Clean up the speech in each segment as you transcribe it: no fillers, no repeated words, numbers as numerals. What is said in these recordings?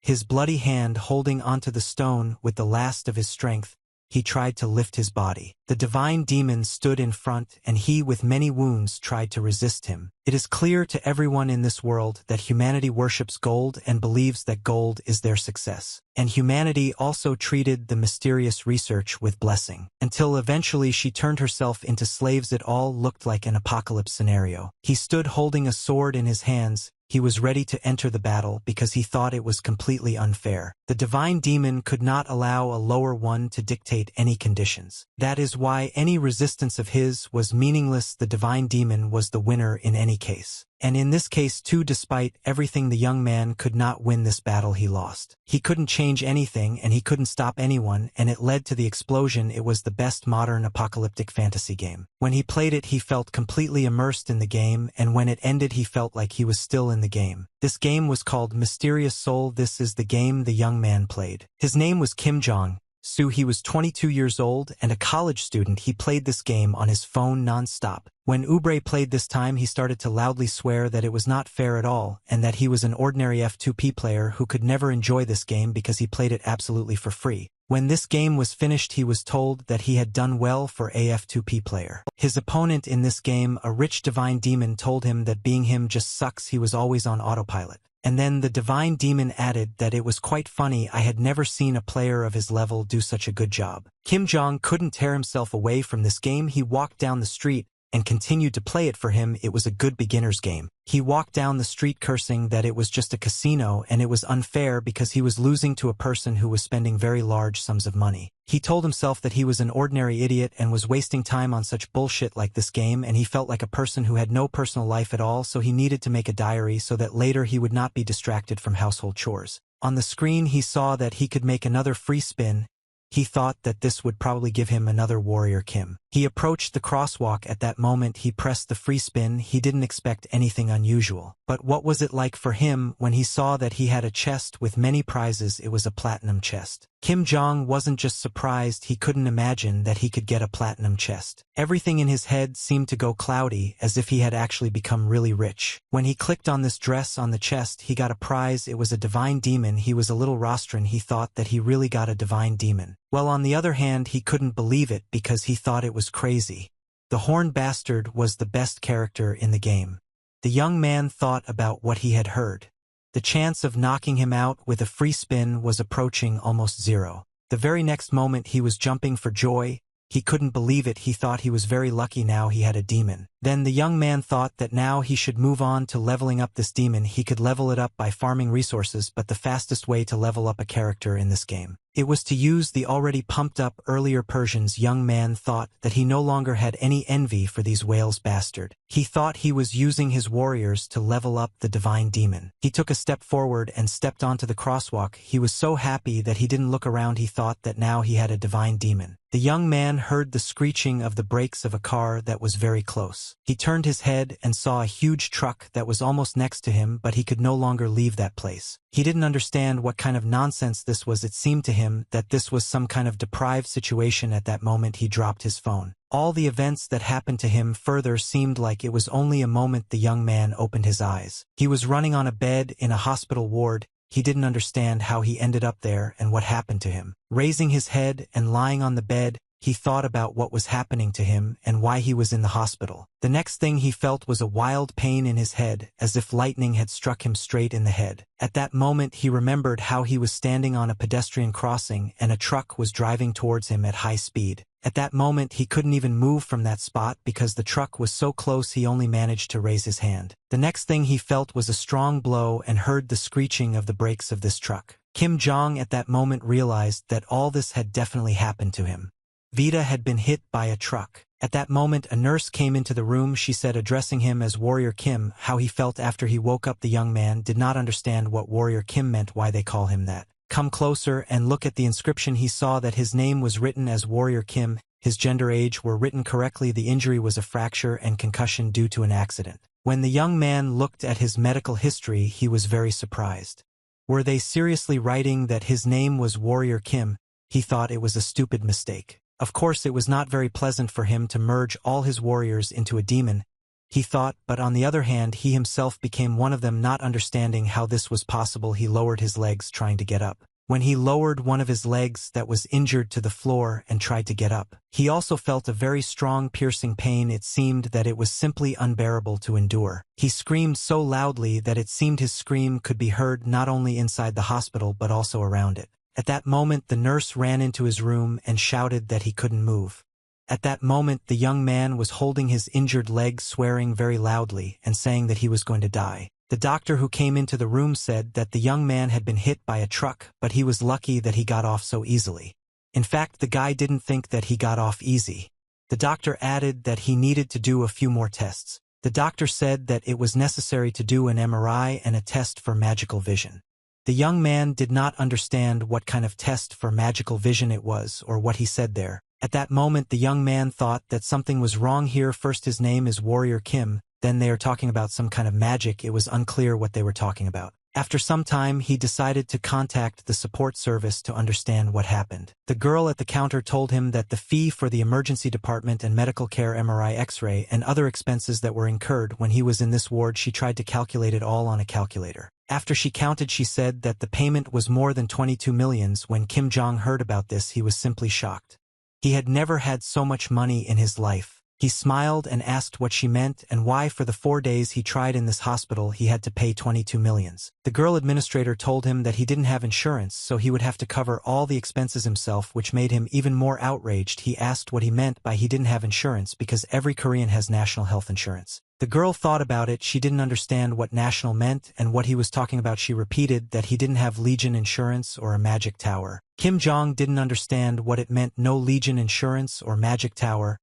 His bloody hand holding onto the stone with the last of his strength, he tried to lift his body. The divine demon stood in front, and he with many wounds tried to resist him. It is clear to everyone in this world that humanity worships gold and believes that gold is their success. And humanity also treated the mysterious research with blessing, until eventually she turned herself into slaves. It all looked like an apocalypse scenario. He stood holding a sword in his hands. He was ready to enter the battle because he thought it was completely unfair. The divine demon could not allow a lower one to dictate any conditions. That is why any resistance of his was meaningless. The divine demon was the winner in any case. And in this case too, despite everything, the young man could not win this battle. He lost. He couldn't change anything and he couldn't stop anyone, and it led to the explosion. It was the best modern apocalyptic fantasy game. When he played it, he felt completely immersed in the game, and when it ended he felt like he was still in the game. This game was called Mysterious Soul. This is the game the young man played. His name was Kim Jong-soo. He was 22 years old and a college student. He played this game on his phone non-stop. When Ubre played this time, he started to loudly swear that it was not fair at all, and that he was an ordinary F2P player who could never enjoy this game because he played it absolutely for free. When this game was finished, he was told that he had done well for a F2P player. His opponent in this game, a rich divine demon, told him that being him just sucks. He was always on autopilot. And then the divine demon added that it was quite funny. I had never seen a player of his level do such a good job. Kim Jong couldn't tear himself away from this game. He walked down the street and continued to play it. For him, it was a good beginner's game. He walked down the street cursing that it was just a casino and it was unfair because he was losing to a person who was spending very large sums of money. He told himself that he was an ordinary idiot and was wasting time on such bullshit like this game, and he felt like a person who had no personal life at all, so he needed to make a diary so that later he would not be distracted from household chores. On the screen he saw that he could make another free spin. He thought that this would probably give him another warrior Kim. He approached the crosswalk. At that moment he pressed the free spin. He didn't expect anything unusual. But what was it like for him when he saw that he had a chest with many prizes? It was a platinum chest. Kim Jong wasn't just surprised, he couldn't imagine that he could get a platinum chest. Everything in his head seemed to go cloudy, as if he had actually become really rich. When he clicked on this dress on the chest, he got a prize. It was a divine demon. He was a little rostron. He thought that he really got a divine demon. Well, on the other hand, he couldn't believe it because he thought it was crazy. The horn bastard was the best character in the game. The young man thought about what he had heard. The chance of knocking him out with a free spin was approaching almost zero. The very next moment he was jumping for joy. He couldn't believe it. He thought he was very lucky now he had a demon. Then the young man thought that now he should move on to leveling up this demon. He could level it up by farming resources, but the fastest way to level up a character in this game, it was to use the already pumped up earlier Persians. Young man thought that he no longer had any envy for these whales bastard. He thought he was using his warriors to level up the divine demon. He took a step forward and stepped onto the crosswalk. He was so happy that he didn't look around. He thought that now he had a divine demon. The young man heard the screeching of the brakes of a car that was very close. He turned his head and saw a huge truck that was almost next to him, but he could no longer leave that place. He didn't understand what kind of nonsense this was. It seemed to him that this was some kind of deprived situation. At that moment he dropped his phone. All the events that happened to him further seemed like it was only a moment. The young man opened his eyes. He was running on a bed in a hospital ward. He didn't understand how he ended up there and what happened to him. Raising his head and lying on the bed, he thought about what was happening to him and why he was in the hospital. The next thing he felt was a wild pain in his head, as if lightning had struck him straight in the head. At that moment he remembered how he was standing on a pedestrian crossing and a truck was driving towards him at high speed. At that moment he couldn't even move from that spot because the truck was so close. He only managed to raise his hand. The next thing he felt was a strong blow and heard the screeching of the brakes of this truck. Kim Jong at that moment realized that all this had definitely happened to him. Vita had been hit by a truck. At that moment a nurse came into the room. She said, addressing him as Warrior Kim, how he felt after he woke up. The young man did not understand what Warrior Kim meant, why they call him that. Come closer and look at the inscription. He saw that his name was written as Warrior Kim. His gender, age were written correctly. The injury was a fracture and concussion due to an accident. When the young man looked at his medical history, he was very surprised. Were they seriously writing that his name was Warrior Kim? He thought it was a stupid mistake. Of course, it was not very pleasant for him to merge all his warriors into a demon. he thought, but on the other hand he himself became one of them. Not understanding how this was possible, he lowered his legs trying to get up. When he lowered one of his legs that was injured to the floor and tried to get up, he also felt a very strong piercing pain. It seemed that it was simply unbearable to endure. He screamed so loudly that it seemed his scream could be heard not only inside the hospital but also around it. At that moment the nurse ran into his room and shouted that he couldn't move. At that moment the young man was holding his injured leg, swearing very loudly and saying that he was going to die. The doctor who came into the room said that the young man had been hit by a truck, but he was lucky that he got off so easily. In fact, the guy didn't think that he got off easy. The doctor added that he needed to do a few more tests. The doctor said that it was necessary to do an MRI and a test for magical vision. The young man did not understand what kind of test for magical vision it was or what he said there. At that moment the young man thought that something was wrong here. First his name is Warrior Kim, then they are talking about some kind of magic. It was unclear what they were talking about. After some time he decided to contact the support service to understand what happened. The girl at the counter told him that the fee for the emergency department and medical care, MRI, X-ray, and other expenses that were incurred when he was in this ward, she tried to calculate it all on a calculator. After she counted, she said that the payment was more than 22 millions. When Kim Jong heard about this, he was simply shocked. He had never had so much money in his life. He smiled and asked what she meant and why for the 4 days he tried in this hospital he had to pay 22 millions. The girl administrator told him that he didn't have insurance, so he would have to cover all the expenses himself, which made him even more outraged. He asked what he meant by he didn't have insurance because every Korean has national health insurance. The girl thought about it. She didn't understand what national meant and what he was talking about. She repeated that he didn't have Legion insurance or a magic tower. Kim Jong didn't understand what it meant, no Legion insurance or magic tower.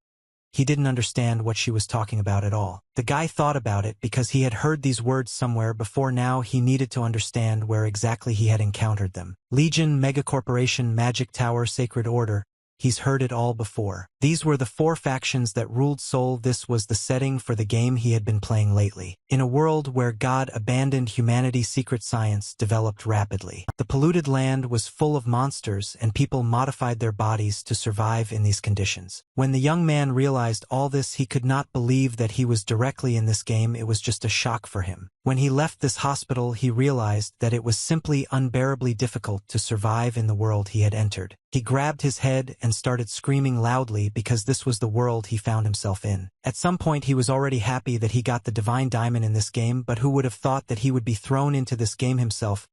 He didn't understand what she was talking about at all. The guy thought about it because he had heard these words somewhere before. Now he needed to understand where exactly he had encountered them. Legion, Megacorporation, Magic Tower, Sacred Order. He's heard it all before. These were the 4 factions that ruled Seoul. This was the setting for the game he had been playing lately. In a world where God abandoned humanity, secret science developed rapidly. The polluted land was full of monsters and people modified their bodies to survive in these conditions. When the young man realized all this, he could not believe that he was directly in this game. It was just a shock for him. When he left this hospital, he realized that it was simply unbearably difficult to survive in the world he had entered. He grabbed his head and started screaming loudly because this was the world he found himself in. At some point he was already happy that he got the Divine Diamond in this game, but who would have thought that he would be thrown into this game himself?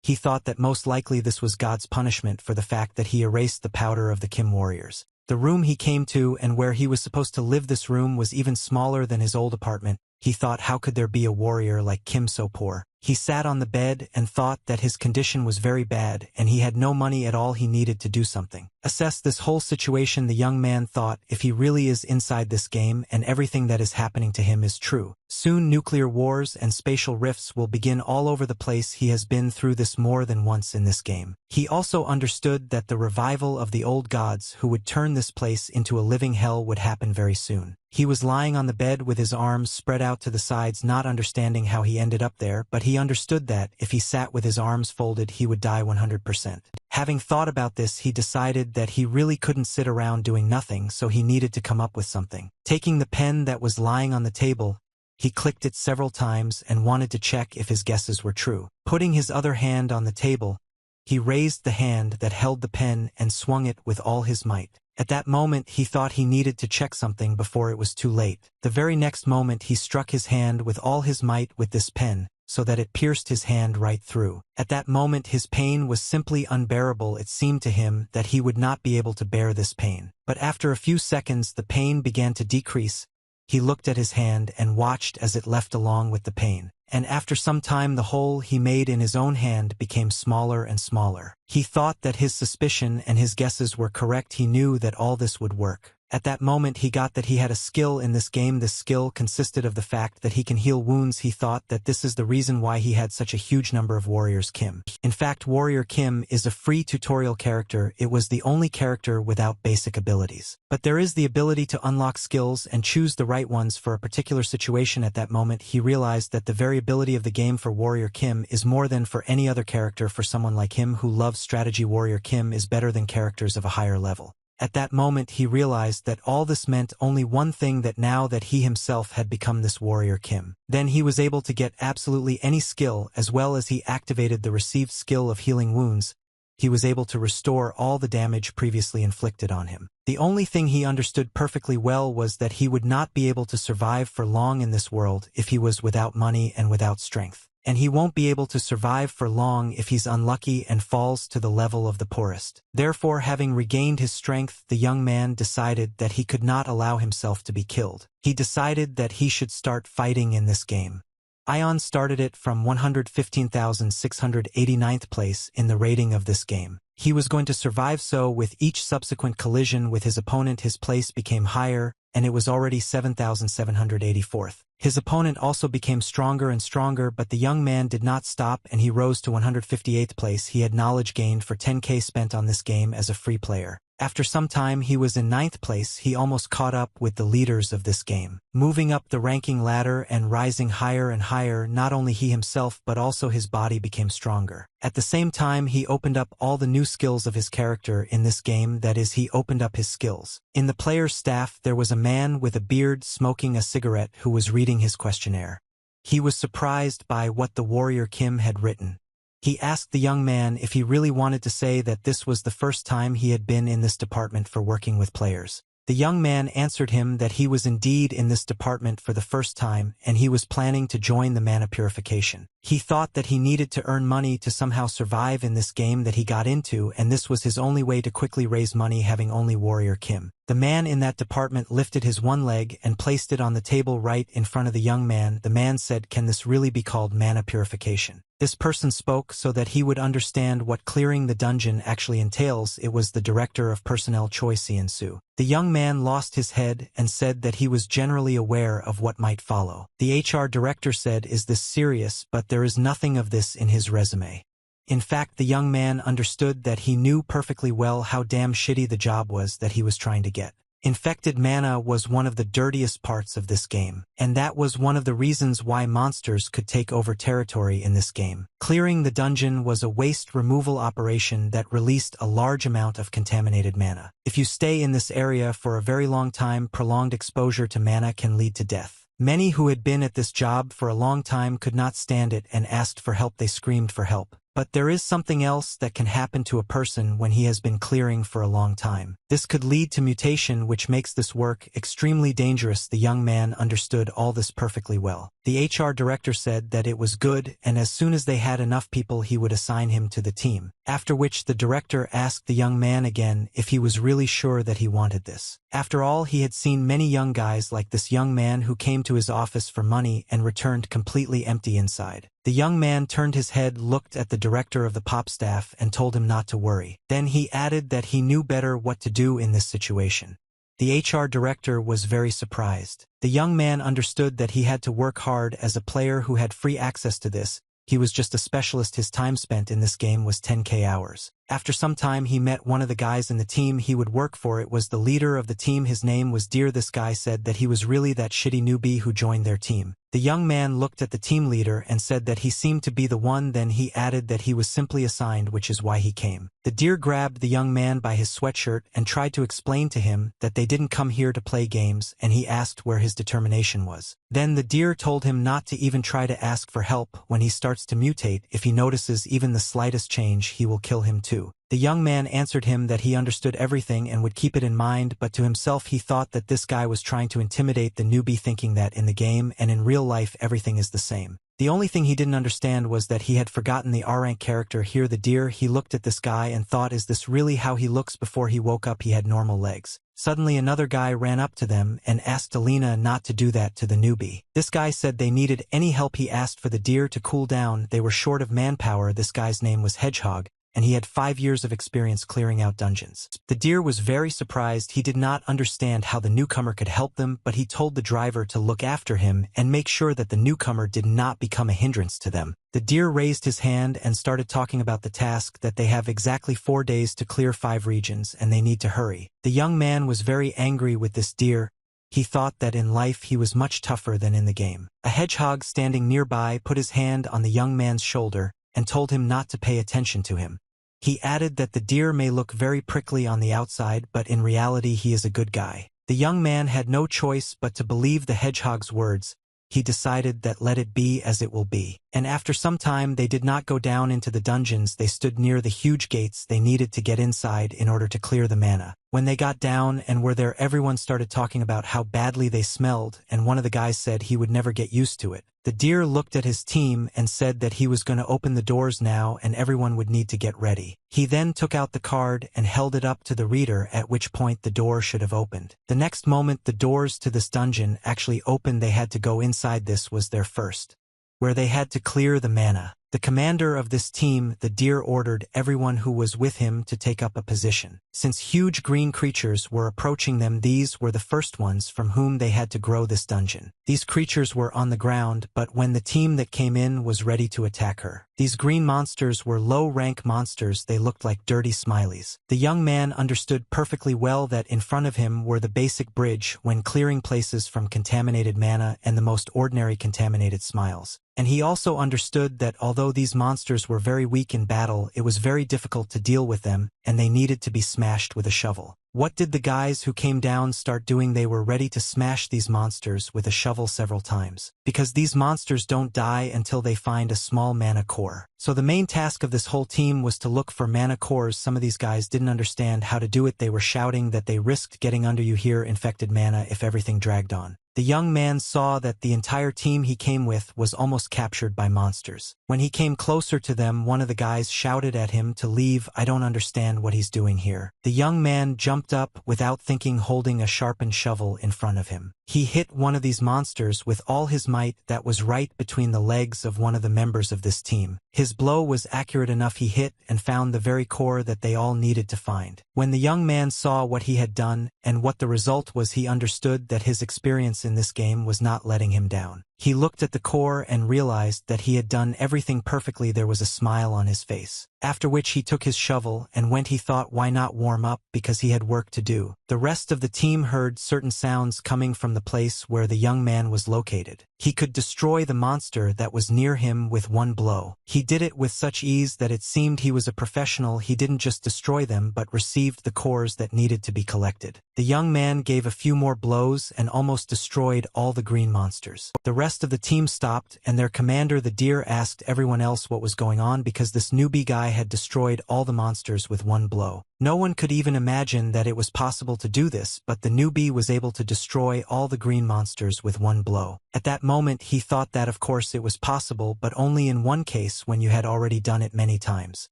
He thought that most likely this was God's punishment for the fact that he erased the powder of the Kim warriors. The room he came to and where he was supposed to live, this room was even smaller than his old apartment. He thought, how could there be a warrior like Kim so poor? He sat on the bed and thought that his condition was very bad and he had no money at all. He needed to do something. Assess this whole situation. The young man thought, if he really is inside this game and everything that is happening to him is true, soon nuclear wars and spatial rifts will begin all over the place. He has been through this more than once in this game. He also understood that the revival of the old gods who would turn this place into a living hell would happen very soon. He was lying on the bed with his arms spread out to the sides, not understanding how he ended up there, but he understood that if he sat with his arms folded he would die 100%. Having thought about this, he decided that he really couldn't sit around doing nothing, so he needed to come up with something. Taking the pen that was lying on the table, he clicked it several times and wanted to check if his guesses were true. Putting his other hand on the table, he raised the hand that held the pen and swung it with all his might. At that moment he thought he needed to check something before it was too late. The very next moment he struck his hand with all his might with this pen, so that it pierced his hand right through. At that moment his pain was simply unbearable. It seemed to him that he would not be able to bear this pain. But after a few seconds the pain began to decrease. He looked at his hand and watched as it left along with the pain. And after some time the hole he made in his own hand became smaller and smaller. He thought that his suspicion and his guesses were correct. He knew that all this would work. At that moment he got that he had a skill in this game. This skill consisted of the fact that he can heal wounds. He thought that this is the reason why he had such a huge number of warriors Kim. In fact, Warrior Kim is a free tutorial character. It was the only character without basic abilities. But there is the ability to unlock skills and choose the right ones for a particular situation. At that moment he realized that the variability of the game for Warrior Kim is more than for any other character. For someone like him who loves strategy, Warrior Kim is better than characters of a higher level. At that moment he realized that all this meant only one thing, that now that he himself had become this warrior Kim, then he was able to get absolutely any skill, as well as he activated the received skill of healing wounds. He was able to restore all the damage previously inflicted on him. The only thing he understood perfectly well was that he would not be able to survive for long in this world if he was without money and without strength. And he won't be able to survive for long if he's unlucky and falls to the level of the poorest. Therefore, having regained his strength, the young man decided that he could not allow himself to be killed. He decided that he should start fighting in this game. Ion started it from 115,689th place in the rating of this game. He was going to survive, so with each subsequent collision with his opponent his place became higher, and it was already 7,784th. His opponent also became stronger and stronger, but the young man did not stop and he rose to 158th place. He had knowledge gained for 10k spent on this game as a free player. After some time he was in 9th place. He almost caught up with the leaders of this game. Moving up the ranking ladder and rising higher and higher, not only he himself but also his body became stronger. At the same time he opened up all the new skills of his character in this game, that is, he opened up his skills. In the player's staff there was a man with a beard smoking a cigarette who was reading his questionnaire. He was surprised by what the warrior Kim had written. He asked the young man if he really wanted to say that this was the first time he had been in this department for working with players. The young man answered him that he was indeed in this department for the first time and he was planning to join the mana purification. He thought that he needed to earn money to somehow survive in this game that he got into, and this was his only way to quickly raise money, having only warrior Kim. The man in that department lifted his one leg and placed it on the table right in front of the young man. The man said, "Can this really be called mana purification?" This person spoke so that he would understand what clearing the dungeon actually entails. It was the director of personnel Choi Seon-soo. The young man lost his head and said that he was generally aware of what might follow. The HR director said, "Is this serious?" But there is nothing of this in his resume. In fact, the young man understood that he knew perfectly well how damn shitty the job was that he was trying to get. Infected mana was one of the dirtiest parts of this game, and that was one of the reasons why monsters could take over territory in this game. Clearing the dungeon was a waste removal operation that released a large amount of contaminated mana. If you stay in this area for a very long time, prolonged exposure to mana can lead to death. Many who had been at this job for a long time could not stand it and asked for help. They screamed for help. But there is something else that can happen to a person when he has been clearing for a long time. This could lead to mutation, which makes this work extremely dangerous. The young man understood all this perfectly well. The HR director said that it was good, and as soon as they had enough people he would assign him to the team. After which the director asked the young man again if he was really sure that he wanted this. After all, he had seen many young guys like this young man who came to his office for money and returned completely empty inside. The young man turned his head, looked at the director of the pop staff and told him not to worry. Then he added that he knew better what to do in this situation. The HR director was very surprised. The young man understood that he had to work hard as a player who had free access to this. He was just a specialist. His time spent in this game was 10k hours. After some time he met one of the guys in the team he would work for. It was the leader of the team. His name was Deer. This guy said that he was really that shitty newbie who joined their team. The young man looked at the team leader and said that he seemed to be the one. Then he added that he was simply assigned, which is why he came. The Deer grabbed the young man by his sweatshirt and tried to explain to him that they didn't come here to play games, and he asked where his determination was. Then the Deer told him not to even try to ask for help. When he starts to mutate, if he notices even the slightest change, he will kill him too. The young man answered him that he understood everything and would keep it in mind, but to himself he thought that this guy was trying to intimidate the newbie, thinking that in the game and in real life everything is the same. The only thing he didn't understand was that he had forgotten the R-rank character here. The Deer, he looked at this guy and thought, is this really how he looks? Before he woke up he had normal legs. Suddenly another guy ran up to them and asked Alina not to do that to the newbie. This guy said they needed any help. He asked for the Deer to cool down. They were short of manpower. This guy's name was Hedgehog, and he had 5 years of experience clearing out dungeons. The Deer was very surprised. He did not understand how the newcomer could help them, but he told the driver to look after him and make sure that the newcomer did not become a hindrance to them. The Deer raised his hand and started talking about the task, that they have exactly 4 days to clear 5 regions and they need to hurry. The young man was very angry with this Deer. He thought that in life he was much tougher than in the game. A hedgehog standing nearby put his hand on the young man's shoulder and told him not to pay attention to him. He added that the deer may look very prickly on the outside, but in reality he is a good guy. The young man had no choice but to believe the hedgehog's words. He decided that let it be as it will be. And after some time they did not go down into the dungeons, they stood near the huge gates they needed to get inside in order to clear the mana. When they got down and were there, everyone started talking about how badly they smelled, and one of the guys said he would never get used to it. The deer looked at his team and said that he was going to open the doors now and everyone would need to get ready. He then took out the card and held it up to the reader, at which point the door should have opened. The next moment the doors to this dungeon actually opened. They had to go inside. This was their first, where they had to clear the mana. The commander of this team, the deer, ordered everyone who was with him to take up a position. Since huge green creatures were approaching them, these were the first ones from whom they had to grow this dungeon. These creatures were on the ground, but when the team that came in was ready to attack her, these green monsters were low-rank monsters. They looked like dirty smileys. The young man understood perfectly well that in front of him were the basic bridge when clearing places from contaminated mana and the most ordinary contaminated smiles. And he also understood that although these monsters were very weak in battle, it was very difficult to deal with them, and they needed to be smashed with a shovel. What did the guys who came down start doing? They were ready to smash these monsters with a shovel several times, because these monsters don't die until they find a small mana core. So the main task of this whole team was to look for mana cores. Some of these guys didn't understand how to do it. They were shouting that they risked getting under you here infected mana if everything dragged on. The young man saw that the entire team he came with was almost captured by monsters. When he came closer to them, one of the guys shouted at him to leave. I don't understand what he's doing here. The young man jumped up without thinking, holding a sharpened shovel in front of him. He hit one of these monsters with all his might that was right between the legs of one of the members of this team. His blow was accurate enough. He hit and found the very core that they all needed to find. When the young man saw what he had done and what the result was, he understood that his experience in this game was not letting him down. He looked at the core and realized that he had done everything perfectly. There was a smile on his face. After which he took his shovel and went. He thought, why not warm up, because he had work to do. The rest of the team heard certain sounds coming from the place where the young man was located. He could destroy the monster that was near him with one blow. He did it with such ease that it seemed he was a professional. He didn't just destroy them but received the cores that needed to be collected. The young man gave a few more blows and almost destroyed all the green monsters. The rest of the team stopped, and their commander, the deer, asked everyone else what was going on, because this newbie guy had destroyed all the monsters with one blow. No one could even imagine that it was possible to do this, but the newbie was able to destroy all the green monsters with one blow. At that moment he thought that of course it was possible, but only in one case, when you had already done it many times.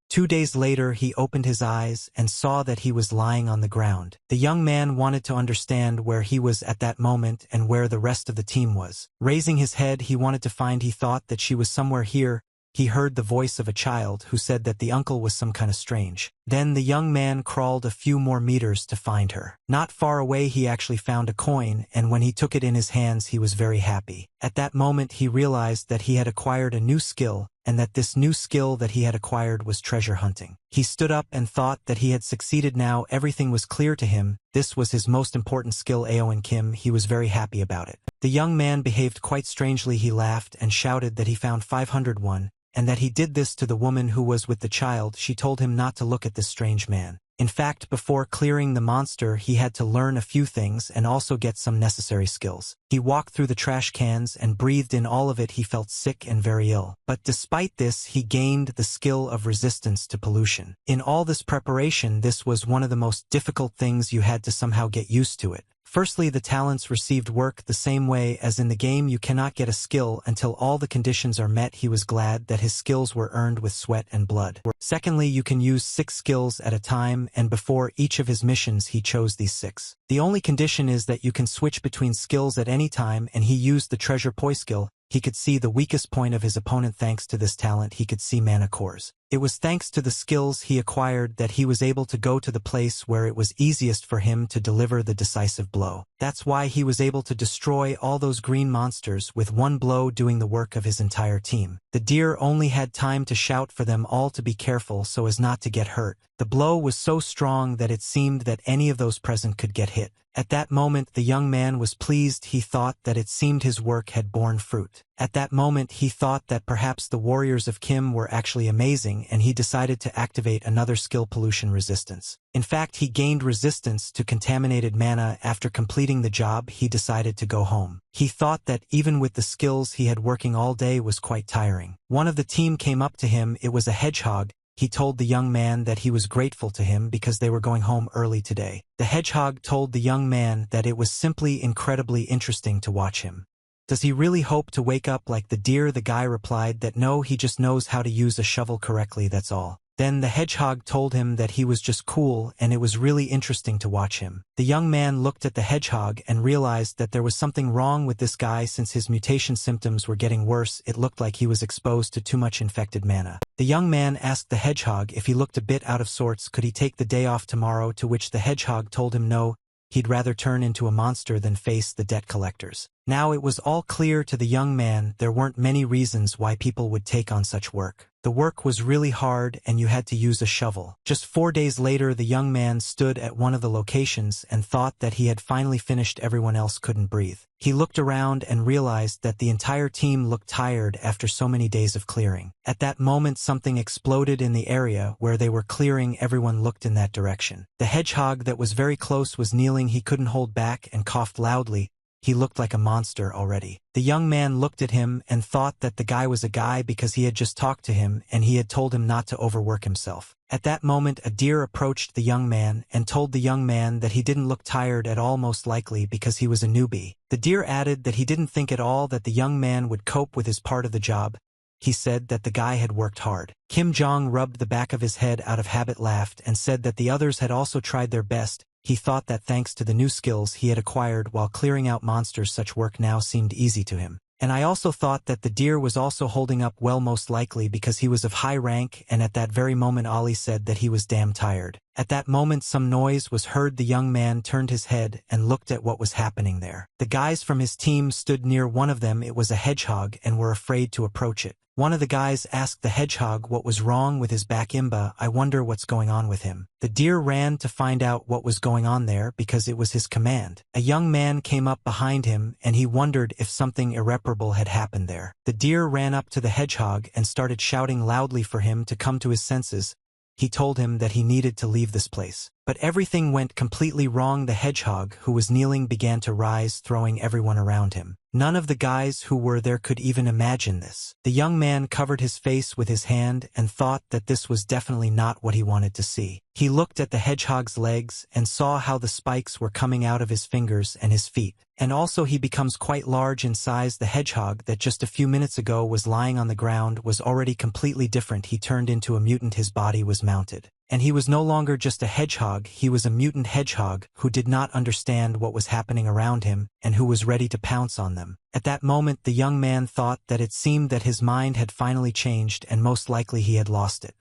2 days later he opened his eyes and saw that he was lying on the ground. The young man wanted to understand where he was at that moment and where the rest of the team was. Raising his head, he wanted to find. He thought that she was somewhere here. He heard the voice of a child who said that the uncle was some kind of strange. Then the young man crawled a few more meters to find her. Not far away he actually found a coin, and when he took it in his hands he was very happy. At that moment he realized that he had acquired a new skill, and that this new skill that he had acquired was treasure hunting. He stood up and thought that he had succeeded. Now everything was clear to him. This was his most important skill, Aoin Kim. He was very happy about it. The young man behaved quite strangely. He laughed and shouted that he found 501. And that he did this to the woman who was with the child. She told him not to look at this strange man. In fact, before clearing the monster, he had to learn a few things and also get some necessary skills. He walked through the trash cans and breathed in all of it. He felt sick and very ill. But despite this, he gained the skill of resistance to pollution. In all this preparation, this was one of the most difficult things. You had to somehow get used to it. Firstly, the talents received work the same way as in the game. You cannot get a skill until all the conditions are met. He was glad that his skills were earned with sweat and blood. Secondly, you can use 6 skills at a time, and before each of his missions he chose these 6. The only condition is that you can switch between skills at any time, and he used the treasure poi skill. He could see the weakest point of his opponent. Thanks to this talent, he could see mana cores. It was thanks to the skills he acquired that he was able to go to the place where it was easiest for him to deliver the decisive blow. That's why he was able to destroy all those green monsters with one blow, doing the work of his entire team. The deer only had time to shout for them all to be careful so as not to get hurt. The blow was so strong that it seemed that any of those present could get hit. At that moment the young man was pleased. He thought that it seemed his work had borne fruit. At that moment he thought that perhaps the warriors of Kim were actually amazing, and he decided to activate another skill: pollution resistance. In fact, he gained resistance to contaminated mana. After completing the job, he decided to go home. He thought that even with the skills he had working all day was quite tiring. One of the team came up to him. It was a hedgehog. He told the young man that he was grateful to him because they were going home early today. The hedgehog told the young man that it was simply incredibly interesting to watch him. Does he really hope to wake up like the deer? The guy replied that no, he just knows how to use a shovel correctly, that's all. Then the hedgehog told him that he was just cool and it was really interesting to watch him. The young man looked at the hedgehog and realized that there was something wrong with this guy since his mutation symptoms were getting worse. It looked like he was exposed to too much infected mana. The young man asked the hedgehog if he looked a bit out of sorts, could he take the day off tomorrow, to which the hedgehog told him no, he'd rather turn into a monster than face the debt collectors. Now it was all clear to the young man there weren't many reasons why people would take on such work. The work was really hard and you had to use a shovel. Just 4 days later, the young man stood at one of the locations and thought that he had finally finished. Everyone else couldn't breathe. He looked around and realized that the entire team looked tired after so many days of clearing. At that moment, something exploded in the area where they were clearing. Everyone looked in that direction. The hedgehog that was very close was kneeling. He couldn't hold back and coughed loudly. He looked like a monster already. The young man looked at him and thought that the guy was a guy because he had just talked to him and he had told him not to overwork himself. At that moment, a deer approached the young man and told the young man that he didn't look tired at all, most likely because he was a newbie. The deer added that he didn't think at all that the young man would cope with his part of the job. He said that the guy had worked hard. Kim Jong rubbed the back of his head out of habit, laughed, and said that the others had also tried their best. He thought that thanks to the new skills he had acquired while clearing out monsters, such work now seemed easy to him. And I also thought that the deer was also holding up well, most likely because he was of high rank, and at that very moment Ali said that he was damn tired. At that moment some noise was heard. The young man turned his head and looked at what was happening there. The guys from his team stood near one of them. It was a hedgehog, and were afraid to approach it. One of the guys asked the hedgehog what was wrong with his back. Imba, I wonder what's going on with him. The deer ran to find out what was going on there because it was his command. A young man came up behind him and he wondered if something irreparable had happened there. The deer ran up to the hedgehog and started shouting loudly for him to come to his senses. He told him that he needed to leave this place. But everything went completely wrong. The hedgehog, who was kneeling, began to rise, throwing everyone around him. None of the guys who were there could even imagine this. The young man covered his face with his hand and thought that this was definitely not what he wanted to see. He looked at the hedgehog's legs and saw how the spikes were coming out of his fingers and his feet. And also he becomes quite large in size. The hedgehog that just a few minutes ago was lying on the ground was already completely different. He turned into a mutant. His body was mounted. And he was no longer just a hedgehog, he was a mutant hedgehog who did not understand what was happening around him and who was ready to pounce on them. At that moment the young man thought that it seemed that his mind had finally changed and most likely he had lost it.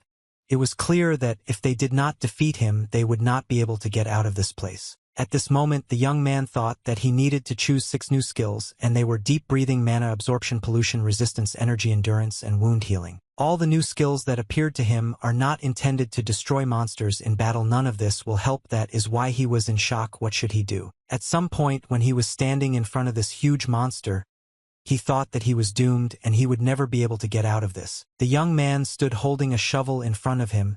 It was clear that if they did not defeat him, they would not be able to get out of this place. At this moment the young man thought that he needed to choose 6 new skills, and they were deep breathing, mana absorption, pollution resistance, energy endurance, and wound healing. All the new skills that appeared to him are not intended to destroy monsters in battle. None of this will help. That is why he was in shock. What should he do? At some point when he was standing in front of this huge monster, he thought that he was doomed and he would never be able to get out of this. The young man stood holding a shovel in front of him.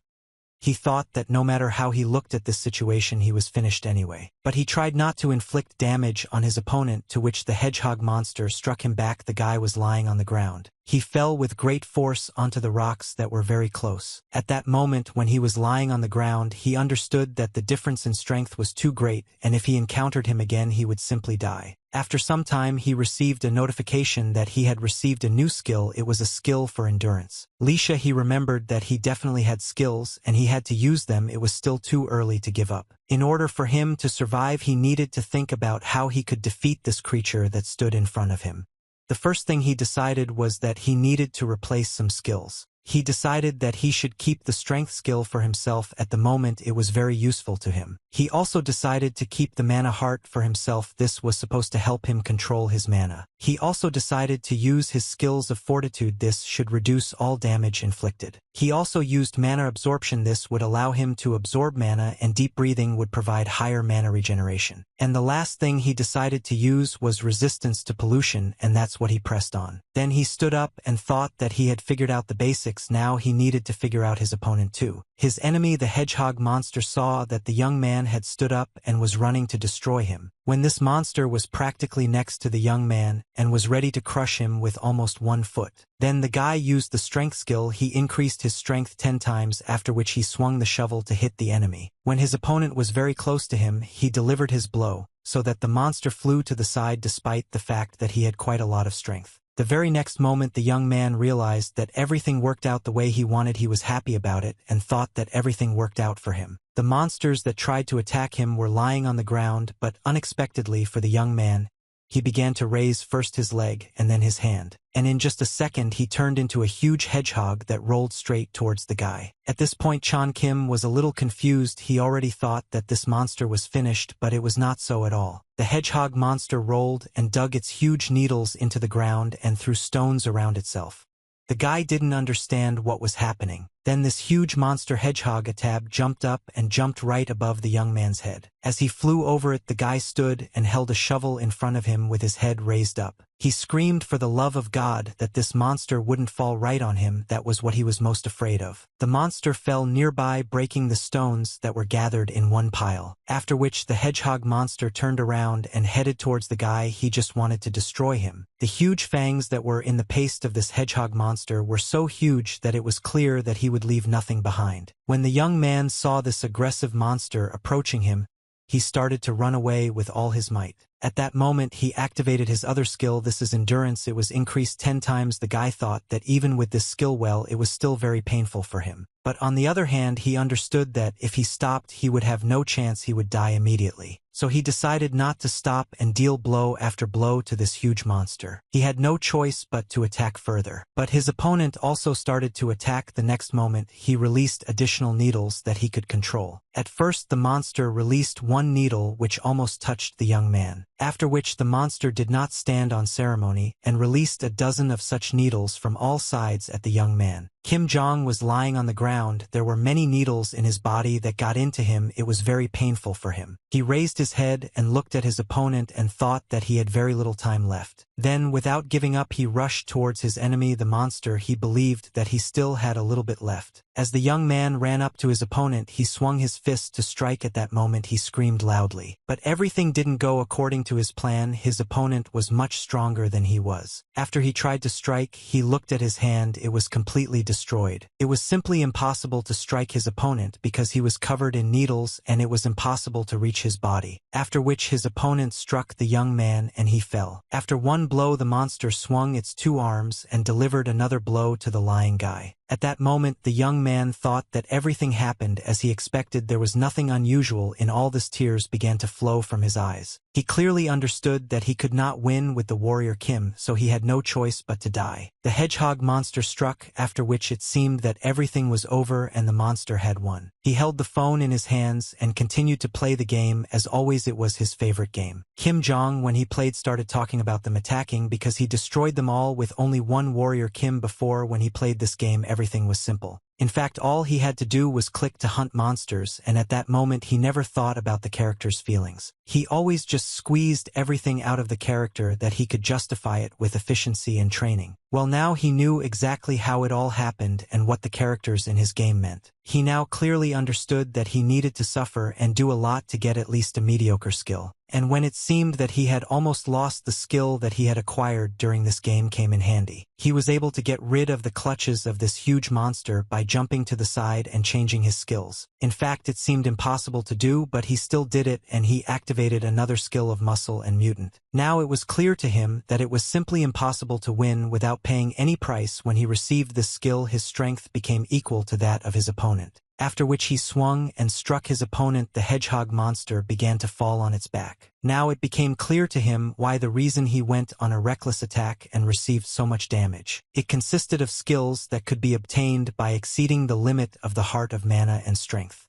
He thought that no matter how he looked at this situation, he was finished anyway. But he tried not to inflict damage on his opponent, to which the hedgehog monster struck him back. The guy was lying on the ground. He fell with great force onto the rocks that were very close. At that moment when he was lying on the ground, he understood that the difference in strength was too great, and if he encountered him again he would simply die. After some time he received a notification that he had received a new skill. It was a skill for endurance. Lisha, he remembered that he definitely had skills and he had to use them. It was still too early to give up. In order for him to survive, he needed to think about how he could defeat this creature that stood in front of him. The first thing he decided was that he needed to replace some skills. He decided that he should keep the strength skill for himself. At the moment it was very useful to him. He also decided to keep the mana heart for himself. This was supposed to help him control his mana. He also decided to use his skills of fortitude. This should reduce all damage inflicted. He also used mana absorption. This would allow him to absorb mana, and deep breathing would provide higher mana regeneration. And the last thing he decided to use was resistance to pollution, and that's what he pressed on. Then he stood up and thought that he had figured out the basics. Now he needed to figure out his opponent too. His enemy, the hedgehog monster, saw that the young man had stood up and was running to destroy him. When this monster was practically next to the young man and was ready to crush him with almost 1 foot. Then the guy used the strength skill. He increased his strength 10 times, after which he swung the shovel to hit the enemy. When his opponent was very close to him, he delivered his blow, so that the monster flew to the side despite the fact that he had quite a lot of strength. The very next moment the young man realized that everything worked out the way he wanted. He was happy about it and thought that everything worked out for him. The monsters that tried to attack him were lying on the ground, but unexpectedly for the young man, he began to raise first his leg and then his hand. And in just a second he turned into a huge hedgehog that rolled straight towards the guy. At this point Chan Kim was a little confused. He already thought that this monster was finished, but it was not so at all. The hedgehog monster rolled and dug its huge needles into the ground and threw stones around itself. The guy didn't understand what was happening. Then this huge monster hedgehog Atab jumped up and jumped right above the young man's head. As he flew over it, the guy stood and held a shovel in front of him with his head raised up. He screamed for the love of God that this monster wouldn't fall right on him. That was what he was most afraid of. The monster fell nearby, breaking the stones that were gathered in one pile. After which the hedgehog monster turned around and headed towards the guy. He just wanted to destroy him. The huge fangs that were in the paste of this hedgehog monster were so huge that it was clear that he would leave nothing behind. When the young man saw this aggressive monster approaching him, he started to run away with all his might. At that moment he activated his other skill. This is endurance. It was increased 10 times. The guy thought that even with this skill, well, it was still very painful for him. But on the other hand, he understood that if he stopped, he would have no chance. He would die immediately. So he decided not to stop and deal blow after blow to this huge monster. He had no choice but to attack further. But his opponent also started to attack. The next moment, he released additional needles that he could control. At first, the monster released 1 needle which almost touched the young man. After which the monster did not stand on ceremony and released a dozen of such needles from all sides at the young man. Kim Jong was lying on the ground. There were many needles in his body that got into him. It was very painful for him. He raised his head and looked at his opponent and thought that he had very little time left. Then, without giving up, he rushed towards his enemy, the monster. He believed that he still had a little bit left. As the young man ran up to his opponent, he swung his fist to strike. At that moment he screamed loudly. But everything didn't go according to his plan. His opponent was much stronger than he was. After he tried to strike, he looked at his hand. It was completely destroyed. It was simply impossible to strike his opponent because he was covered in needles and it was impossible to reach his body. After which his opponent struck the young man and he fell. After 1 blow, the monster swung its 2 arms and delivered another blow to the lying guy. At that moment the young man thought that everything happened as he expected. There was nothing unusual in all this. Tears began to flow from his eyes. He clearly understood that he could not win with the warrior Kim, so he had no choice but to die. The hedgehog monster struck, after which it seemed that everything was over and the monster had won. He held the phone in his hands and continued to play the game. As always, it was his favorite game. Kim Jong, when he played, started talking about them attacking because he destroyed them all with only 1 warrior Kim. Before, when he played this game, everything was simple. In fact, all he had to do was click to hunt monsters, and at that moment he never thought about the character's feelings. He always just squeezed everything out of the character that he could justify it with efficiency and training. Well, now he knew exactly how it all happened and what the characters in his game meant. He now clearly understood that he needed to suffer and do a lot to get at least a mediocre skill. And when it seemed that he had almost lost, the skill that he had acquired during this game came in handy. He was able to get rid of the clutches of this huge monster by jumping to the side and changing his skills. In fact, it seemed impossible to do, but he still did it, and he activated another skill of muscle and mutant. Now it was clear to him that it was simply impossible to win without paying any price. When he received this skill, his strength became equal to that of his opponent. After which he swung and struck his opponent. The hedgehog monster began to fall on its back. Now it became clear to him why the reason he went on a reckless attack and received so much damage. It consisted of skills that could be obtained by exceeding the limit of the heart of mana and strength.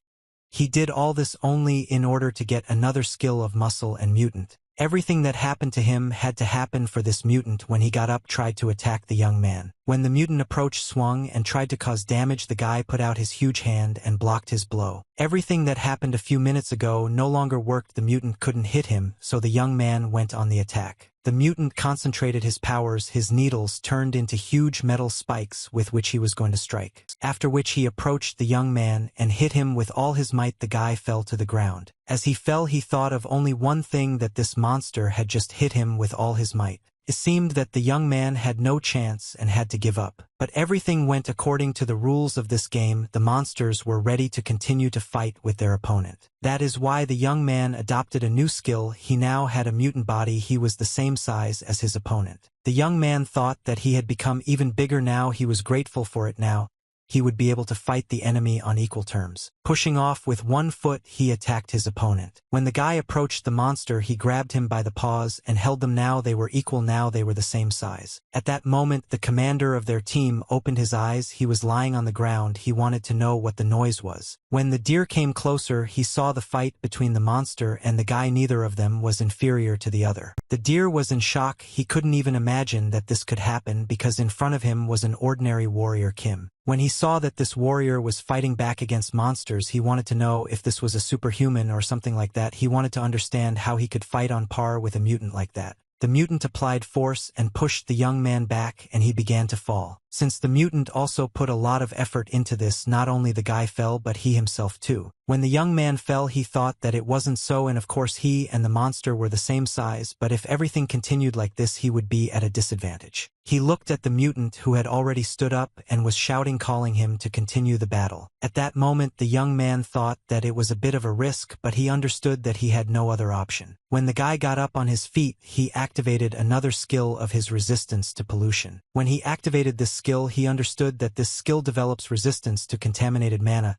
He did all this only in order to get another skill of muscle and mutant. Everything that happened to him had to happen for this mutant. When he got up, tried to attack the young man. When the mutant approached, swung and tried to cause damage, the guy put out his huge hand and blocked his blow. Everything that happened a few minutes ago no longer worked. The mutant couldn't hit him, so the young man went on the attack. The mutant concentrated his powers. His needles turned into huge metal spikes with which he was going to strike. After which he approached the young man and hit him with all his might. The guy fell to the ground. As he fell, he thought of only one thing, that this monster had just hit him with all his might. It seemed that the young man had no chance and had to give up. But everything went according to the rules of this game. The monsters were ready to continue to fight with their opponent. That is why the young man adopted a new skill. He now had a mutant body. He was the same size as his opponent. The young man thought that he had become even bigger now. He was grateful for it. Now he would be able to fight the enemy on equal terms. Pushing off with one foot, he attacked his opponent. When the guy approached the monster, he grabbed him by the paws and held them. Now they were equal. Now they were the same size. At that moment, the commander of their team opened his eyes. He was lying on the ground. He wanted to know what the noise was. When the deer came closer, he saw the fight between the monster and the guy. Neither of them was inferior to the other. The deer was in shock. He couldn't even imagine that this could happen, because in front of him was an ordinary warrior, Kim. When he saw that this warrior was fighting back against monsters, he wanted to know if this was a superhuman or something like that. He wanted to understand how he could fight on par with a mutant like that. The mutant applied force and pushed the young man back, and he began to fall. Since the mutant also put a lot of effort into this, not only the guy fell but he himself too. When the young man fell, he thought that it wasn't so, and of course he and the monster were the same size, but if everything continued like this, he would be at a disadvantage. He looked at the mutant, who had already stood up and was shouting, calling him to continue the battle. At that moment, the young man thought that it was a bit of a risk, but he understood that he had no other option. When the guy got up on his feet, he activated another skill of his, resistance to pollution. When he activated this skill, he understood that this skill develops resistance to contaminated mana.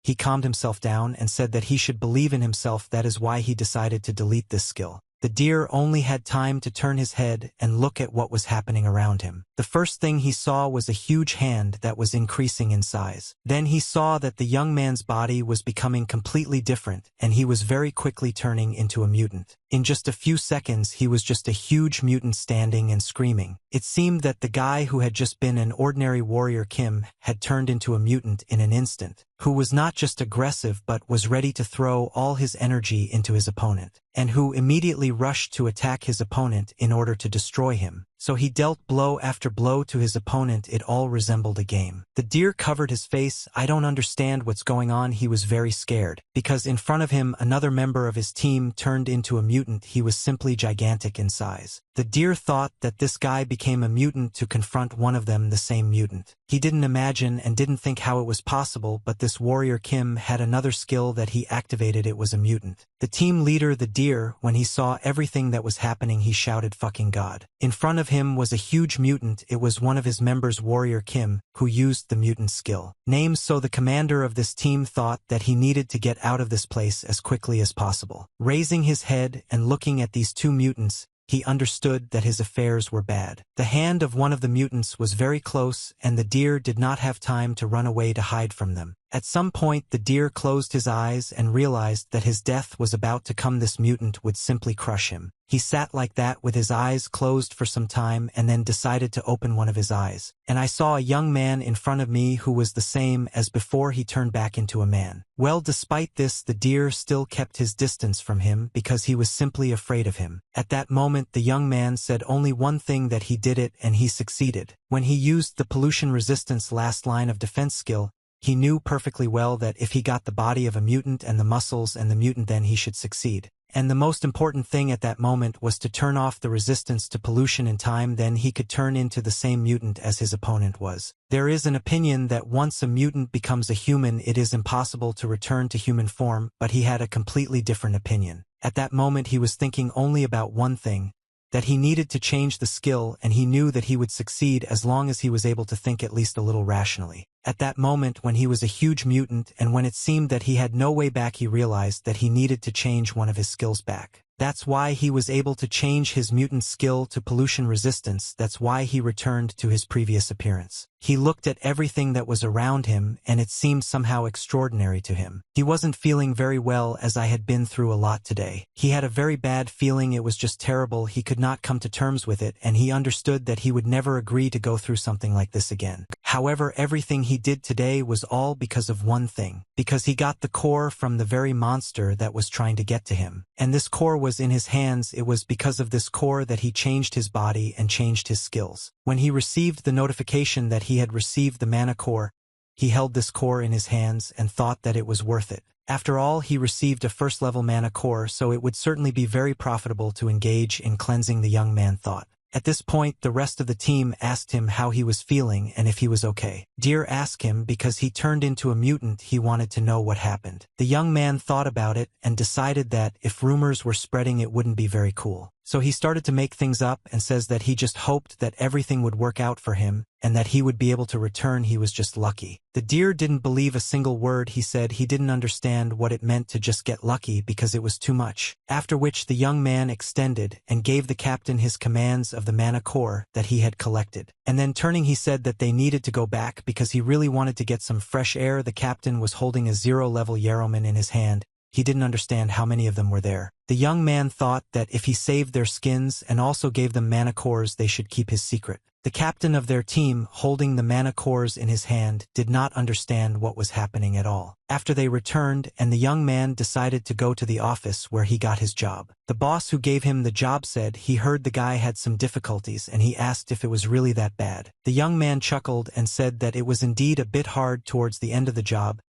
He calmed himself down and said that he should believe in himself. That is why he decided to delete this skill. The deer only had time to turn his head and look at what was happening around him. The first thing he saw was a huge hand that was increasing in size. Then he saw that the young man's body was becoming completely different, and he was very quickly turning into a mutant. In just a few seconds, he was just a huge mutant, standing and screaming. It seemed that the guy who had just been an ordinary warrior, Kim, had turned into a mutant in an instant, who was not just aggressive but was ready to throw all his energy into his opponent, and who immediately rushed to attack his opponent in order to destroy him. So he dealt blow after blow to his opponent. It all resembled a game. The deer covered his face. I don't understand what's going on. He was very scared, because in front of him another member of his team turned into a mutant. He was simply gigantic in size. The deer thought that this guy became a mutant to confront one of them, the same mutant. He didn't imagine and didn't think how it was possible, but this warrior Kim had another skill that he activated. It was a mutant. The team leader, the deer, when he saw everything that was happening, he shouted, "Fucking God." In front of him was a huge mutant. It was one of his members, warrior Kim, who used the mutant skill. So the commander of this team thought that he needed to get out of this place as quickly as possible. Raising his head and looking at these two mutants, he understood that his affairs were bad. The hand of one of the mutants was very close, and the deer did not have time to run away to hide from them. At some point, the deer closed his eyes and realized that his death was about to come. This mutant would simply crush him. He sat like that with his eyes closed for some time and then decided to open one of his eyes. And I saw a young man in front of me who was the same as before. He turned back into a man. Well, despite this, the deer still kept his distance from him because he was simply afraid of him. At that moment, the young man said only one thing, that he did it, and he succeeded. When he used the pollution resistance last line of defense skill, he knew perfectly well that if he got the body of a mutant and the muscles and the mutant, then he should succeed. And the most important thing at that moment was to turn off the resistance to pollution in time. Then he could turn into the same mutant as his opponent was. There is an opinion that once a mutant becomes a human, it is impossible to return to human form, but he had a completely different opinion. At that moment, he was thinking only about one thing, that he needed to change the skill, and he knew that he would succeed as long as he was able to think at least a little rationally. At that moment, when he was a huge mutant and when it seemed that he had no way back, he realized that he needed to change one of his skills back. That's why he was able to change his mutant skill to pollution resistance. That's why he returned to his previous appearance. He looked at everything that was around him, and it seemed somehow extraordinary to him. He wasn't feeling very well, as I had been through a lot today. He had a very bad feeling. It was just terrible. He could not come to terms with it, and he understood that he would never agree to go through something like this again. However, everything he did today was all because of one thing. Because he got the core from the very monster that was trying to get to him. And this core was in his hands. It was because of this core that he changed his body and changed his skills. When he received the notification that he had received the mana core, he held this core in his hands and thought that it was worth it. After all, he received a first-level mana core, so it would certainly be very profitable to engage in cleansing, the young man thought. At this point, the rest of the team asked him how he was feeling and if he was okay. Deer asked him because he turned into a mutant. He wanted to know what happened. The young man thought about it and decided that if rumors were spreading, it wouldn't be very cool. So he started to make things up and says that he just hoped that everything would work out for him and that he would be able to return. He was just lucky. The deer didn't believe a single word he said. He didn't understand what it meant to just get lucky because it was too much. After which the young man extended and gave the captain his commands of the mana core that he had collected. And then turning, he said that they needed to go back because he really wanted to get some fresh air. The captain was holding a 0-level Yarrowman in his hand. He didn't understand how many of them were there. The young man thought that if he saved their skins and also gave them mana cores, they should keep his secret. The captain of their team, holding the mana cores in his hand, did not understand what was happening at all. After they returned, and the young man decided to go to the office where he got his job. The boss who gave him the job said he heard the guy had some difficulties and he asked if it was really that bad. The young man chuckled and said that it was indeed a bit hard towards the end of the job.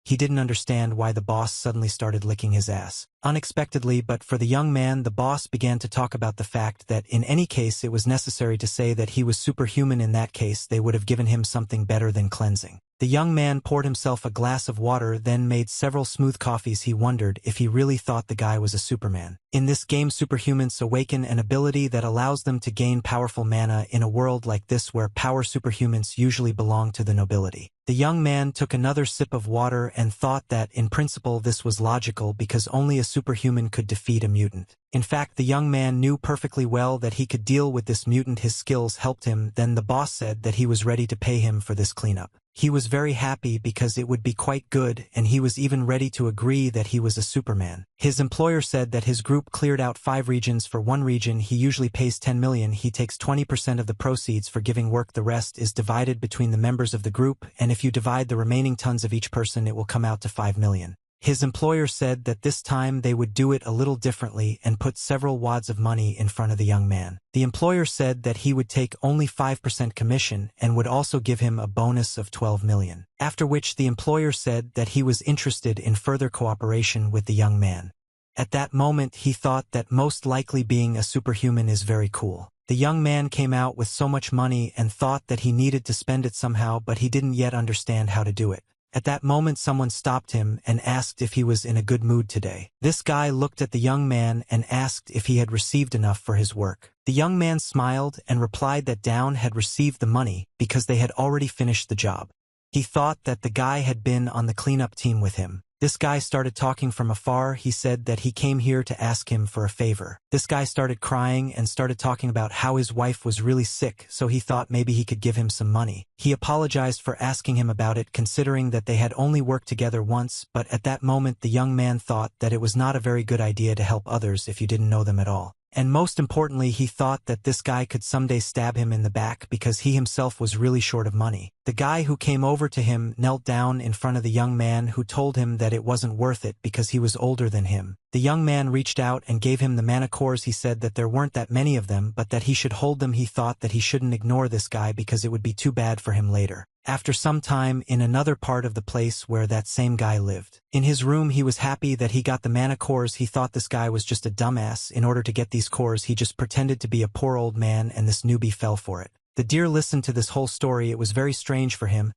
He didn't understand why the boss suddenly started licking his ass. Unexpectedly, but for the young man, the boss began to talk about the fact that in any case it was necessary to say that he was superhuman. In that case, they would have given him something better than cleansing. The young man poured himself a glass of water, then made several smooth coffees. He wondered if he really thought the guy was a Superman. In this game, superhumans awaken an ability that allows them to gain powerful mana in a world like this where power superhumans usually belong to the nobility. The young man took another sip of water and thought that, in principle, this was logical because only a superhuman could defeat a mutant. In fact, the young man knew perfectly well that he could deal with this mutant. His skills helped him. Then the boss said that he was ready to pay him for this cleanup. He was very happy because it would be quite good, and he was even ready to agree that he was a Superman. His employer said that his group cleared out 5 regions. For one region, he usually pays 10 million. He takes 20% of the proceeds for giving work. The rest is divided between the members of the group, and if you divide the remaining tons of each person, it will come out to 5 million. His employer said that this time they would do it a little differently and put several wads of money in front of the young man. The employer said that he would take only 5% commission and would also give him a bonus of 12 million. After which the employer said that he was interested in further cooperation with the young man. At that moment he thought that most likely being a superhuman is very cool. The young man came out with so much money and thought that he needed to spend it somehow, but he didn't yet understand how to do it. At that moment someone stopped him and asked if he was in a good mood today. This guy looked at the young man and asked if he had received enough for his work. The young man smiled and replied that Down had received the money because they had already finished the job. He thought that the guy had been on the cleanup team with him. This guy started talking from afar. He said that he came here to ask him for a favor. This guy started crying and started talking about how his wife was really sick, so he thought maybe he could give him some money. He apologized for asking him about it, considering that they had only worked together once, but at that moment the young man thought that it was not a very good idea to help others if you didn't know them at all. And most importantly, he thought that this guy could someday stab him in the back because he himself was really short of money. The guy who came over to him knelt down in front of the young man, who told him that it wasn't worth it because he was older than him. The young man reached out and gave him the mana cores. He said that there weren't that many of them, but that he should hold them. He thought that he shouldn't ignore this guy because it would be too bad for him later. After some time, in another part of the place where that same guy lived. In his room, he was happy that he got the mana cores. He thought this guy was just a dumbass. In order to get these cores, he just pretended to be a poor old man, and this newbie fell for it. The deer listened to this whole story. It was very strange for him.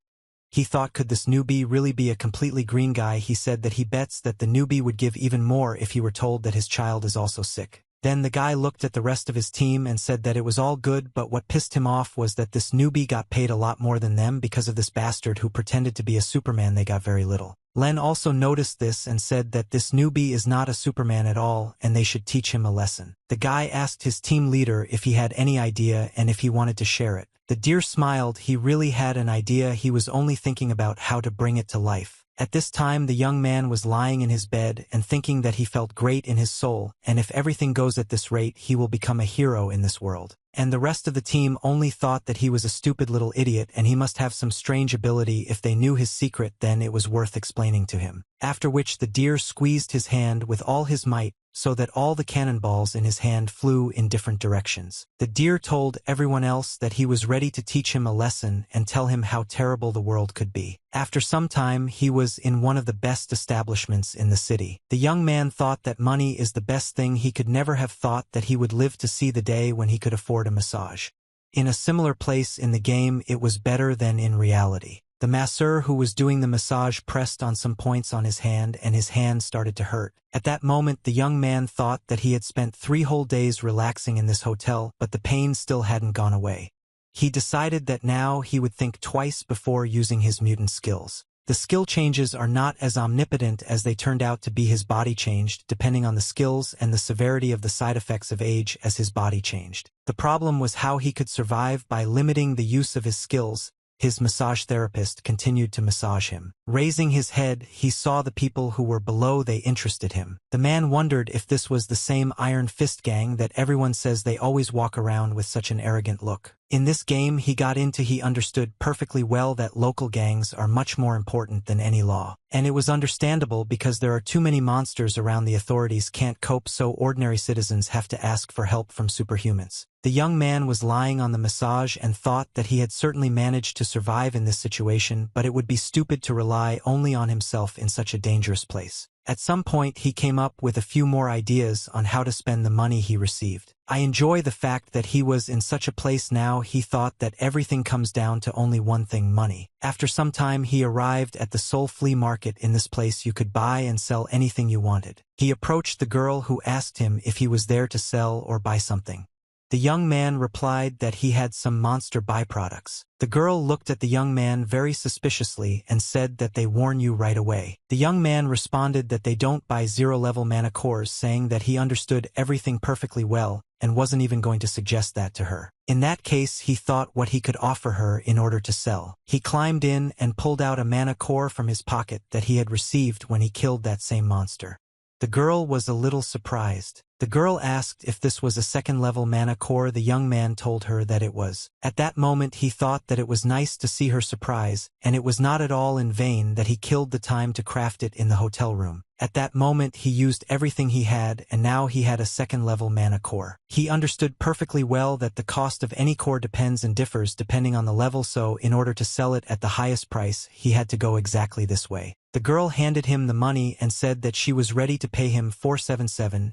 He thought, could this newbie really be a completely green guy? He said that he bets that the newbie would give even more if he were told that his child is also sick. Then the guy looked at the rest of his team and said that it was all good, but what pissed him off was that this newbie got paid a lot more than them. Because of this bastard who pretended to be a Superman, they got very little. Len also noticed this and said that this newbie is not a Superman at all and they should teach him a lesson. The guy asked his team leader if he had any idea and if he wanted to share it. The deer smiled. He really had an idea, he was only thinking about how to bring it to life. At this time the young man was lying in his bed and thinking that he felt great in his soul, and if everything goes at this rate he will become a hero in this world. And the rest of the team only thought that he was a stupid little idiot and he must have some strange ability. If they knew his secret, then it was worth explaining to him. After which the deer squeezed his hand with all his might, so that all the cannonballs in his hand flew in different directions. The deer told everyone else that he was ready to teach him a lesson and tell him how terrible the world could be. After some time he was in one of the best establishments in the city. The young man thought that money is the best thing. He could never have thought that he would live to see the day when he could afford a massage. In a similar place in the game it was better than in reality. The masseur who was doing the massage pressed on some points on his hand and his hand started to hurt. At that moment the young man thought that he had spent 3 whole days relaxing in this hotel, but the pain still hadn't gone away. He decided that now he would think twice before using his mutant skills. The skill changes are not as omnipotent as they turned out to be. His body changed, depending on the skills and the severity of the side effects of age as his body changed. The problem was how he could survive by limiting the use of his skills. His massage therapist continued to massage him. Raising his head, he saw the people who were below. They interested him. The man wondered if this was the same Iron Fist gang that everyone says they always walk around with such an arrogant look. In this game he got into, he understood perfectly well that local gangs are much more important than any law. And it was understandable because there are too many monsters around. The authorities can't cope, so ordinary citizens have to ask for help from superhumans. The young man was lying on the massage and thought that he had certainly managed to survive in this situation, but it would be stupid to rely only on himself in such a dangerous place. At some point he came up with a few more ideas on how to spend the money he received. I enjoy the fact that he was in such a place now. He thought that everything comes down to only one thing: money. After some time he arrived at the Seoul flea market. In this place you could buy and sell anything you wanted. He approached the girl who asked him if he was there to sell or buy something. The young man replied that he had some monster byproducts. The girl looked at the young man very suspiciously and said that they warn you right away. The young man responded that they don't buy 0-level mana cores, saying that he understood everything perfectly well and wasn't even going to suggest that to her. In that case he thought what he could offer her in order to sell. He climbed in and pulled out a mana core from his pocket that he had received when he killed that same monster. The girl was a little surprised. The girl asked if this was a 2nd-level mana core. The young man told her that it was. At that moment he thought that it was nice to see her surprise, and it was not at all in vain that he killed the time to craft it in the hotel room. At that moment he used everything he had, and now he had a 2nd-level mana core. He understood perfectly well that the cost of any core depends and differs depending on the level, so in order to sell it at the highest price he had to go exactly this way. The girl handed him the money and said that she was ready to pay him 477,000.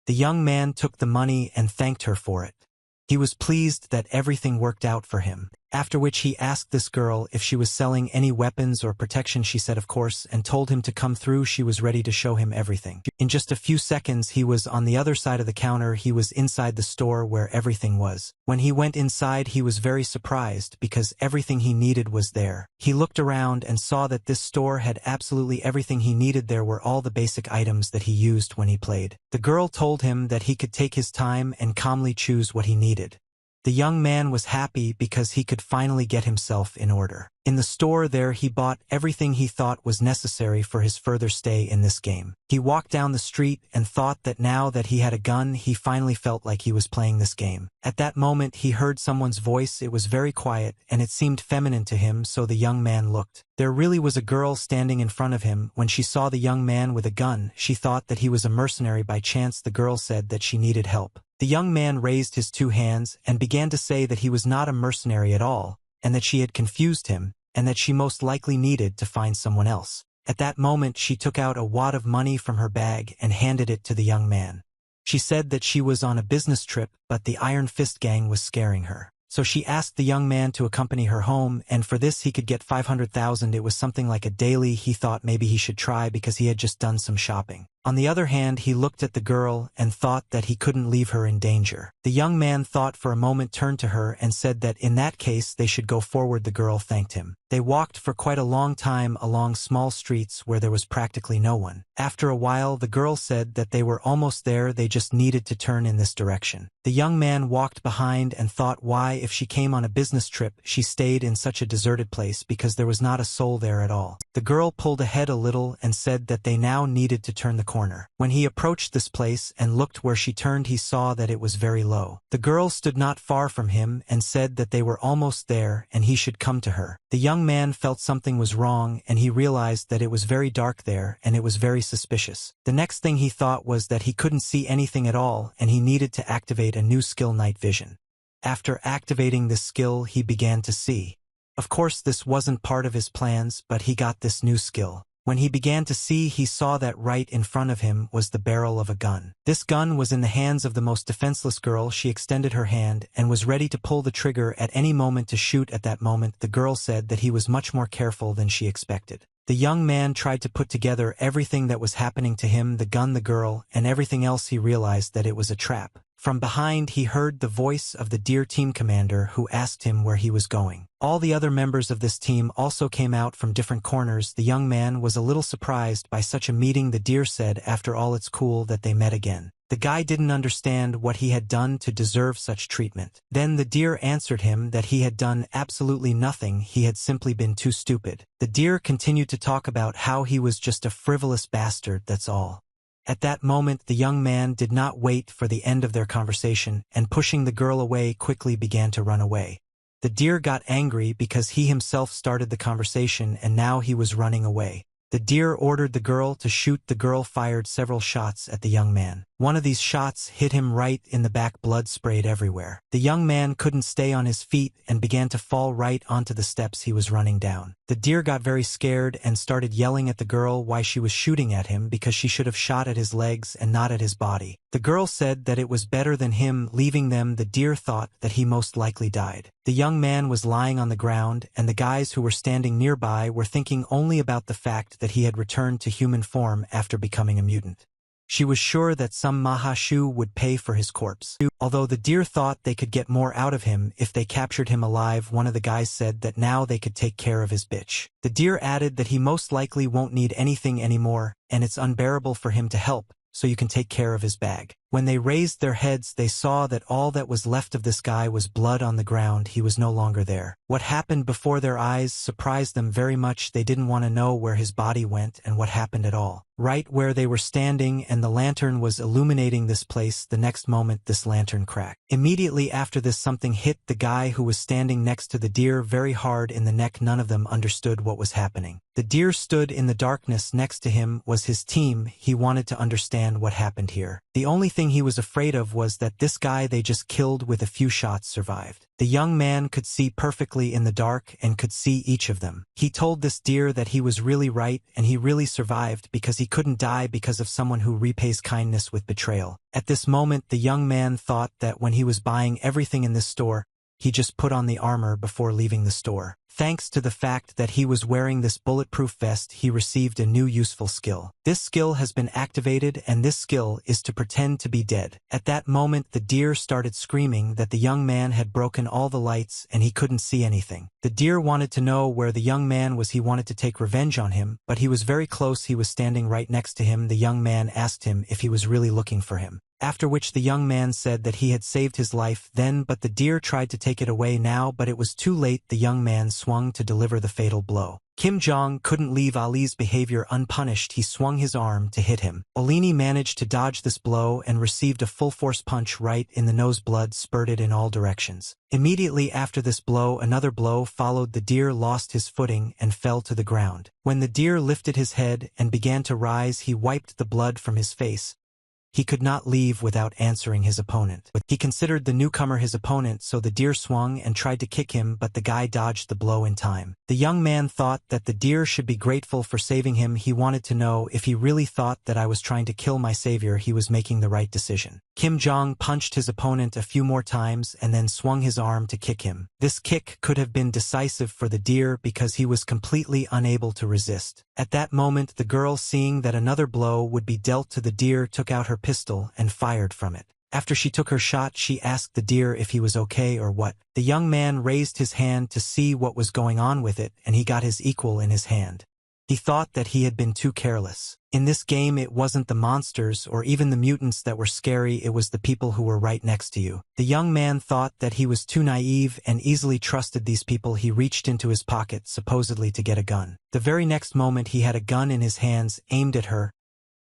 The young man took the money and thanked her for it. He was pleased that everything worked out for him. After which he asked this girl if she was selling any weapons or protection. She said of course and told him to come through. She was ready to show him everything. In just a few seconds he was on the other side of the counter. He was inside the store where everything was. When he went inside he was very surprised because everything he needed was there. He looked around and saw that this store had absolutely everything he needed. There were all the basic items that he used when he played. The girl told him that he could take his time and calmly choose what he needed. The young man was happy because he could finally get himself in order. In the store there he bought everything he thought was necessary for his further stay in this game. He walked down the street and thought that now that he had a gun he finally felt like he was playing this game. At that moment he heard someone's voice. It was very quiet and it seemed feminine to him, so the young man looked. There really was a girl standing in front of him. When she saw the young man with a gun she thought that he was a mercenary by chance. The girl said that she needed help. The young man raised his 2 hands and began to say that he was not a mercenary at all, and that she had confused him, and that she most likely needed to find someone else. At that moment she took out a wad of money from her bag and handed it to the young man. She said that she was on a business trip, but the Iron Fist gang was scaring her. So she asked the young man to accompany her home, and for this he could get 500,000. It was something like a daily. He thought maybe he should try because he had just done some shopping. On the other hand, he looked at the girl and thought that he couldn't leave her in danger. The young man thought for a moment, turned to her and said that in that case they should go forward. The girl thanked him. They walked for quite a long time along small streets where there was practically no one. After a while, the girl said that they were almost there, they just needed to turn in this direction. The young man walked behind and thought why, if she came on a business trip, she stayed in such a deserted place because there was not a soul there at all. The girl pulled ahead a little and said that they now needed to turn the corner. When he approached this place and looked where she turned, he saw that it was very low. The girl stood not far from him and said that they were almost there and he should come to her. The young man felt something was wrong and he realized that it was very dark there and it was very suspicious. The next thing he thought was that he couldn't see anything at all and he needed to activate a new skill, night vision. After activating this skill, he began to see. Of course, this wasn't part of his plans, but he got this new skill. When he began to see, he saw that right in front of him was the barrel of a gun. This gun was in the hands of the most defenseless girl. She extended her hand and was ready to pull the trigger at any moment to shoot. At that moment, the girl said that he was much more careful than she expected. The young man tried to put together everything that was happening to him, the gun, the girl, and everything else. He realized that it was a trap. From behind, he heard the voice of the Deer team commander who asked him where he was going. All the other members of this team also came out from different corners. The young man was a little surprised by such a meeting. The Deer said, after all, it's cool that they met again. The guy didn't understand what he had done to deserve such treatment. Then the Deer answered him that he had done absolutely nothing, he had simply been too stupid. The Deer continued to talk about how he was just a frivolous bastard, that's all. At that moment, the young man did not wait for the end of their conversation, and pushing the girl away, quickly began to run away. The Deer got angry because he himself started the conversation and now he was running away. The Deer ordered the girl to shoot. The girl fired several shots at the young man. One of these shots hit him right in the back. Blood sprayed everywhere. The young man couldn't stay on his feet and began to fall right onto the steps he was running down. The Deer got very scared and started yelling at the girl why she was shooting at him, because she should have shot at his legs and not at his body. The girl said that it was better than him leaving them. The Deer thought that he most likely died. The young man was lying on the ground, and the guys who were standing nearby were thinking only about the fact that he had returned to human form after becoming a mutant. She was sure that some Mahashu would pay for his corpse. Although the Deer thought they could get more out of him if they captured him alive, one of the guys said that now they could take care of his bitch. The Deer added that he most likely won't need anything anymore, and it's unbearable for him to help, so you can take care of his bag. When they raised their heads, they saw that all that was left of this guy was blood on the ground. He was no longer there. What happened before their eyes surprised them very much. They didn't want to know where his body went and what happened at all. Right where they were standing, and the lantern was illuminating this place, the next moment this lantern cracked. Immediately after this, something hit the guy who was standing next to the Deer very hard in the neck. None of them understood what was happening. The Deer stood in the darkness. Next to him was his team. He wanted to understand what happened here. The only thing he was afraid of was that this guy they just killed with a few shots survived. The young man could see perfectly in the dark and could see each of them. He told this Deer that he was really right and he really survived because he couldn't die because of someone who repays kindness with betrayal. At this moment, the young man thought that when he was buying everything in this store, he just put on the armor before leaving the store. Thanks to the fact that he was wearing this bulletproof vest, he received a new useful skill. This skill has been activated, and this skill is to pretend to be dead. At that moment, the Deer started screaming that the young man had broken all the lights and he couldn't see anything. The Deer wanted to know where the young man was. He wanted to take revenge on him, but he was very close. He was standing right next to him. The young man asked him if he was really looking for him. After which the young man said that he had saved his life then, but the Deer tried to take it away now, but it was too late. The young man swung to deliver the fatal blow. Kim Jong couldn't leave Ali's behavior unpunished. He swung his arm to hit him. Olini managed to dodge this blow and received a full-force punch right in the nose. Blood spurted in all directions. Immediately after this blow, another blow followed. The Deer lost his footing and fell to the ground. When the Deer lifted his head and began to rise, he wiped the blood from his face. He could not leave without answering his opponent. He considered the newcomer his opponent, so the Deer swung and tried to kick him, but the guy dodged the blow in time. The young man thought that the Deer should be grateful for saving him. He wanted to know if he really thought that I was trying to kill my savior, he was making the right decision. Kim Jong punched his opponent a few more times and then swung his arm to kick him. This kick could have been decisive for the Deer because he was completely unable to resist. At that moment the girl, seeing that another blow would be dealt to the deer, took out her pistol and fired from it. After she took her shot, she asked the deer if he was okay or what. The young man raised his hand to see what was going on with it, and he got his equal in his hand. He thought that he had been too careless. In this game it wasn't the monsters or even the mutants that were scary, it was the people who were right next to you. The young man thought that he was too naive and easily trusted these people. He reached into his pocket, supposedly to get a gun. The very next moment he had a gun in his hands, aimed at her.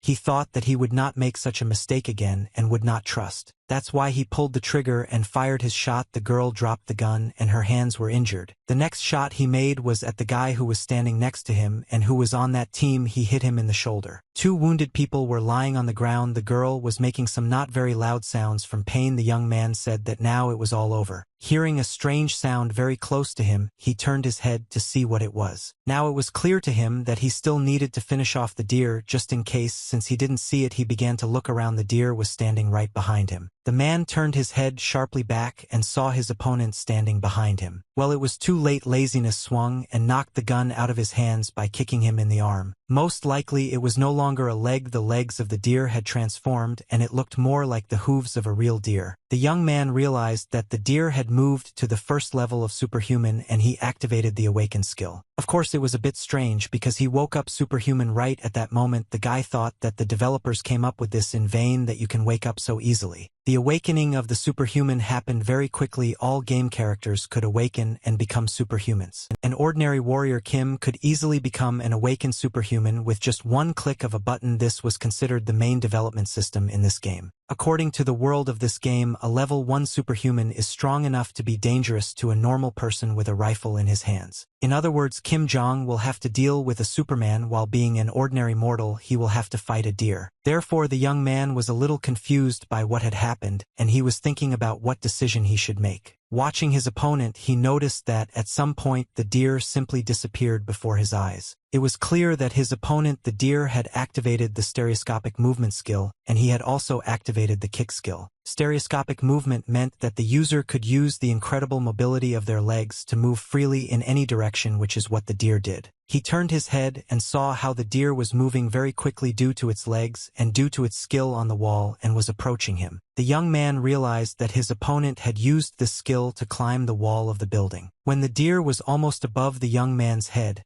He thought that he would not make such a mistake again and would not trust. That's why he pulled the trigger and fired his shot. The girl dropped the gun and her hands were injured. The next shot he made was at the guy who was standing next to him and who was on that team. He hit him in the shoulder. Two wounded people were lying on the ground. The girl was making some not very loud sounds from pain. The young man said that now it was all over. Hearing a strange sound very close to him, he turned his head to see what it was. Now it was clear to him that he still needed to finish off the deer just in case. Since he didn't see it, he began to look around. The deer was standing right behind him. The man turned his head sharply back and saw his opponent standing behind him. Well, it was too late. Laziness swung and knocked the gun out of his hands by kicking him in the arm. Most likely it was no longer a leg. The legs of the deer had transformed and it looked more like the hooves of a real deer. The young man realized that the deer had moved to the first level of superhuman and he activated the awaken skill. Of course it was a bit strange because he woke up superhuman right at that moment. The guy thought that the developers came up with this in vain, that you can wake up so easily. The awakening of the superhuman happened very quickly. All game characters could awaken and become superhumans. An ordinary warrior Kim could easily become an awakened superhuman with just one click of a button. This was considered the main development system in this game. According to the world of this game, a level 1 superhuman is strong enough to be dangerous to a normal person with a rifle in his hands. In other words, Kim Jong will have to deal with a Superman while being an ordinary mortal. He will have to fight a deer. Therefore, the young man was a little confused by what had happened, and he was thinking about what decision he should make. Watching his opponent, he noticed that at some point the deer simply disappeared before his eyes. It was clear that his opponent, the deer, had activated the stereoscopic movement skill, and he had also activated the kick skill. Stereoscopic movement meant that the user could use the incredible mobility of their legs to move freely in any direction, which is what the deer did. He turned his head and saw how the deer was moving very quickly due to its legs and due to its skill on the wall and was approaching him. The young man realized that his opponent had used this skill to climb the wall of the building. When the deer was almost above the young man's head,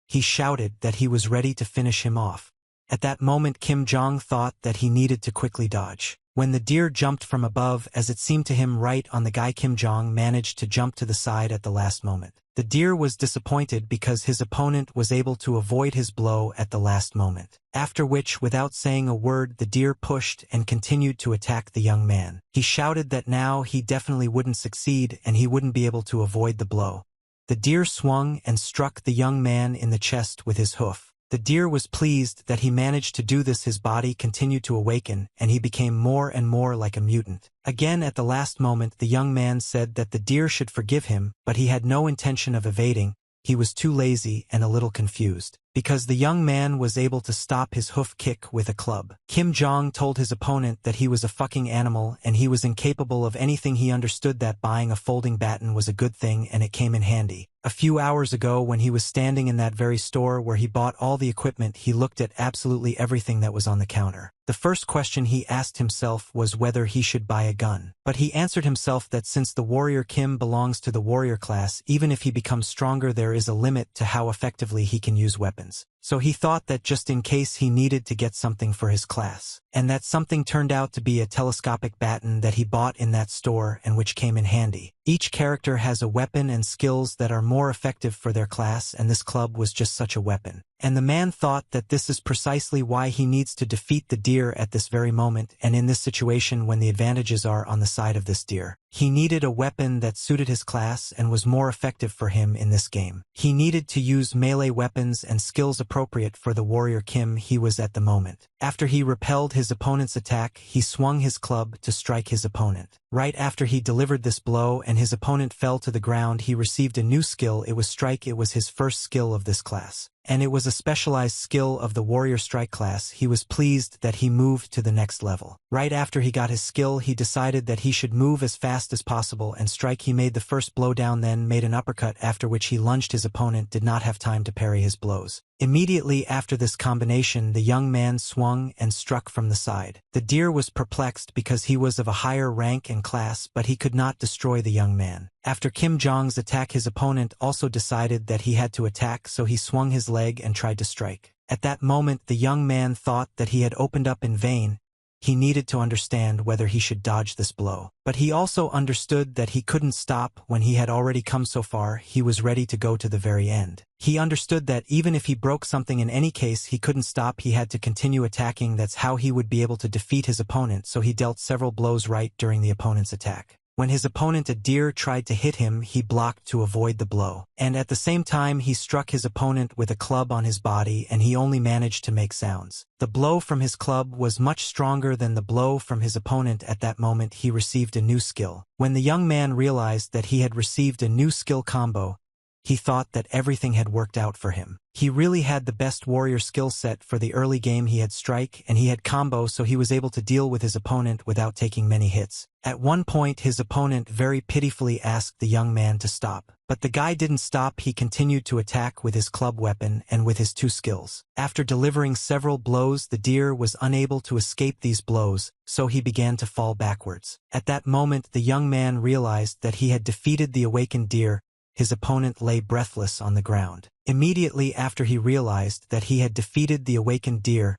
he shouted that he was ready to finish him off. At that moment, Kim Jong thought that he needed to quickly dodge. When the deer jumped from above, as it seemed to him, right on the guy, Kim Jong managed to jump to the side at the last moment. The deer was disappointed because his opponent was able to avoid his blow at the last moment. After which, without saying a word, the deer pushed and continued to attack the young man. He shouted that now he definitely wouldn't succeed and he wouldn't be able to avoid the blow. The deer swung and struck the young man in the chest with his hoof. The deer was pleased that he managed to do this. His body continued to awaken, and he became more and more like a mutant. Again, at the last moment, the young man said that the deer should forgive him, but he had no intention of evading. He was too lazy and a little confused, because the young man was able to stop his hoof kick with a club. Kim Jong told his opponent that he was a fucking animal and he was incapable of anything. He understood that buying a folding baton was a good thing and it came in handy. A few hours ago, when he was standing in that very store where he bought all the equipment, he looked at absolutely everything that was on the counter. The first question he asked himself was whether he should buy a gun. But he answered himself that since the warrior Kim belongs to the warrior class, even if he becomes stronger, there is a limit to how effectively he can use weapons. So he thought that just in case he needed to get something for his class. And that something turned out to be a telescopic baton that he bought in that store and which came in handy. Each character has a weapon and skills that are more effective for their class, and this club was just such a weapon. And the man thought that this is precisely why he needs to defeat the deer at this very moment, and in this situation when the advantages are on the side of this deer. He needed a weapon that suited his class and was more effective for him in this game. He needed to use melee weapons and skills appropriate for the warrior Kim he was at the moment. After he repelled his opponent's attack, he swung his club to strike his opponent. Right after he delivered this blow and his opponent fell to the ground, he received a new skill. It was strike. It was his first skill of this class. and it was a specialized skill of the warrior strike class. He was pleased that he moved to the next level. Right after he got his skill, he decided that he should move as fast as possible and strike. He made the first blow down, then made an uppercut, after which he lunged. His opponent did not have time to parry his blows. Immediately after this combination, the young man swung and struck from the side. The deer was perplexed because he was of a higher rank and class, but he could not destroy the young man. After Kim Jong's attack, his opponent also decided that he had to attack, so he swung his leg and tried to strike. At that moment, the young man thought that he had opened up in vain. He needed to understand whether he should dodge this blow. But he also understood that he couldn't stop when he had already come so far. He was ready to go to the very end. He understood that even if he broke something, in any case he couldn't stop. He had to continue attacking. That's how he would be able to defeat his opponent, so he dealt several blows right during the opponent's attack. When his opponent, a deer, tried to hit him, he blocked to avoid the blow. And at the same time he struck his opponent with a club on his body, and he only managed to make sounds. The blow from his club was much stronger than the blow from his opponent. At that moment he received a new skill. When the young man realized that he had received a new skill combo, he thought that everything had worked out for him. He really had the best warrior skill set for the early game. He had strike and he had combo, so he was able to deal with his opponent without taking many hits. At one point his opponent very pitifully asked the young man to stop. But the guy didn't stop. He continued to attack with his club weapon and with his two skills. After delivering several blows, the deer was unable to escape these blows, so he began to fall backwards. At that moment the young man realized that he had defeated the awakened deer. His opponent lay breathless on the ground. Immediately after he realized that he had defeated the awakened deer,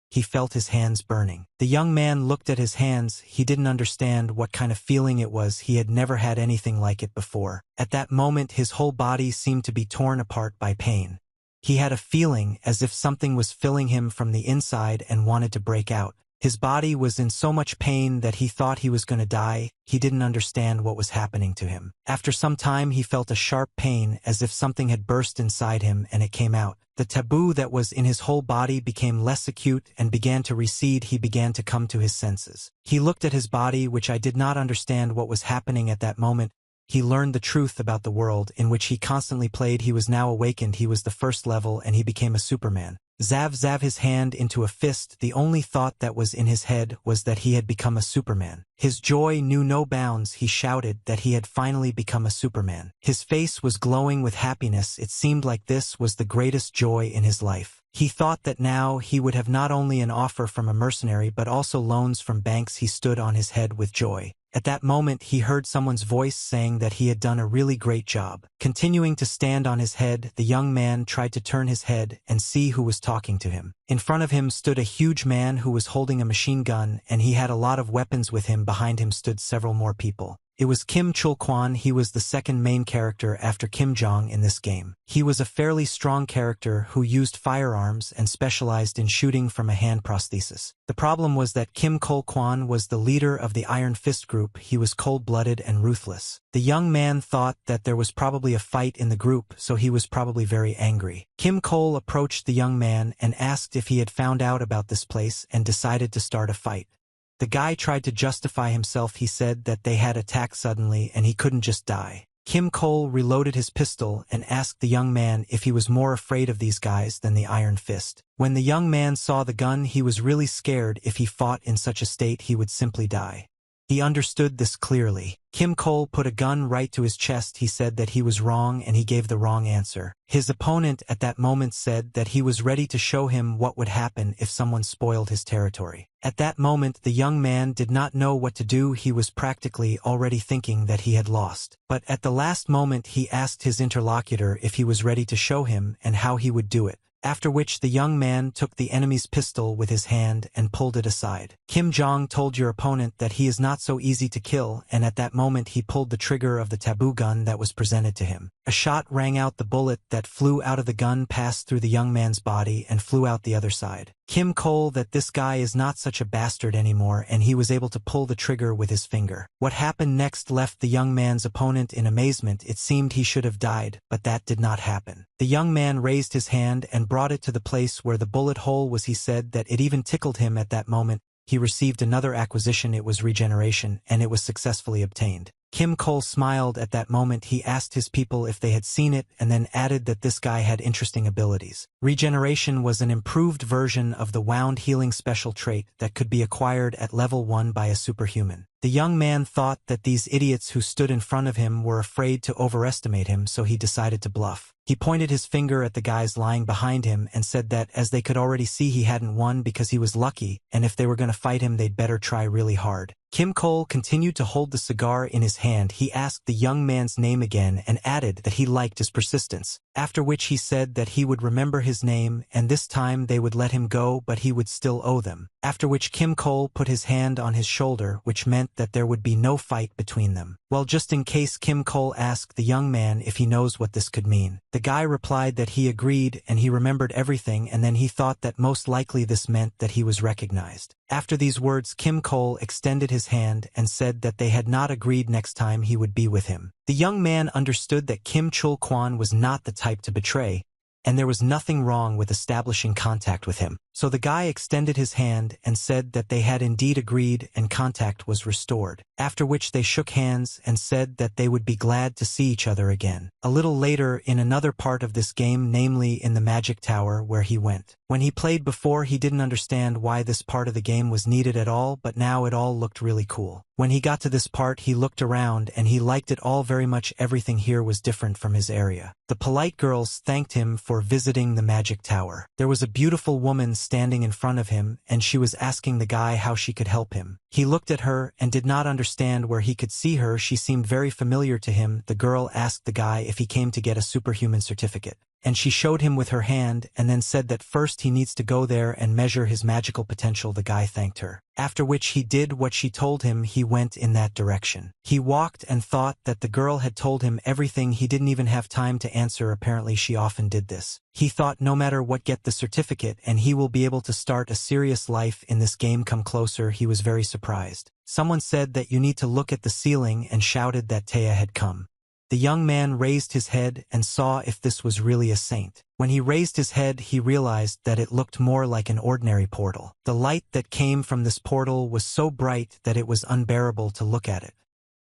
he felt his hands burning. The young man looked at his hands. He didn't understand what kind of feeling it was. He had never had anything like it before. At that moment his whole body seemed to be torn apart by pain. He had a feeling as if something was filling him from the inside and wanted to break out. His body was in so much pain that he thought he was going to die. He didn't understand what was happening to him. After some time he felt a sharp pain as if something had burst inside him and it came out. The taboo that was in his whole body became less acute and began to recede. He began to come to his senses. He looked at his body, which I did not understand what was happening at that moment. He learned the truth about the world in which he constantly played. He was now awakened. He was the first level and he became a Superman. Zav zav, his hand into a fist. The only thought that was in his head was that he had become a Superman. His joy knew no bounds. He shouted that he had finally become a Superman. His face was glowing with happiness. It seemed like this was the greatest joy in his life. He thought that now he would have not only an offer from a mercenary but also loans from banks. He stood on his head with joy. At that moment he heard someone's voice saying that he had done a really great job. Continuing to stand on his head, the young man tried to turn his head and see who was talking to him. In front of him stood a huge man who was holding a machine gun, and he had a lot of weapons with him. Behind him stood several more people. It was Kim Chul-kwan. He was the second main character after Kim Jong in this game. He was a fairly strong character who used firearms and specialized in shooting from a hand prosthesis. The problem was that Kim Chul-kwan was the leader of the Iron Fist group. He was cold-blooded and ruthless. The young man thought that there was probably a fight in the group, so he was probably very angry. Kim Chul approached the young man and asked if he had found out about this place and decided to start a fight. The guy tried to justify himself. He said that they had attacked suddenly and he couldn't just die. Kim Chul reloaded his pistol and asked the young man if he was more afraid of these guys than the Iron Fist. When the young man saw the gun, he was really scared. If he fought in such a state, he would simply die. He understood this clearly. Kim Chul put a gun right to his chest. He said that he was wrong and he gave the wrong answer. His opponent at that moment said that he was ready to show him what would happen if someone spoiled his territory. At that moment the young man did not know what to do. He was practically already thinking that he had lost. But at the last moment he asked his interlocutor if he was ready to show him and how he would do it. After which the young man took the enemy's pistol with his hand and pulled it aside. Kim Jong told your opponent that he is not so easy to kill, and at that moment he pulled the trigger of the taboo gun that was presented to him. A shot rang out. The bullet that flew out of the gun passed through the young man's body and flew out the other side. Kim Chul that this guy is not such a bastard anymore, and he was able to pull the trigger with his finger. What happened next left the young man's opponent in amazement. It seemed he should have died, but that did not happen. The young man raised his hand and brought it to the place where the bullet hole was. He said that it even tickled him at that moment. He received another acquisition. It was regeneration, and it was successfully obtained. Kim Cole smiled at that moment. He asked his people if they had seen it and then added that this guy had interesting abilities. Regeneration was an improved version of the wound healing special trait that could be acquired at level 1 by a superhuman. The young man thought that these idiots who stood in front of him were afraid to overestimate him, so he decided to bluff. He pointed his finger at the guys lying behind him and said that as they could already see he hadn't won because he was lucky, and if they were going to fight him they'd better try really hard. Kim Cole continued to hold the cigar in his hand. He asked the young man's name again and added that he liked his persistence, after which he said that he would remember his name and this time they would let him go but he would still owe them, after which Kim Cole put his hand on his shoulder, which meant that there would be no fight between them. Well, just in case, Kim Cole asked the young man if he knows what this could mean. The guy replied that he agreed and he remembered everything, and then he thought that most likely this meant that he was recognized. After these words, Kim Cole extended his hand and said that they had not agreed next time he would be with him. The young man understood that Kim Chul Kwan was not the type to betray, and there was nothing wrong with establishing contact with him. So the guy extended his hand and said that they had indeed agreed and contact was restored, after which they shook hands and said that they would be glad to see each other again. A little later, in another part of this game, namely in the Magic Tower where he went. When he played before, he didn't understand why this part of the game was needed at all, but now it all looked really cool. When he got to this part, he looked around and he liked it all very much. Everything here was different from his area. The polite girls thanked him for visiting the Magic Tower. There was a beautiful woman standing in front of him, and she was asking the guy how she could help him. He looked at her and did not understand where he could see her. She seemed very familiar to him. The girl asked the guy if he came to get a superhuman certificate, and she showed him with her hand and then said that first he needs to go there and measure his magical potential. The guy thanked her, after which he did what she told him. He went in that direction. He walked and thought that the girl had told him everything. He didn't even have time to answer. Apparently she often did this. He thought no matter what, get the certificate and he will be able to start a serious life in this game. Come closer. He was very surprised. Someone said that you need to look at the ceiling and shouted that Taya had come. The young man raised his head and saw if this was really a saint. When he raised his head, he realized that it looked more like an ordinary portal. The light that came from this portal was so bright that it was unbearable to look at it.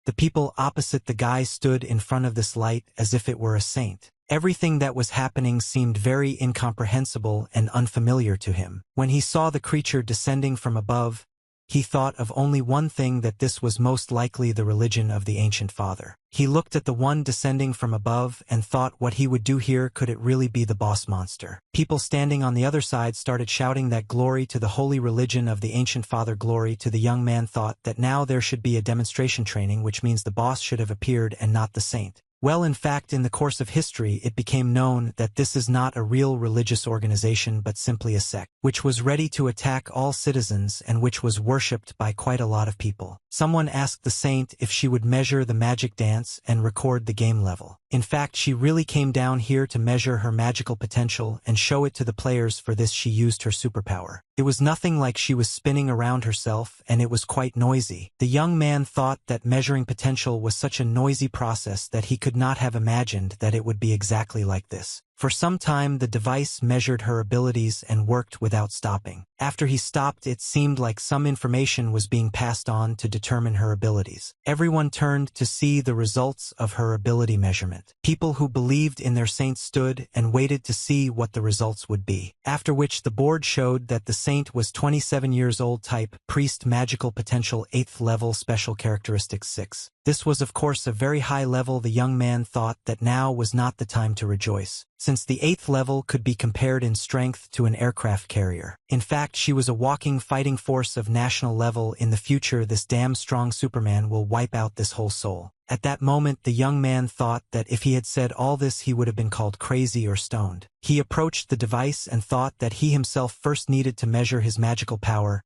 The people opposite the guy stood in front of this light as if it were a saint. Everything that was happening seemed very incomprehensible and unfamiliar to him. When he saw the creature descending from above, he thought of only one thing, that this was most likely the religion of the ancient father. He looked at the one descending from above and thought what he would do here. Could it really be the boss monster? People standing on the other side started shouting that glory to the holy religion of the ancient father, glory to the young man thought that now there should be a demonstration training, which means the boss should have appeared and not the saint. Well, in fact, in the course of history, it became known that this is not a real religious organization but simply a sect, which was ready to attack all citizens and which was worshipped by quite a lot of people. Someone asked the saint if she would measure the magic dance and record the game level. In fact, she really came down here to measure her magical potential and show it to the players. For this, she used her superpower. It was nothing like she was spinning around herself, and it was quite noisy. The young man thought that measuring potential was such a noisy process that he could not have imagined that it would be exactly like this. For some time the device measured her abilities and worked without stopping. After he stopped, it seemed like some information was being passed on to determine her abilities. Everyone turned to see the results of her ability measurement. People who believed in their saint stood and waited to see what the results would be. After which the board showed that the saint was 27 years old, type priest, magical potential 8th level, special characteristics 6. This was of course a very high level. The young man thought that now was not the time to rejoice, since the 8th level could be compared in strength to an aircraft carrier. In fact, she was a walking fighting force of national level. In the future, this damn strong Superman will wipe out this whole soul. At that moment, the young man thought that if he had said all this, he would have been called crazy or stoned. He approached the device and thought that he himself first needed to measure his magical power.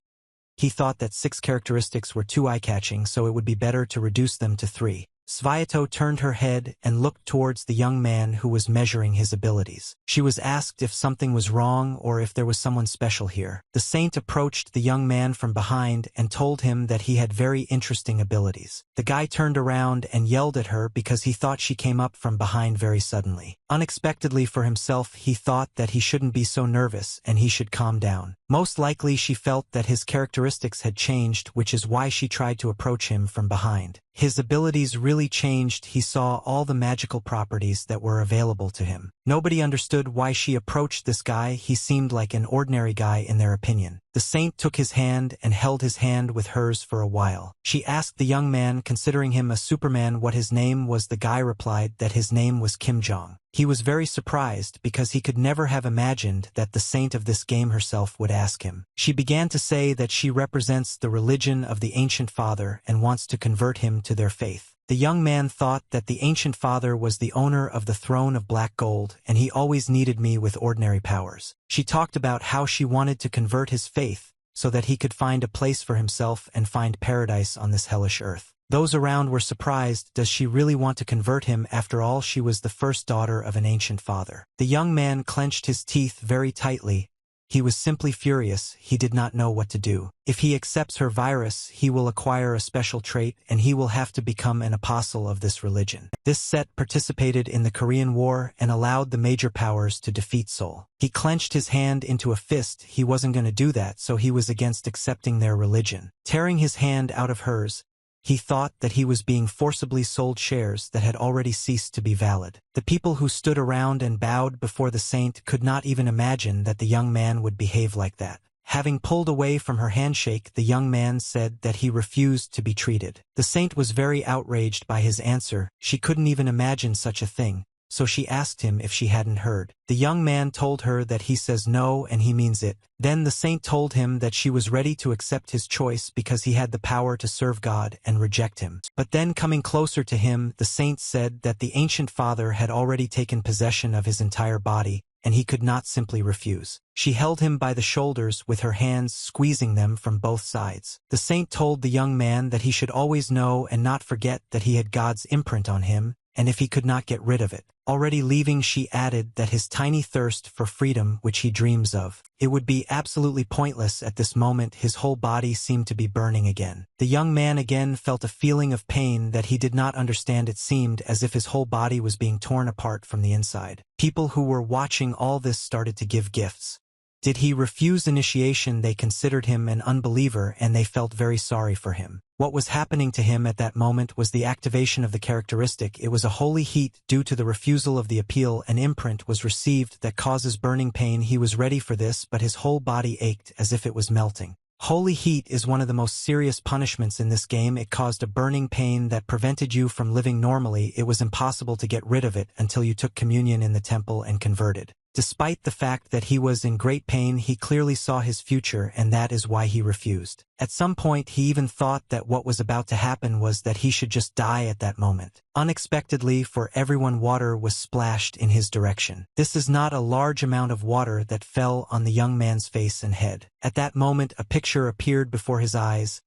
He thought that 6 characteristics were too eye-catching, so it would be better to reduce them to 3. Svayato turned her head and looked towards the young man who was measuring his abilities. She was asked if something was wrong or if there was someone special here. The saint approached the young man from behind and told him that he had very interesting abilities. The guy turned around and yelled at her because he thought she came up from behind very suddenly. Unexpectedly for himself, he thought that he shouldn't be so nervous and he should calm down. Most likely she felt that his characteristics had changed, which is why she tried to approach him from behind. His abilities really changed. He saw all the magical properties that were available to him. Nobody understood why she approached this guy. He seemed like an ordinary guy in their opinion. The saint took his hand and held his hand with hers for a while. She asked the young man, considering him a Superman, what his name was. The guy replied that his name was Kim Jong. He was very surprised because he could never have imagined that the saint of this game herself would ask him. She began to say that she represents the religion of the ancient father and wants to convert him to their faith. The young man thought that the ancient father was the owner of the throne of black gold, and he always needed me with ordinary powers. She talked about how she wanted to convert his faith so that he could find a place for himself and find paradise on this hellish earth. Those around were surprised. Does she really want to convert him? After all, she was the first daughter of an ancient father. The young man clenched his teeth very tightly. He was simply furious. He did not know what to do. If he accepts her virus, he will acquire a special trait, and he will have to become an apostle of this religion. This set participated in the Korean War and allowed the major powers to defeat Seoul. He clenched his hand into a fist. He wasn't going to do that, so he was against accepting their religion. Tearing his hand out of hers, he thought that he was being forcibly sold shares that had already ceased to be valid. The people who stood around and bowed before the saint could not even imagine that the young man would behave like that. Having pulled away from her handshake, the young man said that he refused to be treated. The saint was very outraged by his answer. She couldn't even imagine such a thing, so she asked him if she hadn't heard. The young man told her that he says no and he means it. Then the saint told him that she was ready to accept his choice because he had the power to serve God and reject him. But then, coming closer to him, the saint said that the ancient father had already taken possession of his entire body, and he could not simply refuse. She held him by the shoulders with her hands, squeezing them from both sides. The saint told the young man that he should always know and not forget that he had God's imprint on him, and if he could not get rid of it. Already leaving, she added that his tiny thirst for freedom, which he dreams of, it would be absolutely pointless at this moment. His whole body seemed to be burning again. The young man again felt a feeling of pain that he did not understand. It seemed as if his whole body was being torn apart from the inside. People who were watching all this started to give gifts. Did he refuse initiation? They considered him an unbeliever and they felt very sorry for him. What was happening to him at that moment was the activation of the characteristic. It was a holy heat. Due to the refusal of the appeal, an imprint was received that causes burning pain. He was ready for this, but his whole body ached as if it was melting. Holy heat is one of the most serious punishments in this game. It caused a burning pain that prevented you from living normally. It was impossible to get rid of it until you took communion in the temple and converted. Despite the fact that he was in great pain, he clearly saw his future, and that is why he refused. At some point, he even thought that what was about to happen was that he should just die at that moment. Unexpectedly for everyone, water was splashed in his direction. This is not a large amount of water that fell on the young man's face and head. At that moment, a picture appeared before his eyes.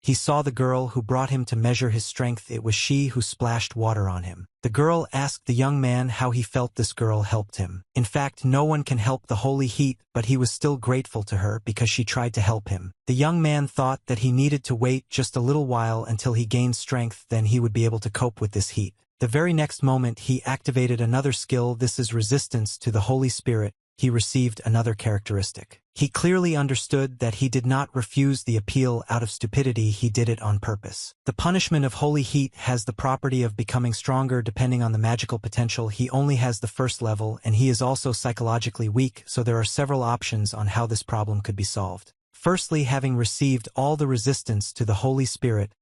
He saw the girl who brought him to measure his strength. It was she who splashed water on him. The girl asked the young man how he felt. This girl helped him. In fact, no one can help the holy heat, but he was still grateful to her because she tried to help him. The young man thought that he needed to wait just a little while until he gained strength, then he would be able to cope with this heat. The very next moment, he activated another skill. This is resistance to the Holy Spirit. He received another characteristic. He clearly understood that he did not refuse the appeal out of stupidity. He did it on purpose. The punishment of holy heat has the property of becoming stronger depending on the magical potential. He only has the first level, and he is also psychologically weak, so there are several options on how this problem could be solved. Firstly, having received all the resistance to the Holy Spirit,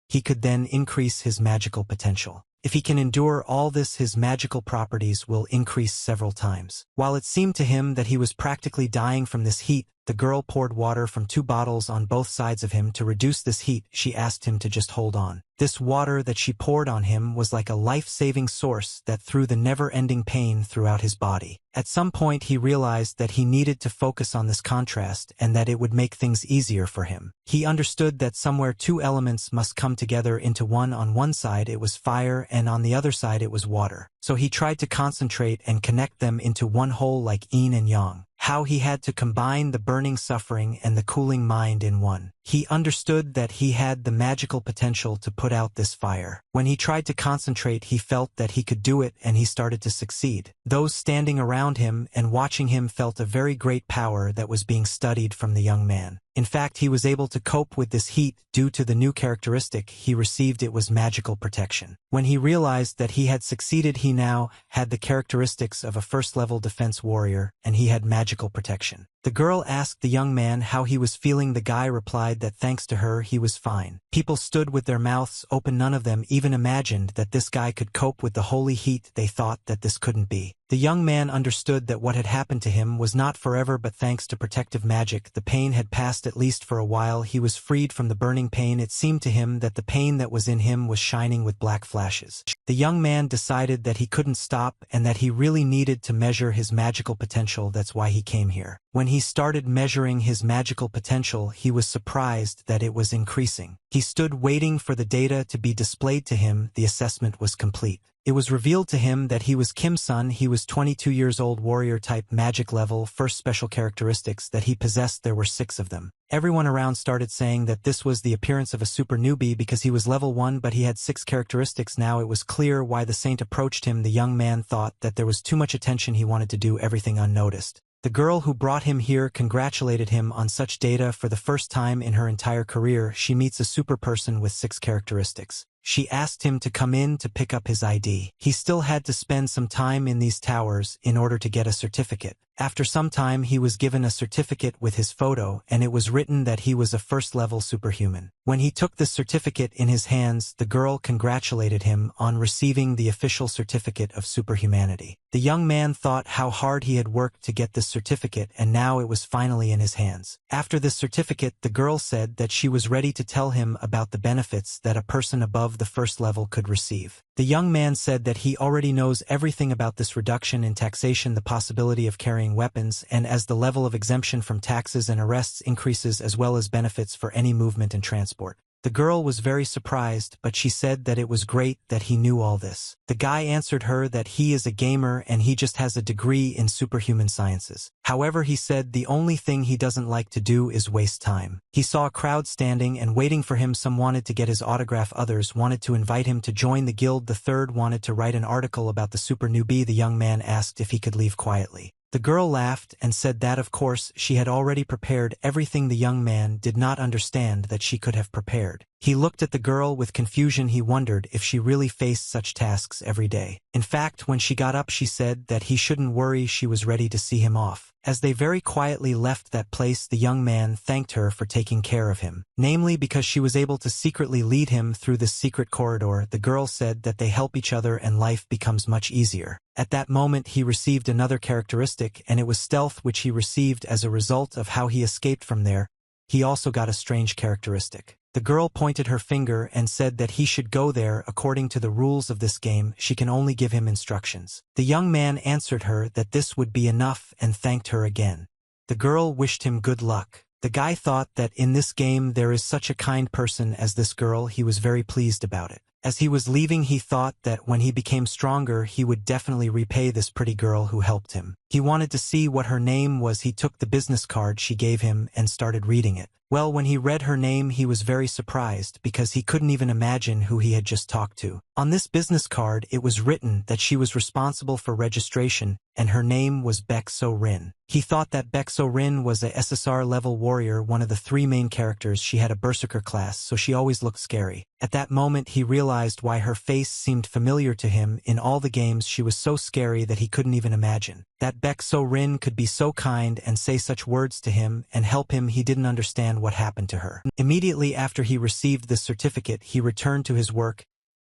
he could then increase his magical potential. If he can endure all this, his magical properties will increase several times. While it seemed to him that he was practically dying from this heat, the girl poured water from 2 bottles on both sides of him to reduce this heat. She asked him to just hold on. This water that she poured on him was like a life-saving source that threw the never-ending pain throughout his body. At some point, he realized that he needed to focus on this contrast and that it would make things easier for him. He understood that somewhere 2 elements must come together into one. On one side it was fire, and on the other side it was water. So he tried to concentrate and connect them into one whole, like yin and yang. How he had to combine the burning suffering and the cooling mind in one. He understood that he had the magical potential to put out this fire. When he tried to concentrate, he felt that he could do it, and he started to succeed. Those standing around him and watching him felt a very great power that was being studied from the young man. In fact, he was able to cope with this heat due to the new characteristic he received. It was magical protection. When he realized that he had succeeded, he now had the characteristics of a first-level defense warrior, and he had magical protection. The girl asked the young man how he was feeling. The guy replied that thanks to her, he was fine. People stood with their mouths open. None of them even imagined that this guy could cope with the holy heat. They thought that this couldn't be. The young man understood that what had happened to him was not forever, but thanks to protective magic, the pain had passed. At least for a while, he was freed from the burning pain. It seemed to him that the pain that was in him was shining with black flashes. The young man decided that he couldn't stop and that he really needed to measure his magical potential. That's why he came here. When he started measuring his magical potential, he was surprised that it was increasing. He stood waiting for the data to be displayed to him. The assessment was complete. It was revealed to him that he was Kim's son. He was 22 years old, warrior type, magic level. First special characteristics that he possessed, there were 6 of them. Everyone around started saying that this was the appearance of a super newbie because he was level 1, but he had 6 characteristics. Now it was clear why the saint approached him. The young man thought that there was too much attention. He wanted to do everything unnoticed. The girl who brought him here congratulated him on such data. For the first time in her entire career, she meets a super person with 6 characteristics. She asked him to come in to pick up his ID. He still had to spend some time in these towers in order to get a certificate. After some time, he was given a certificate with his photo, and it was written that he was a first-level superhuman. When he took the certificate in his hands, the girl congratulated him on receiving the official certificate of superhumanity. The young man thought how hard he had worked to get this certificate, and now it was finally in his hands. After this certificate, the girl said that she was ready to tell him about the benefits that a person above the first level could receive. The young man said that he already knows everything about this reduction in taxation, the possibility of carrying weapons, and as the level of exemption from taxes and arrests increases, as well as benefits for any movement and transport. The girl was very surprised, but she said that it was great that he knew all this. The guy answered her that he is a gamer and he just has a degree in superhuman sciences. However, he said the only thing he doesn't like to do is waste time. He saw a crowd standing and waiting for him. Some wanted to get his autograph, others wanted to invite him to join the guild, the third wanted to write an article about the super newbie. The young man asked if he could leave quietly. The girl laughed and said that of course she had already prepared everything. The young man did not understand that she could have prepared. He looked at the girl with confusion. He wondered if she really faced such tasks every day. In fact, when she got up, she said that he shouldn't worry. She was ready to see him off. As they very quietly left that place, the young man thanked her for taking care of him, namely because she was able to secretly lead him through this secret corridor. The girl said that they help each other and life becomes much easier. At that moment, he received another characteristic, and it was stealth, which he received as a result of how he escaped from there. He also got a strange characteristic. The girl pointed her finger and said that he should go there. According to the rules of this game, she can only give him instructions. The young man answered her that this would be enough and thanked her again. The girl wished him good luck. The guy thought that in this game there is such a kind person as this girl. He was very pleased about it. As he was leaving, he thought that when he became stronger, he would definitely repay this pretty girl who helped him. He wanted to see what her name was. He took the business card she gave him and started reading it. Well, when he read her name, he was very surprised because he couldn't even imagine who he had just talked to. On this business card, it was written that she was responsible for registration, and her name was Baek So-rin. He thought that Baek So-rin was a SSR-level warrior, one of the 3 main characters. She had a berserker class, so she always looked scary. At that moment, he realized why her face seemed familiar to him. In all the games, she was so scary that he couldn't even imagine that Baek So-rin could be so kind and say such words to him and help him. He didn't understand what happened to her. Immediately after he received the certificate, he returned to his work.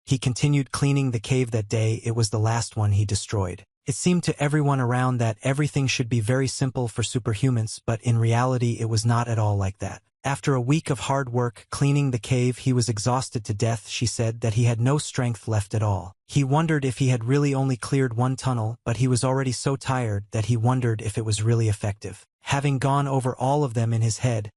He continued cleaning the cave that day. It was the last one he destroyed. It seemed to everyone around that everything should be very simple for superhumans, but in reality it was not at all like that. After a week of hard work cleaning the cave, he was exhausted to death. She said that he had no strength left at all. He wondered if he had really only cleared 1 tunnel, but he was already so tired that he wondered if it was really effective. Having gone over all of them in his head,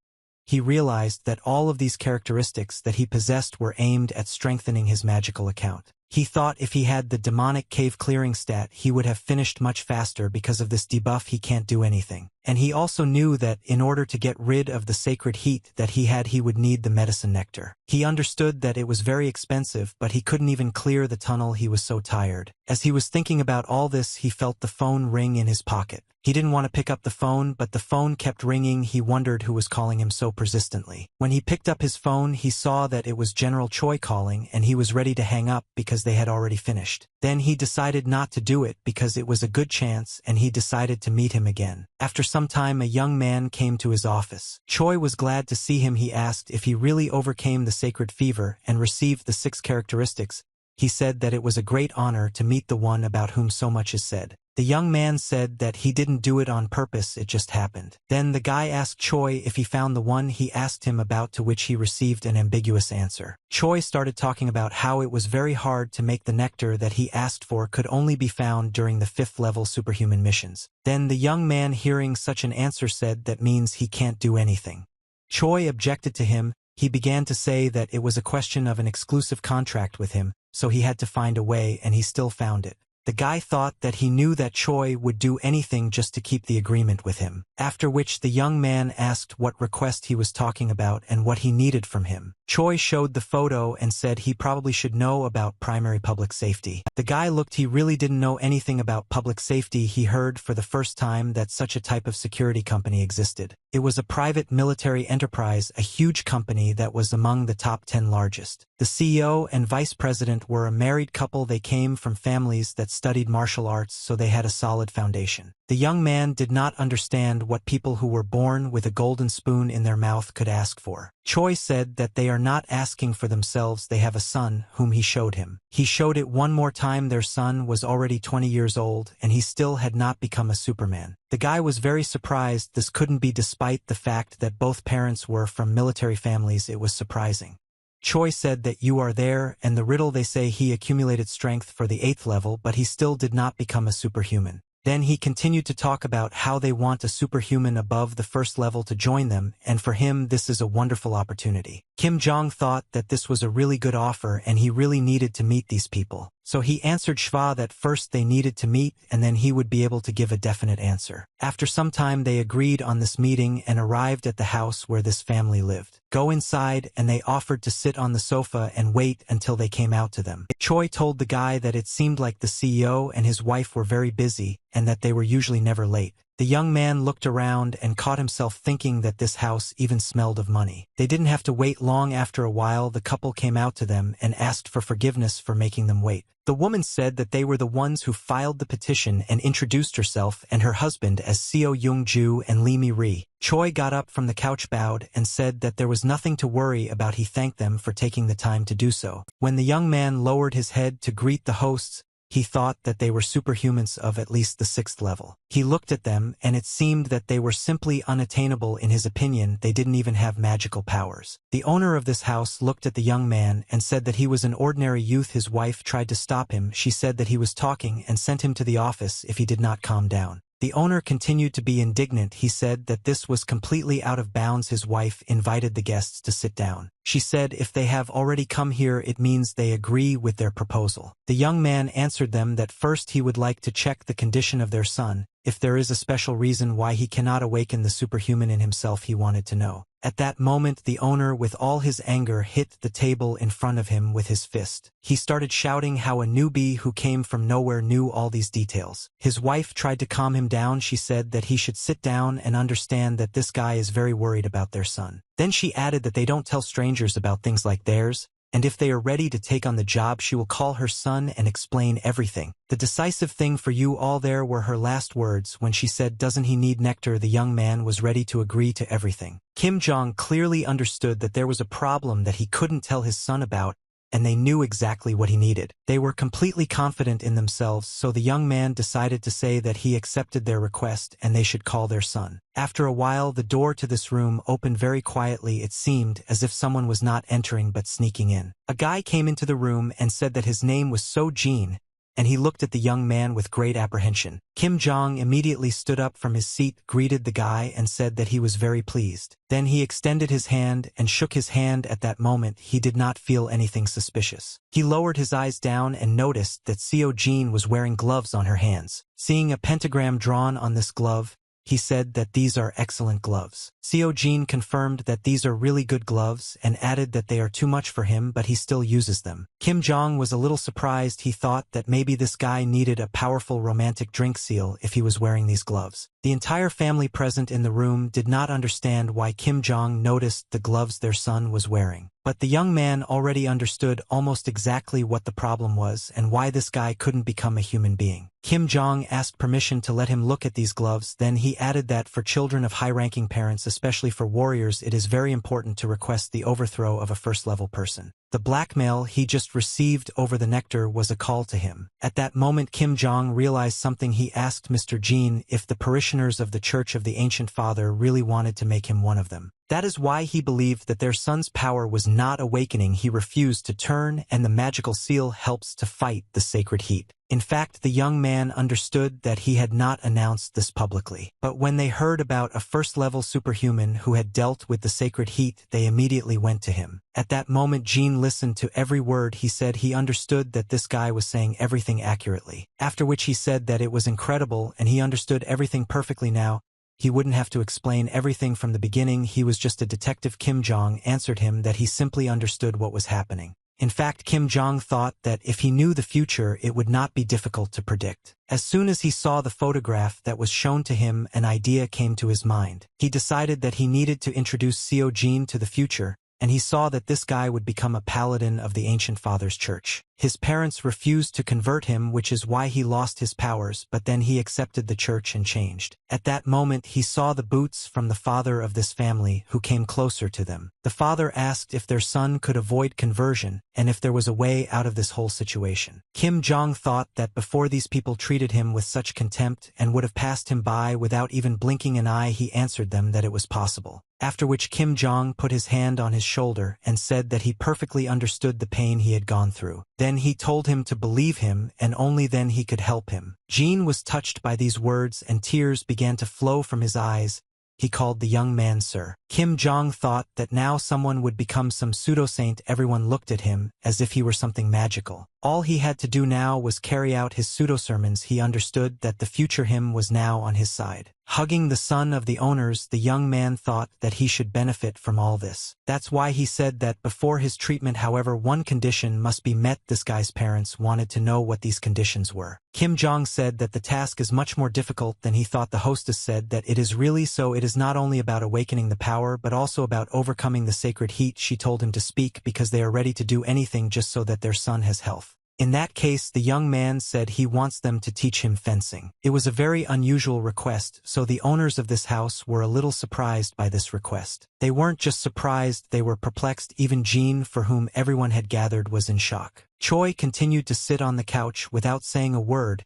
he realized that all of these characteristics that he possessed were aimed at strengthening his magical account. He thought if he had the demonic cave clearing stat he would have finished much faster. Because of this debuff he can't do anything. And he also knew that in order to get rid of the sacred heat that he had he would need the medicine nectar. He understood that it was very expensive, but he couldn't even clear the tunnel, he was so tired. As he was thinking about all this he felt the phone ring in his pocket. He didn't want to pick up the phone, but the phone kept ringing. He wondered who was calling him so persistently. When he picked up his phone he saw that it was General Choi calling, and he was ready to hang up because they had already finished. Then he decided not to do it because it was a good chance, and he decided to meet him again. After some time a young man came to his office. Choi was glad to see him. He asked if he really overcame the sacred fever and received the 6 characteristics. He said that it was a great honor to meet the one about whom so much is said. The young man said that he didn't do it on purpose, it just happened. Then the guy asked Choi if he found the one he asked him about, to which he received an ambiguous answer. Choi started talking about how it was very hard to make the nectar that he asked for could only be found during the 5th level superhuman missions. Then the young man, hearing such an answer, said that means he can't do anything. Choi objected to him. He began to say that it was a question of an exclusive contract with him, so he had to find a way, and he still found it. The guy thought that he knew that Choi would do anything just to keep the agreement with him. After which the young man asked what request he was talking about and what he needed from him. Choi showed the photo and said he probably should know about primary public safety. The guy looked. He really didn't know anything about public safety. He heard for the first time that such a type of security company existed. It was a private military enterprise, a huge company that was among the top 10 largest. The CEO and vice president were a married couple. They came from families that studied martial arts, so they had a solid foundation. The young man did not understand what people who were born with a golden spoon in their mouth could ask for. Choi said that they are not asking for themselves, they have a son, whom he showed him. He showed it one more time. Their son was already 20 years old, and he still had not become a Superman. The guy was very surprised. This couldn't be despite the fact that both parents were from military families. It was surprising. Choi said that you are there, and the riddle, they say he accumulated strength for the 8th level, but he still did not become a superhuman. Then he continued to talk about how they want a superhuman above the 1st level to join them, and for him this is a wonderful opportunity. Kim Jong thought that this was a really good offer and he really needed to meet these people. So he answered Shva that first they needed to meet and then he would be able to give a definite answer. After some time they agreed on this meeting and arrived at the house where this family lived. Go inside, and they offered to sit on the sofa and wait until they came out to them. Choi told the guy that it seemed like the CEO and his wife were very busy and that they were usually never late. The young man looked around and caught himself thinking that this house even smelled of money. They didn't have to wait long. After a while the couple came out to them and asked for forgiveness for making them wait. The woman said that they were the ones who filed the petition and introduced herself and her husband as Seo Young-ju and Lee Mi-ri. Choi got up from the couch, bowed, and said that there was nothing to worry about. He thanked them for taking the time to do so. When the young man lowered his head to greet the hosts, he thought that they were superhumans of at least the 6th level. He looked at them, and it seemed that they were simply unattainable. In his opinion, they didn't even have magical powers. The owner of this house looked at the young man and said that he was an ordinary youth. His wife tried to stop him. She said that he was talking and sent him to the office if he did not calm down. The owner continued to be indignant. He said that this was completely out of bounds. His wife invited the guests to sit down. She said if they have already come here, it means they agree with their proposal. The young man answered them that first he would like to check the condition of their son. If there is a special reason why he cannot awaken the superhuman in himself, he wanted to know. At that moment the owner, with all his anger, hit the table in front of him with his fist. He started shouting how a newbie who came from nowhere knew all these details. His wife tried to calm him down. She said that he should sit down and understand that this guy is very worried about their son. Then she added that they don't tell strangers about things like theirs, and if they are ready to take on the job, she will call her son and explain everything. The decisive thing for you all there were her last words. When she said, doesn't he need nectar, the young man was ready to agree to everything. Kim Jong clearly understood that there was a problem that he couldn't tell his son about, and they knew exactly what he needed. They were completely confident in themselves, so the young man decided to say that he accepted their request and they should call their son. After a while the door to this room opened very quietly. It seemed as if someone was not entering but sneaking in. A guy came into the room and said that his name was So Jin, and he looked at the young man with great apprehension. Kim Jong immediately stood up from his seat, greeted the guy, and said that he was very pleased. Then he extended his hand and shook his hand. At that moment he did not feel anything suspicious. He lowered his eyes down and noticed that Seo Jin was wearing gloves on her hands. Seeing a pentagram drawn on this glove, he said that these are excellent gloves. Seo Jin confirmed that these are really good gloves and added that they are too much for him, but he still uses them. Kim Jong was a little surprised. He thought that maybe this guy needed a powerful romantic drink seal if he was wearing these gloves. The entire family present in the room did not understand why Kim Jong noticed the gloves their son was wearing. But the young man already understood almost exactly what the problem was and why this guy couldn't become a human being. Kim Jong asked permission to let him look at these gloves. Then he added that for children of high-ranking parents, especially for warriors, it is very important to request the overthrow of a first-level person. The blackmail he just received over the nectar was a call to him. At that moment Kim Jong realized something. He asked Mr. Jin if the parishioners of the Church of the Ancient Father really wanted to make him one of them. That is why he believed that their son's power was not awakening. He refused to turn, and the magical seal helps to fight the sacred heat. In fact, the young man understood that he had not announced this publicly. But when they heard about a first-level superhuman who had dealt with the sacred heat, they immediately went to him. At that moment Jin listened to every word he said. He understood that this guy was saying everything accurately. After which he said that it was incredible and he understood everything perfectly now. He wouldn't have to explain everything from the beginning. He was just a detective. Kim Jong answered him that he simply understood what was happening. In fact, Kim Jong thought that if he knew the future, it would not be difficult to predict. As soon as he saw the photograph that was shown to him, an idea came to his mind. He decided that he needed to introduce Seo Jin to the future, and he saw that this guy would become a paladin of the Ancient Father's church. His parents refused to convert him, which is why he lost his powers, but then he accepted the church and changed. At that moment he saw the boots from the father of this family, who came closer to them. The father asked if their son could avoid conversion, and if there was a way out of this whole situation. Kim Jong thought that before these people treated him with such contempt and would have passed him by without even blinking an eye, he answered them that it was possible. After which Kim Jong put his hand on his shoulder and said that he perfectly understood the pain he had gone through. Then he told him to believe him, and only then he could help him. Jin was touched by these words and tears began to flow from his eyes. He called the young man sir. Kim Jong thought that now someone would become some pseudo-saint. Everyone looked at him as if he were something magical. All he had to do now was carry out his pseudo-sermons. He understood that the future him was now on his side. Hugging the son of the owners, the young man thought that he should benefit from all this. That's why he said that before his treatment, however, one condition must be met. This guy's parents wanted to know what these conditions were. Kim Jong said that the task is much more difficult than he thought. The hostess said that it is really so. It is not only about awakening the power, but also about overcoming the sacred heat. She told him to speak because they are ready to do anything just so that their son has health. In that case, the young man said he wants them to teach him fencing. It was a very unusual request, so the owners of this house were a little surprised by this request. They weren't just surprised, they were perplexed. Even Jean, for whom everyone had gathered, was in shock. Choi continued to sit on the couch without saying a word.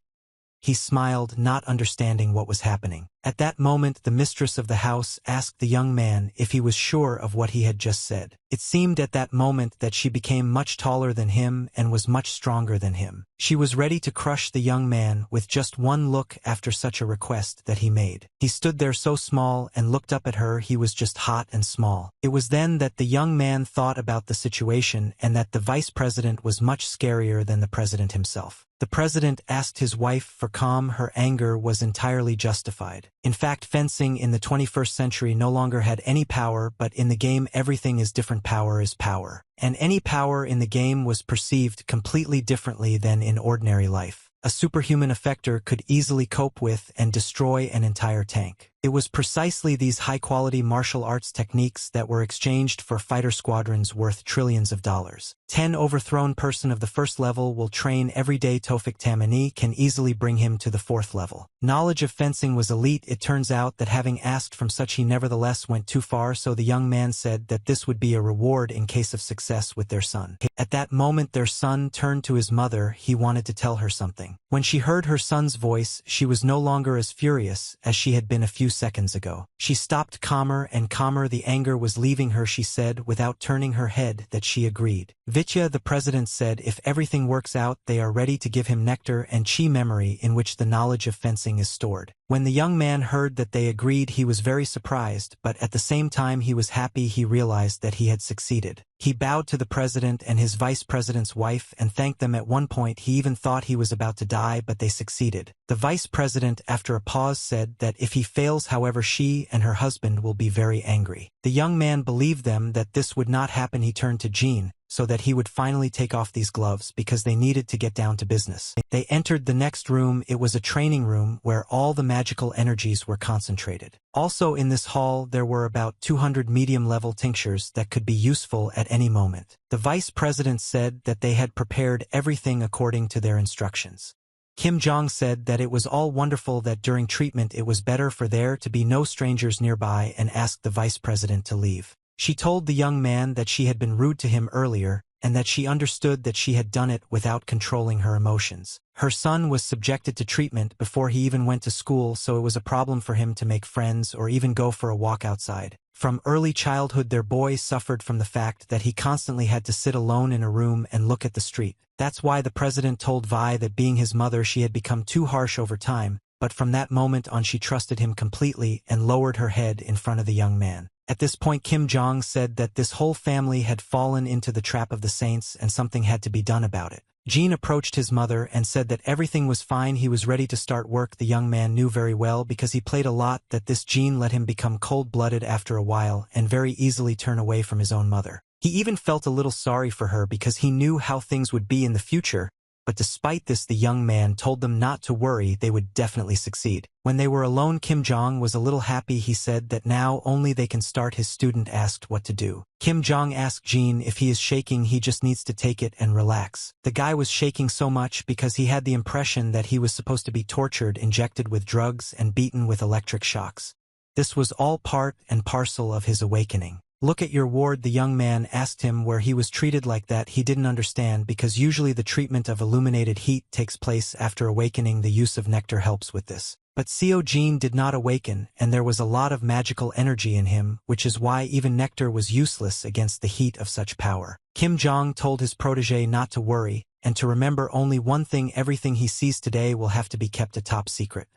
He smiled, not understanding what was happening. At that moment, the mistress of the house asked the young man if he was sure of what he had just said. It seemed at that moment that she became much taller than him and was much stronger than him. She was ready to crush the young man with just one look after such a request that he made. He stood there so small and looked up at her. He was just hot and small. It was then that the young man thought about the situation and that the vice president was much scarier than the president himself. The president asked his wife for calm. Her anger was entirely justified. In fact, fencing in the 21st century no longer had any power, but in the game everything is different. Power is power. And any power in the game was perceived completely differently than in ordinary life. A superhuman effector could easily cope with and destroy an entire tank. It was precisely these high-quality martial arts techniques that were exchanged for fighter squadrons worth trillions of dollars. 10 overthrown person of the first level will train every day. Tofik Tamani can easily bring him to the 4th level. Knowledge of fencing was elite. It turns out that having asked from such, he nevertheless went too far, so the young man said that this would be a reward in case of success with their son. At that moment their son turned to his mother. He wanted to tell her something. When she heard her son's voice, she was no longer as furious as she had been a few seconds ago. She stopped calmer and calmer. The anger was leaving her. She said without turning her head that she agreed. Vitya, the president, said if everything works out they are ready to give him nectar and chi memory in which the knowledge of fencing is stored. When the young man heard that they agreed he was very surprised, but at the same time he was happy. He realized that he had succeeded. He bowed to the president and his vice president's wife and thanked them. At one point he even thought he was about to die, but they succeeded. The vice president, after a pause, said that if he fails, however, she and her husband will be very angry. The young man believed them that this would not happen. He turned to Jean so that he would finally take off these gloves because they needed to get down to business. They entered the next room. It was a training room where all the magical energies were concentrated. Also in this hall there were about 200 medium-level tinctures that could be useful at any moment. The vice president said that they had prepared everything according to their instructions. Kim Jong said that it was all wonderful, that during treatment it was better for there to be no strangers nearby, and asked the vice president to leave. She told the young man that she had been rude to him earlier, and that she understood that she had done it without controlling her emotions. Her son was subjected to treatment before he even went to school, so it was a problem for him to make friends or even go for a walk outside. From early childhood their boy suffered from the fact that he constantly had to sit alone in a room and look at the street. That's why the president told Vi that being his mother she had become too harsh over time, but from that moment on she trusted him completely and lowered her head in front of the young man. At this point Kim Jong said that this whole family had fallen into the trap of the saints and something had to be done about it. Jean approached his mother and said that everything was fine. He was ready to start work. The young man knew very well, because he played a lot, that this Jean let him become cold-blooded after a while and very easily turn away from his own mother. He even felt a little sorry for her because he knew how things would be in the future, but despite this the young man told them not to worry, they would definitely succeed. When they were alone Kim Jong was a little happy. He said that now only they can start. His student asked what to do. Kim Jong asked Jean if he is shaking he just needs to take it and relax. The guy was shaking so much because he had the impression that he was supposed to be tortured, injected with drugs and beaten with electric shocks. This was all part and parcel of his awakening. Look at your ward, the young man asked him where he was treated like that. He didn't understand because usually the treatment of illuminated heat takes place after awakening. The use of nectar helps with this. But Seo Jin did not awaken, and there was a lot of magical energy in him, which is why even nectar was useless against the heat of such power. Kim Jong told his protege not to worry, and to remember only one thing: everything he sees today will have to be kept a top secret.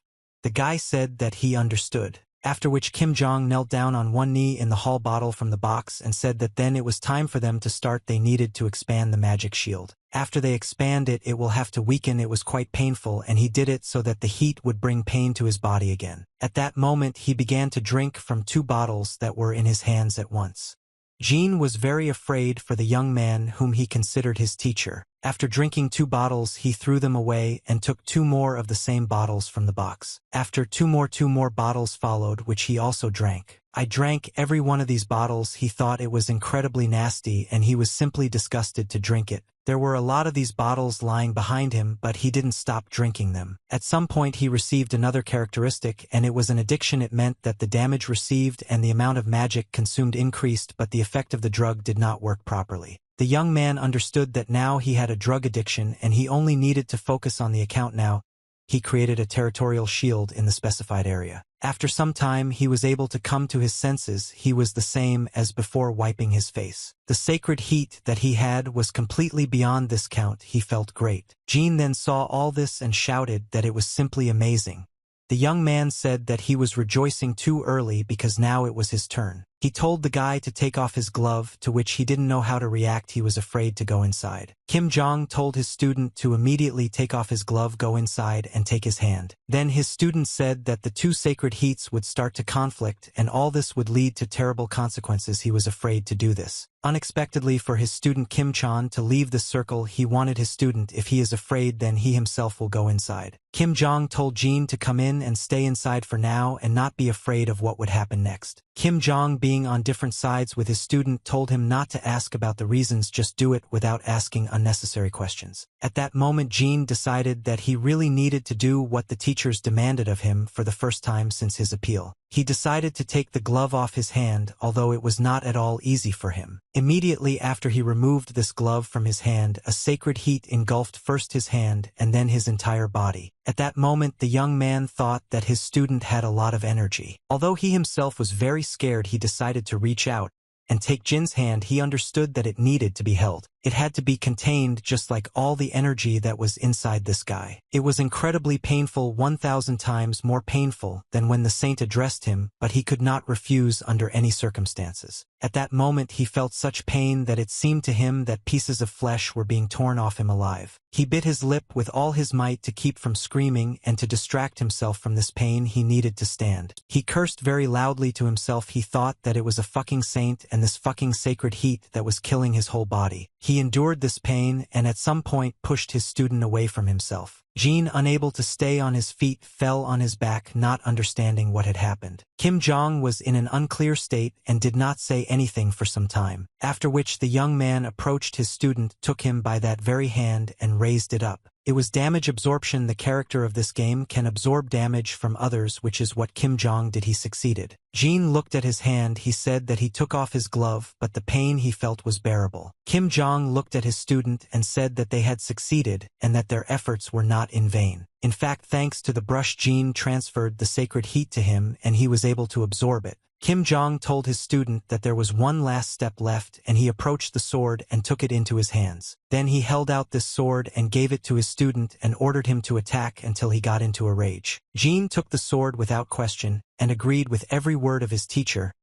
The guy said that he understood. After which Kim Jong knelt down on one knee in the hall bottle from the box and said that then it was time for them to start. They needed to expand the magic shield. After they expand it, it will have to weaken. It was quite painful, and he did it so that the heat would bring pain to his body again. At that moment he began to drink from 2 bottles that were in his hands at once. Jean was very afraid for the young man whom he considered his teacher. After drinking 2 bottles he threw them away and took 2 more of the same bottles from the box. After 2 more bottles followed, which he also drank. I drank every one of these bottles. He thought it was incredibly nasty and he was simply disgusted to drink it. There were a lot of these bottles lying behind him, but he didn't stop drinking them. At some point he received another characteristic, and it was an addiction. It meant that the damage received and the amount of magic consumed increased, but the effect of the drug did not work properly. The young man understood that now he had a drug addiction and he only needed to focus on the account now. He created a territorial shield in the specified area. After some time he was able to come to his senses. He was the same as before, wiping his face. The sacred heat that he had was completely beyond this count. He felt great. Jean then saw all this and shouted that it was simply amazing. The young man said that he was rejoicing too early because now it was his turn. He told the guy to take off his glove, to which he didn't know how to react. He was afraid to go inside. Kim Jong told his student to immediately take off his glove, go inside, and take his hand. Then his student said that the 2 sacred heats would start to conflict, and all this would lead to terrible consequences. He was afraid to do this. Unexpectedly for his student Kim Chan to leave the circle, he wanted his student, if he is afraid then he himself will go inside. Kim Jong told Jean to come in and stay inside for now and not be afraid of what would happen next. Kim Jong, being on different sides with his student, told him not to ask about the reasons, just do it without asking unnecessary questions. At that moment Jean decided that he really needed to do what the teachers demanded of him for the first time since his appeal. He decided to take the glove off his hand, although it was not at all easy for him. Immediately after he removed this glove from his hand, a sacred heat engulfed first his hand and then his entire body. At that moment, the young man thought that his student had a lot of energy. Although he himself was very scared, he decided to reach out and take Jin's hand. He understood that it needed to be held. It had to be contained, just like all the energy that was inside this guy. It was incredibly painful, 1,000 times more painful than when the saint addressed him, but he could not refuse under any circumstances. At that moment he felt such pain that it seemed to him that pieces of flesh were being torn off him alive. He bit his lip with all his might to keep from screaming, and to distract himself from this pain he needed to stand. He cursed very loudly to himself. He thought that it was a fucking saint and this fucking sacred heat that was killing his whole body. He endured this pain and at some point pushed his student away from himself. Jin, unable to stay on his feet, fell on his back, not understanding what had happened. Kim Jong was in an unclear state and did not say anything for some time, after which the young man approached his student, took him by that very hand and raised it up. It was damage absorption. The character of this game can absorb damage from others, which is what Kim Jong did. He succeeded. Jin looked at his hand. He said that he took off his glove, but the pain he felt was bearable. Kim Jong looked at his student and said that they had succeeded and that their efforts were not in vain. In fact, thanks to the brush, Jin transferred the sacred heat to him and he was able to absorb it. Kim Jong told his student that there was one last step left, and he approached the sword and took it into his hands. Then he held out this sword and gave it to his student and ordered him to attack until he got into a rage. Jin took the sword without question and agreed with every word of his teacher.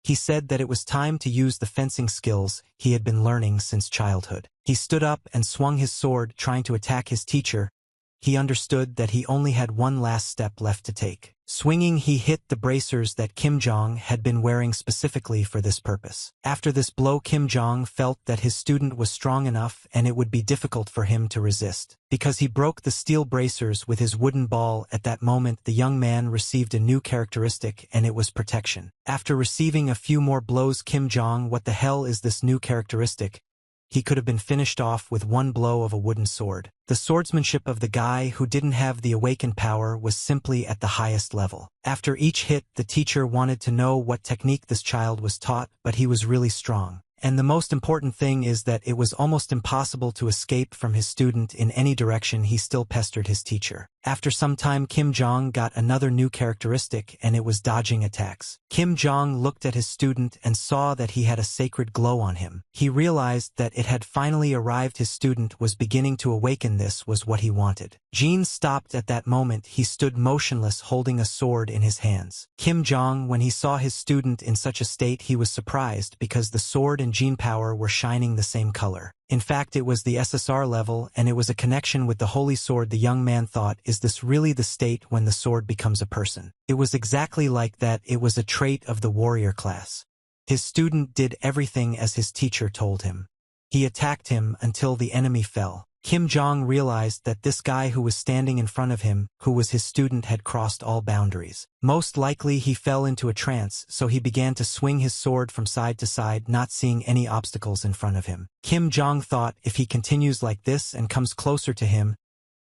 He said that it was time to use the fencing skills he had been learning since childhood. He stood up and swung his sword, trying to attack his teacher. He understood that he only had one last step left to take. Swinging, he hit the bracers that Kim Jong had been wearing specifically for this purpose. After this blow, Kim Jong felt that his student was strong enough and it would be difficult for him to resist, because he broke the steel bracers with his wooden ball. At that moment, the young man received a new characteristic, and it was protection. After receiving a few more blows, Kim Jong, what the hell is this new characteristic? He could have been finished off with one blow of a wooden sword. The swordsmanship of the guy who didn't have the awakened power was simply at the highest level. After each hit, the teacher wanted to know what technique this child was taught, but he was really strong. And the most important thing is that it was almost impossible to escape from his student in any direction. He still pestered his teacher. After some time, Kim Jong got another new characteristic, and it was dodging attacks. Kim Jong looked at his student and saw that he had a sacred glow on him. He realized that it had finally arrived. His student was beginning to awaken. This was what he wanted. Jin stopped at that moment. He stood motionless, holding a sword in his hands. Kim Jong, when he saw his student in such a state, he was surprised because the sword and Jin power were shining the same color. In fact, it was the SSR level, and it was a connection with the holy sword. The young man thought, is this really the state when the sword becomes a person? It was exactly like that. It was a trait of the warrior class. His student did everything as his teacher told him. He attacked him until the enemy fell. Kim Jong realized that this guy who was standing in front of him, who was his student, had crossed all boundaries. Most likely he fell into a trance, so he began to swing his sword from side to side, not seeing any obstacles in front of him. Kim Jong thought, if he continues like this and comes closer to him,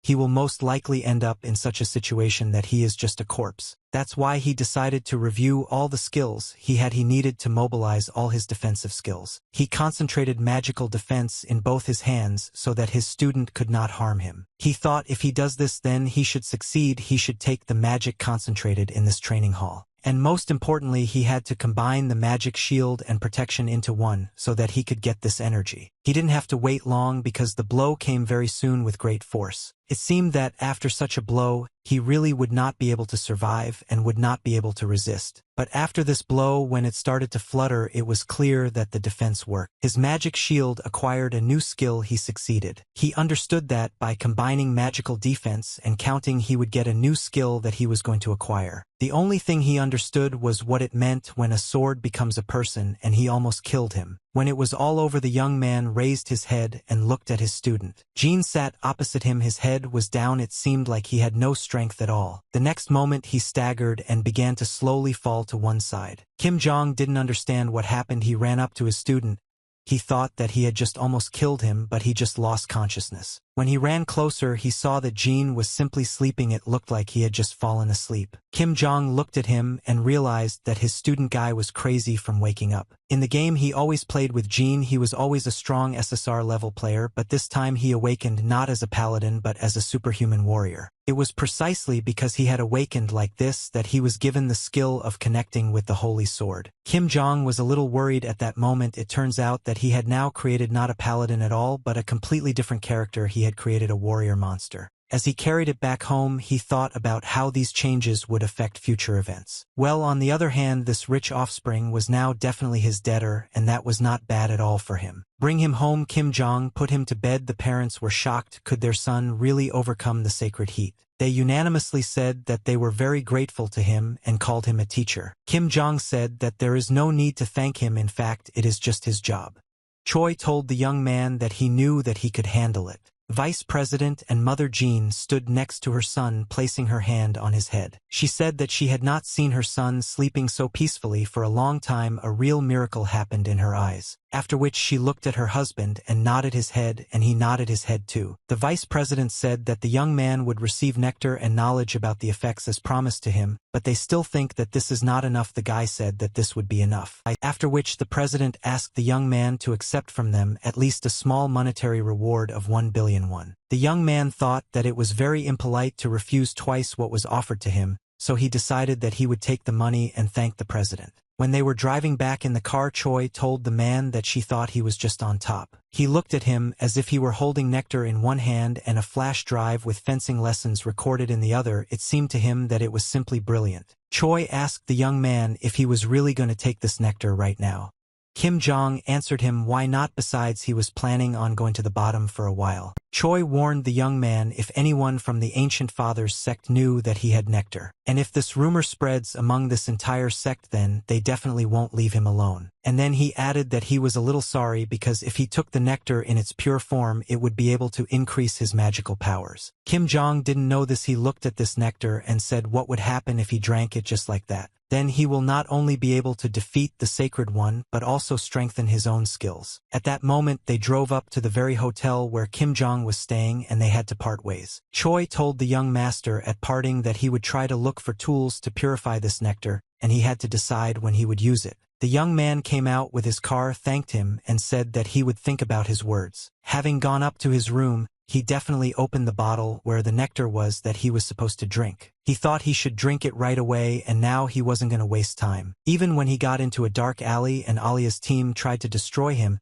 he will most likely end up in such a situation that he is just a corpse. That's why he decided to review all the skills he had. He needed to mobilize all his defensive skills. He concentrated magical defense in both his hands so that his student could not harm him. He thought if he does this, then he should succeed. He should take the magic concentrated in this training hall. And most importantly, he had to combine the magic shield and protection into one so that he could get this energy. He didn't have to wait long because the blow came very soon with great force. It seemed that after such a blow, he really would not be able to survive and would not be able to resist. But after this blow, when it started to flutter, it was clear that the defense worked. His magic shield acquired a new skill. He succeeded. He understood that by combining magical defense and counting, he would get a new skill that he was going to acquire. The only thing he understood was what it meant when a sword becomes a person, and he almost killed him. When it was all over, the young man raised his head and looked at his student. Jin sat opposite him. His head was down. It seemed like he had no strength at all. The next moment he staggered and began to slowly fall to one side. Kim Jong didn't understand what happened. He ran up to his student. He thought that he had just almost killed him, but he just lost consciousness. When he ran closer, he saw that Jean was simply sleeping. It looked like he had just fallen asleep. Kim Jong looked at him and realized that his student guy was crazy from waking up. In the game he always played with Jean, he was always a strong SSR level player, but this time he awakened not as a paladin but as a superhuman warrior. It was precisely because he had awakened like this that he was given the skill of connecting with the holy sword. Kim Jong was a little worried at that moment. It turns out that he had now created not a paladin at all but a completely different character. He had created a warrior monster. As he carried it back home, he thought about how these changes would affect future events. Well, on the other hand, this rich offspring was now definitely his debtor, and that was not bad at all for him. Bring him home. Kim Jong put him to bed. The parents were shocked. Could their son really overcome the sacred heat? They unanimously said that they were very grateful to him and called him a teacher. Kim Jong said that there is no need to thank him. In fact, it is just his job. Choi told the young man that he knew that he could handle it. Vice President and Mother Jean stood next to her son, placing her hand on his head. She said that she had not seen her son sleeping so peacefully for a long time. A real miracle happened in her eyes. After which she looked at her husband and nodded his head, and he nodded his head too. The Vice President said that the young man would receive nectar and knowledge about the effects as promised to him, but they still think that this is not enough. The guy said that this would be enough. After which the President asked the young man to accept from them at least a small monetary reward of 1 billion won. The young man thought that it was very impolite to refuse twice what was offered to him, so he decided that he would take the money and thank the President. When they were driving back in the car, Choi told the man that she thought he was just on top. He looked at him as if he were holding nectar in one hand and a flash drive with fencing lessons recorded in the other. It seemed to him that it was simply brilliant. Choi asked the young man if he was really going to take this nectar right now. Kim Jong answered him why not, besides he was planning on going to the bottom for a while. Choi warned the young man if anyone from the Ancient Fathers sect knew that he had nectar. And if this rumor spreads among this entire sect, then they definitely won't leave him alone. And then he added that he was a little sorry because if he took the nectar in its pure form it would be able to increase his magical powers. Kim Jong didn't know this. He looked at this nectar and said what would happen if he drank it just like that. Then he will not only be able to defeat the Sacred One, but also strengthen his own skills. At that moment, they drove up to the very hotel where Kim Jong was staying, and they had to part ways. Choi told the young master at parting that he would try to look for tools to purify this nectar, and he had to decide when he would use it. The young man came out with his car, thanked him, and said that he would think about his words. Having gone up to his room, he definitely opened the bottle where the nectar was that he was supposed to drink. He thought he should drink it right away, and now he wasn't going to waste time. Even when he got into a dark alley and Alia's team tried to destroy him,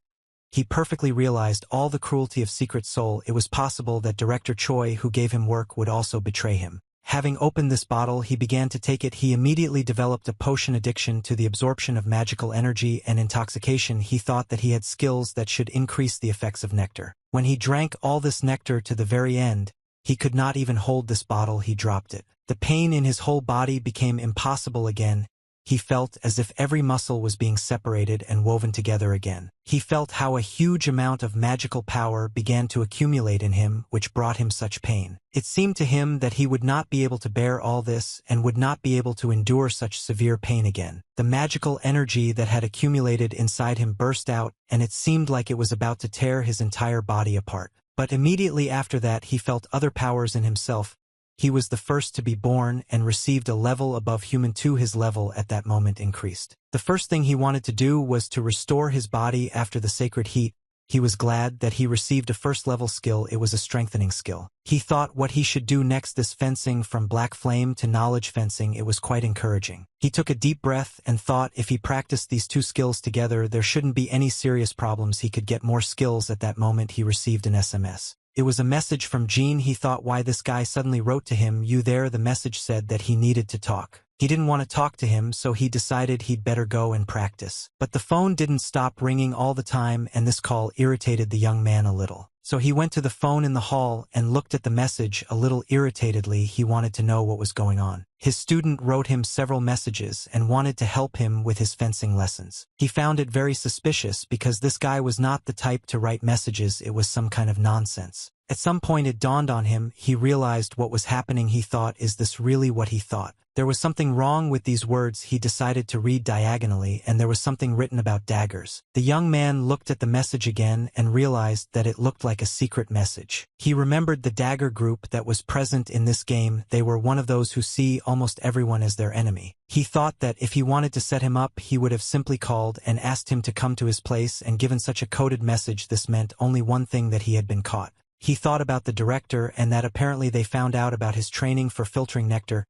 he perfectly realized all the cruelty of Secret Soul. It was possible that Director Choi, who gave him work, would also betray him. Having opened this bottle, he began to take it. He immediately developed a potion addiction to the absorption of magical energy and intoxication. He thought that he had skills that should increase the effects of nectar. When he drank all this nectar to the very end, he could not even hold this bottle. He dropped it. The pain in his whole body became impossible again. He felt as if every muscle was being separated and woven together again. He felt how a huge amount of magical power began to accumulate in him, which brought him such pain. It seemed to him that he would not be able to bear all this and would not be able to endure such severe pain again. The magical energy that had accumulated inside him burst out, and it seemed like it was about to tear his entire body apart. But immediately after that he felt other powers in himself. He was the first to be born and received a level above human too. His level at that moment increased. The first thing he wanted to do was to restore his body after the sacred heat. He was glad that he received a first-level skill. It was a strengthening skill. He thought what he should do next. This fencing from black flame to knowledge fencing, it was quite encouraging. He took a deep breath and thought if he practiced these two skills together, there shouldn't be any serious problems. He could get more skills. At that moment, he received an SMS. It was a message from Jean. He thought why this guy suddenly wrote to him, "You there?" The message said that he needed to talk. He didn't want to talk to him, so he decided he'd better go and practice. But the phone didn't stop ringing all the time, and this call irritated the young man a little. So he went to the phone in the hall and looked at the message a little irritatedly. He wanted to know what was going on. His student wrote him several messages and wanted to help him with his fencing lessons. He found it very suspicious because this guy was not the type to write messages. It was some kind of nonsense. At some point it dawned on him, he realized what was happening. He thought, is this really what he thought? There was something wrong with these words. He decided to read diagonally, and there was something written about daggers. The young man looked at the message again and realized that it looked like a secret message. He remembered the dagger group that was present in this game. They were one of those who see almost everyone as their enemy. He thought that if he wanted to set him up, he would have simply called and asked him to come to his place, and given such a coded message, this meant only one thing: that he had been caught. He thought about the director and that apparently they found out about his training for filtering nectar.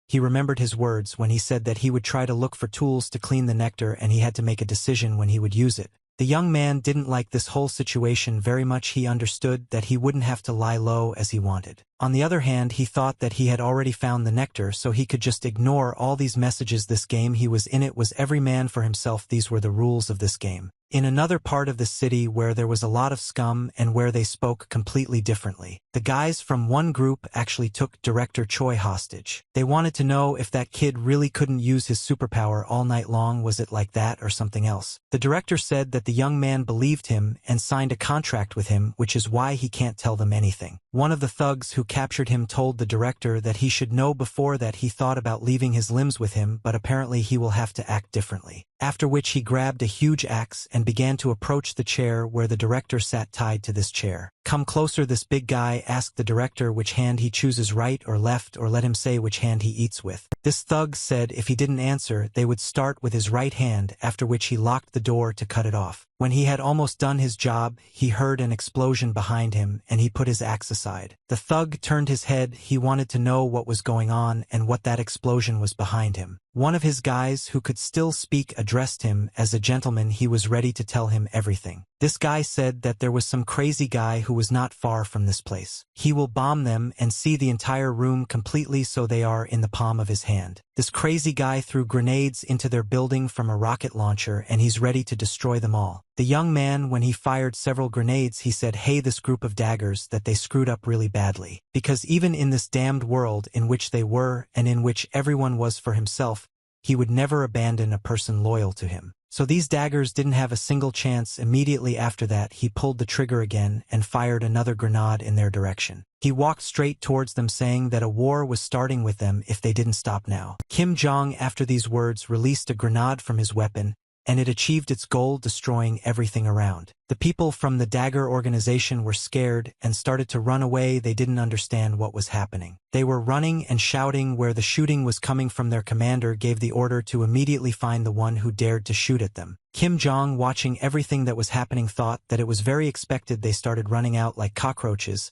He remembered his words when he said that he would try to look for tools to clean the nectar, and he had to make a decision when he would use it. The young man didn't like this whole situation very much. He understood that he wouldn't have to lie low as he wanted. On the other hand, he thought that he had already found the nectar, so he could just ignore all these messages. This game he was in, it was every man for himself. These were the rules of this game. In another part of the city where there was a lot of scum and where they spoke completely differently, the guys from one group actually took Director Choi hostage. They wanted to know if that kid really couldn't use his superpower all night long. Was it like that or something else? The director said that the young man believed him and signed a contract with him, which is why he can't tell them anything. One of the thugs who captured him told the director that he should know before that. He thought about leaving his limbs with him, but apparently he will have to act differently. After which he grabbed a huge axe and began to approach the chair where the director sat tied to this chair. Come closer. This big guy asked the director which hand he chooses, right or left, or let him say which hand he eats with. This thug said if he didn't answer, they would start with his right hand, after which he locked the door to cut it off. When he had almost done his job, he heard an explosion behind him, and he put his axe aside. The thug turned his head. He wanted to know what was going on and what that explosion was behind him. One of his guys who could still speak addressed him as a gentleman. He was ready to tell him everything. This guy said that there was some crazy guy who was not far from this place. He will bomb them and see the entire room completely so they are in the palm of his hand. This crazy guy threw grenades into their building from a rocket launcher, and he's ready to destroy them all. The young man, when he fired several grenades, he said, hey, this group of daggers, that they screwed up really badly. Because even in this damned world in which they were and in which everyone was for himself, he would never abandon a person loyal to him. So these daggers didn't have a single chance. Immediately after that, he pulled the trigger again and fired another grenade in their direction. He walked straight towards them, saying that a war was starting with them if they didn't stop now. Kim Jong, after these words, released a grenade from his weapon, and it achieved its goal, destroying everything around. The people from the Dagger organization were scared and started to run away. They didn't understand what was happening. They were running and shouting where the shooting was coming from. Their commander gave the order to immediately find the one who dared to shoot at them. Kim Jong, watching everything that was happening, thought that it was very expected. They started running out like cockroaches.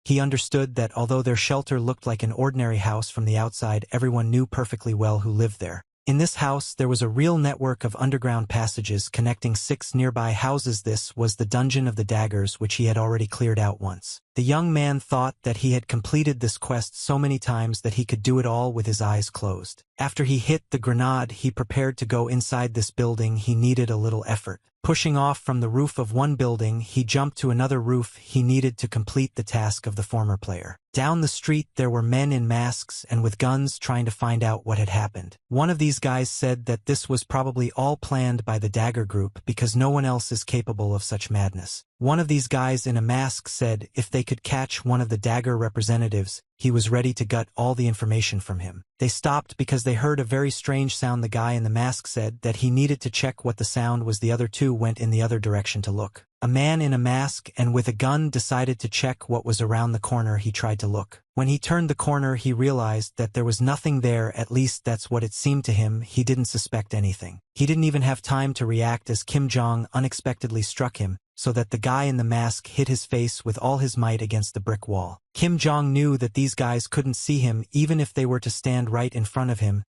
He understood that although their shelter looked like an ordinary house from the outside, everyone knew perfectly well who lived there. In this house, there was a real network of underground passages connecting 6 nearby houses. This was the dungeon of the daggers, which he had already cleared out once. The young man thought that he had completed this quest so many times that he could do it all with his eyes closed. After he hit the grenade, he prepared to go inside this building. He needed a little effort. Pushing off from the roof of one building, he jumped to another roof. He needed to complete the task of the former player. Down the street, there were men in masks and with guns trying to find out what had happened. One of these guys said that this was probably all planned by the Dagger Group because no one else is capable of such madness. One of these guys in a mask said if they could catch one of the Dagger representatives, he was ready to gut all the information from him. They stopped because they heard a very strange sound. The guy in the mask said that he needed to check what the sound was. The other two went in the other direction to look. A man in a mask and with a gun decided to check what was around the corner. He tried to look. When he turned the corner, he realized that there was nothing there. At least that's what it seemed to him. He didn't suspect anything. He didn't even have time to react as Kim Jong unexpectedly struck him, so that the guy in the mask hit his face with all his might against the brick wall. Kim Jong knew that these guys couldn't see him even if they were to stand right in front of him.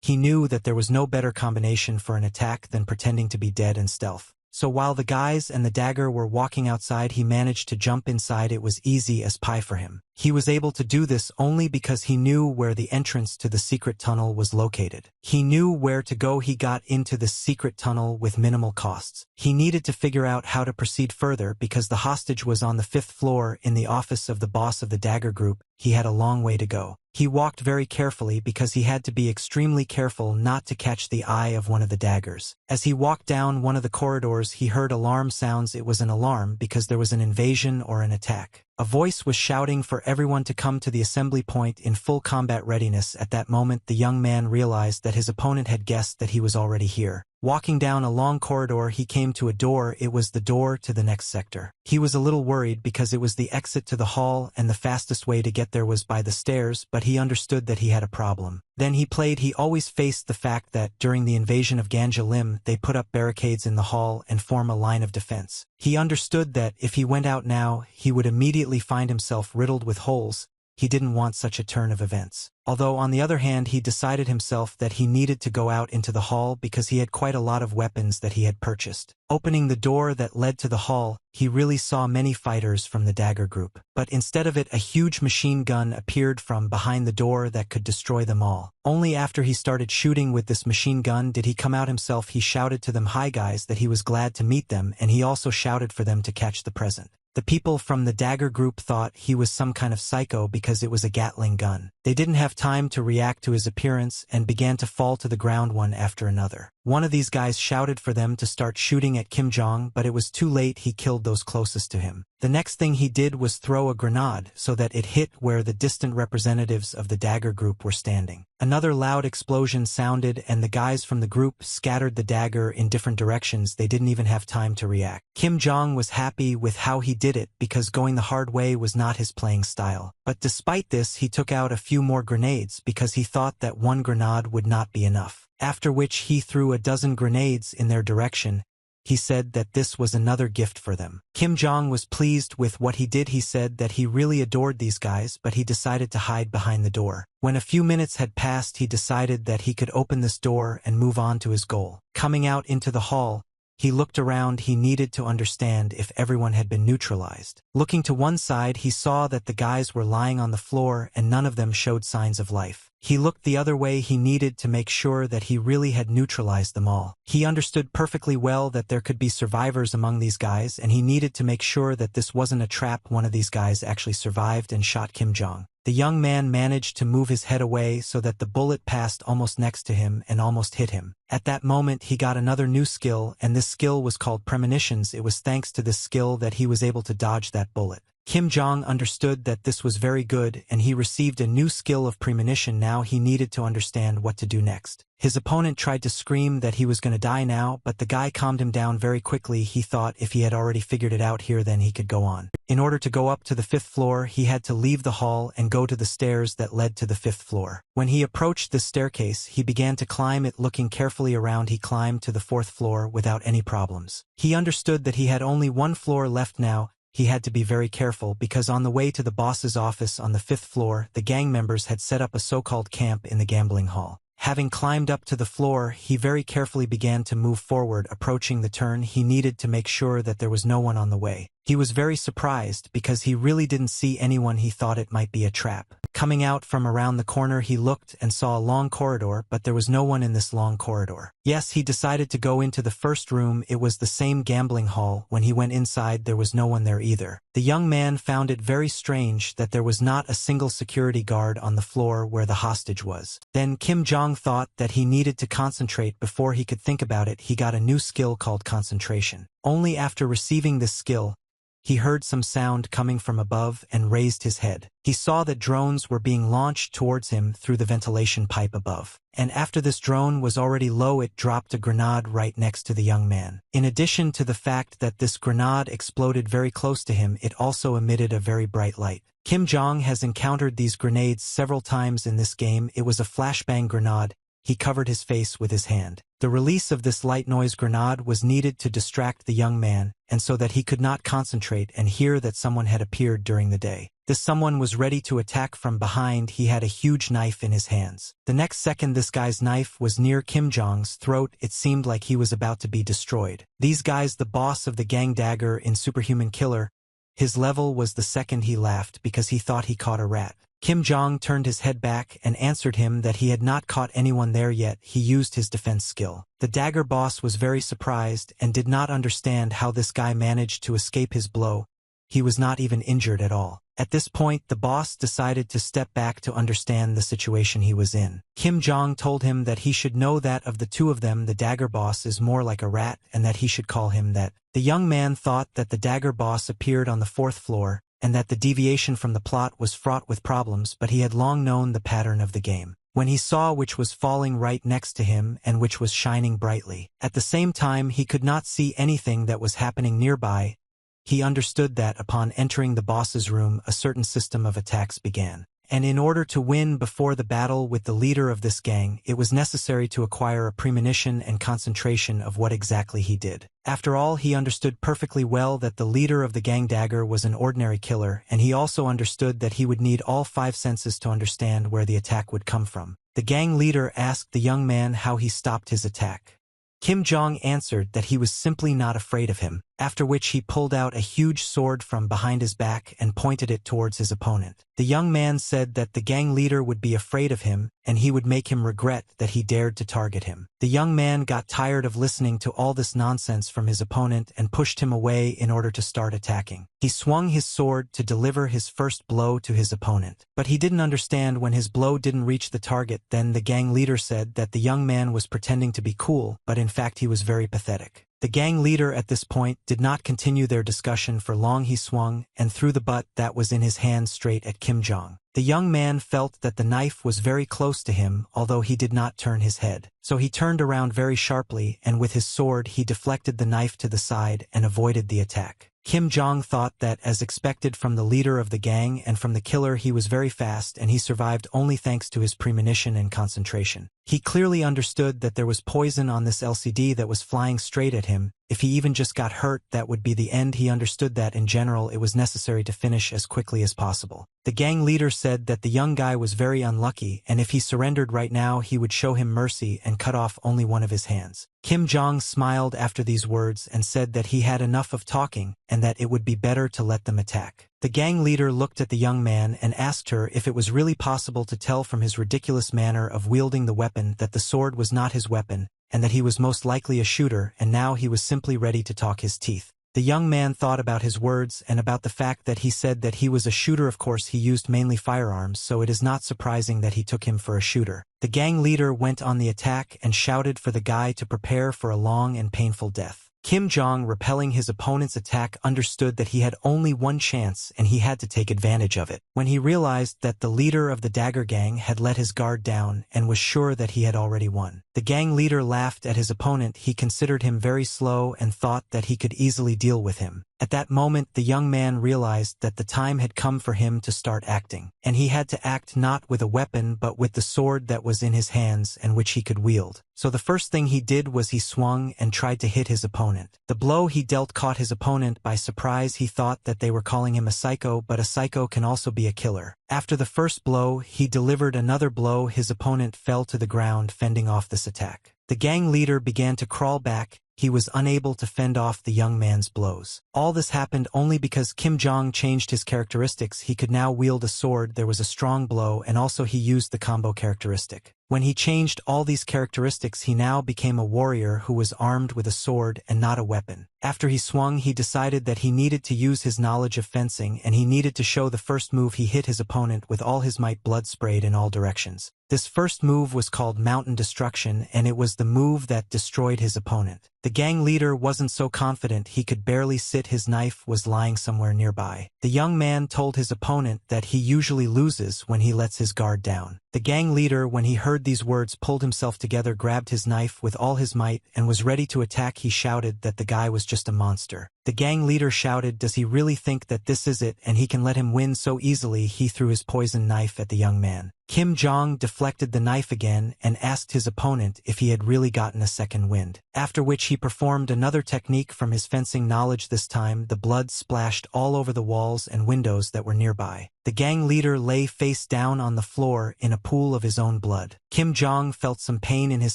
He knew that there was no better combination for an attack than pretending to be dead and stealth. So while the guys and the dagger were walking outside, he managed to jump inside. It was easy as pie for him. He was able to do this only because he knew where the entrance to the secret tunnel was located. He knew where to go. He got into the secret tunnel with minimal costs. He needed to figure out how to proceed further because the hostage was on the 5th floor in the office of the boss of the Dagger Group. He had a long way to go. He walked very carefully because he had to be extremely careful not to catch the eye of one of the daggers. As he walked down one of the corridors, he heard alarm sounds. It was an alarm because there was an invasion or an attack. A voice was shouting for everyone to come to the assembly point in full combat readiness. At that moment, the young man realized that his opponent had guessed that he was already here. Walking down a long corridor, he came to a door. It was the door to the next sector. He was a little worried because it was the exit to the hall and the fastest way to get there was by the stairs, but he understood that he had a problem. Then he always faced the fact that, during the invasion of Ganja Lim, they put up barricades in the hall and form a line of defense. He understood that, if he went out now, he would immediately find himself riddled with holes. He didn't want such a turn of events. Although on the other hand he decided himself that he needed to go out into the hall because he had quite a lot of weapons that he had purchased. Opening the door that led to the hall, he really saw many fighters from the dagger group. But instead of it, a huge machine gun appeared from behind the door that could destroy them all. Only after he started shooting with this machine gun did he come out himself. He shouted to them, "Hi guys," that he was glad to meet them, and he also shouted for them to catch the present. The people from the dagger group thought he was some kind of psycho because it was a Gatling gun. They didn't have time to react to his appearance and began to fall to the ground one after another. One of these guys shouted for them to start shooting at Kim Jong, but it was too late. He killed those closest to him. The next thing he did was throw a grenade so that it hit where the distant representatives of the dagger group were standing. Another loud explosion sounded and the guys from the group scattered the dagger in different directions. They didn't even have time to react. Kim Jong was happy with how he did it because going the hard way was not his playing style. But despite this, he took out a few more grenades because he thought that one grenade would not be enough. After which he threw a dozen grenades in their direction. He said that this was another gift for them. Kim Jong was pleased with what he did. He said that he really adored these guys, but he decided to hide behind the door. When a few minutes had passed, he decided that he could open this door and move on to his goal. Coming out into the hall, he looked around. He needed to understand if everyone had been neutralized. Looking to one side, he saw that the guys were lying on the floor and none of them showed signs of life. He looked the other way. He needed to make sure that he really had neutralized them all. He understood perfectly well that there could be survivors among these guys, and he needed to make sure that this wasn't a trap. One of these guys actually survived and shot Kim Jong. The young man managed to move his head away so that the bullet passed almost next to him and almost hit him. At that moment he got another new skill, and this skill was called premonitions. It was thanks to this skill that he was able to dodge that bullet. Kim Jong understood that this was very good, and he received a new skill of premonition. Now he needed to understand what to do next. His opponent tried to scream that he was going to die now, but the guy calmed him down very quickly. He thought if he had already figured it out here, then he could go on. In order to go up to the 5th floor, he had to leave the hall and go to the stairs that led to the 5th floor. When he approached the staircase, he began to climb it. Looking carefully around, he climbed to the 4th floor without any problems. He understood that he had only one floor left now. He had to be very careful because on the way to the boss's office on the 5th floor, the gang members had set up a so-called camp in the gambling hall. Having climbed up to the floor, he very carefully began to move forward. Approaching the turn, he needed to make sure that there was no one on the way. He was very surprised because he really didn't see anyone. He thought it might be a trap. Coming out from around the corner, he looked and saw a long corridor, but there was no one in this long corridor. Yes, he decided to go into the first room. It was the same gambling hall. When he went inside, there was no one there either. The young man found it very strange that there was not a single security guard on the floor where the hostage was. Then Kim Jong thought that he needed to concentrate. Before he could think about it, he got a new skill called concentration. Only after receiving this skill, he heard some sound coming from above and raised his head. He saw that drones were being launched towards him through the ventilation pipe above. And after this drone was already low, it dropped a grenade right next to the young man. In addition to the fact that this grenade exploded very close to him, it also emitted a very bright light. Kim Jong has encountered these grenades several times in this game. It was a flashbang grenade. He covered his face with his hand. The release of this light noise grenade was needed to distract the young man, and so that he could not concentrate and hear that someone had appeared during the day. This someone was ready to attack from behind. He had a huge knife in his hands. The next second, this guy's knife was near Kim Jong's throat. It seemed like he was about to be destroyed. These guys, the boss of the gang Dagger in Superhuman Killer, his level was the second. He laughed because he thought he caught a rat. Kim Jong turned his head back and answered him that he had not caught anyone there yet. He used his defense skill. The Dagger boss was very surprised and did not understand how this guy managed to escape his blow. He was not even injured at all. At this point, the boss decided to step back to understand the situation he was in. Kim Jong told him that he should know that of the two of them, the Dagger boss is more like a rat and that he should call him that. The young man thought that the Dagger boss appeared on the 4th floor, and that the deviation from the plot was fraught with problems, but he had long known the pattern of the game. When he saw which was falling right next to him and which was shining brightly, at the same time he could not see anything that was happening nearby, he understood that upon entering the boss's room a certain system of attacks began. And in order to win before the battle with the leader of this gang, it was necessary to acquire a premonition and concentration of what exactly he did. After all, he understood perfectly well that the leader of the gang dagger was an ordinary killer, and he also understood that he would need all 5 senses to understand where the attack would come from. The gang leader asked the young man how he stopped his attack. Kim Jong answered that he was simply not afraid of him, after which he pulled out a huge sword from behind his back and pointed it towards his opponent. The young man said that the gang leader would be afraid of him, and he would make him regret that he dared to target him. The young man got tired of listening to all this nonsense from his opponent and pushed him away in order to start attacking. He swung his sword to deliver his first blow to his opponent. But he didn't understand when his blow didn't reach the target. Then the gang leader said that the young man was pretending to be cool, but in fact he was very pathetic. The gang leader at this point did not continue their discussion for long. He swung and threw the butt that was in his hand straight at Kim Jong. The young man felt that the knife was very close to him, although he did not turn his head. So he turned around very sharply, and with his sword he deflected the knife to the side and avoided the attack. Kim Jong thought that, as expected from the leader of the gang and from the killer, he was very fast and he survived only thanks to his premonition and concentration. He clearly understood that there was poison on this LCD that was flying straight at him. If he even just got hurt, that would be the end. He understood that in general it was necessary to finish as quickly as possible. The gang leader said that the young guy was very unlucky, and if he surrendered right now he would show him mercy and cut off only one of his hands. Kim Jong smiled after these words and said that he had enough of talking and that it would be better to let them attack. The gang leader looked at the young man and asked her if it was really possible to tell from his ridiculous manner of wielding the weapon that the sword was not his weapon, and that he was most likely a shooter, and now he was simply ready to talk his teeth. The young man thought about his words and about the fact that he said that he was a shooter. Of course, he used mainly firearms, so it is not surprising that he took him for a shooter. The gang leader went on the attack and shouted for the guy to prepare for a long and painful death. Kim Jong, repelling his opponent's attack, understood that he had only one chance and he had to take advantage of it. When he realized that the leader of the dagger gang had let his guard down and was sure that he had already won, the gang leader laughed at his opponent. He considered him very slow and thought that he could easily deal with him. At that moment, the young man realized that the time had come for him to start acting, and he had to act not with a weapon but with the sword that was in his hands and which he could wield. So the first thing he did was he swung and tried to hit his opponent. The blow he dealt caught his opponent by surprise. He thought that they were calling him a psycho, but a psycho can also be a killer. After the first blow, he delivered another blow. His opponent fell to the ground, fending off this attack. The gang leader began to crawl back. He was unable to fend off the young man's blows. All this happened only because Kim Jong changed his characteristics. He could now wield a sword. There was a strong blow, and also he used the combo characteristic. When he changed all these characteristics, he now became a warrior who was armed with a sword and not a weapon. After he swung, he decided that he needed to use his knowledge of fencing, and he needed to show the first move. He hit his opponent with all his might. Blood sprayed in all directions. This first move was called Mountain Destruction, and it was the move that destroyed his opponent. The gang leader wasn't so confident. He could barely sit. His knife was lying somewhere nearby. The young man told his opponent that he usually loses when he lets his guard down. The gang leader, when he heard these words, pulled himself together, grabbed his knife with all his might, and was ready to attack. He shouted that the guy was just a monster. The gang leader shouted, does he really think that this is it and he can let him win so easily? He threw his poison knife at the young man. Kim Jong deflected the knife again and asked his opponent if he had really gotten a second wind, after which he performed another technique from his fencing knowledge. This time, the blood splashed all over the walls and windows that were nearby. The gang leader lay face down on the floor in a pool of his own blood. Kim Jong felt some pain in his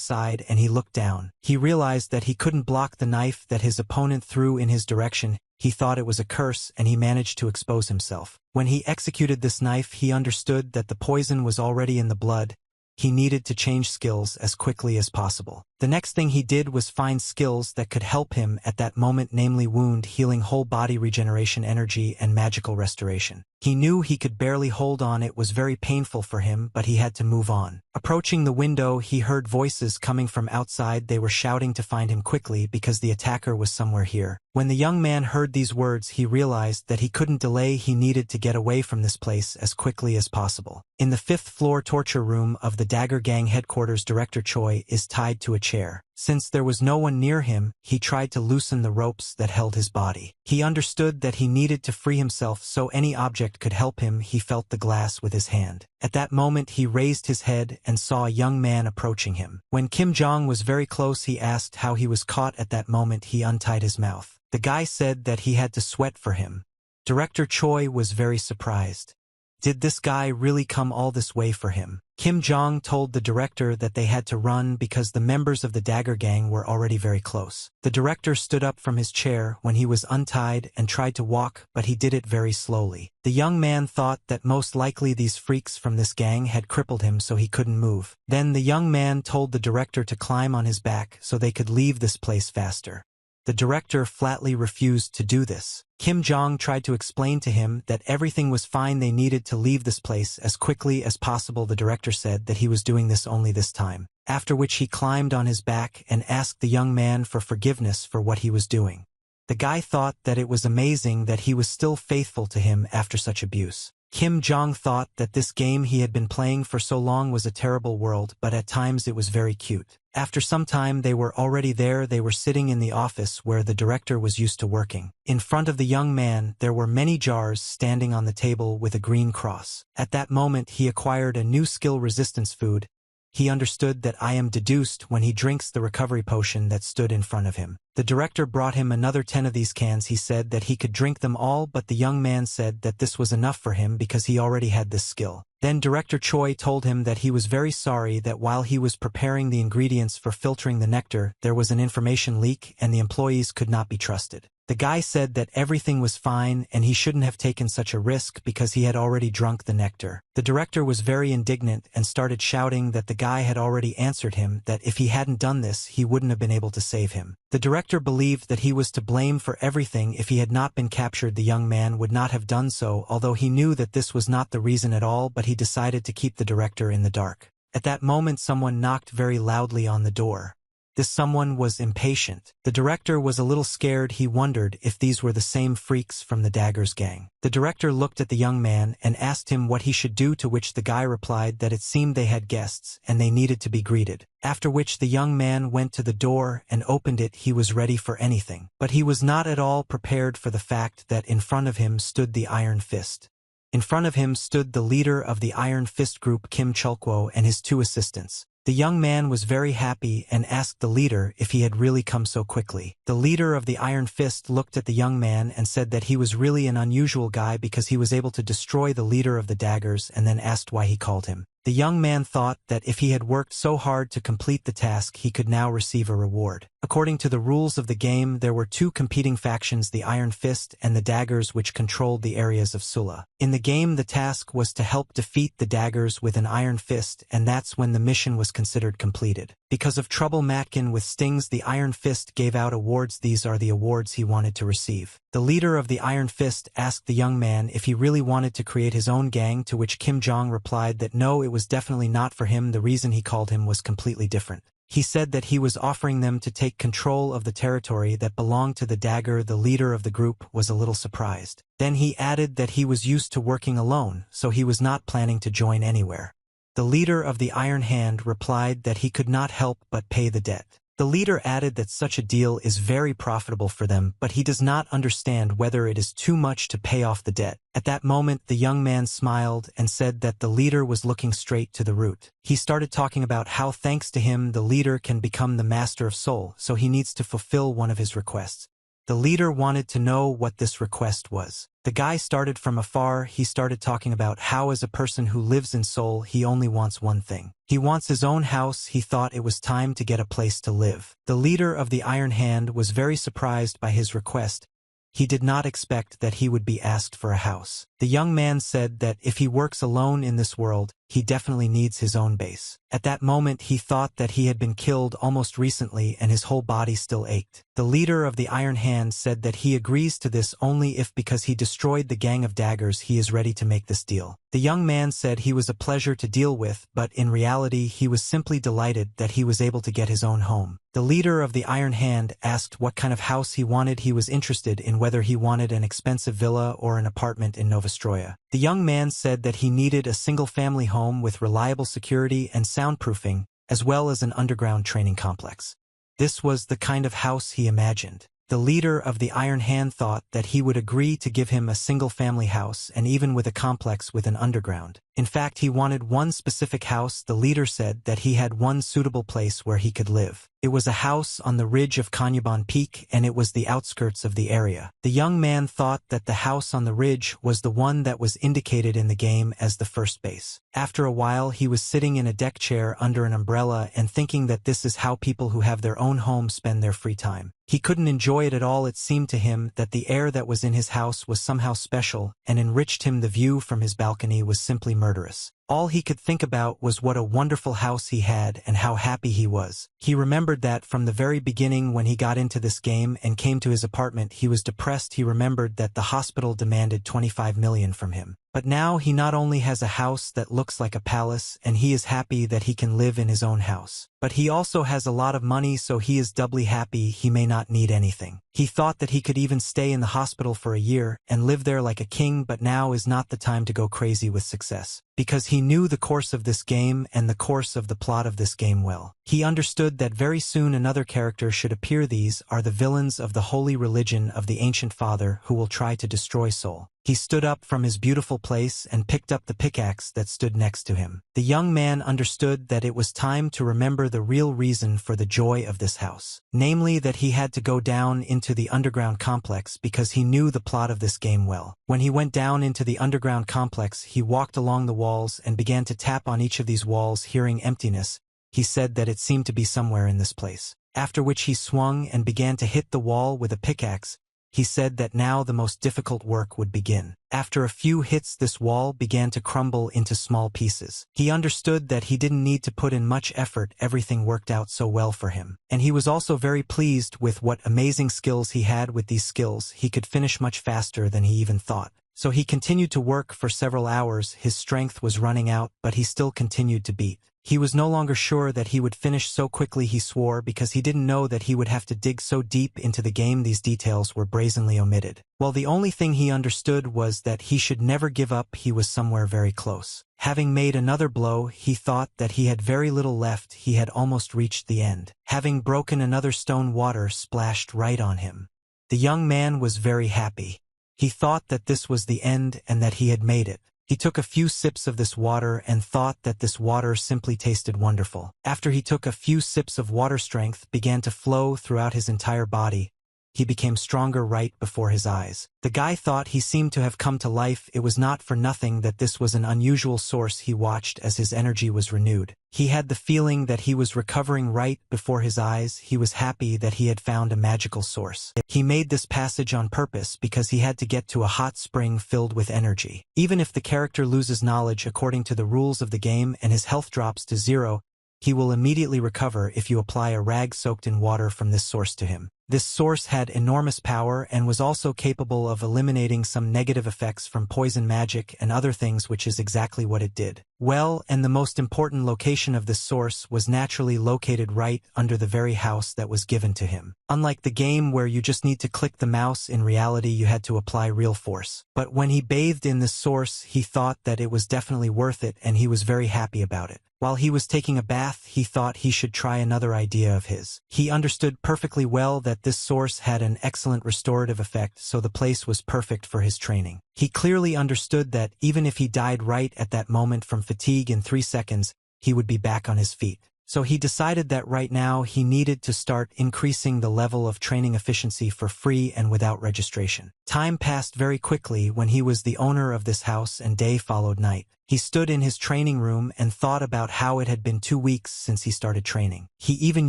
side and he looked down. He realized that he couldn't block the knife that his opponent threw in his direction. He thought it was a curse, and he managed to expose himself. When he executed this knife, he understood that the poison was already in the blood. He needed to change skills as quickly as possible. The next thing he did was find skills that could help him at that moment, namely wound healing, whole body regeneration, energy, and magical restoration. He knew he could barely hold on. It was very painful for him, but he had to move on. Approaching the window, he heard voices coming from outside. They were shouting to find him quickly because the attacker was somewhere here. When the young man heard these words, he realized that he couldn't delay. He needed to get away from this place as quickly as possible. In the 5th floor torture room of the Dagger Gang headquarters, Director Choi is tied to a chair. Since there was no one near him, he tried to loosen the ropes that held his body. He understood that he needed to free himself, so any object could help him. He felt the glass with his hand. At that moment, he raised his head and saw a young man approaching him. When Kim Jong was very close, he asked how he was caught. At that moment, he untied his mouth. The guy said that he had to sweat for him. Director Choi was very surprised. Did this guy really come all this way for him? Kim Jong told the director that they had to run because the members of the Dagger Gang were already very close. The director stood up from his chair when he was untied and tried to walk, but he did it very slowly. The young man thought that most likely these freaks from this gang had crippled him so he couldn't move. Then the young man told the director to climb on his back so they could leave this place faster. The director flatly refused to do this. Kim Jong tried to explain to him that everything was fine. They needed to leave this place as quickly as possible. The director said that he was doing this only this time, after which he climbed on his back and asked the young man for forgiveness for what he was doing. The guy thought that it was amazing that he was still faithful to him after such abuse. Kim Jong thought that this game he had been playing for so long was a terrible world, but at times it was very cute. After some time they were already there. They were sitting in the office where the director was used to working. In front of the young man there were many jars standing on the table with a green cross. At that moment he acquired a new skill, resistance food. He understood that I am deduced when he drinks the recovery potion that stood in front of him. The director brought him another 10 of these cans. He said that he could drink them all, but the young man said that this was enough for him because he already had this skill. Then Director Choi told him that he was very sorry that while he was preparing the ingredients for filtering the nectar, there was an information leak and the employees could not be trusted. The guy said that everything was fine and he shouldn't have taken such a risk because he had already drunk the nectar. The director was very indignant and started shouting that the guy had already answered him that if he hadn't done this, he wouldn't have been able to save him. The director believed that he was to blame for everything. If he had not been captured, the young man would not have done so, although he knew that this was not the reason at all, but he decided to keep the director in the dark. At that moment, someone knocked very loudly on the door. This someone was impatient. The director was a little scared. He wondered if these were the same freaks from the Daggers gang. The director looked at the young man and asked him what he should do, to which the guy replied that it seemed they had guests and they needed to be greeted. After which the young man went to the door and opened it. He was ready for anything, but he was not at all prepared for the fact that in front of him stood the Iron Fist. In front of him stood the leader of the Iron Fist group, Kim Chulkwo, and his 2 assistants. The young man was very happy and asked the leader if he had really come so quickly. The leader of the Iron Fist looked at the young man and said that he was really an unusual guy because he was able to destroy the leader of the Daggers, and then asked why he called him. The young man thought that if he had worked so hard to complete the task, he could now receive a reward. According to the rules of the game, there were 2 competing factions, the Iron Fist and the Daggers, which controlled the areas of Sula. In the game, the task was to help defeat the Daggers with an Iron Fist, and that's when the mission was considered completed. Because of trouble Matkin with stings, the Iron Fist gave out awards. These are the awards he wanted to receive. The leader of the Iron Fist asked the young man if he really wanted to create his own gang, to which Kim Jong replied that no, it was definitely not for him. The reason he called him was completely different. He said that he was offering them to take control of the territory that belonged to the Dagger. The leader of the group was a little surprised. Then he added that he was used to working alone, so he was not planning to join anywhere. The leader of the Iron Hand replied that he could not help but pay the debt. The leader added that such a deal is very profitable for them, but he does not understand whether it is too much to pay off the debt. At that moment, the young man smiled and said that the leader was looking straight to the root. He started talking about how thanks to him, the leader can become the master of soul, so he needs to fulfill one of his requests. The leader wanted to know what this request was. The guy started from afar. He started talking about how as a person who lives in Seoul, he only wants one thing. He wants his own house. He thought it was time to get a place to live. The leader of the Iron Hand was very surprised by his request. He did not expect that he would be asked for a house. The young man said that if he works alone in this world, he definitely needs his own base. At that moment he thought that he had been killed almost recently and his whole body still ached. The leader of the Iron Hand said that he agrees to this only if because he destroyed the gang of daggers he is ready to make this deal. The young man said he was a pleasure to deal with, but in reality he was simply delighted that he was able to get his own home. The leader of the Iron Hand asked what kind of house he wanted. He was interested in whether he wanted an expensive villa or an apartment in Novostroya. The young man said that he needed a single-family home with reliable security and soundproofing, as well as an underground training complex. This was the kind of house he imagined. The leader of the Iron Hand thought that he would agree to give him a single-family house and even with a complex with an underground. In fact, he wanted one specific house. The leader said that he had one suitable place where he could live. It was a house on the ridge of Konyaban Peak and it was the outskirts of the area. The young man thought that the house on the ridge was the one that was indicated in the game as the first base. After a while he was sitting in a deck chair under an umbrella and thinking that this is how people who have their own home spend their free time. He couldn't enjoy it at all. It seemed to him that the air that was in his house was somehow special and enriched him. The view from his balcony was simply murderous. All he could think about was what a wonderful house he had and how happy he was. He remembered that from the very beginning when he got into this game and came to his apartment he was depressed. He remembered that the hospital demanded 25 million from him. But now he not only has a house that looks like a palace and he is happy that he can live in his own house, but he also has a lot of money, so he is doubly happy. He may not need anything. He thought that he could even stay in the hospital for a year and live there like a king, but now is not the time to go crazy with success. Because he knew the course of this game and the course of the plot of this game well. He understood that very soon another character should appear. These are the villains of the holy religion of the ancient father who will try to destroy Seoul. He stood up from his beautiful place and picked up the pickaxe that stood next to him. The young man understood that it was time to remember the real reason for the joy of this house. Namely that he had to go down into the underground complex because he knew the plot of this game well. When he went down into the underground complex, he walked along the walls and began to tap on each of these walls, hearing emptiness. He said that it seemed to be somewhere in this place. After which he swung and began to hit the wall with a pickaxe. He said that now the most difficult work would begin. After a few hits this wall began to crumble into small pieces. He understood that he didn't need to put in much effort. Everything worked out so well for him. And he was also very pleased with what amazing skills he had. With these skills he could finish much faster than he even thought. So he continued to work for several hours. His strength was running out, but he still continued to beat. He was no longer sure that he would finish so quickly. He swore because he didn't know that he would have to dig so deep into the game. These details were brazenly omitted. Well, the only thing he understood was that he should never give up. He was somewhere very close. Having made another blow, he thought that he had very little left. He had almost reached the end. Having broken another stone, water splashed right on him. The young man was very happy. He thought that this was the end and that he had made it. He took a few sips of this water and thought that this water simply tasted wonderful. After he took a few sips of water, strength began to flow throughout his entire body. He became stronger right before his eyes. The guy thought he seemed to have come to life. It was not for nothing that this was an unusual source. He watched as his energy was renewed. He had the feeling that he was recovering right before his eyes. He was happy that he had found a magical source. He made this passage on purpose because he had to get to a hot spring filled with energy. Even if the character loses knowledge according to the rules of the game and his health drops to 0, he will immediately recover if you apply a rag soaked in water from this source to him. This source had enormous power and was also capable of eliminating some negative effects from poison magic and other things, which is exactly what it did. Well, and the most important location of this source was naturally located right under the very house that was given to him. Unlike the game where you just need to click the mouse, in reality you had to apply real force. But when he bathed in this source, he thought that it was definitely worth it and he was very happy about it. While he was taking a bath, he thought he should try another idea of his. He understood perfectly well that this source had an excellent restorative effect, so the place was perfect for his training. He clearly understood that even if he died right at that moment from fatigue in 3 seconds, he would be back on his feet. So he decided that right now he needed to start increasing the level of training efficiency for free and without registration. Time passed very quickly when he was the owner of this house and day followed night. He stood in his training room and thought about how it had been 2 weeks since he started training. He even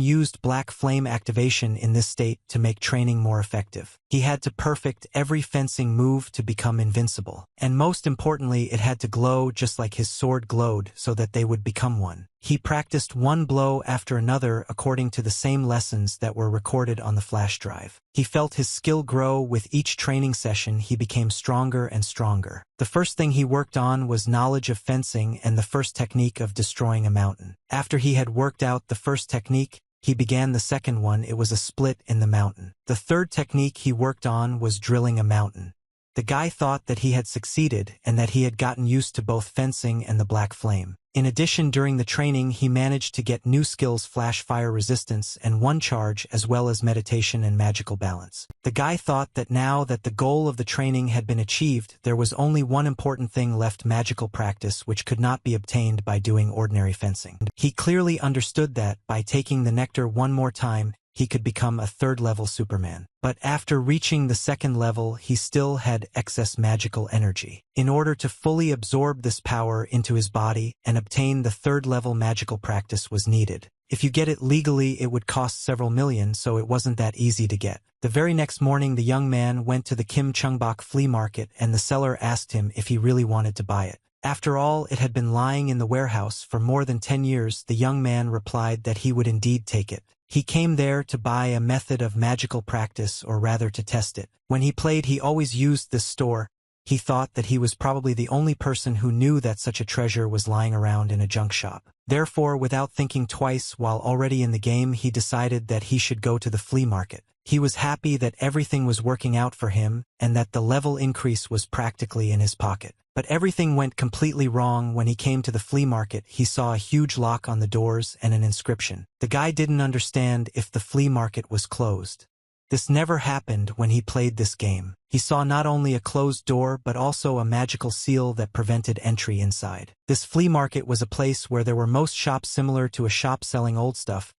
used black flame activation in this state to make training more effective. He had to perfect every fencing move to become invincible. And most importantly, it had to glow just like his sword glowed so that they would become one. He practiced one blow after another according to the same lessons that were recorded on the flash drive. He felt his skill grow with each training session. He became stronger and stronger. The first thing he worked on was knowledge of fencing and the first technique of destroying a mountain. After he had worked out the first technique, he began the second one. It was a split in the mountain. The third technique he worked on was drilling a mountain. The guy thought that he had succeeded and that he had gotten used to both fencing and the black flame. In addition, during the training, he managed to get new skills: flash fire resistance and one charge, as well as meditation and magical balance. The guy thought that now that the goal of the training had been achieved, there was only one important thing left: magical practice, which could not be obtained by doing ordinary fencing. He clearly understood that, by taking the nectar one more time, he could become a third-level Superman. But after reaching the second level, he still had excess magical energy. In order to fully absorb this power into his body and obtain the third-level magical practice was needed. If you get it legally, it would cost several million, so it wasn't that easy to get. The very next morning, the young man went to the Kim Chung-bok flea market, and the seller asked him if he really wanted to buy it. After all, it had been lying in the warehouse for more than 10 years. The young man replied that he would indeed take it. He came there to buy a method of magical practice, or rather to test it. When he played, he always used this store. He thought that he was probably the only person who knew that such a treasure was lying around in a junk shop. Therefore, without thinking twice, while already in the game, he decided that he should go to the flea market. He was happy that everything was working out for him and that the level increase was practically in his pocket. But everything went completely wrong. When he came to the flea market, he saw a huge lock on the doors and an inscription. The guy didn't understand if the flea market was closed. This never happened when he played this game. He saw not only a closed door but also a magical seal that prevented entry inside. This flea market was a place where there were most shops similar to a shop selling old stuff.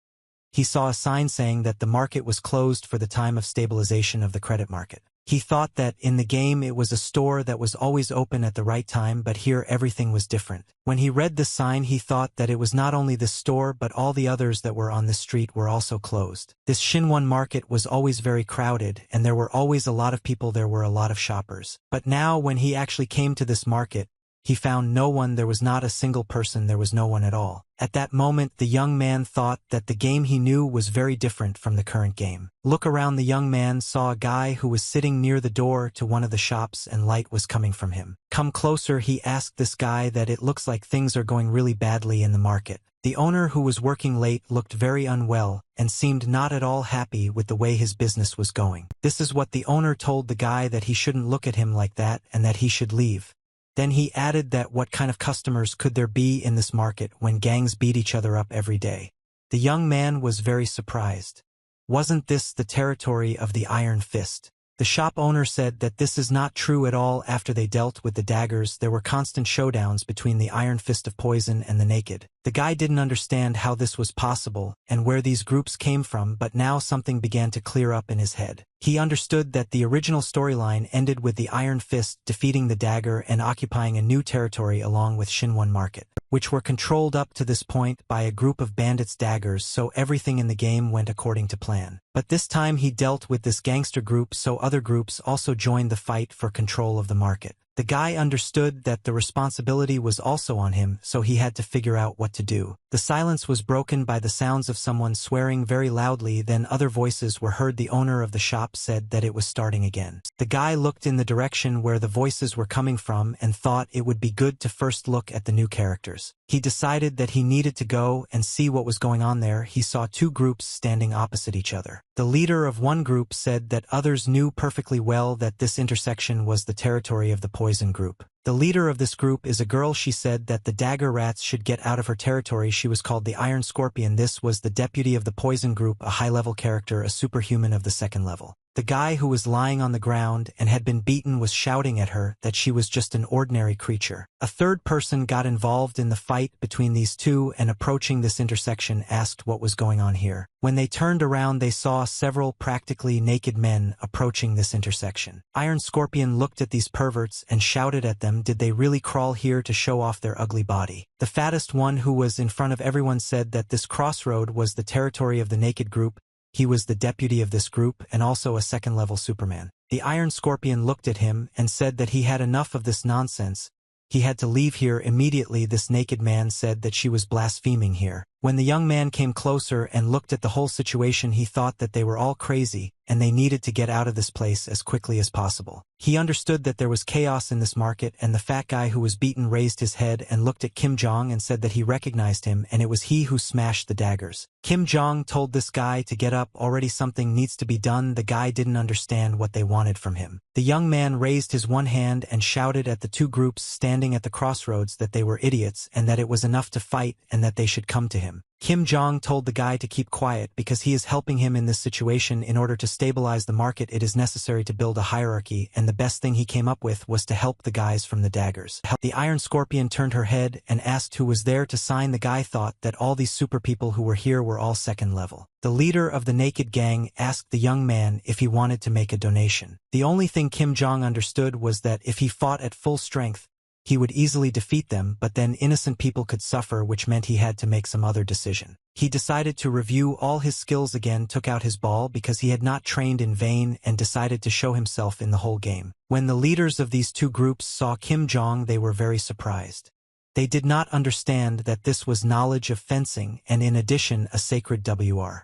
He saw a sign saying that the market was closed for the time of stabilization of the credit market. He thought that in the game it was a store that was always open at the right time, but here everything was different. When he read the sign, he thought that it was not only this store but all the others that were on the street were also closed. This Shinwon market was always very crowded, and there were always a lot of people. There were a lot of shoppers. But now when he actually came to this market, he found no one. There was not a single person. There was no one at all. At that moment, the young man thought that the game he knew was very different from the current game. Look around. The young man saw a guy who was sitting near the door to one of the shops, and light was coming from him. Come closer, he asked this guy. That it looks like things are going really badly in the market. The owner, who was working late, looked very unwell and seemed not at all happy with the way his business was going. This is what the owner told the guy, that he shouldn't look at him like that and that he should leave. Then he added that what kind of customers could there be in this market when gangs beat each other up every day? The young man was very surprised. Wasn't this the territory of the Iron Fist? The shop owner said that this is not true at all. After they dealt with the daggers, there were constant showdowns between the Iron Fist of Poison and the Naked. The guy didn't understand how this was possible and where these groups came from, but now something began to clear up in his head. He understood that the original storyline ended with the Iron Fist defeating the Dagger and occupying a new territory along with Shinwon Market, which were controlled up to this point by a group of bandits daggers, so everything in the game went according to plan. But this time he dealt with this gangster group, so other groups also joined the fight for control of the market. The guy understood that the responsibility was also on him, so he had to figure out what to do. The silence was broken by the sounds of someone swearing very loudly. Then other voices were heard. The owner of the shop said that it was starting again. The guy looked in the direction where the voices were coming from and thought it would be good to first look at the new characters. He decided that he needed to go and see what was going on there. He saw two groups standing opposite each other. The leader of one group said that others knew perfectly well that this intersection was the territory of the Poison group. The leader of this group is a girl. She said that the Dagger Rats should get out of her territory. She was called the Iron Scorpion. This was the deputy of the Poison group, a high-level character, a superhuman of the second level. The guy who was lying on the ground and had been beaten was shouting at her that she was just an ordinary creature. A third person got involved in the fight between these two and approaching this intersection asked what was going on here. When they turned around they saw several practically naked men approaching this intersection. Iron Scorpion looked at these perverts and shouted at them, did they really crawl here to show off their ugly body? The fattest one who was in front of everyone said that this crossroad was the territory of the naked group. He was the deputy of this group and also a second-level Superman. The Iron Scorpion looked at him and said that he had enough of this nonsense. He had to leave here immediately. This naked man said that she was blaspheming here. When the young man came closer and looked at the whole situation, he thought that they were all crazy and they needed to get out of this place as quickly as possible. He understood that there was chaos in this market, and the fat guy who was beaten raised his head and looked at Kim Jong and said that he recognized him and it was he who smashed the daggers. Kim Jong told this guy to get up, already something needs to be done. The guy didn't understand what they wanted from him. The young man raised his one hand and shouted at the two groups standing at the crossroads that they were idiots and that it was enough to fight and that they should come to him. Kim Jong told the guy to keep quiet because he is helping him in this situation. In order to stabilize the market, it is necessary to build a hierarchy, and the best thing he came up with was to help the guys from the daggers. The Iron Scorpion turned her head and asked who was there to sign. The guy thought that all these super people who were here were all second level. The leader of the naked gang asked the young man if he wanted to make a donation. The only thing Kim Jong understood was that if he fought at full strength, he would easily defeat them, but then innocent people could suffer, which meant he had to make some other decision. He decided to review all his skills again, took out his ball because he had not trained in vain, and decided to show himself in the whole game. When the leaders of these two groups saw Kim Jong, they were very surprised. They did not understand that this was knowledge of fencing and in addition a sacred WR.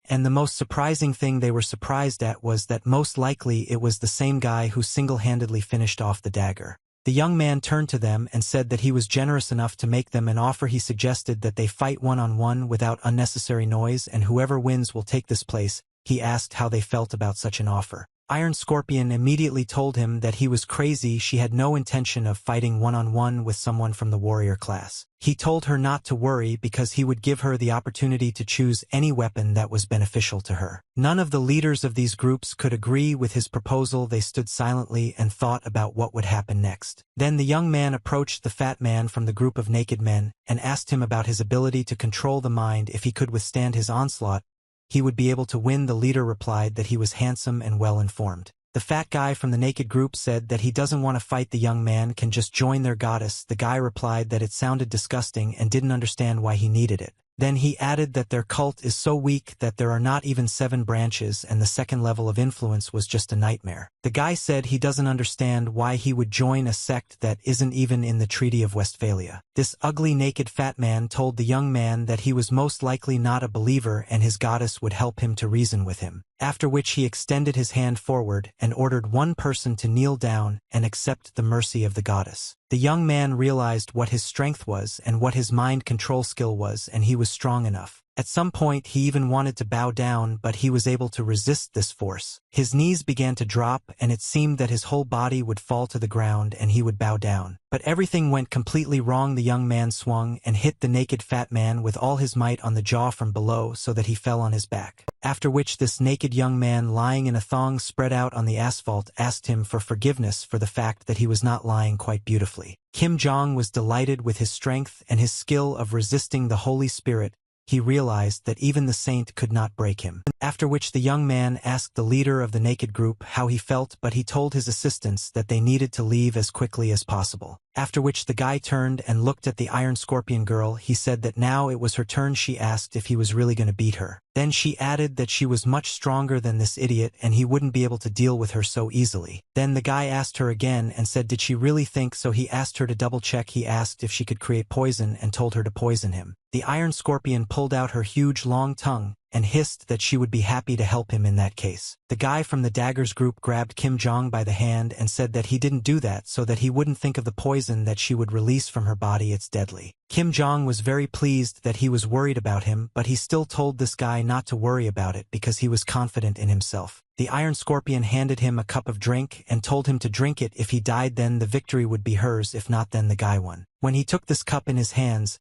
And the most surprising thing they were surprised at was that most likely it was the same guy who single-handedly finished off the dagger. The young man turned to them and said that he was generous enough to make them an offer. He suggested that they fight one-on-one without unnecessary noise, and whoever wins will take this place. He asked how they felt about such an offer. Iron Scorpion immediately told him that he was crazy. She had no intention of fighting one-on-one with someone from the warrior class. He told her not to worry because he would give her the opportunity to choose any weapon that was beneficial to her. None of the leaders of these groups could agree with his proposal. They stood silently and thought about what would happen next. Then the young man approached the fat man from the group of naked men and asked him about his ability to control the mind. If he could withstand his onslaught, he would be able to win. The leader replied that he was handsome and well-informed. The fat guy from the naked group said that he doesn't want to fight. The young man can just join their goddess. The guy replied that it sounded disgusting and didn't understand why he needed it. Then he added that their cult is so weak that there are not even 7 branches and the second level of influence was just a nightmare. The guy said he doesn't understand why he would join a sect that isn't even in the Treaty of Westphalia. This ugly naked fat man told the young man that he was most likely not a believer and his goddess would help him to reason with him. After which he extended his hand forward and ordered one person to kneel down and accept the mercy of the goddess. The young man realized what his strength was and what his mind control skill was, and he was strong enough. At some point he even wanted to bow down, but he was able to resist this force. His knees began to drop and it seemed that his whole body would fall to the ground and he would bow down. But everything went completely wrong. The young man swung and hit the naked fat man with all his might on the jaw from below so that he fell on his back. After which this naked young man lying in a thong spread out on the asphalt asked him for forgiveness for the fact that he was not lying quite beautifully. Kim Jong was delighted with his strength and his skill of resisting the Holy Spirit. He realized that even the saint could not break him. After which the young man asked the leader of the naked group how he felt, but he told his assistants that they needed to leave as quickly as possible. After which the guy turned and looked at the Iron Scorpion girl. He said that now it was her turn. She asked if he was really going to beat her. Then she added that she was much stronger than this idiot and he wouldn't be able to deal with her so easily. Then the guy asked her again and said did she really think so. He asked her to double check. He asked if she could create poison and told her to poison him. The Iron Scorpion pulled out her huge long tongue and hissed that she would be happy to help him in that case. The guy from the daggers group grabbed Kim Jong by the hand and said that he didn't do that so that he wouldn't think of the poison that she would release from her body. It's deadly. Kim Jong was very pleased that he was worried about him, but he still told this guy not to worry about it because he was confident in himself. The Iron Scorpion handed him a cup of drink and told him to drink it. If he died then the victory would be hers, if not then the guy won. When he took this cup in his hands,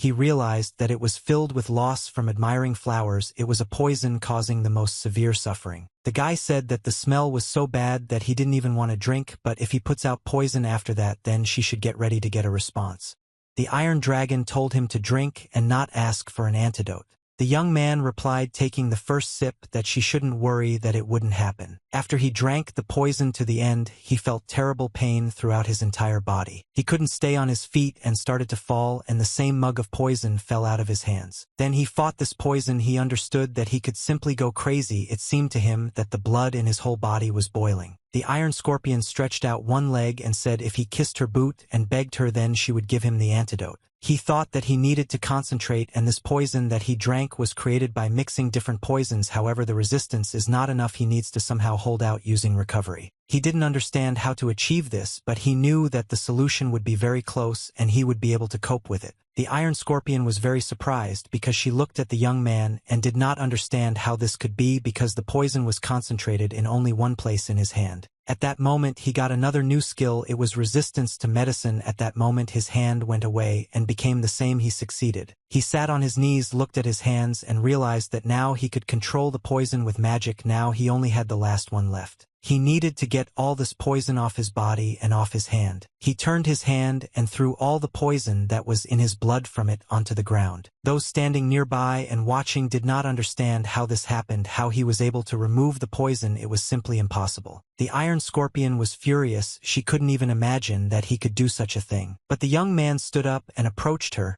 he realized that it was filled with loss from admiring flowers. It was a poison causing the most severe suffering. The guy said that the smell was so bad that he didn't even want to drink, but if he puts out poison after that, then she should get ready to get a response. The Iron Dragon told him to drink and not ask for an antidote. The young man replied, taking the first sip, that she shouldn't worry, that it wouldn't happen. After he drank the poison to the end, he felt terrible pain throughout his entire body. He couldn't stay on his feet and started to fall, and the same mug of poison fell out of his hands. Then he fought this poison. He understood that he could simply go crazy. It seemed to him that the blood in his whole body was boiling. The Iron Scorpion stretched out one leg and said if he kissed her boot and begged her, then she would give him the antidote. He thought that he needed to concentrate, and this poison that he drank was created by mixing different poisons. However, the resistance is not enough. He needs to somehow hold out using recovery. He didn't understand how to achieve this, but he knew that the solution would be very close and he would be able to cope with it. The Iron Scorpion was very surprised because she looked at the young man and did not understand how this could be, because the poison was concentrated in only one place in his hand. At that moment he got another new skill. It was resistance to medicine. At that moment his hand went away and became the same. He succeeded. He sat on his knees, looked at his hands, and realized that now he could control the poison with magic. Now he only had the last one left. He needed to get all this poison off his body and off his hand. He turned his hand and threw all the poison that was in his blood from it onto the ground. Those standing nearby and watching did not understand how this happened, how he was able to remove the poison. It was simply impossible. The Iron Scorpion was furious. She couldn't even imagine that he could do such a thing. But the young man stood up and approached her.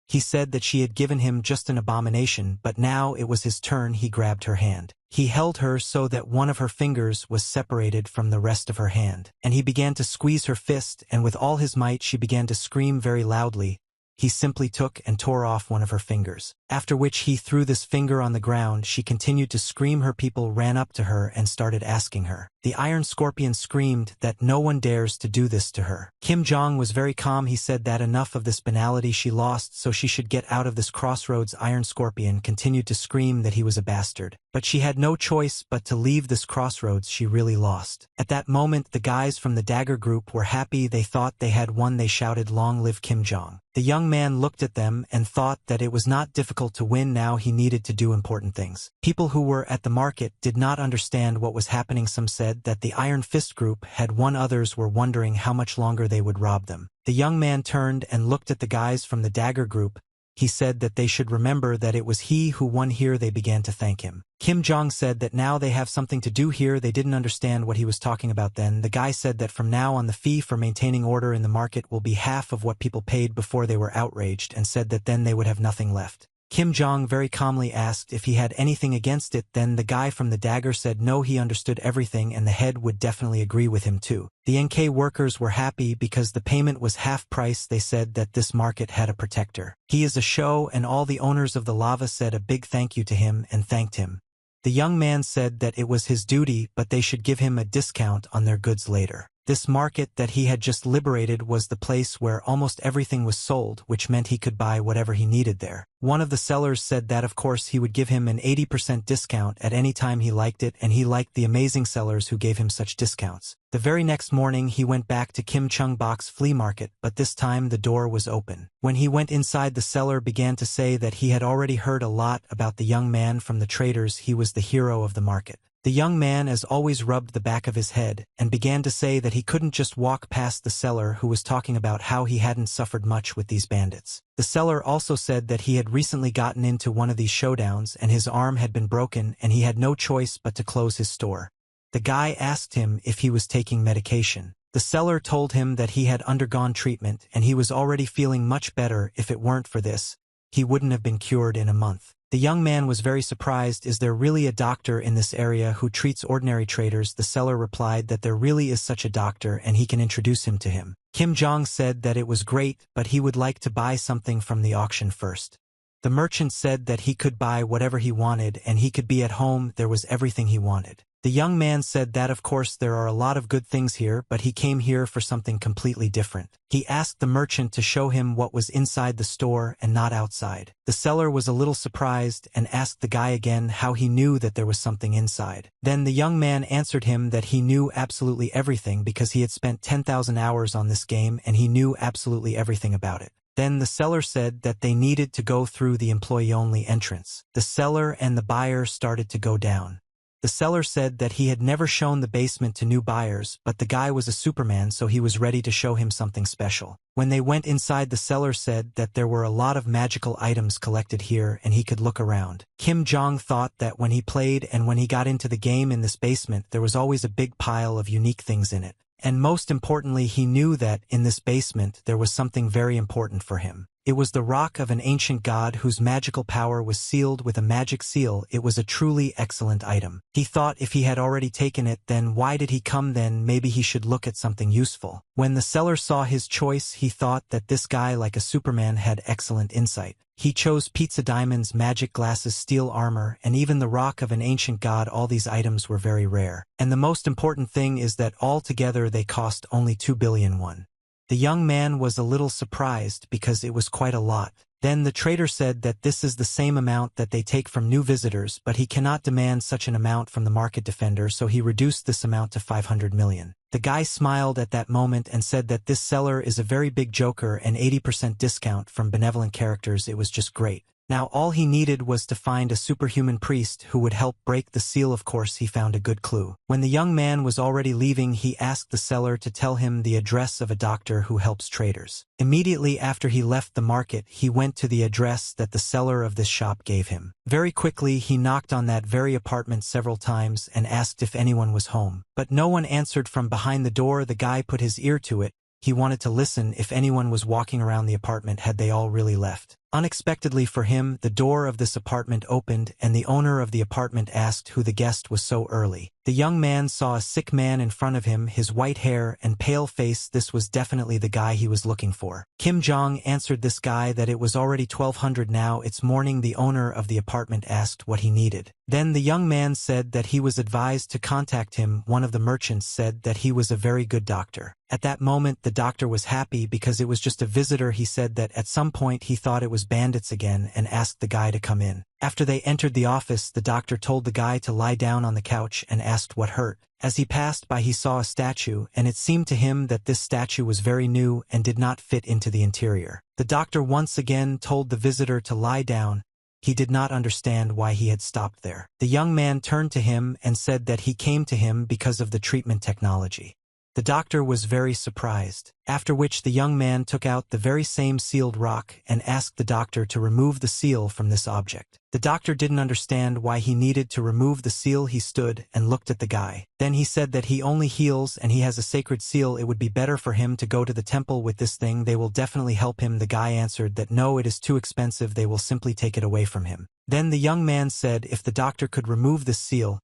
He said that she had given him just an abomination, but now it was his turn. He grabbed her hand. He held her so that one of her fingers was separated from the rest of her hand, and he began to squeeze her fist, and with all his might she began to scream very loudly. He simply took and tore off one of her fingers, after which he threw this finger on the ground. She continued to scream. Her people ran up to her and started asking her. The Iron Scorpion screamed that no one dares to do this to her. Kim Jong was very calm. He said that enough of this banality. She lost, so she should get out of this crossroads. Iron Scorpion continued to scream that he was a bastard, but she had no choice but to leave this crossroads. She really lost. At that moment the guys from the Dagger group were happy. They thought they had won. They shouted, "Long live Kim Jong." The young man looked at them and thought that it was not difficult to win. Now he needed to do important things. People who were at the market did not understand what was happening. Some said that the Iron Fist group had won. Others were wondering how much longer they would rob them. The young man turned and looked at the guys from the Dagger group. He said that they should remember that it was he who won here. They began to thank him. Kim Jong said that now they have something to do here. They didn't understand what he was talking about then. The guy said that from now on the fee for maintaining order in the market will be half of what people paid before. They were outraged and said that then they would have nothing left. Kim Jong very calmly asked if he had anything against it. Then the guy from the Dagger said no, he understood everything and the head would definitely agree with him too. The NK workers were happy because the payment was half price. They said that this market had a protector. He is a show, and all the owners of the lava said a big thank you to him and thanked him. The young man said that it was his duty, but they should give him a discount on their goods later. This market that he had just liberated was the place where almost everything was sold, which meant he could buy whatever he needed there. One of the sellers said that of course he would give him an 80% discount at any time he liked it, and he liked the amazing sellers who gave him such discounts. The very next morning he went back to Kim Chung Bok's flea market, but this time the door was open. When he went inside, the seller began to say that he had already heard a lot about the young man from the traders. He was the hero of the market. The young man as always rubbed the back of his head and began to say that he couldn't just walk past the seller who was talking about how he hadn't suffered much with these bandits. The seller also said that he had recently gotten into one of these showdowns and his arm had been broken and he had no choice but to close his store. The guy asked him if he was taking medication. The seller told him that he had undergone treatment and he was already feeling much better. If it weren't for this, he wouldn't have been cured in a month. The young man was very surprised. Is there really a doctor in this area who treats ordinary traders? The seller replied that there really is such a doctor and he can introduce him to him. Kim Jong said that it was great, but he would like to buy something from the auction first. The merchant said that he could buy whatever he wanted and he could be at home. There was everything he wanted. The young man said that of course there are a lot of good things here, but he came here for something completely different. He asked the merchant to show him what was inside the store and not outside. The seller was a little surprised and asked the guy again how he knew that there was something inside. Then the young man answered him that he knew absolutely everything because he had spent 10,000 hours on this game and he knew absolutely everything about it. Then the seller said that they needed to go through the employee-only entrance. The seller and the buyer started to go down. The seller said that he had never shown the basement to new buyers, but the guy was a Superman, so he was ready to show him something special. When they went inside, the seller said that there were a lot of magical items collected here and he could look around. Kim Jong thought that when he played and when he got into the game in this basement, there was always a big pile of unique things in it. And most importantly, he knew that in this basement there was something very important for him. It was the rock of an ancient god whose magical power was sealed with a magic seal. It was a truly excellent item. He thought if he had already taken it, then why did he come then? Maybe he should look at something useful. When the seller saw his choice, he thought that this guy, like a Superman, had excellent insight. He chose Pizza Diamond's magic glasses, steel armor, and even the rock of an ancient god. All these items were very rare. And the most important thing is that altogether they cost only 2 billion won. The young man was a little surprised because it was quite a lot. Then the trader said that this is the same amount that they take from new visitors, but he cannot demand such an amount from the market defender, so he reduced this amount to 500 million. The guy smiled at that moment and said that this seller is a very big joker and 80% discount from benevolent characters. It was just great. Now all he needed was to find a superhuman priest who would help break the seal. Of course, he found a good clue. When the young man was already leaving, he asked the seller to tell him the address of a doctor who helps traders. Immediately after he left the market, he went to the address that the seller of this shop gave him. Very quickly, he knocked on that very apartment several times and asked if anyone was home. But no one answered from behind the door. The guy put his ear to it. He wanted to listen if anyone was walking around the apartment. Had they all really left? Unexpectedly for him, the door of this apartment opened and the owner of the apartment asked who the guest was so early. The young man saw a sick man in front of him, his white hair and pale face. This was definitely the guy he was looking for. Kim Jong answered this guy that it was already 1200 now. It's morning. The owner of the apartment asked what he needed. Then the young man said that he was advised to contact him. One of the merchants said that he was a very good doctor. At that moment, the doctor was happy because it was just a visitor. He said that at some point he thought it was bandits again and asked the guy to come in. After they entered the office, the doctor told the guy to lie down on the couch and asked what hurt. As he passed by, he saw a statue, and it seemed to him that this statue was very new and did not fit into the interior. The doctor once again told the visitor to lie down. He did not understand why he had stopped there. The young man turned to him and said that he came to him because of the treatment technology. The doctor was very surprised, after which the young man took out the very same sealed rock and asked the doctor to remove the seal from this object. The doctor didn't understand why he needed to remove the seal. He stood and looked at the guy. Then he said that he only heals and he has a sacred seal. It would be better for him to go to the temple with this thing. They will definitely help him. The guy answered that no, it is too expensive. They will simply take it away from him. Then the young man said if the doctor could remove this seal,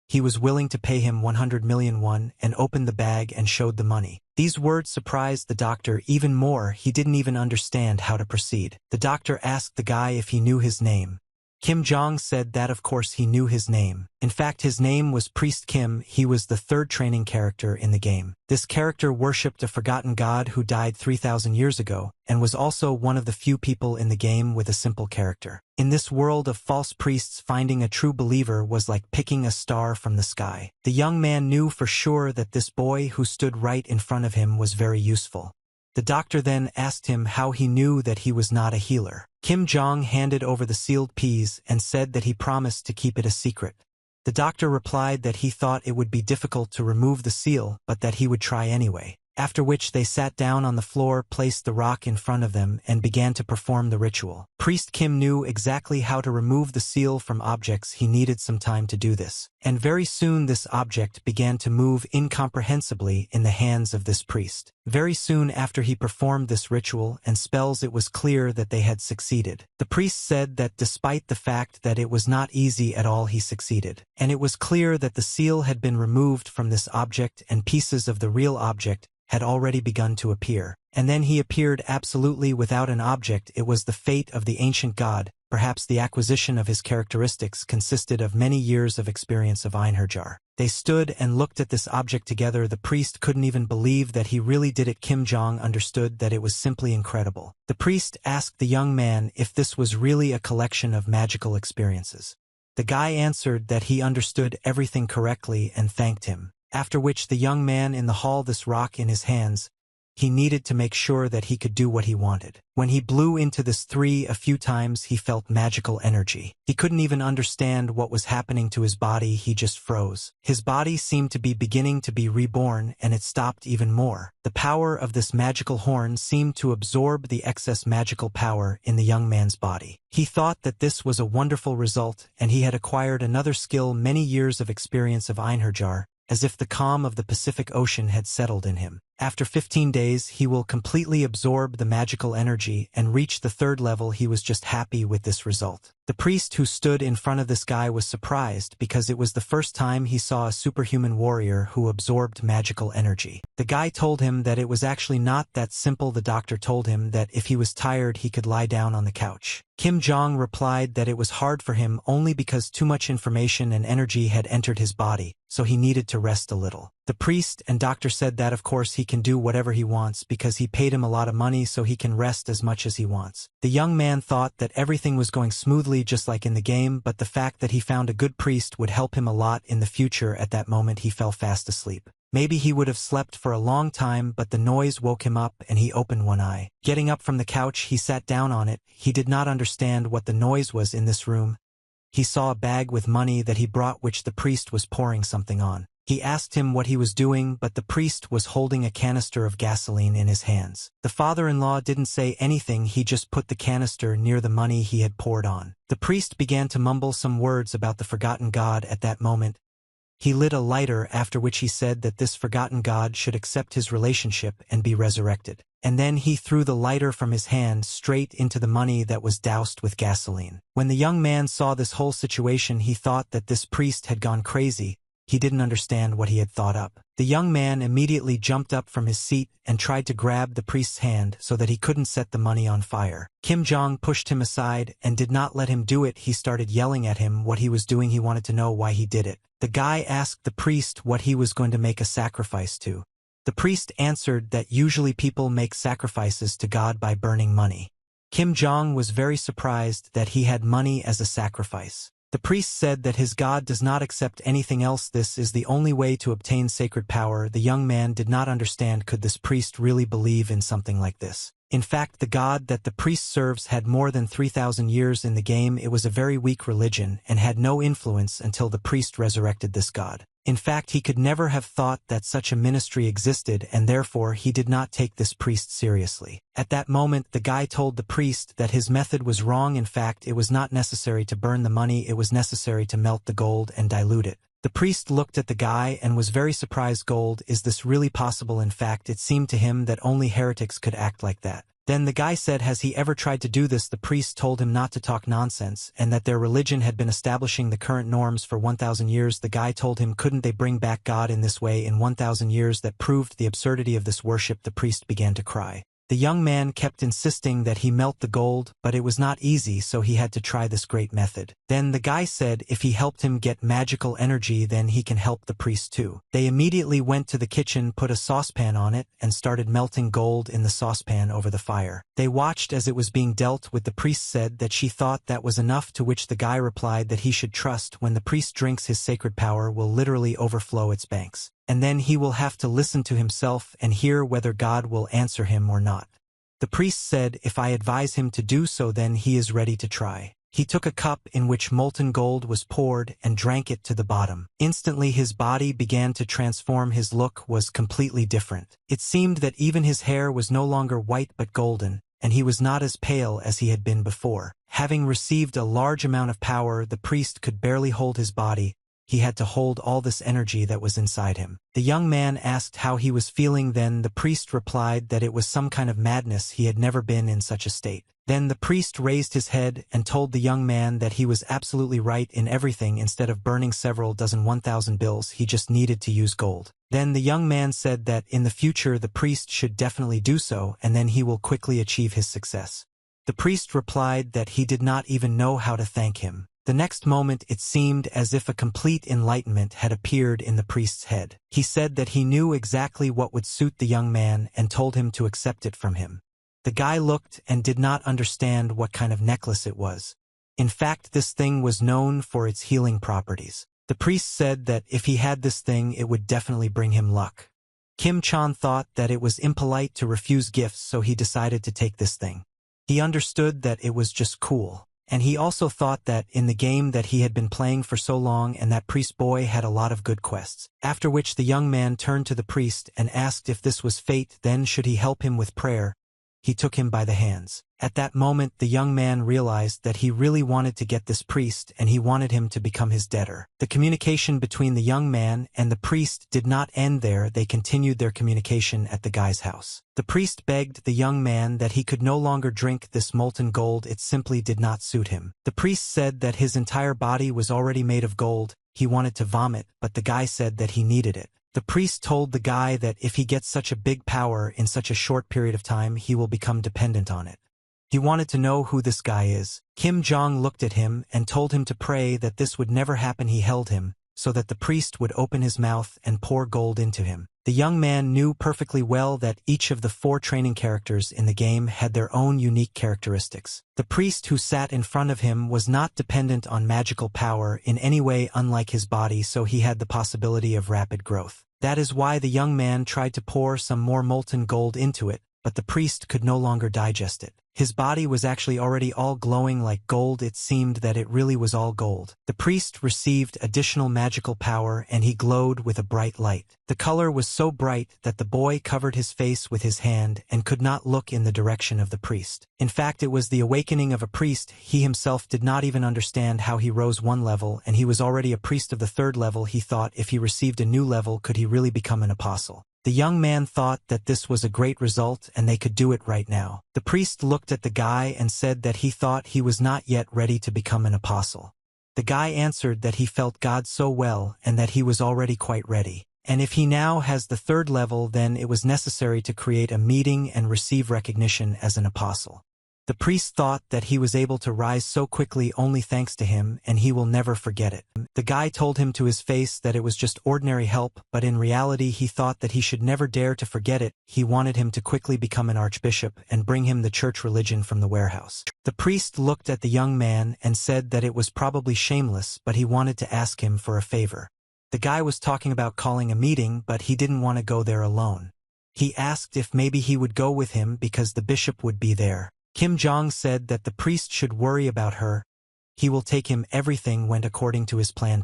he was willing to pay him 100 million won, and opened the bag and showed the money. These words surprised the doctor even more. He didn't even understand how to proceed. The doctor asked the guy if he knew his name. Kim Jong said that of course he knew his name. In fact, his name was Priest Kim. He was the third training character in the game. This character worshipped a forgotten god who died 3,000 years ago, and was also one of the few people in the game with a simple character. In this world of false priests, finding a true believer was like picking a star from the sky. The young man knew for sure that this boy who stood right in front of him was very useful. The doctor then asked him how he knew that he was not a healer. Kim Jong handed over the sealed piece and said that he promised to keep it a secret. The doctor replied that he thought it would be difficult to remove the seal, but that he would try anyway. After which they sat down on the floor, placed the rock in front of them, and began to perform the ritual. Priest Kim knew exactly how to remove the seal from objects. He needed some time to do this. And very soon this object began to move incomprehensibly in the hands of this priest. Very soon after he performed this ritual and spells, it was clear that they had succeeded. The priest said that despite the fact that it was not easy at all, he succeeded. And it was clear that the seal had been removed from this object and pieces of the real object had already begun to appear. And then he appeared absolutely without an object. It was the fate of the ancient god. Perhaps the acquisition of his characteristics consisted of many years of experience of Einherjar. They stood and looked at this object together. The priest couldn't even believe that he really did it. Kim Jong understood that it was simply incredible. The priest asked the young man if this was really a collection of magical experiences. The guy answered that he understood everything correctly and thanked him. After which the young man in the hall, this rock in his hands, He needed to make sure that he could do what he wanted. When he blew into this three a few times, he felt magical energy. He couldn't even understand what was happening to his body, he just froze. His body seemed to be beginning to be reborn, and it stopped even more. The power of this magical horn seemed to absorb the excess magical power in the young man's body. He thought that this was a wonderful result, and he had acquired another skill, many years of experience of Einherjar, as if the calm of the Pacific Ocean had settled in him. After 15 days, he will completely absorb the magical energy and reach the third level. He was just happy with this result. The priest who stood in front of this guy was surprised because it was the first time he saw a superhuman warrior who absorbed magical energy. The guy told him that it was actually not that simple. The doctor told him that if he was tired, he could lie down on the couch. Kim Jong replied that it was hard for him only because too much information and energy had entered his body, so he needed to rest a little. The priest and doctor said that of course he can do whatever he wants because he paid him a lot of money, so he can rest as much as he wants. The young man thought that everything was going smoothly just like in the game, but the fact that he found a good priest would help him a lot in the future. At that moment he fell fast asleep. Maybe he would have slept for a long time, but the noise woke him up and he opened one eye. Getting up from the couch, he sat down on it. He did not understand what the noise was in this room. He saw a bag with money that he brought, which the priest was pouring something on. He asked him what he was doing, but the priest was holding a canister of gasoline in his hands. The father-in-law didn't say anything, he just put the canister near the money he had poured on. The priest began to mumble some words about the forgotten god. At that moment, he lit a lighter, after which he said that this forgotten god should accept his relationship and be resurrected. And then he threw the lighter from his hand straight into the money that was doused with gasoline. When the young man saw this whole situation, he thought that this priest had gone crazy. He didn't understand what he had thought up. The young man immediately jumped up from his seat and tried to grab the priest's hand so that he couldn't set the money on fire. Kim Jong pushed him aside and did not let him do it. He started yelling at him what he was doing. He wanted to know why he did it. The guy asked the priest what he was going to make a sacrifice to. The priest answered that usually people make sacrifices to God by burning money. Kim Jong was very surprised that he had money as a sacrifice. The priest said that his God does not accept anything else. This is the only way to obtain sacred power. The young man did not understand, could this priest really believe in something like this? In fact, the god that the priest serves had more than 3,000 years in the game. It was a very weak religion and had no influence until the priest resurrected this god. In fact, he could never have thought that such a ministry existed, and therefore he did not take this priest seriously. At that moment, the guy told the priest that his method was wrong. In fact, it was not necessary to burn the money, it was necessary to melt the gold and dilute it. The priest looked at the guy and was very surprised. Gold, is this really possible? In fact, it seemed to him that only heretics could act like that. Then the guy said, has he ever tried to do this? The priest told him not to talk nonsense and that their religion had been establishing the current norms for 1,000 years. The guy told him, couldn't they bring back God in this way in 1,000 years? That proved the absurdity of this worship. The priest began to cry. The young man kept insisting that he melt the gold, but it was not easy, so he had to try this great method. Then the guy said if he helped him get magical energy, then he can help the priest too. They immediately went to the kitchen, put a saucepan on it, and started melting gold in the saucepan over the fire. They watched as it was being dealt with. The priest said that she thought that was enough, to which the guy replied that he should trust when the priest drinks, his sacred power will literally overflow its banks. And then he will have to listen to himself and hear whether God will answer him or not. The priest said, if I advise him to do so, then he is ready to try. He took a cup in which molten gold was poured and drank it to the bottom. Instantly his body began to transform. His look was completely different. It seemed that even his hair was no longer white but golden, and he was not as pale as he had been before. Having received a large amount of power, the priest could barely hold his body. He had to hold all this energy that was inside him. The young man asked how he was feeling. Then the priest replied that it was some kind of madness. He had never been in such a state. Then the priest raised his head and told the young man that he was absolutely right in everything. Instead of burning several dozen 1,000 bills, he just needed to use gold. Then the young man said that in the future the priest should definitely do so, and then he will quickly achieve his success. The priest replied that he did not even know how to thank him. The next moment it seemed as if a complete enlightenment had appeared in the priest's head. He said that he knew exactly what would suit the young man and told him to accept it from him. The guy looked and did not understand what kind of necklace it was. In fact, this thing was known for its healing properties. The priest said that if he had this thing, it would definitely bring him luck. Kim Chan thought that it was impolite to refuse gifts, so he decided to take this thing. He understood that it was just cool. And he also thought that in the game that he had been playing for so long and that priest boy had a lot of good quests. After which the young man turned to the priest and asked if this was fate, then should he help him with prayer. He took him by the hands. At that moment the young man realized that he really wanted to get this priest and he wanted him to become his debtor. The communication between the young man and the priest did not end there. They continued their communication at the guy's house. The priest begged the young man that he could no longer drink this molten gold. It simply did not suit him. The priest said that his entire body was already made of gold. He wanted to vomit, but the guy said that he needed it. The priest told the guy that if he gets such a big power in such a short period of time, he will become dependent on it. He wanted to know who this guy is. Kim Jong looked at him and told him to pray that this would never happen. He held him so that the priest would open his mouth and pour gold into him. The young man knew perfectly well that each of the 4 training characters in the game had their own unique characteristics. The priest who sat in front of him was not dependent on magical power in any way, unlike his body, so he had the possibility of rapid growth. That is why the young man tried to pour some more molten gold into it, but the priest could no longer digest it. His body was actually already all glowing like gold. It seemed that it really was all gold. The priest received additional magical power and he glowed with a bright light. The color was so bright that the boy covered his face with his hand and could not look in the direction of the priest. In fact, it was the awakening of a priest. He himself did not even understand how he rose 1 level, and he was already a priest of the 3rd level. He thought if he received a new level, could he really become an apostle? The young man thought that this was a great result and they could do it right now. The priest looked at the guy and said that he thought he was not yet ready to become an apostle. The guy answered that he felt God so well and that he was already quite ready. And if he now has the 3rd level, then it was necessary to create a meeting and receive recognition as an apostle. The priest thought that he was able to rise so quickly only thanks to him, and he will never forget it. The guy told him to his face that it was just ordinary help, but in reality he thought that he should never dare to forget it. He wanted him to quickly become an archbishop and bring him the church religion from the warehouse. The priest looked at the young man and said that it was probably shameless, but he wanted to ask him for a favor. The guy was talking about calling a meeting, but he didn't want to go there alone. He asked if maybe he would go with him because the bishop would be there. Kim Jong said that the priest should worry about her. He will take him. Everything went according to his plan.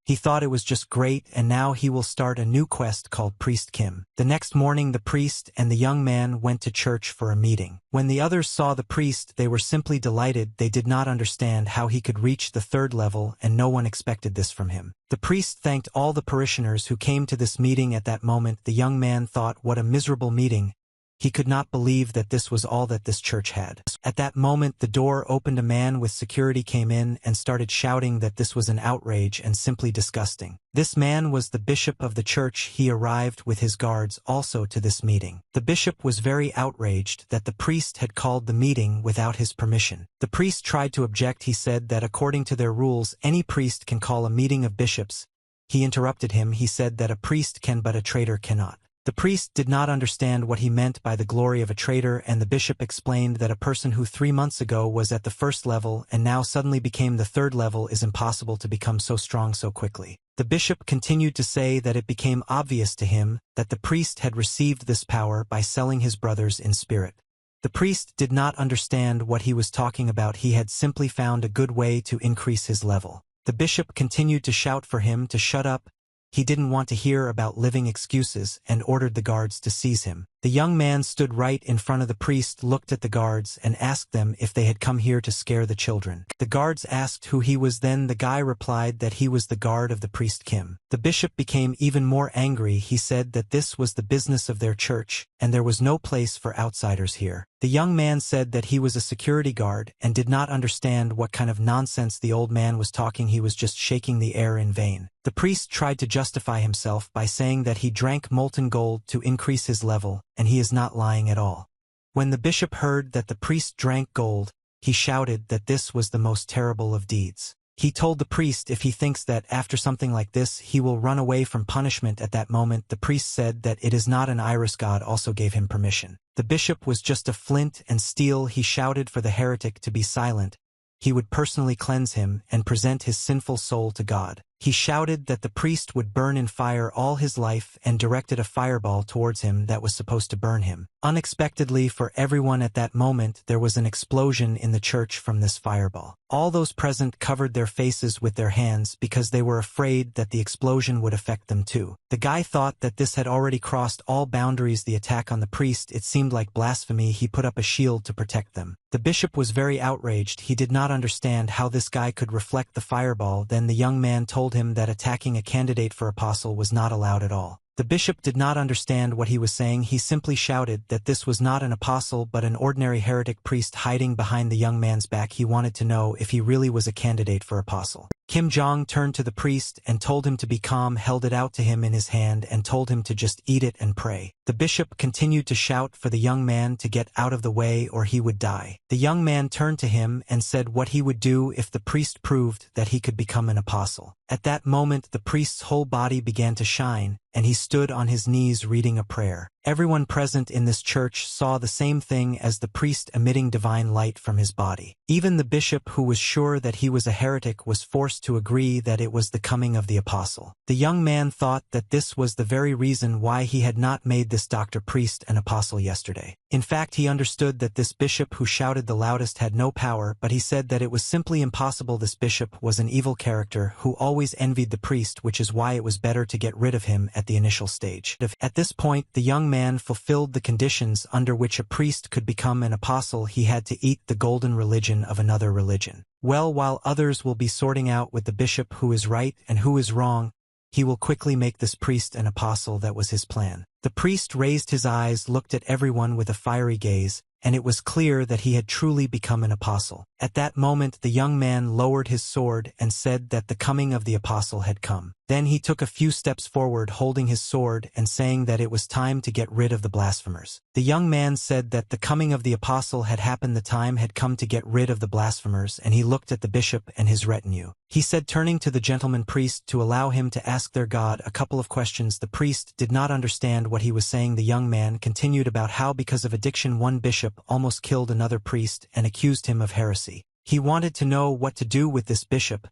He thought it was just great, and now he will start a new quest called Priest Kim. The next morning the priest and the young man went to church for a meeting. When the others saw the priest, they were simply delighted. They did not understand how he could reach the 3rd level, and no one expected this from him. The priest thanked all the parishioners who came to this meeting. At that moment the young man thought, what a miserable meeting. He could not believe that this was all that this church had. At that moment the door opened. A man with security came in and started shouting that this was an outrage and simply disgusting. This man was the bishop of the church. He arrived with his guards also to this meeting. The bishop was very outraged that the priest had called the meeting without his permission. The priest tried to object. He said that according to their rules any priest can call a meeting of bishops. He interrupted him. He said that a priest can but a traitor cannot. The priest did not understand what he meant by the glory of a traitor, and the bishop explained that a person who 3 months ago was at the 1st level and now suddenly became the 3rd level is impossible to become so strong so quickly. The bishop continued to say that it became obvious to him that the priest had received this power by selling his brothers in spirit. The priest did not understand what he was talking about. He had simply found a good way to increase his level. The bishop continued to shout for him to shut up. He didn't want to hear about living excuses and ordered the guards to seize him. The young man stood right in front of the priest, looked at the guards, and asked them if they had come here to scare the children. The guards asked who he was. Then the guy replied that he was the guard of the priest Kim. The bishop became even more angry. He said that this was the business of their church, and there was no place for outsiders here. The young man said that he was a security guard and did not understand what kind of nonsense the old man was talking. He was just shaking the air in vain. The priest tried to justify himself by saying that he drank molten gold to increase his level, and he is not lying at all. When the bishop heard that the priest drank gold, he shouted that this was the most terrible of deeds. He told the priest if he thinks that after something like this he will run away from punishment. At that moment the priest said that it is not an iris. God also gave him permission. The bishop was just a flint and steel. He shouted for the heretic to be silent. He would personally cleanse him and present his sinful soul to God. He shouted that the priest would burn in fire all his life and directed a fireball towards him that was supposed to burn him. Unexpectedly for everyone at that moment, there was an explosion in the church from this fireball. All those present covered their faces with their hands because they were afraid that the explosion would affect them too. The guy thought that this had already crossed all boundaries. The attack on the priest, it seemed like blasphemy. He put up a shield to protect them. The bishop was very outraged. He did not understand how this guy could reflect the fireball. Then the young man told him that attacking a candidate for apostle was not allowed at all. The bishop did not understand what he was saying. He simply shouted that this was not an apostle but an ordinary heretic priest hiding behind the young man's back. He wanted to know if he really was a candidate for apostle. Kim Jong turned to the priest and told him to be calm, held it out to him in his hand and told him to just eat it and pray. The bishop continued to shout for the young man to get out of the way or he would die. The young man turned to him and said what he would do if the priest proved that he could become an apostle. At that moment the priest's whole body began to shine, and he stood on his knees reading a prayer. Everyone present in this church saw the same thing as the priest emitting divine light from his body. Even the bishop, who was sure that he was a heretic, was forced to agree that it was the coming of the apostle. The young man thought that this was the very reason why he had not made this doctor priest an apostle yesterday. In fact, he understood that this bishop who shouted the loudest had no power, but he said that it was simply impossible. This bishop was an evil character who always envied the priest, which is why it was better to get rid of him at the initial stage. At this point, the young man fulfilled the conditions under which a priest could become an apostle. He had to eat the golden religion of another religion. Well, while others will be sorting out with the bishop who is right and who is wrong, he will quickly make this priest an apostle. That was his plan. The priest raised his eyes, looked at everyone with a fiery gaze, and it was clear that he had truly become an apostle. At that moment the young man lowered his sword and said that the coming of the apostle had come. Then he took a few steps forward holding his sword and saying that it was time to get rid of the blasphemers. The young man said that the coming of the apostle had happened. The time had come to get rid of the blasphemers, and he looked at the bishop and his retinue. He said, turning to the gentleman priest, to allow him to ask their god a couple of questions. The priest did not understand what he was saying. The young man continued about how because of addiction one bishop almost killed another priest and accused him of heresy. He wanted to know what to do with this bishop.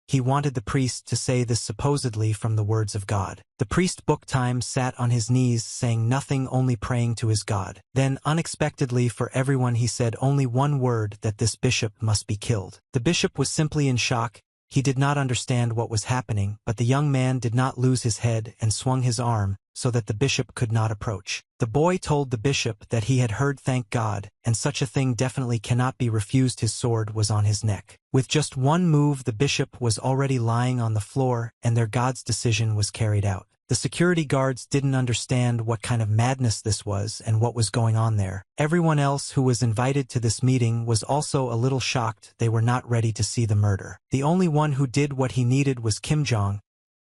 He wanted the priest to say this supposedly from the words of God. The priest book time sat on his knees saying nothing, only praying to his God. Then unexpectedly for everyone he said only one word, that this bishop must be killed. The bishop was simply in shock. He did not understand what was happening, but the young man did not lose his head and swung his arm so that the bishop could not approach. The boy told the bishop that he had heard thank God, and such a thing definitely cannot be refused. His sword was on his neck. With just one move the bishop was already lying on the floor, and their god's decision was carried out. The security guards didn't understand what kind of madness this was and what was going on there. Everyone else who was invited to this meeting was also a little shocked. They were not ready to see the murder. The only one who did what he needed was Kim Jong.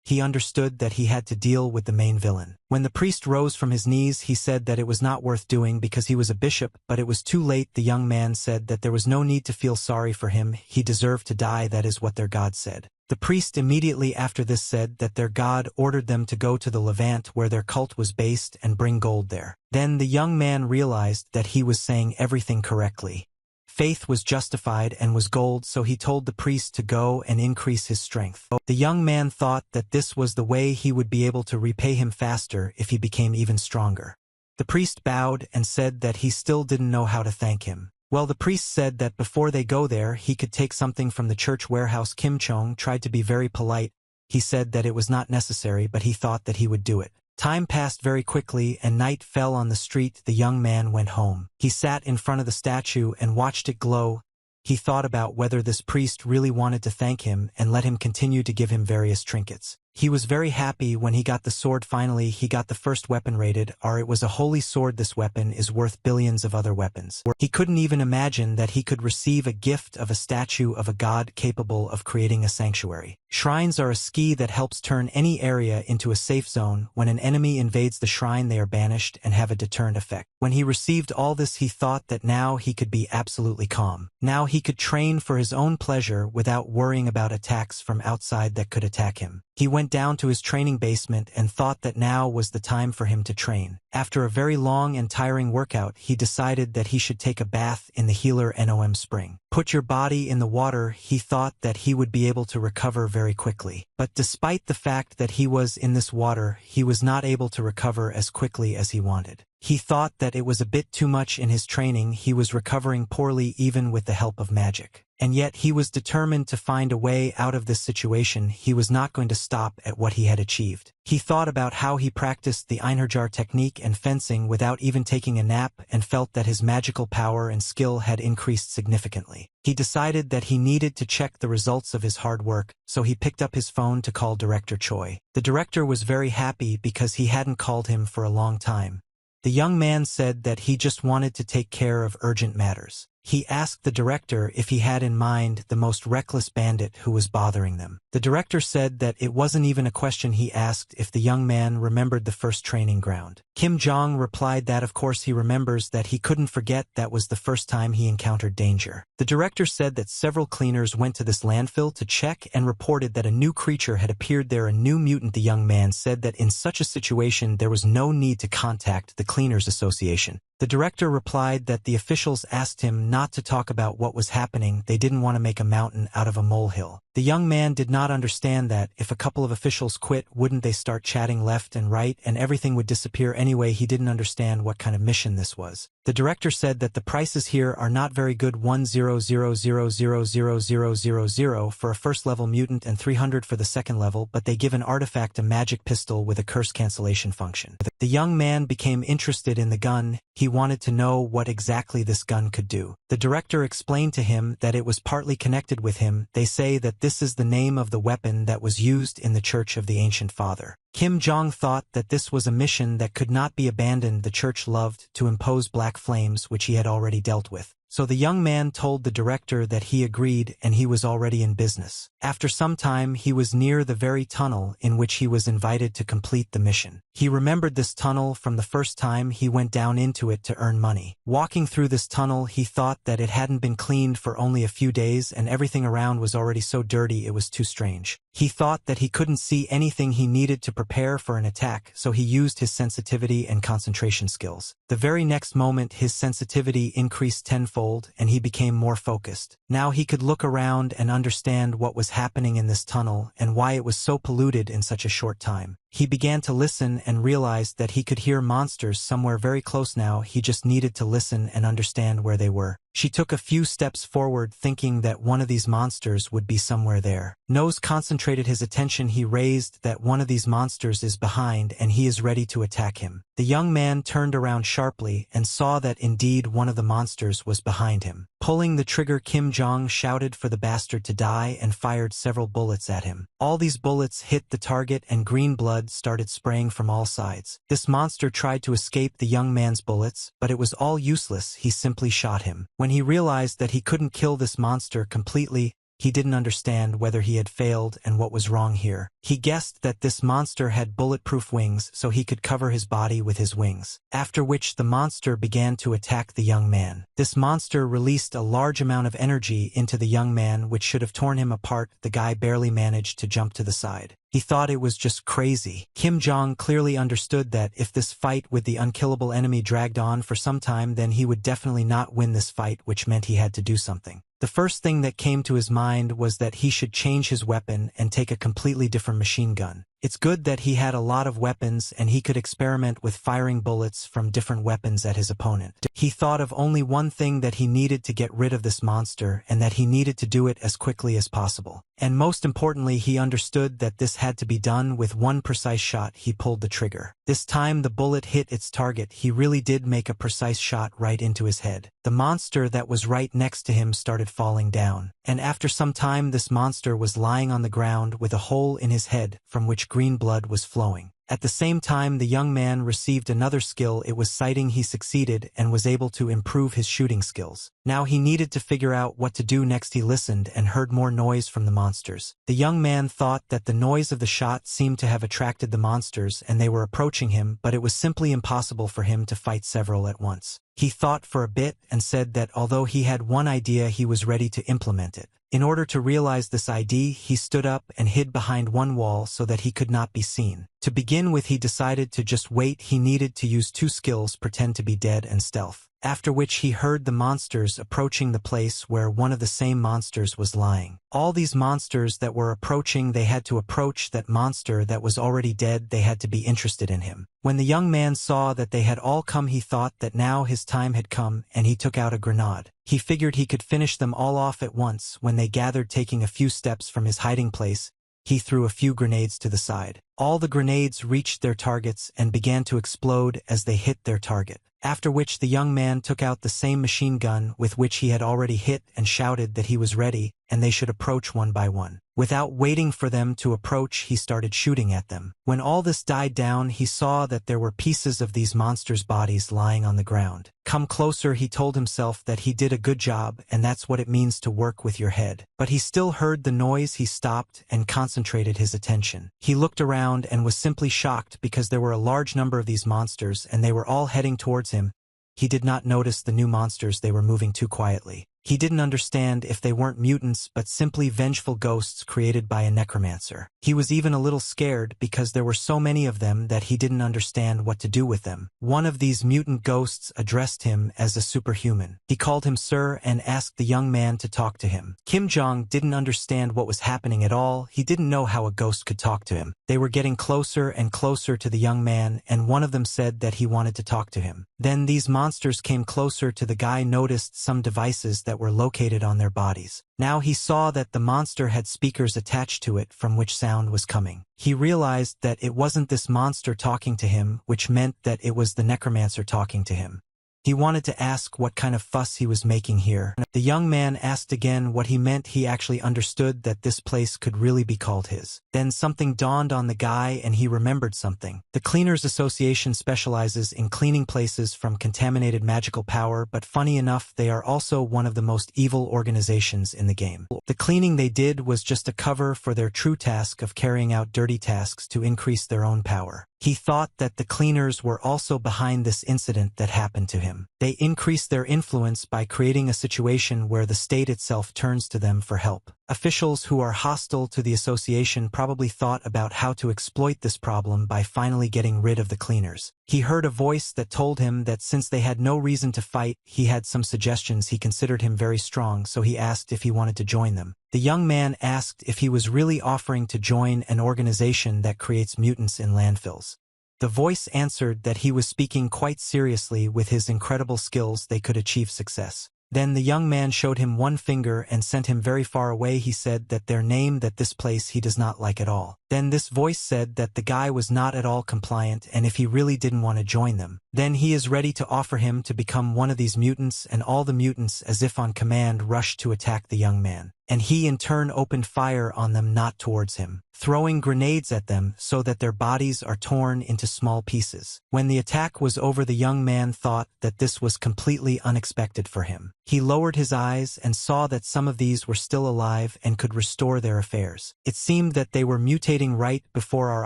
He understood that he had to deal with the main villain. When the priest rose from his knees, he said that it was not worth doing because he was a bishop, but it was too late. The young man said that there was no need to feel sorry for him. He deserved to die. That is what their God said. The priest immediately after this said that their God ordered them to go to the Levant where their cult was based and bring gold there. Then the young man realized that he was saying everything correctly. Faith was justified and was gold, so he told the priest to go and increase his strength. The young man thought that this was the way he would be able to repay him faster if he became even stronger. The priest bowed and said that he still didn't know how to thank him. Well, the priest said that before they go there he could take something from the church warehouse. Kim Chong tried to be very polite. He said that it was not necessary, but he thought that he would do it. Time passed very quickly and night fell on the street. The young man went home. He sat in front of the statue and watched it glow. He thought about whether this priest really wanted to thank him and let him continue to give him various trinkets. He was very happy when he got the sword. Finally, he got the first weapon rated R. It was a holy sword. This weapon is worth billions of other weapons. He couldn't even imagine that he could receive a gift of a statue of a god capable of creating a sanctuary. Shrines are a ski that helps turn any area into a safe zone. When an enemy invades the shrine, they are banished and have a deterrent effect. When he received all this, he thought that now he could be absolutely calm. Now he could train for his own pleasure without worrying about attacks from outside that could attack him. He went went down to his training basement and thought that now was the time for him to train. After a very long and tiring workout, he decided that he should take a bath in the healer NOM spring. Put your body in the water, he thought that he would be able to recover very quickly. But despite the fact that he was in this water, he was not able to recover as quickly as he wanted. He thought that it was a bit too much in his training. He was recovering poorly even with the help of magic. And yet he was determined to find a way out of this situation. He was not going to stop at what he had achieved. He thought about how he practiced the Einherjar technique and fencing without even taking a nap and felt that his magical power and skill had increased significantly. He decided that he needed to check the results of his hard work, so he picked up his phone to call Director Choi. The director was very happy because he hadn't called him for a long time. The young man said that he just wanted to take care of urgent matters. He asked the director if he had in mind the most reckless bandit who was bothering them. The director said that it wasn't even a question. He asked if the young man remembered the first training ground. Kim Jong replied that of course he remembers, that he couldn't forget that was the first time he encountered danger. The director said that several cleaners went to this landfill to check and reported that a new creature had appeared there, a new mutant. The young man said that in such a situation there was no need to contact the Cleaners Association. The director replied that the officials asked him not to talk about what was happening. They didn't want to make a mountain out of a molehill. The young man did not understand that if a couple of officials quit, wouldn't they start chatting left and right and everything would disappear anyway? He didn't understand what kind of mission this was. The director said that the prices here are not very good, 100,000,000 for a first level mutant and 300 for the second level, but they give an artifact, a magic pistol with a curse cancellation function. The young man became interested in the gun. He wanted to know what exactly this gun could do. The director explained to him that it was partly connected with him. They say that this is the name of the weapon that was used in the Church of the Ancient Father. Kim Jong thought that this was a mission that could not be abandoned. The church loved to impose black flames, which he had already dealt with. So the young man told the director that he agreed and he was already in business. After some time, he was near the very tunnel in which he was invited to complete the mission. He remembered this tunnel from the first time he went down into it to earn money. Walking through this tunnel, he thought that it hadn't been cleaned for only a few days and everything around was already so dirty it was too strange. He thought that he couldn't see anything. He needed to prepare for an attack, so he used his sensitivity and concentration skills. The very next moment, his sensitivity increased tenfold and he became more focused. Now he could look around and understand what was happening in this tunnel and why it was so polluted in such a short time. He began to listen and realized that he could hear monsters somewhere very close now. He just needed to listen and understand where they were. She took a few steps forward, thinking that one of these monsters would be somewhere there. Nose concentrated his attention. He raised that one of these monsters is behind and he is ready to attack him. The young man turned around sharply and saw that indeed one of the monsters was behind him. Pulling the trigger, Kim Jong shouted for the bastard to die and fired several bullets at him. All these bullets hit the target and green blood started spraying from all sides. This monster tried to escape the young man's bullets, but it was all useless. He simply shot him. When he realized that he couldn't kill this monster completely, he didn't understand whether he had failed and what was wrong here. He guessed that this monster had bulletproof wings so he could cover his body with his wings, after which the monster began to attack the young man. This monster released a large amount of energy into the young man which should have torn him apart. The guy barely managed to jump to the side. He thought it was just crazy. Kim Jong clearly understood that if this fight with the unkillable enemy dragged on for some time, then he would definitely not win this fight, which meant he had to do something. The first thing that came to his mind was that he should change his weapon and take a completely different machine gun. It's good that he had a lot of weapons and he could experiment with firing bullets from different weapons at his opponent. He thought of only one thing, that he needed to get rid of this monster and that he needed to do it as quickly as possible. And most importantly, he understood that this had to be done with one precise shot. He pulled the trigger. This time the bullet hit its target. He really did make a precise shot right into his head. The monster that was right next to him started falling down. And after some time, this monster was lying on the ground with a hole in his head from which green blood was flowing. At the same time, the young man received another skill. It was sighting. He succeeded and was able to improve his shooting skills. Now he needed to figure out what to do next. He listened and heard more noise from the monsters. The young man thought that the noise of the shot seemed to have attracted the monsters and they were approaching him, but it was simply impossible for him to fight several at once. He thought for a bit and said that although he had one idea, he was ready to implement it. In order to realize this idea, he stood up and hid behind one wall so that he could not be seen. To begin with, he decided to just wait. He needed to use two skills: pretend to be dead and stealth. After which he heard the monsters approaching the place where one of the same monsters was lying. All these monsters that were approaching, they had to approach that monster that was already dead. They had to be interested in him. When the young man saw that they had all come, he thought that now his time had come, and he took out a grenade. He figured he could finish them all off at once. When they gathered, taking a few steps from his hiding place, he threw a few grenades to the side. All the grenades reached their targets and began to explode as they hit their target. After which the young man took out the same machine gun with which he had already hit and shouted that he was ready and they should approach one by one. Without waiting for them to approach, he started shooting at them. When all this died down, he saw that there were pieces of these monsters' bodies lying on the ground. Come closer, he told himself that he did a good job, and that's what it means to work with your head. But he still heard the noise. He stopped and concentrated his attention. He looked around and was simply shocked because there were a large number of these monsters and they were all heading towards him. He did not notice the new monsters. They were moving too quietly. He didn't understand if they weren't mutants but simply vengeful ghosts created by a necromancer. He was even a little scared because there were so many of them that he didn't understand what to do with them. One of these mutant ghosts addressed him as a superhuman. He called him sir and asked the young man to talk to him. Kim Jong didn't understand what was happening at all. He didn't know how a ghost could talk to him. They were getting closer and closer to the young man, and one of them said that he wanted to talk to him. Then these monsters came closer to the guy, noticed some devices that were located on their bodies. Now he saw that the monster had speakers attached to it from which sound was coming. He realized that it wasn't this monster talking to him, which meant that it was the necromancer talking to him. He wanted to ask what kind of fuss he was making here. The young man asked again what he meant. He actually understood that this place could really be called his. Then something dawned on the guy and he remembered something. The Cleaners Association specializes in cleaning places from contaminated magical power, but funny enough, they are also one of the most evil organizations in the game. The cleaning they did was just a cover for their true task of carrying out dirty tasks to increase their own power. He thought that the cleaners were also behind this incident that happened to him. They increase their influence by creating a situation where the state itself turns to them for help. Officials who are hostile to the association probably thought about how to exploit this problem by finally getting rid of the cleaners. He heard a voice that told him that since they had no reason to fight, he had some suggestions. He considered him very strong, so he asked if he wanted to join them. The young man asked if he was really offering to join an organization that creates mutants in landfills. The voice answered that he was speaking quite seriously. With his incredible skills, they could achieve success. Then the young man showed him one finger and sent him very far away. He said that their name, that this place he does not like at all. Then this voice said that the guy was not at all compliant, and if he really didn't want to join them, then he is ready to offer him to become one of these mutants. And all the mutants, as if on command, rushed to attack the young man. And he in turn opened fire on them, not towards him, throwing grenades at them so that their bodies are torn into small pieces. When the attack was over, the young man thought that this was completely unexpected for him. He lowered his eyes and saw that some of these were still alive and could restore their affairs. It seemed that they were mutating right before our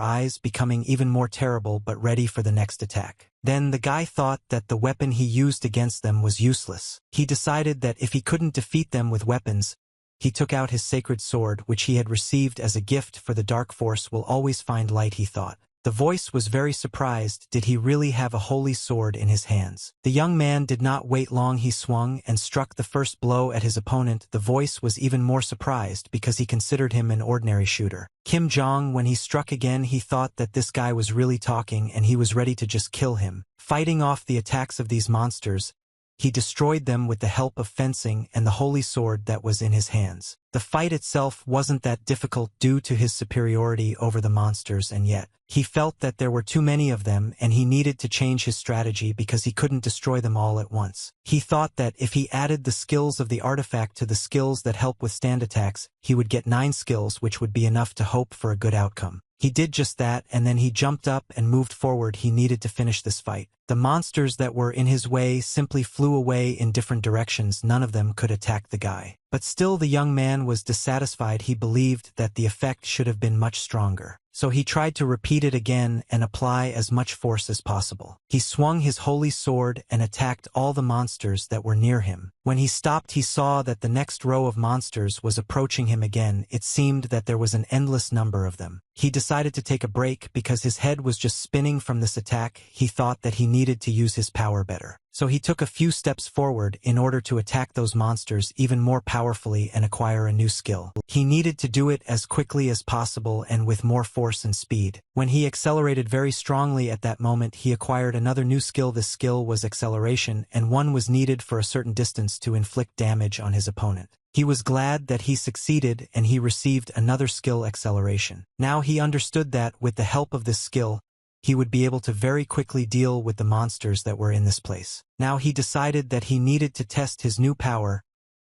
eyes, becoming even more terrible but ready for the next attack. Then the guy thought that the weapon he used against them was useless. He decided that if he couldn't defeat them with weapons, he took out his sacred sword, which he had received as a gift, for the dark force will always find light, he thought. The voice was very surprised. Did he really have a holy sword in his hands? The young man did not wait long. He swung and struck the first blow at his opponent. The voice was even more surprised because he considered him an ordinary shooter. Kim Jong, when he struck again, he thought that this guy was really talking and he was ready to just kill him. Fighting off the attacks of these monsters, he destroyed them with the help of fencing and the holy sword that was in his hands. The fight itself wasn't that difficult due to his superiority over the monsters, and yet he felt that there were too many of them and he needed to change his strategy because he couldn't destroy them all at once. He thought that if he added the skills of the artifact to the skills that help withstand attacks, he would get 9 skills, which would be enough to hope for a good outcome. He did just that, and then he jumped up and moved forward. He needed to finish this fight. The monsters that were in his way simply flew away in different directions. None of them could attack the guy. But still the young man was dissatisfied. He believed that the effect should have been much stronger. so he tried to repeat it again and apply as much force as possible. He swung his holy sword and attacked all the monsters that were near him. When he stopped, he saw that the next row of monsters was approaching him again. It seemed that there was an endless number of them. He decided to take a break because his head was just spinning from this attack. He thought that he needed to use his power better. So he took a few steps forward in order to attack those monsters even more powerfully and acquire a new skill. He needed to do it as quickly as possible and with more force and speed. When he accelerated very strongly at that moment, he acquired another new skill. This skill was acceleration, and one was needed for a certain distance to inflict damage on his opponent. He was glad that he succeeded and he received another skill, acceleration. Now he understood that with the help of this skill, he would be able to very quickly deal with the monsters that were in this place. Now he decided that he needed to test his new power.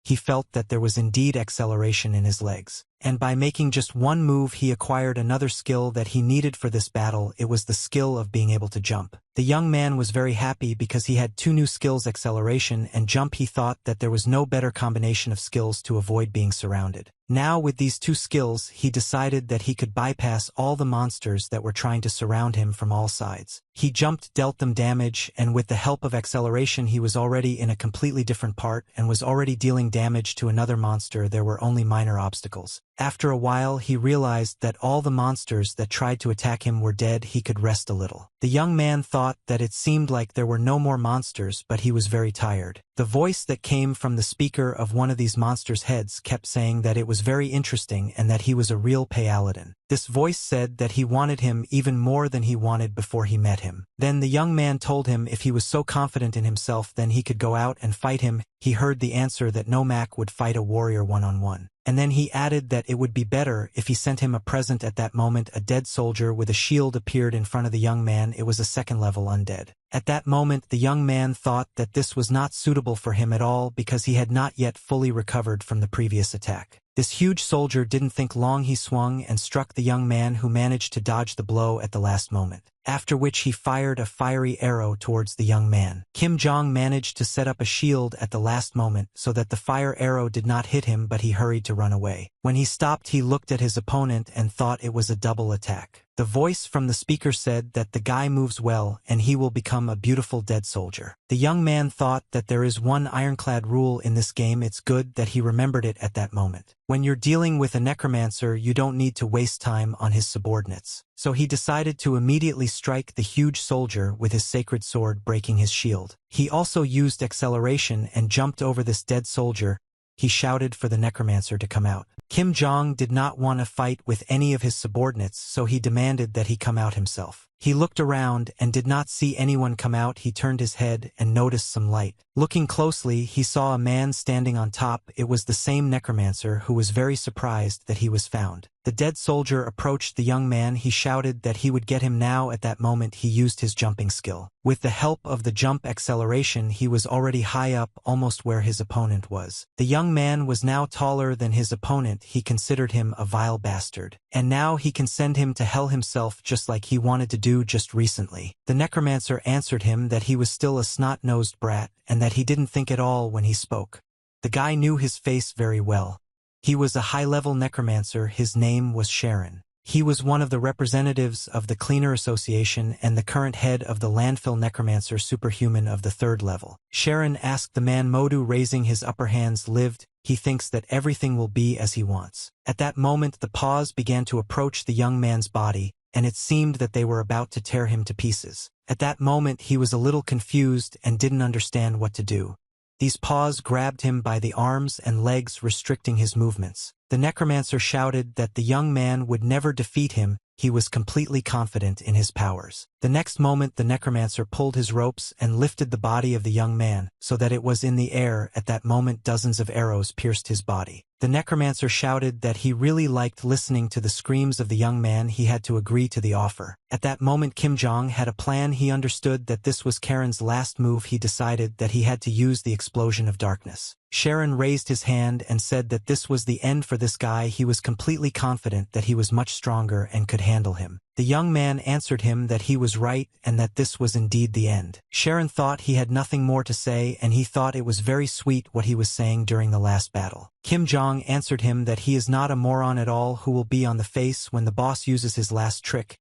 He felt that there was indeed acceleration in his legs. And by making just one move, he acquired another skill that he needed for this battle. It was the skill of being able to jump. The young man was very happy because he had two new skills, acceleration and jump. He thought that there was no better combination of skills to avoid being surrounded. Now with these two skills, he decided that he could bypass all the monsters that were trying to surround him from all sides. He jumped, dealt them damage, and with the help of acceleration he was already in a completely different part and was already dealing damage to another monster. There were only minor obstacles. After a while, he realized that all the monsters that tried to attack him were dead. He could rest a little. The young man thought that it seemed like there were no more monsters, but he was very tired. The voice that came from the speaker of one of these monsters' heads kept saying that it was very interesting and that he was a real Paladin. This voice said that he wanted him even more than he wanted before he met him. Then the young man told him if he was so confident in himself, then he could go out and fight him. He heard the answer that no Mac would fight a warrior one-on-one. And then he added that it would be better if he sent him a present. At that moment, a dead soldier with a shield appeared in front of the young man. It was a second-level undead. At that moment, the young man thought that this was not suitable for him at all because he had not yet fully recovered from the previous attack. This huge soldier didn't think long. He swung and struck the young man, who managed to dodge the blow at the last moment, after which he fired a fiery arrow towards the young man. Kim Jong managed to set up a shield at the last moment so that the fire arrow did not hit him, but he hurried to run away. When he stopped, he looked at his opponent and thought it was a double attack. The voice from the speaker said that the guy moves well and he will become a beautiful dead soldier. The young man thought that there is one ironclad rule in this game. It's good that he remembered it at that moment. When you're dealing with a necromancer, you don't need to waste time on his subordinates. So he decided to immediately strike the huge soldier with his sacred sword, breaking his shield. He also used acceleration and jumped over this dead soldier. He shouted for the necromancer to come out. Kim Jong did not want to fight with any of his subordinates, so he demanded that he come out himself. He looked around and did not see anyone come out. He turned his head and noticed some light. Looking closely, he saw a man standing on top. It was the same necromancer, who was very surprised that he was found. The dead soldier approached the young man. He shouted that he would get him now. At that moment, he used his jumping skill. With the help of the jump acceleration, he was already high up, almost where his opponent was. The young man was now taller than his opponent. He considered him a vile bastard, and now he can send him to hell himself, just like he wanted to do just recently. The necromancer answered him that he was still a snot-nosed brat and that he didn't think at all when he spoke. The guy knew his face very well. He was a high-level necromancer. His name was Sharon. He was one of the representatives of the Cleaner Association and the current head of the landfill necromancer superhuman of the 3rd level. Sharon asked the man Modu, raising his upper hands, lived. He thinks that everything will be as he wants. At that moment, the paws began to approach the young man's body, and it seemed that they were about to tear him to pieces. At that moment, he was a little confused and didn't understand what to do. These paws grabbed him by the arms and legs, restricting his movements. The necromancer shouted that the young man would never defeat him. He was completely confident in his powers. The next moment, the necromancer pulled his ropes and lifted the body of the young man so that it was in the air. At that moment, dozens of arrows pierced his body. The necromancer shouted that he really liked listening to the screams of the young man. He had to agree to the offer. At that moment, Kim Jong had a plan. He understood that this was Karen's last move. He decided that he had to use the explosion of darkness. Sharon raised his hand and said that this was the end for this guy. He was completely confident that he was much stronger and could handle him. The young man answered him that he was right and that this was indeed the end. Sharon thought he had nothing more to say, and he thought it was very sweet what he was saying during the last battle. Kim Jong answered him that he is not a moron at all who will be on the face when the boss uses his last trick.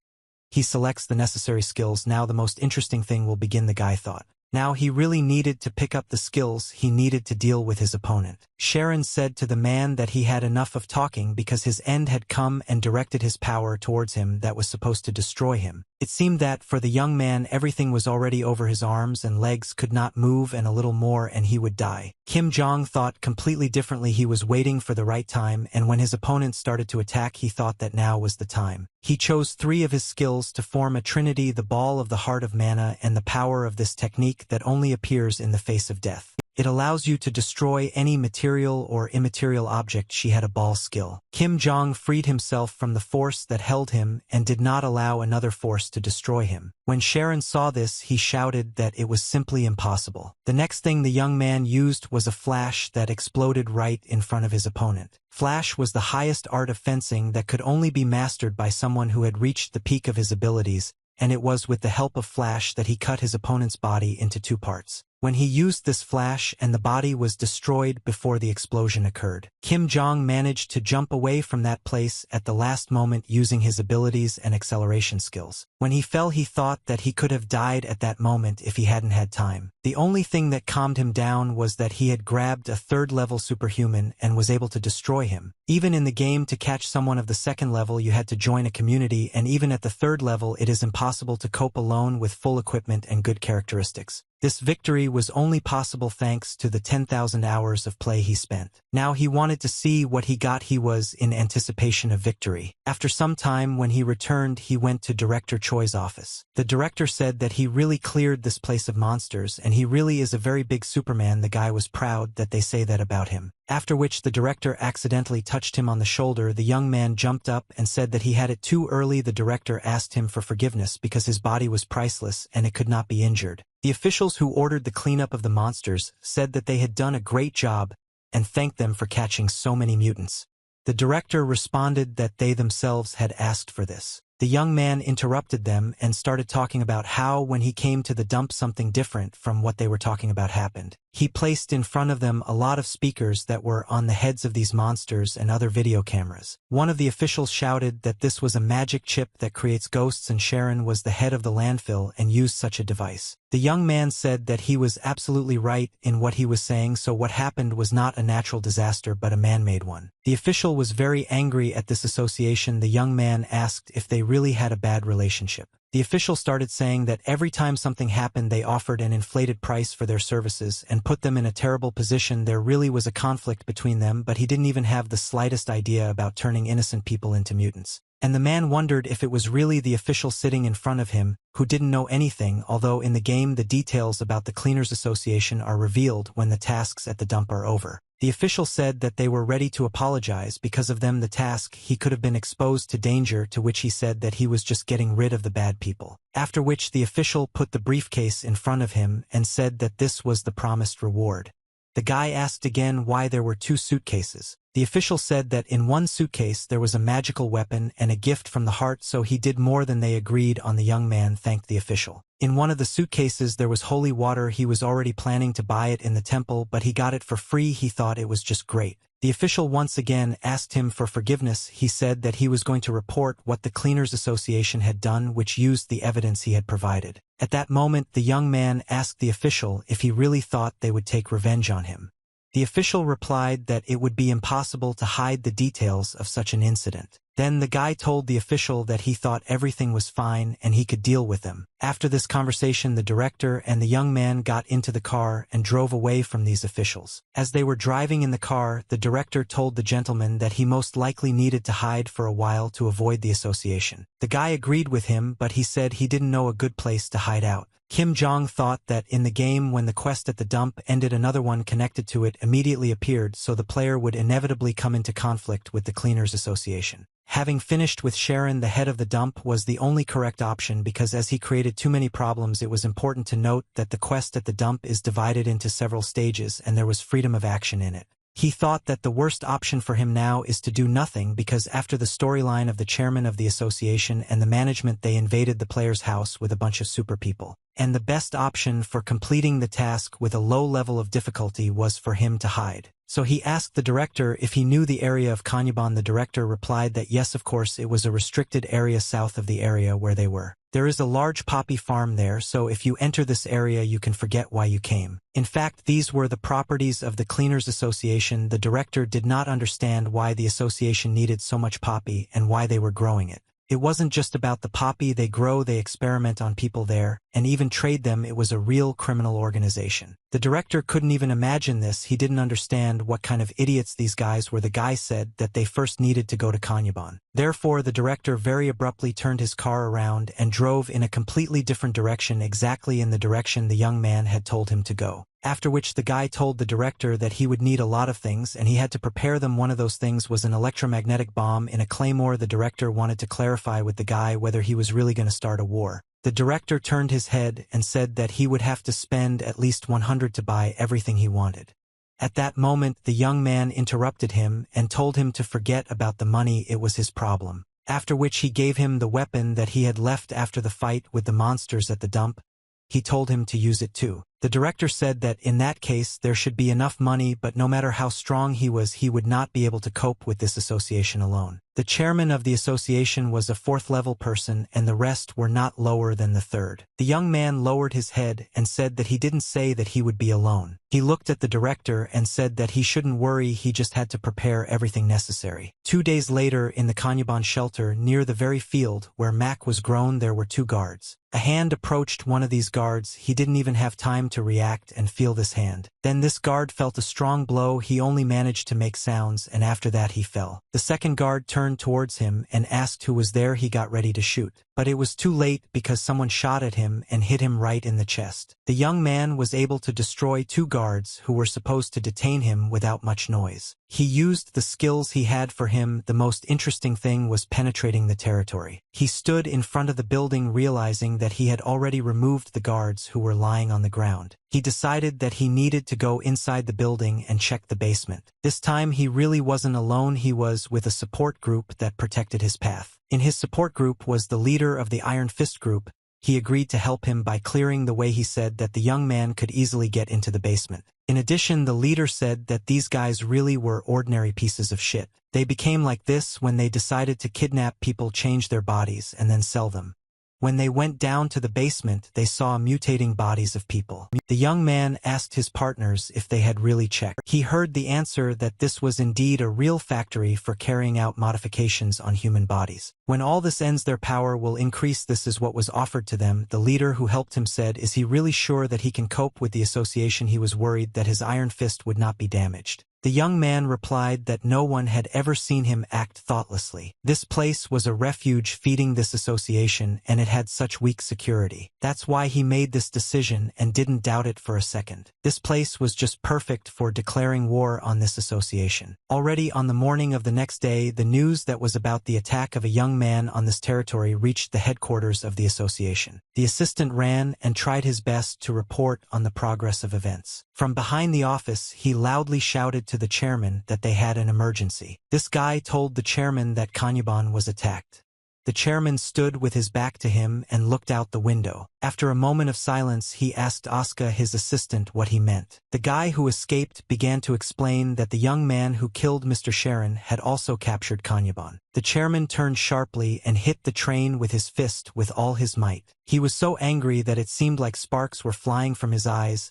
He selects the necessary skills. Now the most interesting thing will begin, the guy thought. Now he really needed to pick up the skills he needed to deal with his opponent. Sharon said to the man that he had enough of talking because his end had come, and directed his power towards him that was supposed to destroy him. It seemed that for the young man everything was already over. His arms and legs could not move, and a little more and he would die. Kim Jong thought completely differently. He was waiting for the right time, and when his opponent started to attack he thought that now was the time. He chose 3 of his skills to form a trinity, the ball of the heart of mana, and the power of this technique that only appears in the face of death. It allows you to destroy any material or immaterial object. She had a ball skill. Kim Jong freed himself from the force that held him and did not allow another force to destroy him. When Sharon saw this, he shouted that it was simply impossible. The next thing the young man used was a flash that exploded right in front of his opponent. Flash was the highest art of fencing that could only be mastered by someone who had reached the peak of his abilities, and it was with the help of Flash that he cut his opponent's body into 2 parts. When he used this flash, and the body was destroyed before the explosion occurred. Kim Jong managed to jump away from that place at the last moment using his abilities and acceleration skills. When he fell, he thought that he could have died at that moment if he hadn't had time. The only thing that calmed him down was that he had grabbed a 3rd-level superhuman and was able to destroy him. Even in the game, to catch someone of the 2nd level you had to join a community, and even at the 3rd level it is impossible to cope alone with full equipment and good characteristics. This victory was only possible thanks to the 10,000 hours of play he spent. Now he wanted to see what he got. He was in anticipation of victory. After some time, when he returned, he went to Director Choi's office. The director said that he really cleared this place of monsters, and he really is a very big Superman. The guy was proud that they say that about him. After which the director accidentally touched him on the shoulder. The young man jumped up and said that he had it too early. The director asked him for forgiveness because his body was priceless and it could not be injured. The officials who ordered the cleanup of the monsters said that they had done a great job and thanked them for catching so many mutants. The director responded that they themselves had asked for this. The young man interrupted them and started talking about how when he came to the dump something different from what they were talking about happened. He placed in front of them a lot of speakers that were on the heads of these monsters and other video cameras. One of the officials shouted that this was a magic chip that creates ghosts, and Sharon was the head of the landfill and used such a device. The young man said that he was absolutely right in what he was saying, so what happened was not a natural disaster but a man-made one. The official was very angry at this association. The young man asked if they really had a bad relationship. The official started saying that every time something happened they offered an inflated price for their services and put them in a terrible position. There really was a conflict between them, but he didn't even have the slightest idea about turning innocent people into mutants. And the man wondered if it was really the official sitting in front of him who didn't know anything, although in the game the details about the Cleaners Association are revealed when the tasks at the dump are over. The official said that they were ready to apologize because of them the task he could have been exposed to danger, to which he said that he was just getting rid of the bad people. After which the official put the briefcase in front of him and said that this was the promised reward. The guy asked again why there were 2 suitcases. The official said that in one suitcase there was a magical weapon and a gift from the heart, so he did more than they agreed on. The young man thanked the official. In one of the suitcases there was holy water. He was already planning to buy it in the temple, but he got it for free. He thought it was just great. The official once again asked him for forgiveness. He said that he was going to report what the Cleaners Association had done, which used the evidence he had provided. At that moment the young man asked the official if he really thought they would take revenge on him. The official replied that it would be impossible to hide the details of such an incident. Then the guy told the official that he thought everything was fine and he could deal with them. After this conversation, the director and the young man got into the car and drove away from these officials. As they were driving in the car, the director told the gentleman that he most likely needed to hide for a while to avoid the association. The guy agreed with him, but he said he didn't know a good place to hide out. Kim Jong thought that in the game when the quest at the dump ended, another one connected to it immediately appeared, so the player would inevitably come into conflict with the Cleaners Association. Having finished with Sharon, the head of the dump was the only correct option, because as he created too many problems, it was important to note that the quest at the dump is divided into several stages and there was freedom of action in it. He thought that the worst option for him now is to do nothing because after the storyline of the chairman of the association and the management they invaded the player's house with a bunch of super people. And the best option for completing the task with a low level of difficulty was for him to hide. So he asked the director if he knew the area of Kanyaban. The director replied that yes, of course, it was a restricted area south of the area where they were. There is a large poppy farm there, so if you enter this area you can forget why you came. In fact, these were the properties of the Cleaners Association. The director did not understand why the association needed so much poppy and why they were growing it. It wasn't just about the poppy they grow, they experiment on people there, and even trade them. It was a real criminal organization. The director couldn't even imagine this. He didn't understand what kind of idiots these guys were. The guy said that they first needed to go to Kanyaban. Therefore, the director very abruptly turned his car around and drove in a completely different direction, exactly in the direction the young man had told him to go. After which the guy told the director that he would need a lot of things and he had to prepare them. One of those things was an electromagnetic bomb in a claymore. The director wanted to clarify with the guy whether he was really going to start a war. The director turned his head and said that he would have to spend at least 100 to buy everything he wanted. At that moment, the young man interrupted him and told him to forget about the money, it was his problem. After which he gave him the weapon that he had left after the fight with the monsters at the dump. He told him to use it too. The director said that in that case there should be enough money, but no matter how strong he was, he would not be able to cope with this association alone. The chairman of the association was a 4th level person and the rest were not lower than the 3rd. The young man lowered his head and said that he didn't say that he would be alone. He looked at the director and said that he shouldn't worry, he just had to prepare everything necessary. 2 days later, in the Kanyaban shelter near the very field where Mac was grown, there were 2 guards. A hand approached one of these guards. He didn't even have time to react and feel this hand. Then this guard felt a strong blow. He only managed to make sounds and after that he fell. The second guard turned towards him and asked who was there. He got ready to shoot. But it was too late because someone shot at him and hit him right in the chest. The young man was able to destroy 2 guards who were supposed to detain him without much noise. He used the skills he had for him. The most interesting thing was penetrating the territory. He stood in front of the building realizing that he had already removed the guards who were lying on the ground. He decided that he needed to go inside the building and check the basement. This time he really wasn't alone, he was with a support group that protected his path. In his support group was the leader of the Iron Fist group. He agreed to help him by clearing the way. He said that the young man could easily get into the basement. In addition, the leader said that these guys really were ordinary pieces of shit. They became like this when they decided to kidnap people, change their bodies, and then sell them. When they went down to the basement, they saw mutating bodies of people. The young man asked his partners if they had really checked. He heard the answer that this was indeed a real factory for carrying out modifications on human bodies. When all this ends, their power will increase. This is what was offered to them. The leader who helped him said, "Is he really sure that he can cope with the association?" He was worried that his iron fist would not be damaged. The young man replied that no one had ever seen him act thoughtlessly. This place was a refuge feeding this association and it had such weak security. That's why he made this decision and didn't doubt it for a second. This place was just perfect for declaring war on this association. Already on the morning of the next day, the news that was about the attack of a young man on this territory reached the headquarters of the association. The assistant ran and tried his best to report on the progress of events. From behind the office, he loudly shouted to the chairman that they had an emergency. This guy told the chairman that Kanyaban was attacked. The chairman stood with his back to him and looked out the window. After a moment of silence, he asked Asuka, his assistant, what he meant. The guy who escaped began to explain that the young man who killed Mr. Sharon had also captured Kanyaban. The chairman turned sharply and hit the train with his fist with all his might. He was so angry that it seemed like sparks were flying from his eyes.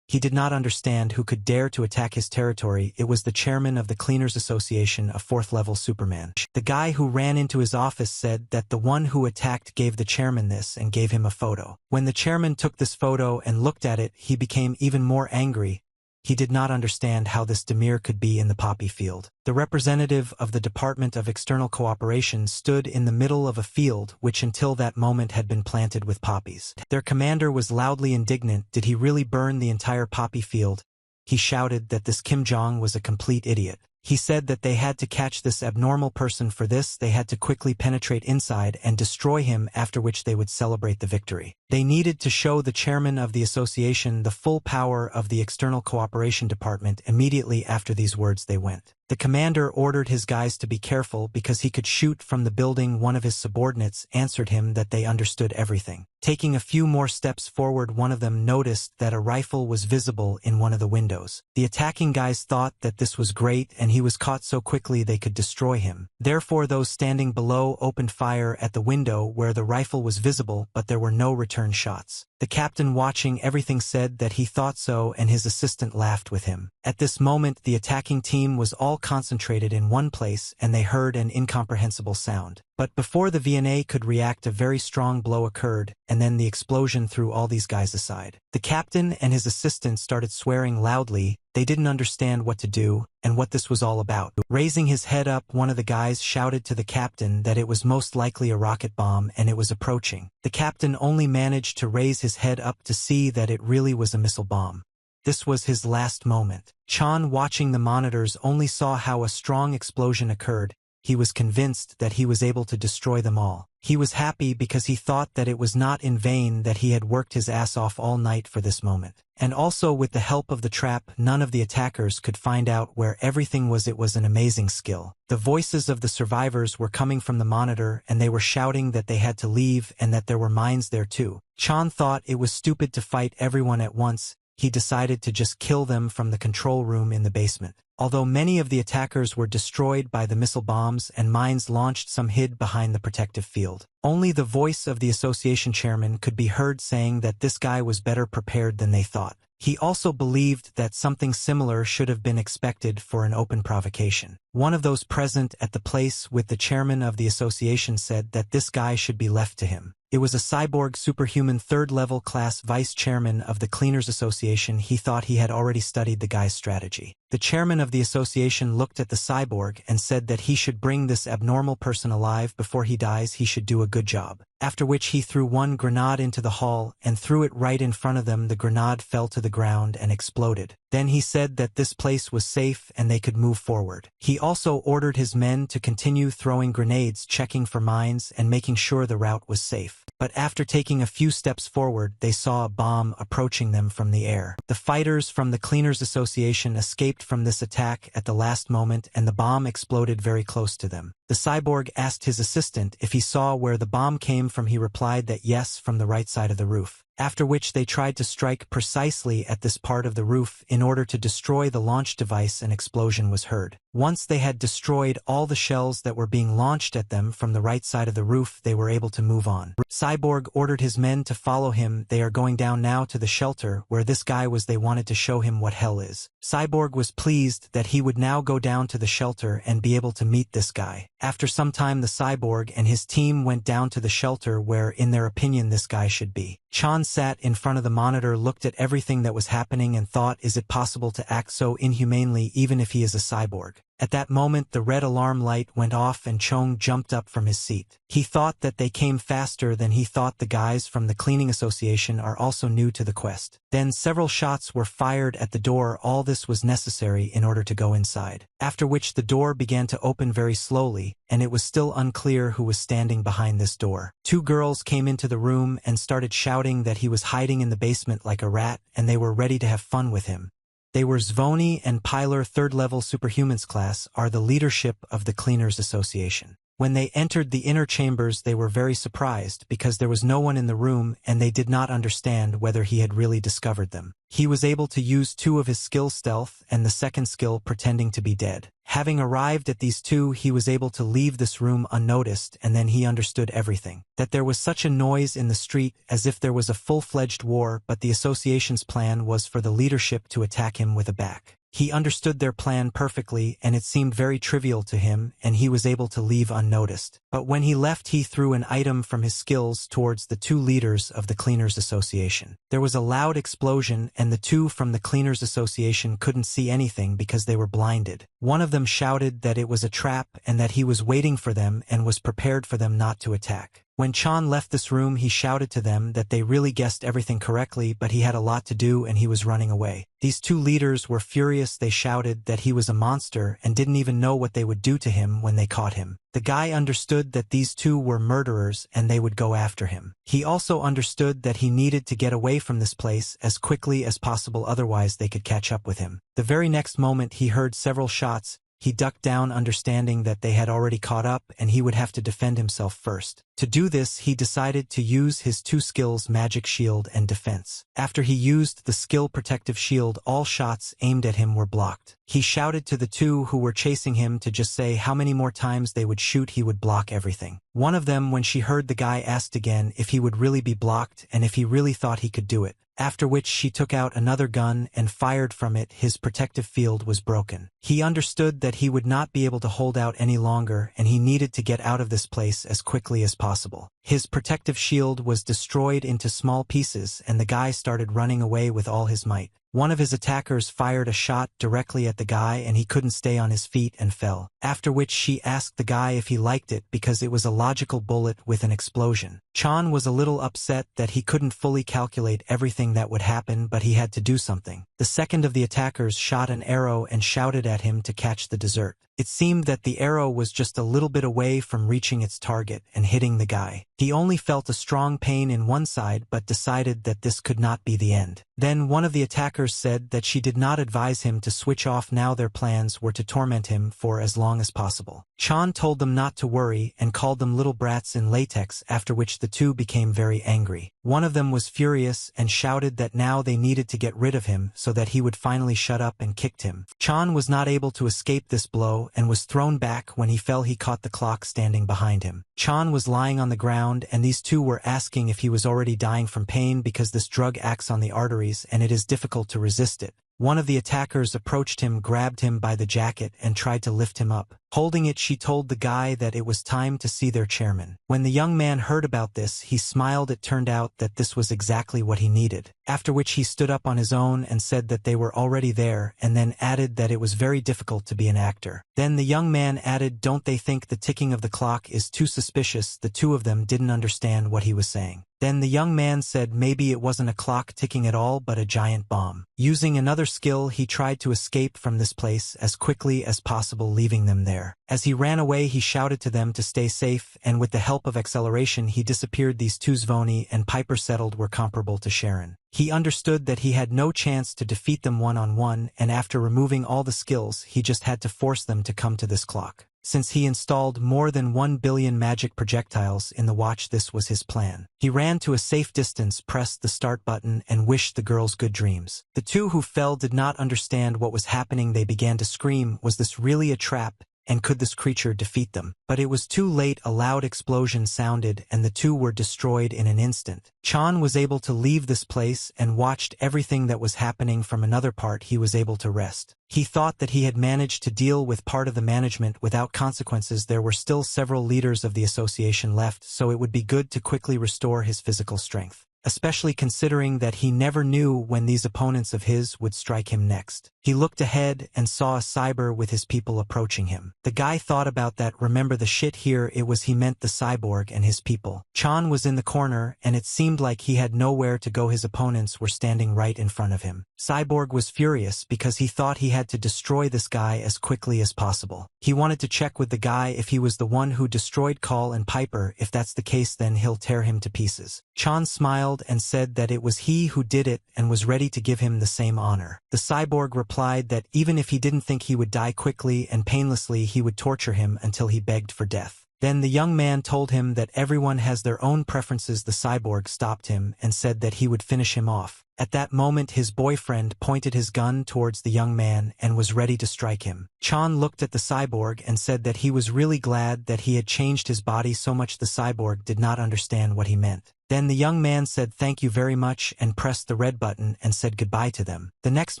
He did not understand who could dare to attack his territory. It was the chairman of the Cleaners Association, a 4th-level Superman. The guy who ran into his office said that the one who attacked gave the chairman this and gave him a photo. When the chairman took this photo and looked at it, he became even more angry. He did not understand how this Demir could be in the poppy field. The representative of the Department of External Cooperation stood in the middle of a field which until that moment had been planted with poppies. Their commander was loudly indignant. Did he really burn the entire poppy field? He shouted that this Kim Jong was a complete idiot. He said that they had to catch this abnormal person. For this, they had to quickly penetrate inside and destroy him, after which they would celebrate the victory. They needed to show the chairman of the association the full power of the External Cooperation Department. Immediately after these words they went. The commander ordered his guys to be careful because he could shoot from the building. One of his subordinates answered him that they understood everything. Taking a few more steps forward, one of them noticed that a rifle was visible in one of the windows. The attacking guys thought that this was great, and he was caught so quickly they could destroy him. Therefore, those standing below opened fire at the window where the rifle was visible, but there were no return shots. The captain, watching everything, said that he thought so, and his assistant laughed with him. At this moment, the attacking team was all concentrated in one place, and they heard an incomprehensible sound. But before the VNA could react, a very strong blow occurred, and then the explosion threw all these guys aside. The captain and his assistant started swearing loudly. They didn't understand what to do and what this was all about. Raising his head up, one of the guys shouted to the captain that it was most likely a rocket bomb and it was approaching. The captain only managed to raise his head up to see that it really was a missile bomb. This was his last moment. Chan, watching the monitors, only saw how a strong explosion occurred. He was convinced that he was able to destroy them all. He was happy because he thought that it was not in vain that he had worked his ass off all night for this moment. And also, with the help of the trap, none of the attackers could find out where everything was. It was an amazing skill. The voices of the survivors were coming from the monitor, and they were shouting that they had to leave and that there were mines there too. Chan thought it was stupid to fight everyone at once. He decided to just kill them from the control room in the basement. Although many of the attackers were destroyed by the missile bombs and mines launched, some hid behind the protective field. Only the voice of the association chairman could be heard saying that this guy was better prepared than they thought. He also believed that something similar should have been expected for an open provocation. One of those present at the place with the chairman of the association said that this guy should be left to him. It was a cyborg superhuman third-level class vice chairman of the Cleaners Association. He thought he had already studied the guy's strategy. The chairman of the association looked at the cyborg and said that he should bring this abnormal person alive before he dies. He should do a good job. After which he threw one grenade into the hall and threw it right in front of them. The grenade fell to the ground and exploded. Then he said that this place was safe and they could move forward. He also ordered his men to continue throwing grenades, checking for mines and making sure the route was safe. But after taking a few steps forward, they saw a bomb approaching them from the air. The fighters from the Cleaners Association escaped from this attack at the last moment, and the bomb exploded very close to them. The cyborg asked his assistant if he saw where the bomb came from. He replied that yes, from the right side of the roof. After which they tried to strike precisely at this part of the roof in order to destroy the launch device. An explosion was heard. Once they had destroyed all the shells that were being launched at them from the right side of the roof, they were able to move on. Cyborg ordered his men to follow him. They are going down now to the shelter where this guy was. They wanted to show him what hell is. Cyborg was pleased that he would now go down to the shelter and be able to meet this guy. After some time, the cyborg and his team went down to the shelter where, in their opinion, this guy should be. Chan sat in front of the monitor, looked at everything that was happening and thought, is it possible to act so inhumanely even if he is a cyborg? At that moment, the red alarm light went off and Chong jumped up from his seat. He thought that they came faster than he thought. The guys from the Cleaning Association are also new to the quest. Then several shots were fired at the door. All this was necessary in order to go inside. After which the door began to open very slowly, and it was still unclear who was standing behind this door. Two girls came into the room and started shouting that he was hiding in the basement like a rat, and they were ready to have fun with him. They were Zvoni and Pilar. Third-level superhumans class are the leadership of the Cleaners Association. When they entered the inner chambers, they were very surprised because there was no one in the room and they did not understand whether he had really discovered them. He was able to use two of his skills, stealth and the second skill, pretending to be dead. Having arrived at these two, he was able to leave this room unnoticed, and then he understood everything. That there was such a noise in the street as if there was a full-fledged war, but the association's plan was for the leadership to attack him with a back. He understood their plan perfectly, and it seemed very trivial to him, and he was able to leave unnoticed. But when he left, he threw an item from his skills towards the two leaders of the Cleaners Association. There was a loud explosion, and the two from the Cleaners Association couldn't see anything because they were blinded. One of them shouted that it was a trap and that he was waiting for them and was prepared for them not to attack. When Chan left this room, he shouted to them that they really guessed everything correctly, but he had a lot to do and he was running away. These two leaders were furious. They shouted that he was a monster and didn't even know what they would do to him when they caught him. The guy understood that these two were murderers and they would go after him. He also understood that he needed to get away from this place as quickly as possible, otherwise they could catch up with him. The very next moment he heard several shots. He ducked down, understanding that they had already caught up and he would have to defend himself first. To do this, he decided to use his two skills, Magic Shield and Defense. After he used the skill Protective Shield, all shots aimed at him were blocked. He shouted to the two who were chasing him to just say how many more times they would shoot. He would block everything. One of them, when she heard the guy, asked again if he would really be blocked and if he really thought he could do it. After which she took out another gun and fired from it. His protective field was broken. He understood that he would not be able to hold out any longer and he needed to get out of this place as quickly as possible. His protective shield was destroyed into small pieces and the guy started running away with all his might. One of his attackers fired a shot directly at the guy and he couldn't stay on his feet and fell. After which she asked the guy if he liked it because it was a logical bullet with an explosion. Chan was a little upset that he couldn't fully calculate everything that would happen, but he had to do something. The second of the attackers shot an arrow and shouted at him to catch the dessert. It seemed that the arrow was just a little bit away from reaching its target and hitting the guy. He only felt a strong pain in one side but decided that this could not be the end. Then one of the attackers said that she did not advise him to switch off now. Their plans were to torment him for as long as possible. Chan told them not to worry and called them little brats in latex, after which the two became very angry. One of them was furious and shouted that now they needed to get rid of him so that he would finally shut up, and kicked him. Chan was not able to escape this blow and was thrown back. When he fell, he caught the clock standing behind him. Chan was lying on the ground and these two were asking if he was already dying from pain because this drug acts on the arteries and it is difficult to resist it. One of the attackers approached him, grabbed him by the jacket and tried to lift him up. Holding it, she told the guy that it was time to see their chairman. When the young man heard about this, he smiled. It turned out that this was exactly what he needed. After which he stood up on his own and said that they were already there, and then added that it was very difficult to be an actor. Then the young man added, "Don't they think the ticking of the clock is too suspicious?" The two of them didn't understand what he was saying. Then the young man said maybe it wasn't a clock ticking at all but a giant bomb. Using another skill, he tried to escape from this place as quickly as possible, leaving them there. As he ran away, he shouted to them to stay safe, and with the help of acceleration he disappeared. These two, Zvoni and Piper, settled were comparable to Sharon. He understood that he had no chance to defeat them one-on-one, and after removing all the skills, he just had to force them to come to this clock. Since he installed more than 1 billion magic projectiles in the watch, this was his plan. He ran to a safe distance, pressed the start button, and wished the girls good dreams. The two who fell did not understand what was happening. They began to scream, was this really a trap? And could this creature defeat them? But it was too late. A loud explosion sounded and the two were destroyed in an instant. Chan was able to leave this place and watched everything that was happening from another part. He was able to rest. He thought that he had managed to deal with part of the management without consequences. There were still several leaders of the association left, so it would be good to quickly restore his physical strength, especially considering that he never knew when these opponents of his would strike him next. He looked ahead and saw a cyber with his people approaching him. The guy thought about that. Remember the shit here, it was he meant the cyborg and his people. Chan was in the corner and it seemed like he had nowhere to go. His opponents were standing right in front of him. Cyborg was furious because he thought he had to destroy this guy as quickly as possible. He wanted to check with the guy if he was the one who destroyed Call and Piper. If that's the case, then he'll tear him to pieces. Chan smiled and said that it was he who did it and was ready to give him the same honor. The cyborg replied that even if he didn't think he would die quickly and painlessly, he would torture him until he begged for death. Then the young man told him that everyone has their own preferences. The cyborg stopped him and said that he would finish him off. At that moment, his boyfriend pointed his gun towards the young man and was ready to strike him. Chan looked at the cyborg and said that he was really glad that he had changed his body so much. The cyborg did not understand what he meant. Then the young man said thank you very much and pressed the red button and said goodbye to them. The next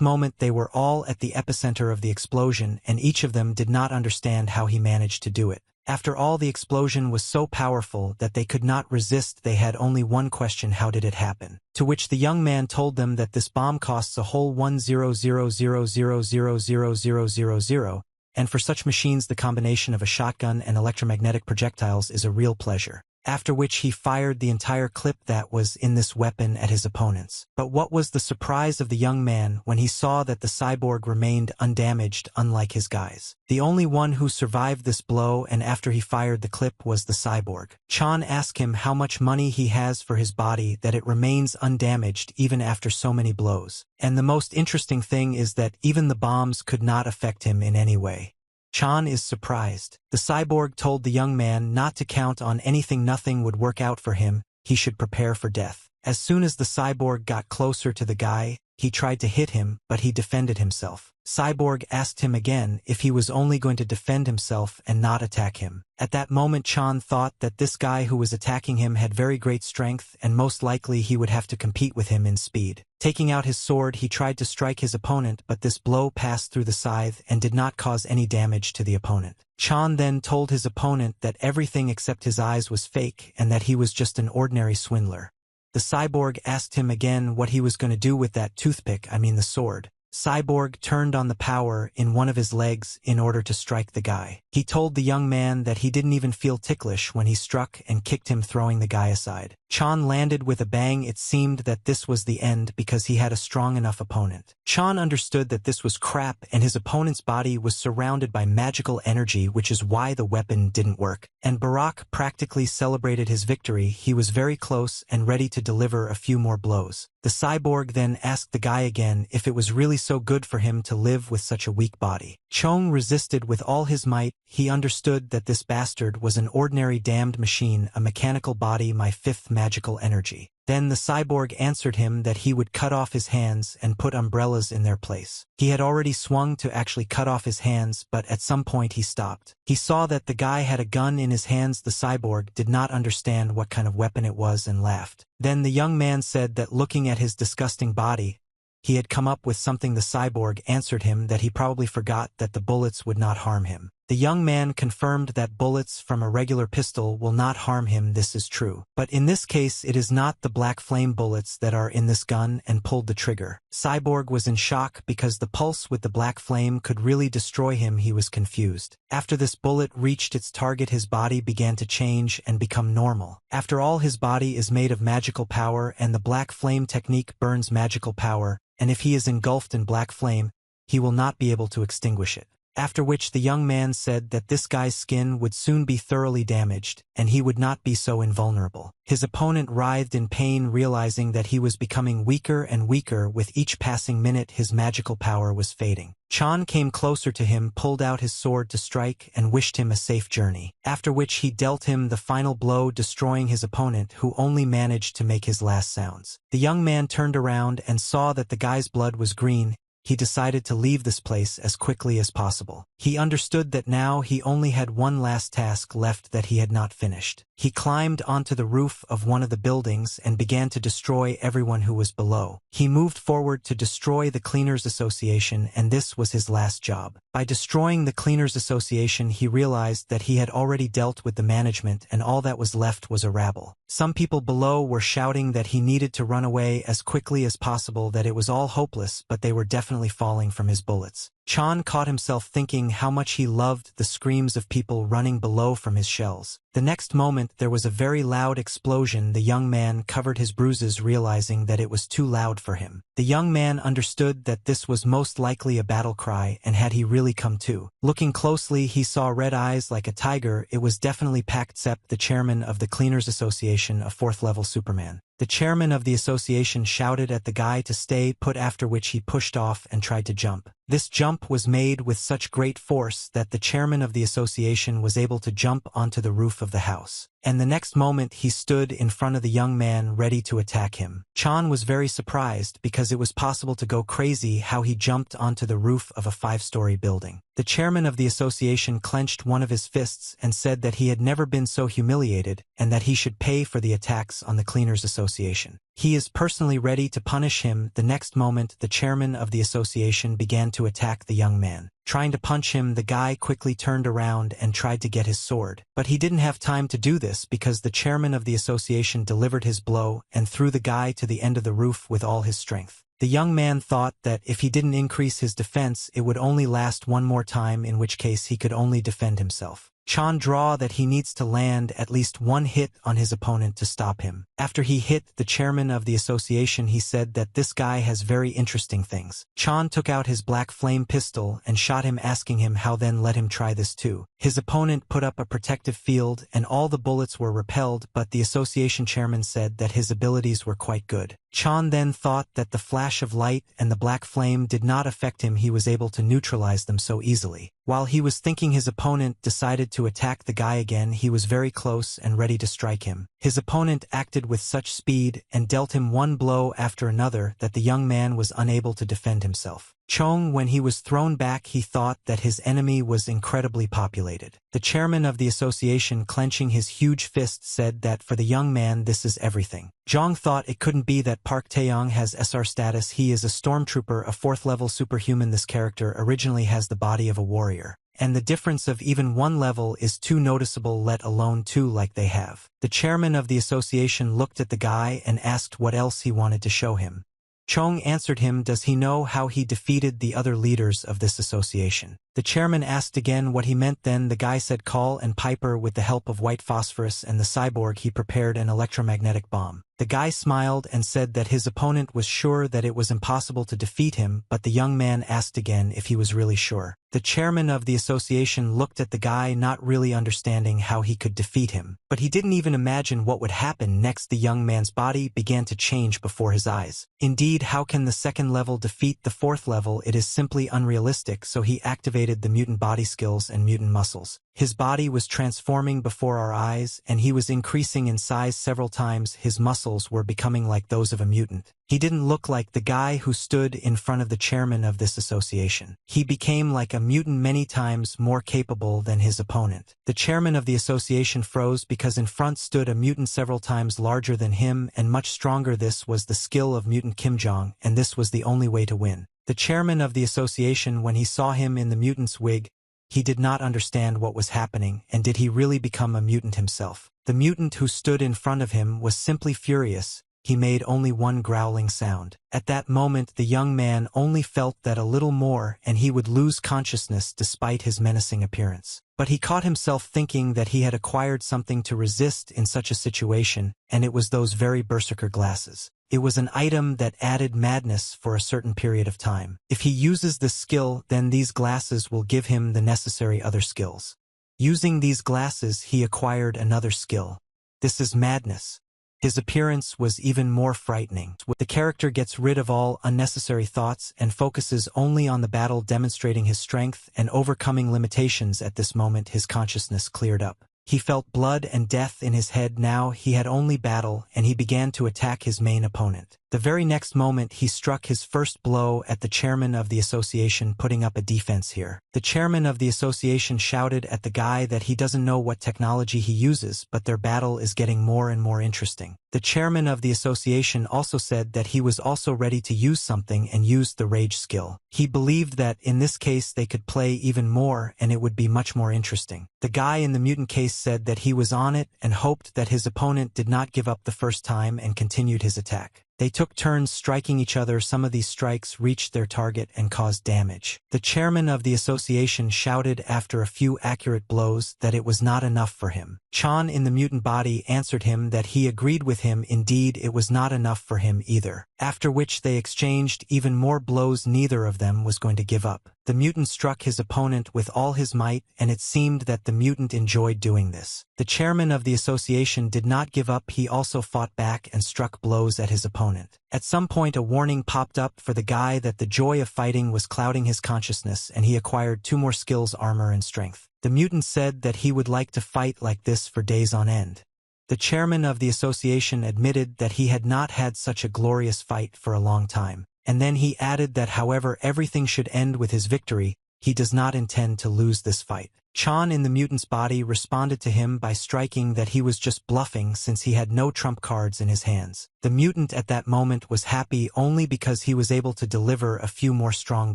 moment they were all at the epicenter of the explosion and each of them did not understand how he managed to do it. After all, the explosion was so powerful that they could not resist. They had only one question: how did it happen? To which the young man told them that this bomb costs a whole 100,000,000,000, and for such machines the combination of a shotgun and electromagnetic projectiles is a real pleasure. after which he fired the entire clip that was in this weapon at his opponents. But what was the surprise of the young man when he saw that the cyborg remained undamaged unlike his guys. The only one who survived this blow and after he fired the clip was the cyborg. Chan asked him how much money he has for his body that it remains undamaged even after so many blows. And the most interesting thing is that even the bombs could not affect him in any way. Chan is surprised. The cyborg told the young man not to count on anything, nothing would work out for him, he should prepare for death. As soon as the cyborg got closer to the guy, he tried to hit him, but he defended himself. Cyborg asked him again if he was only going to defend himself and not attack him. At that moment Chan thought that this guy who was attacking him had very great strength and most likely he would have to compete with him in speed. Taking out his sword he tried to strike his opponent, but this blow passed through the scythe and did not cause any damage to the opponent. Chan then told his opponent that everything except his eyes was fake and that he was just an ordinary swindler. The cyborg asked him again what he was going to do with that the sword. Cyborg turned on the power in one of his legs in order to strike the guy. He told the young man that he didn't even feel ticklish when he struck and kicked him, throwing the guy aside. Chan landed with a bang. It seemed that this was the end because he had a strong enough opponent. Chan understood that this was crap and his opponent's body was surrounded by magical energy, which is why the weapon didn't work. And Barack practically celebrated his victory. He was very close and ready to deliver a few more blows. The cyborg then asked the guy again if it was really so good for him to live with such a weak body. Chong resisted with all his might. He understood that this bastard was an ordinary damned machine, a mechanical body, my fifth magical energy. Then the cyborg answered him that he would cut off his hands and put umbrellas in their place. He had already swung to actually cut off his hands, but at some point he stopped. He saw that the guy had a gun in his hands. The cyborg did not understand what kind of weapon it was and laughed. Then the young man said that looking at his disgusting body, he had come up with something. The cyborg answered him that he probably forgot that the bullets would not harm him. The young man confirmed that bullets from a regular pistol will not harm him. This is true. But in this case it is not the black flame bullets that are in this gun, and pulled the trigger. Cyborg was in shock because the pulse with the black flame could really destroy him. He was confused. After this bullet reached its target, his body began to change and become normal. After all, his body is made of magical power and the black flame technique burns magical power, and if he is engulfed in black flame, he will not be able to extinguish it. After which the young man said that this guy's skin would soon be thoroughly damaged, and he would not be so invulnerable. His opponent writhed in pain, realizing that he was becoming weaker and weaker with each passing minute. His magical power was fading. Chan came closer to him, pulled out his sword to strike, and wished him a safe journey. After which he dealt him the final blow, destroying his opponent, who only managed to make his last sounds. The young man turned around and saw that the guy's blood was green. He decided to leave this place as quickly as possible. He understood that now he only had one last task left that he had not finished. He climbed onto the roof of one of the buildings and began to destroy everyone who was below. He moved forward to destroy the Cleaners Association, and this was his last job. By destroying the Cleaners Association, he realized that he had already dealt with the management and all that was left was a rabble. Some people below were shouting that he needed to run away as quickly as possible, that it was all hopeless, but they were definitely falling from his bullets. Chan caught himself thinking how much he loved the screams of people running below from his shells. The next moment there was a very loud explosion. The young man covered his bruises, realizing that it was too loud for him. The young man understood that this was most likely a battle cry, and had he really come to? Looking closely, he saw red eyes like a tiger. It was definitely Pact-Sep, the chairman of the Cleaners Association, a 4th level Superman. The chairman of the association shouted at the guy to stay put, after which he pushed off and tried to jump. This jump was made with such great force that the chairman of the association was able to jump onto the roof of the house. And the next moment he stood in front of the young man ready to attack him. Chan was very surprised because it was possible to go crazy how he jumped onto the roof of a 5-story building. The chairman of the association clenched one of his fists and said that he had never been so humiliated and that he should pay for the attacks on the Cleaners Association. He is personally ready to punish him. The next moment the chairman of the association began to attack the young man. Trying to punch him, the guy quickly turned around and tried to get his sword. But he didn't have time to do this because the chairman of the association delivered his blow and threw the guy to the end of the roof with all his strength. The young man thought that if he didn't increase his defense, it would only last one more time, in which case he could only defend himself. Chan draw that he needs to land at least one hit on his opponent to stop him. After he hit the chairman of the association, he said that this guy has very interesting things. Chan took out his black flame pistol and shot him, asking him how, then let him try this too. His opponent put up a protective field and all the bullets were repelled, but the association chairman said that his abilities were quite good. Chan then thought that the flash of light and the black flame did not affect him. He was able to neutralize them so easily. While he was thinking, his opponent decided to attack the guy again. He was very close and ready to strike him. His opponent acted with such speed and dealt him one blow after another that the young man was unable to defend himself. Chong, when he was thrown back, he thought that his enemy was incredibly populated. The chairman of the association, clenching his huge fist, said that for the young man this is everything. Zhang thought it couldn't be that Park Taeyong has SR status. He is a stormtrooper, a 4th level superhuman. This character originally has the body of a warrior, and the difference of even 1 level is too noticeable, let alone 2 like they have. The chairman of the association looked at the guy and asked what else he wanted to show him. Chong answered him, does he know how he defeated the other leaders of this association? The chairman asked again what he meant. Then the guy said, Call and Piper, with the help of white phosphorus and the cyborg, he prepared an electromagnetic bomb. The guy smiled and said that his opponent was sure that it was impossible to defeat him, but the young man asked again if he was really sure. The chairman of the association looked at the guy, not really understanding how he could defeat him, but he didn't even imagine what would happen next. The young man's body began to change before his eyes. Indeed, how can the 2nd level defeat the 4th level? It is simply unrealistic. So he activated the mutant body skills and mutant muscles. His body was transforming before our eyes, and he was increasing in size several times. His muscles were becoming like those of a mutant. He didn't look like the guy who stood in front of the chairman of this association. He became like a mutant, many times more capable than his opponent. The chairman of the association froze because in front stood a mutant several times larger than him and much stronger. This was the skill of mutant Kim Jong, and this was the only way to win. The chairman of the association, when he saw him in the mutant's wig, he did not understand what was happening, and did he really become a mutant himself? The mutant who stood in front of him was simply furious. He made only one growling sound. At that moment, the young man only felt that a little more and he would lose consciousness despite his menacing appearance. But he caught himself thinking that he had acquired something to resist in such a situation, and it was those very berserker glasses. It was an item that added madness for a certain period of time. If he uses this skill, then these glasses will give him the necessary other skills. Using these glasses, he acquired another skill. This is madness. His appearance was even more frightening. The character gets rid of all unnecessary thoughts and focuses only on the battle, demonstrating his strength and overcoming limitations. At this moment, his consciousness cleared up. He felt blood and death in his head. Now he had only battle, and he began to attack his main opponent. The very next moment, he struck his first blow at the chairman of the association, putting up a defense here. The chairman of the association shouted at the guy that he doesn't know what technology he uses, but their battle is getting more and more interesting. The chairman of the association also said that he was also ready to use something and used the rage skill. He believed that in this case they could play even more and it would be much more interesting. The guy in the mutant case said that he was on it and hoped that his opponent did not give up the first time and continued his attack. They took turns striking each other. Some of these strikes reached their target and caused damage. The chairman of the association shouted after a few accurate blows that it was not enough for him. Chan in the mutant body answered him that he agreed with him. Indeed, it was not enough for him either. After which they exchanged even more blows. Neither of them was going to give up. The mutant struck his opponent with all his might, and it seemed that the mutant enjoyed doing this. The chairman of the association did not give up. He also fought back and struck blows at his opponent. At some point, a warning popped up for the guy that the joy of fighting was clouding his consciousness, and he acquired 2 more skills, armor and strength. The mutant said that he would like to fight like this for days on end. The chairman of the association admitted that he had not had such a glorious fight for a long time. And then he added that however everything should end with his victory, he does not intend to lose this fight. Chan in the mutant's body responded to him by striking that he was just bluffing since he had no trump cards in his hands. The mutant at that moment was happy only because he was able to deliver a few more strong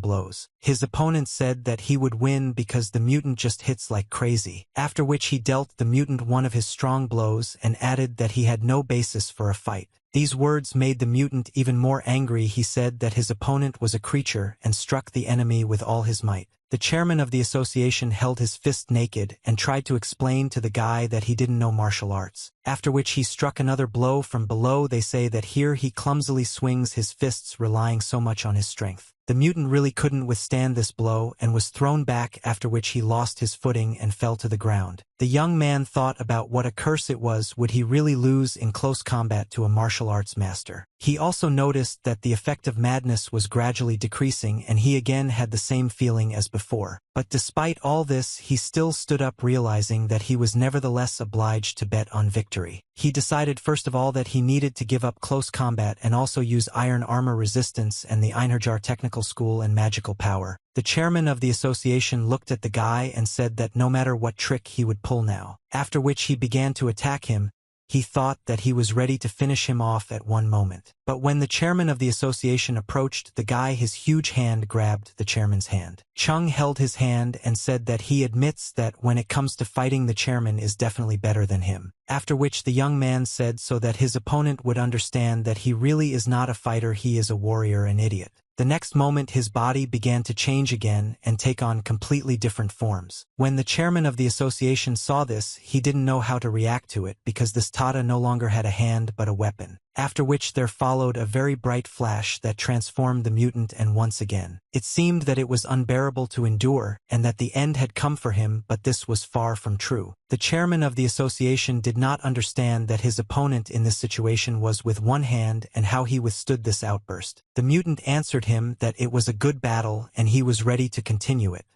blows. His opponent said that he would win because the mutant just hits like crazy, after which he dealt the mutant one of his strong blows and added that he had no basis for a fight. These words made the mutant even more angry. He said that his opponent was a creature and struck the enemy with all his might. The chairman of the association held his fist naked and tried to explain to the guy that he didn't know martial arts, after which he struck another blow from below. They say that here he clumsily swings his fists, relying so much on his strength. The mutant really couldn't withstand this blow and was thrown back, after which he lost his footing and fell to the ground. The young man thought about what a curse it was. Would he really lose in close combat to a martial arts master? He also noticed that the effect of madness was gradually decreasing, and he again had the same feeling as before. But despite all this, he still stood up, realizing that he was nevertheless obliged to bet on victory. He decided first of all that he needed to give up close combat and also use iron armor resistance and the Einherjar technical school and magical power. The chairman of the association looked at the guy and said that no matter what trick he would pull now, after which he began to attack him. He thought that he was ready to finish him off at one moment. But when the chairman of the association approached the guy, his huge hand grabbed the chairman's hand. Chung held his hand and said that he admits that when it comes to fighting, the chairman is definitely better than him. After which the young man said so that his opponent would understand that he really is not a fighter, he is a warrior, an idiot. The next moment his body began to change again and take on completely different forms. When the chairman of the association saw this, he didn't know how to react to it, because this Tada no longer had a hand but a weapon. After which there followed a very bright flash that transformed the mutant, and once again, it seemed that it was unbearable to endure and that the end had come for him, but this was far from true. The chairman of the association did not understand that his opponent in this situation was with one hand and how he withstood this outburst. The mutant answered him that it was a good battle and he was ready to continue it.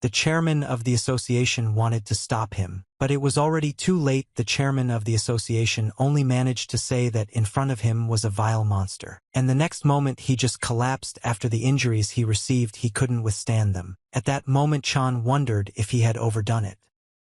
The chairman of the association wanted to stop him, but it was already too late. The chairman of the association only managed to say that in front of him was a vile monster, and the next moment he just collapsed. After the injuries he received, he couldn't withstand them. At that moment Chan wondered if he had overdone it.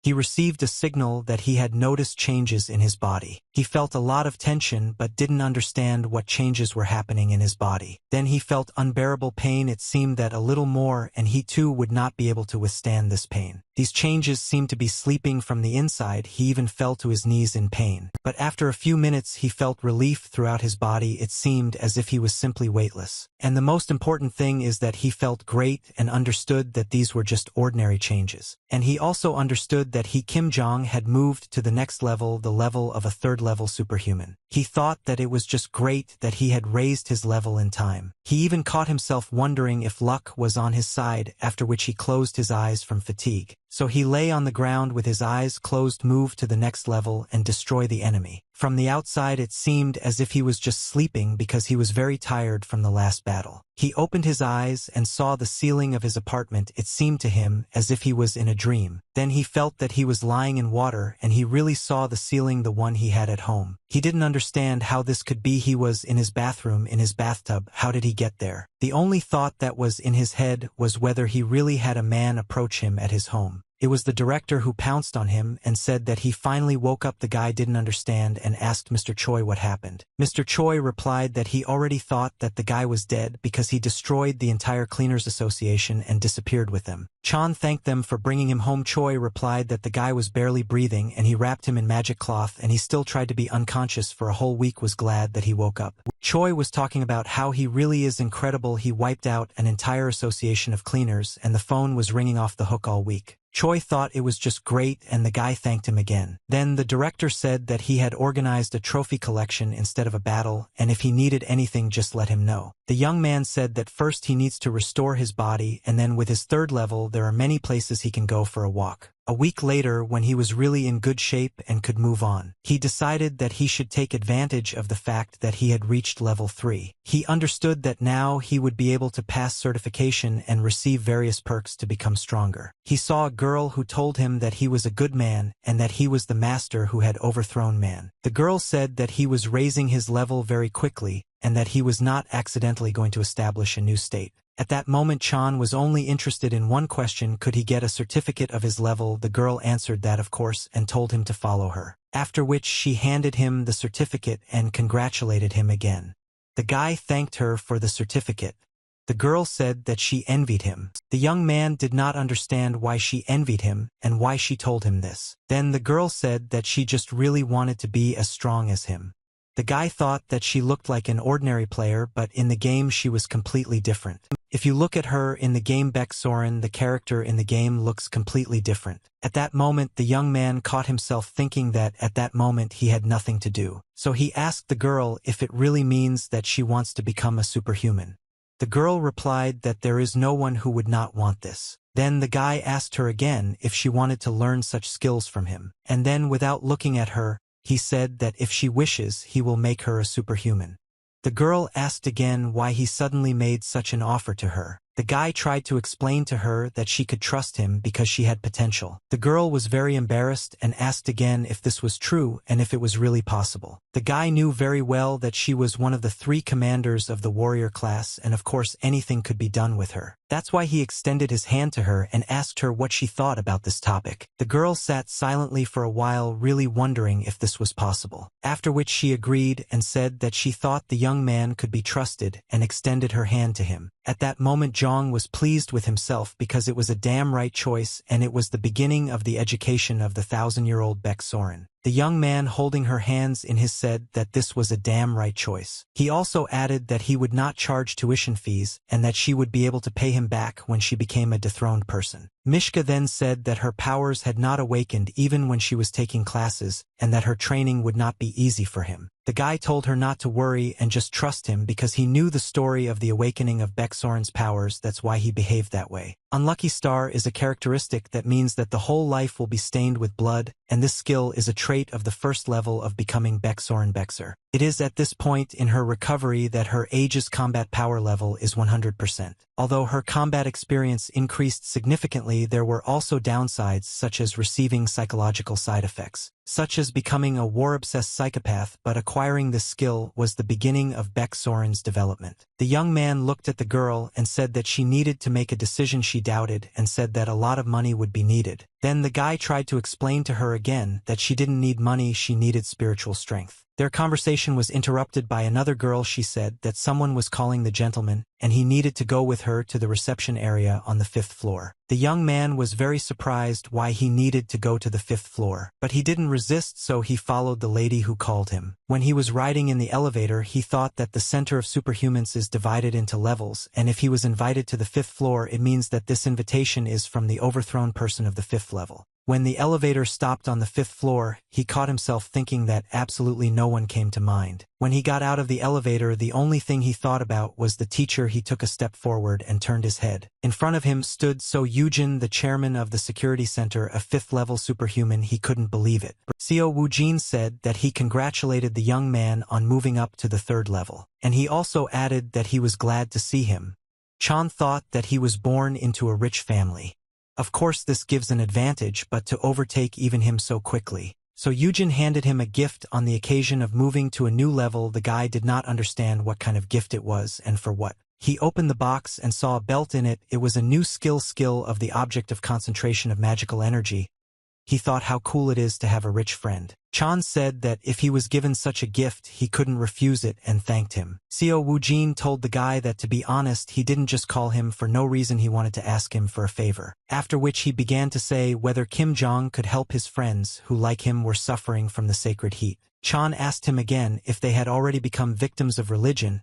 He received a signal that he had noticed changes in his body. He felt a lot of tension but didn't understand what changes were happening in his body. Then he felt unbearable pain. It seemed that a little more and he too would not be able to withstand this pain. These changes seemed to be sleeping from the inside. He even fell to his knees in pain. But after a few minutes he felt relief throughout his body. It seemed as if he was simply weightless. And the most important thing is that he felt great and understood that these were just ordinary changes. And he also understood that he, Kim Jong, had moved to the next level, the level of a third-level superhuman. He thought that it was just great that he had raised his level in time. He even caught himself wondering if luck was on his side, after which he closed his eyes from fatigue. So he lay on the ground with his eyes closed, move to the next level and destroy the enemy. From the outside it seemed as if he was just sleeping because he was very tired from the last battle. He opened his eyes and saw the ceiling of his apartment. It seemed to him as if he was in a dream. Then he felt that he was lying in water and he really saw the ceiling, the one he had at home. He didn't understand how this could be. He was in his bathroom, in his bathtub. How did he get there? The only thought that was in his head was whether he really had a man approach him at his home. It was the director who pounced on him and said that he finally woke up. The guy didn't understand and asked Mr. Choi what happened. Mr. Choi replied that he already thought that the guy was dead because he destroyed the entire Cleaners Association and disappeared with them. Chan thanked them for bringing him home. Choi replied that the guy was barely breathing and he wrapped him in magic cloth and he still tried to be unconscious for a whole week. Was glad that he woke up. Choi was talking about how he really is incredible. He wiped out an entire association of cleaners and the phone was ringing off the hook all week. Choi thought it was just great and the guy thanked him again. Then the director said that he had organized a trophy collection instead of a battle and if he needed anything just let him know. The young man said that first he needs to restore his body and then with his third level there are many places he can go for a walk. A week later, when he was really in good shape and could move on, he decided that he should take advantage of the fact that he had reached level 3. He understood that now he would be able to pass certification and receive various perks to become stronger. He saw a girl who told him that he was a good man and that he was the master who had overthrown man. The girl said that he was raising his level very quickly and that he was not accidentally going to establish a new state. At that moment Chan was only interested in one question: could he get a certificate of his level? The girl answered that of course and told him to follow her. After which she handed him the certificate and congratulated him again. The guy thanked her for the certificate. The girl said that she envied him. The young man did not understand why she envied him and why she told him this. Then the girl said that she just really wanted to be as strong as him. The guy thought that she looked like an ordinary player, but in the game she was completely different. If you look at her in the game Baek Soren, the character in the game looks completely different. At that moment the young man caught himself thinking that at that moment he had nothing to do. So he asked the girl if it really means that she wants to become a superhuman. The girl replied that there is no one who would not want this. Then the guy asked her again if she wanted to learn such skills from him. And then without looking at her, he said that if she wishes he will make her a superhuman. The girl asked again why he suddenly made such an offer to her. The guy tried to explain to her that she could trust him because she had potential. The girl was very embarrassed and asked again if this was true and if it was really possible. The guy knew very well that she was one of the 3 commanders of the warrior class, and of course anything could be done with her. That's why he extended his hand to her and asked her what she thought about this topic. The girl sat silently for a while, really wondering if this was possible. After which she agreed and said that she thought the young man could be trusted and extended her hand to him. At that moment Jong was pleased with himself because it was a damn right choice, and it was the beginning of the education of the 1,000-year-old Baek Soren. The young man holding her hands in his said that this was a damn right choice. He also added that he would not charge tuition fees and that she would be able to pay him back when she became a dethroned person. Mishka then said that her powers had not awakened even when she was taking classes, and that her training would not be easy for him. The guy told her not to worry and just trust him because he knew the story of the awakening of Baek Soren's powers. That's why he behaved that way. Unlucky star is a characteristic that means that the whole life will be stained with blood, and this skill is a trait of the first level of becoming Baek Soren Baekser. It is at this point in her recovery that her Aegis combat power level is 100%. Although her combat experience increased significantly, there were also downsides such as receiving psychological side effects, such as becoming a war-obsessed psychopath, but acquiring this skill was the beginning of Baek Soren's development. The young man looked at the girl and said that she needed to make a decision. She doubted and said that a lot of money would be needed. Then the guy tried to explain to her again that she didn't need money, she needed spiritual strength. Their conversation was interrupted by another girl. She said that someone was calling the gentleman, and he needed to go with her to the reception area on the 5th floor. The young man was very surprised why he needed to go to the 5th floor, but he didn't resist, so he followed the lady who called him. When he was riding in the elevator, he thought that the center of superhumans is divided into levels, and if he was invited to the 5th floor, it means that this invitation is from the overthrown person of the 5th level. When the elevator stopped on the 5th floor, he caught himself thinking that absolutely no one came to mind. When he got out of the elevator, the only thing he thought about was the teacher. He took a step forward and turned his head. In front of him stood So Yoojin, the chairman of the security center, a 5th-level superhuman. He couldn't believe it. Seo Woojin said that he congratulated the young man on moving up to the 3rd level, and he also added that he was glad to see him. Chan thought that he was born into a rich family. Of course this gives an advantage, but to overtake even him so quickly. So Yoojin handed him a gift on the occasion of moving to a new level. The guy did not understand what kind of gift it was and for what. He opened the box and saw a belt in it. It was a new skill of the object of concentration of magical energy. He thought how cool it is to have a rich friend. Chan said that if he was given such a gift, he couldn't refuse it and thanked him. Seo Woojin told the guy that to be honest, he didn't just call him for no reason, he wanted to ask him for a favor. After which he began to say whether Kim Jong could help his friends who like him were suffering from the sacred heat. Chan asked him again if they had already become victims of religion.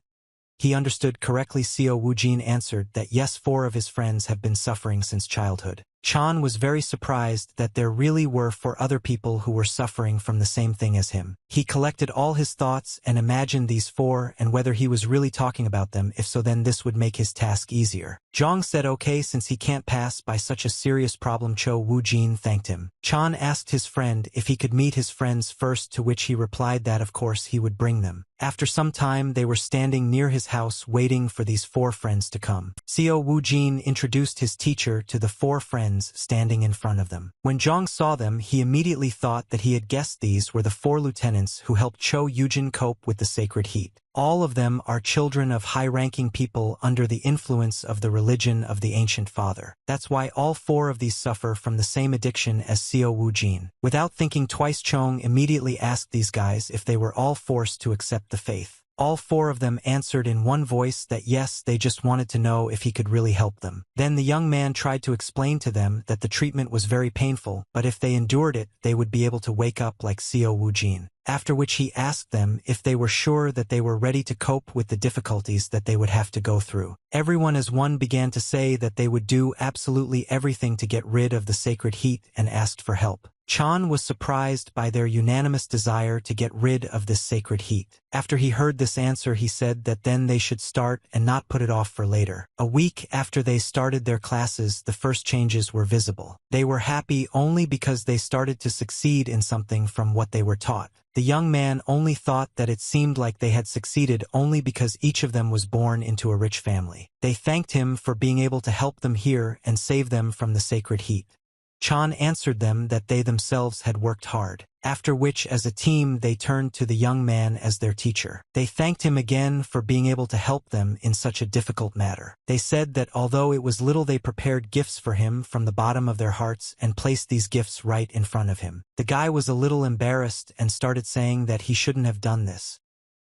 He understood correctly. Seo Woojin answered that yes, 4 of his friends have been suffering since childhood. Chan was very surprised that there really were 4 other people who were suffering from the same thing as him. He collected all his thoughts and imagined these 4 and whether he was really talking about them. If so, then this would make his task easier. Jong said okay, since he can't pass by such a serious problem. Cho Woojin thanked him. Chan asked his friend if he could meet his friends first, to which he replied that of course he would bring them. After some time they were standing near his house waiting for these 4 friends to come. Seo Woojin introduced his teacher to the 4 friends standing in front of them. When Jong saw them, he immediately thought that he had guessed these were the 4 lieutenants who helped Cho Yoojin cope with the sacred heat. All of them are children of high-ranking people under the influence of the religion of the ancient father. That's why all 4 of these suffer from the same addiction as Seo Woojin. Without thinking twice, Chong immediately asked these guys if they were all forced to accept the faith. All four of them answered in one voice that yes, they just wanted to know if he could really help them. Then the young man tried to explain to them that the treatment was very painful, but if they endured it, they would be able to wake up like Seo Woojin. After which he asked them if they were sure that they were ready to cope with the difficulties that they would have to go through. Everyone as one began to say that they would do absolutely everything to get rid of the sacred heat and asked for help. Chan was surprised by their unanimous desire to get rid of this sacred heat. After he heard this answer, he said that then they should start and not put it off for later. A week after they started their classes, the first changes were visible. They were happy only because they started to succeed in something from what they were taught. The young man only thought that it seemed like they had succeeded only because each of them was born into a rich family. They thanked him for being able to help them here and save them from the sacred heat. Chan answered them that they themselves had worked hard, after which as a team they turned to the young man as their teacher. They thanked him again for being able to help them in such a difficult matter. They said that although it was little, they prepared gifts for him from the bottom of their hearts and placed these gifts right in front of him. The guy was a little embarrassed and started saying that he shouldn't have done this.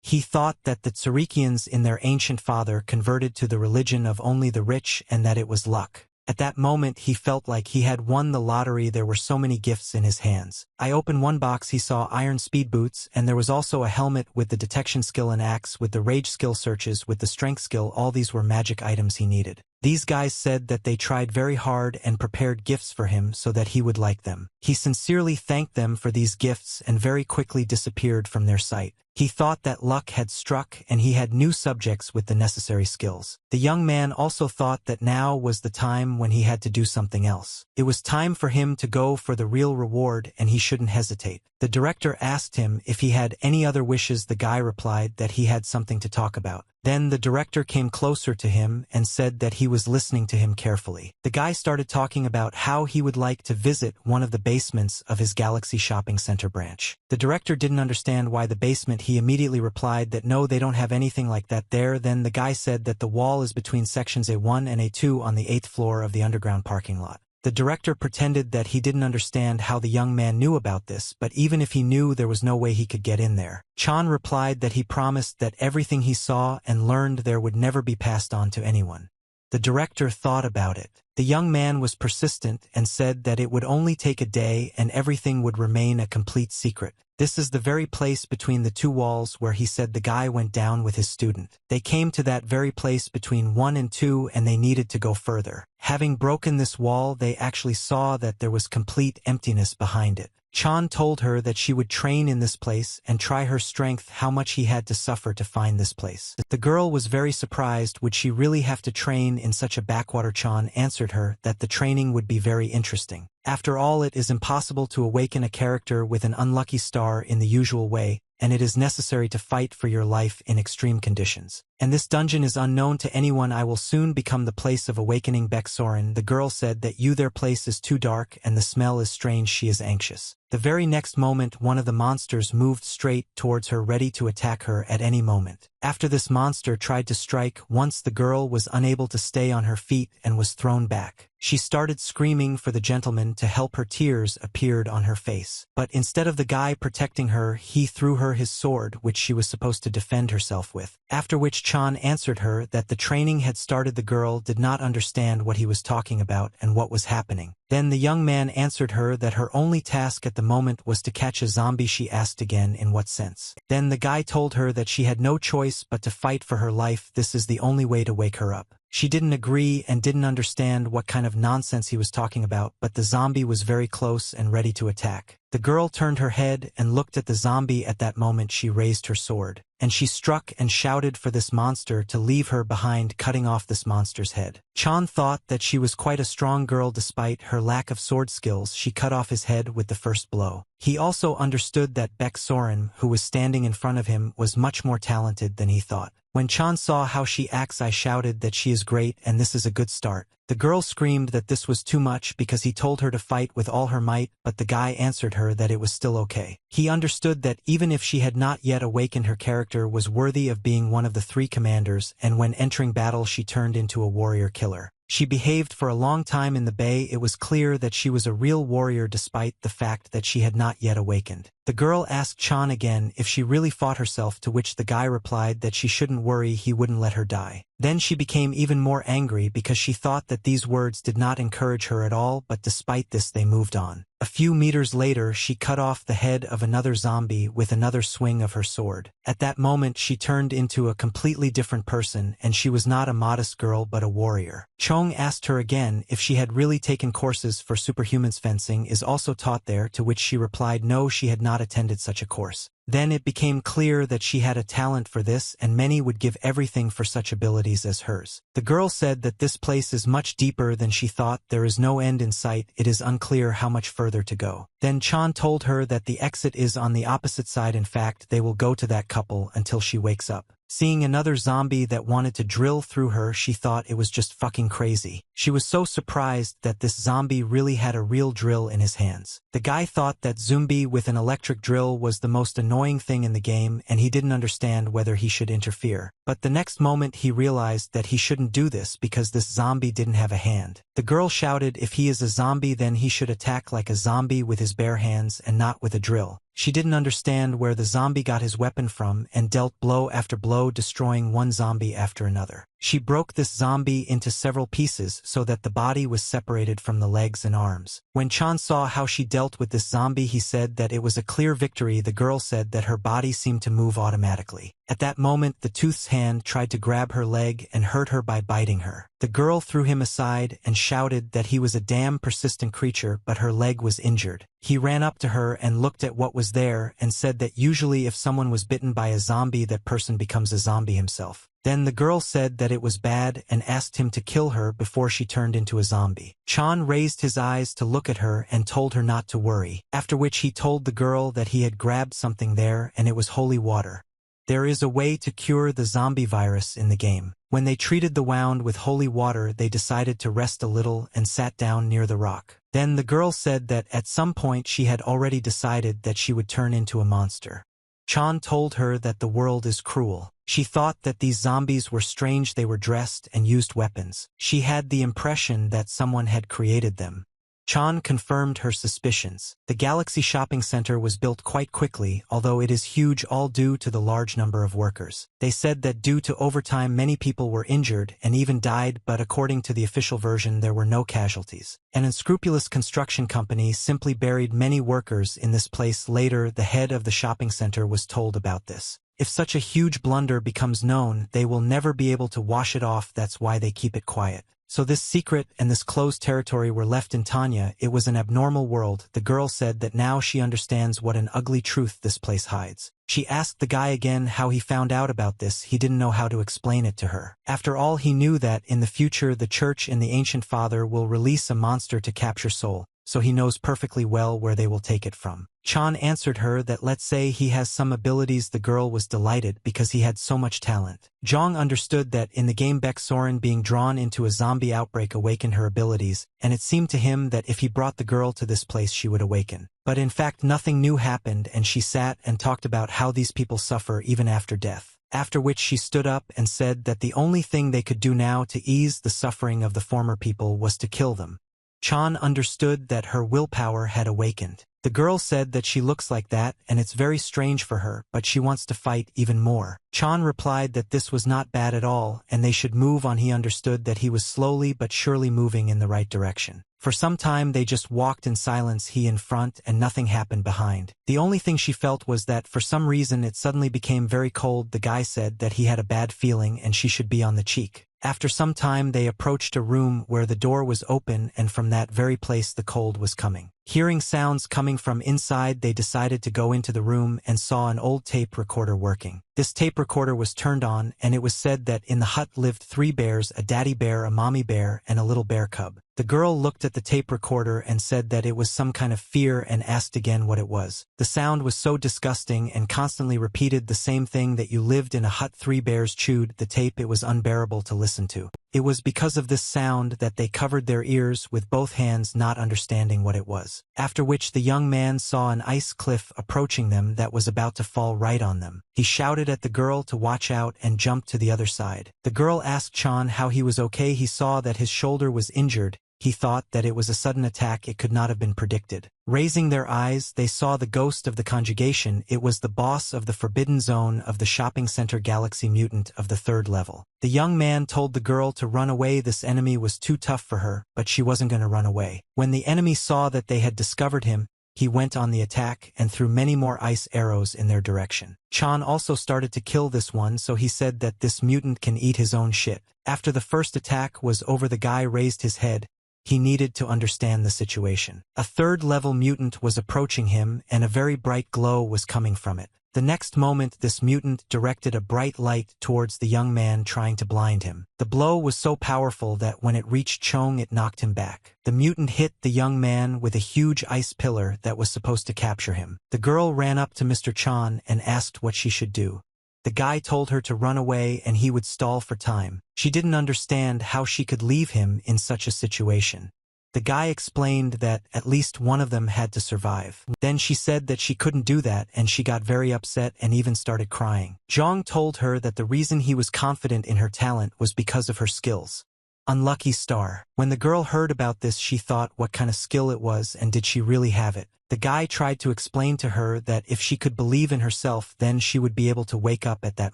He thought that the Tsurikians in their ancient father converted to the religion of only the rich and that it was luck. At that moment he felt like he had won the lottery. There were so many gifts in his hands. I opened one box. He saw iron speed boots, and there was also a helmet with the detection skill, an axe with the rage skill, searches with the strength skill. All these were magic items he needed. These guys said that they tried very hard and prepared gifts for him so that he would like them. He sincerely thanked them for these gifts and very quickly disappeared from their sight. He thought that luck had struck and he had new subjects with the necessary skills. The young man also thought that now was the time when he had to do something else. It was time for him to go for the real reward and he shouldn't hesitate. The director asked him if he had any other wishes. The guy replied that he had something to talk about. Then the director came closer to him and said that he was listening to him carefully. The guy started talking about how he would like to visit one of the basements of his Galaxy Shopping Center branch. The director didn't understand why the basement. He immediately replied that no, they don't have anything like that there. Then the guy said that the wall is between sections A1 and A2 on the 8th floor of the underground parking lot. The director pretended that he didn't understand how the young man knew about this, but even if he knew, there was no way he could get in there. Chan replied that he promised that everything he saw and learned there would never be passed on to anyone. The director thought about it. The young man was persistent and said that it would only take a day and everything would remain a complete secret. This is the very place between the two walls where he said the guy went down with his student. They came to that very place between 1 and 2 and they needed to go further. Having broken this wall, they actually saw that there was complete emptiness behind it. Chan told her that she would train in this place and try her strength, how much he had to suffer to find this place. The girl was very surprised. Would she really have to train in such a backwater? Chan answered her that the training would be very interesting. After all, it is impossible to awaken a character with an unlucky star in the usual way, and it is necessary to fight for your life in extreme conditions. And this dungeon is unknown to anyone. I will soon become the place of awakening. Baek Soren, the girl said that their place is too dark and the smell is strange. She is anxious. The very next moment, one of the monsters moved straight towards her, ready to attack her at any moment. After this monster tried to strike once, the girl was unable to stay on her feet and was thrown back. She started screaming for the gentleman to help her. Tears appeared on her face. But instead of the guy protecting her, he threw her his sword, which she was supposed to defend herself with. After which Chan answered her that the training had started. The girl did not understand what he was talking about and what was happening. Then the young man answered her that her only task at the moment was to catch a zombie. She asked again, in what sense? Then the guy told her that she had no choice but to fight for her life. This is the only way to wake her up. She didn't agree and didn't understand what kind of nonsense he was talking about, but the zombie was very close and ready to attack. The girl turned her head and looked at the zombie. At that moment she raised her sword, and she struck and shouted for this monster to leave her behind, cutting off this monster's head. Chan thought that she was quite a strong girl despite her lack of sword skills. She cut off his head with the first blow. He also understood that Baek Soren, who was standing in front of him, was much more talented than he thought. When Chan saw how she acts, I shouted that she is great and this is a good start. The girl screamed that this was too much because he told her to fight with all her might, but the guy answered her that it was still okay. He understood that even if she had not yet awakened, her character was worthy of being one of the 3 commanders, and when entering battle she turned into a warrior killer. She behaved for a long time in the bay. It was clear that she was a real warrior despite the fact that she had not yet awakened. The girl asked Chan again if she really fought herself, to which the guy replied that she shouldn't worry, he wouldn't let her die. Then she became even more angry because she thought that these words did not encourage her at all, but despite this they moved on. A few meters later she cut off the head of another zombie with another swing of her sword. At that moment she turned into a completely different person, and she was not a modest girl but a warrior. Chong asked her again if she had really taken courses for superhumans. Fencing is also taught there, to which she replied no, she had not attended such a course. Then it became clear that she had a talent for this, and many would give everything for such abilities as hers. The girl said that this place is much deeper than she thought. There is no end in sight. It is unclear how much further to go. Then Chan told her that the exit is on the opposite side. In fact, they will go to that couple until she wakes up. Seeing another zombie that wanted to drill through her, she thought it was just fucking crazy. She was so surprised that this zombie really had a real drill in his hands. The guy thought that zombie with an electric drill was the most annoying thing in the game, and he didn't understand whether he should interfere. But the next moment he realized that he shouldn't do this because this zombie didn't have a hand. The girl shouted if he is a zombie then he should attack like a zombie with his bare hands and not with a drill. She didn't understand where the zombie got his weapon from and dealt blow after blow, destroying one zombie after another. She broke this zombie into several pieces so that the body was separated from the legs and arms. When Chan saw how she dealt with this zombie, he said that it was a clear victory. The girl said that her body seemed to move automatically. At that moment, the tooth's hand tried to grab her leg and hurt her by biting her. The girl threw him aside and shouted that he was a damn persistent creature, but her leg was injured. He ran up to her and looked at what was there and said that usually if someone was bitten by a zombie, that person becomes a zombie himself. Then the girl said that it was bad and asked him to kill her before she turned into a zombie. Chan raised his eyes to look at her and told her not to worry, after which he told the girl that he had grabbed something there and it was holy water. There is a way to cure the zombie virus in the game. When they treated the wound with holy water, they decided to rest a little and sat down near the rock. Then the girl said that at some point she had already decided that she would turn into a monster. Chan told her that the world is cruel. She thought that these zombies were strange. They were dressed and used weapons. She had the impression that someone had created them. Chan confirmed her suspicions. The Galaxy Shopping Center was built quite quickly, although it is huge, all due to the large number of workers. They said that due to overtime many people were injured and even died, but according to the official version there were no casualties. An unscrupulous construction company simply buried many workers in this place. Later, the head of the shopping center was told about this. If such a huge blunder becomes known, they will never be able to wash it off. That's why they keep it quiet. So this secret and this closed territory were left in Tanya. It was an abnormal world. The girl said that now she understands what an ugly truth this place hides. She asked the guy again how he found out about this. He didn't know how to explain it to her. After all, he knew that in the future the church and the ancient father will release a monster to capture Soul, so he knows perfectly well where they will take it from. Chan answered her that let's say he has some abilities. The girl was delighted because he had so much talent. Jong understood that in the game Baek Soren being drawn into a zombie outbreak awakened her abilities, and it seemed to him that if he brought the girl to this place she would awaken. But in fact nothing new happened, and she sat and talked about how these people suffer even after death. After which she stood up and said that the only thing they could do now to ease the suffering of the former people was to kill them. Chan understood that her willpower had awakened. The girl said that she looks like that and it's very strange for her, but she wants to fight even more. Chan replied that this was not bad at all and they should move on. He understood that he was slowly but surely moving in the right direction. For some time they just walked in silence, he in front and nothing happened behind. The only thing she felt was that for some reason it suddenly became very cold. The guy said that he had a bad feeling and she should be on the cheek. After some time they approached a room where the door was open, and from that very place the cold was coming. Hearing sounds coming from inside, they decided to go into the room and saw an old tape recorder working. This tape recorder was turned on, and it was said that in the hut lived 3 bears, a daddy bear, a mommy bear, and a little bear cub. The girl looked at the tape recorder and said that it was some kind of fear and asked again what it was. The sound was so disgusting and constantly repeated the same thing, that you lived in a hut 3 bears chewed the tape. It was unbearable to listen to. It was because of this sound that they covered their ears with both hands, not understanding what it was. After which the young man saw an ice cliff approaching them that was about to fall right on them. He shouted shouted at the girl to watch out and jumped to the other side. The girl asked Chan how he was okay. He saw that his shoulder was injured. He thought that it was a sudden attack. It could not have been predicted. Raising their eyes, they saw the ghost of the conjugation. It was the boss of the Forbidden Zone of the shopping center Galaxy Mutant of the 3rd level. The young man told the girl to run away. This enemy was too tough for her, but she wasn't going to run away. When the enemy saw that they had discovered him, he went on the attack and threw many more ice arrows in their direction. Chan also started to kill this one, so he said that this mutant can eat his own shit. After the first attack was over, the guy raised his head. He needed to understand the situation. A 3rd-level mutant was approaching him, and a very bright glow was coming from it. The next moment, this mutant directed a bright light towards the young man, trying to blind him. The blow was so powerful that when it reached Chong, it knocked him back. The mutant hit the young man with a huge ice pillar that was supposed to capture him. The girl ran up to Mr. Chan and asked what she should do. The guy told her to run away and he would stall for time. She didn't understand how she could leave him in such a situation. The guy explained that at least one of them had to survive. Then she said that she couldn't do that, and she got very upset and even started crying. Zhang told her that the reason he was confident in her talent was because of her skills. Unlucky star. When the girl heard about this, she thought what kind of skill it was and did she really have it. The guy tried to explain to her that if she could believe in herself, then she would be able to wake up at that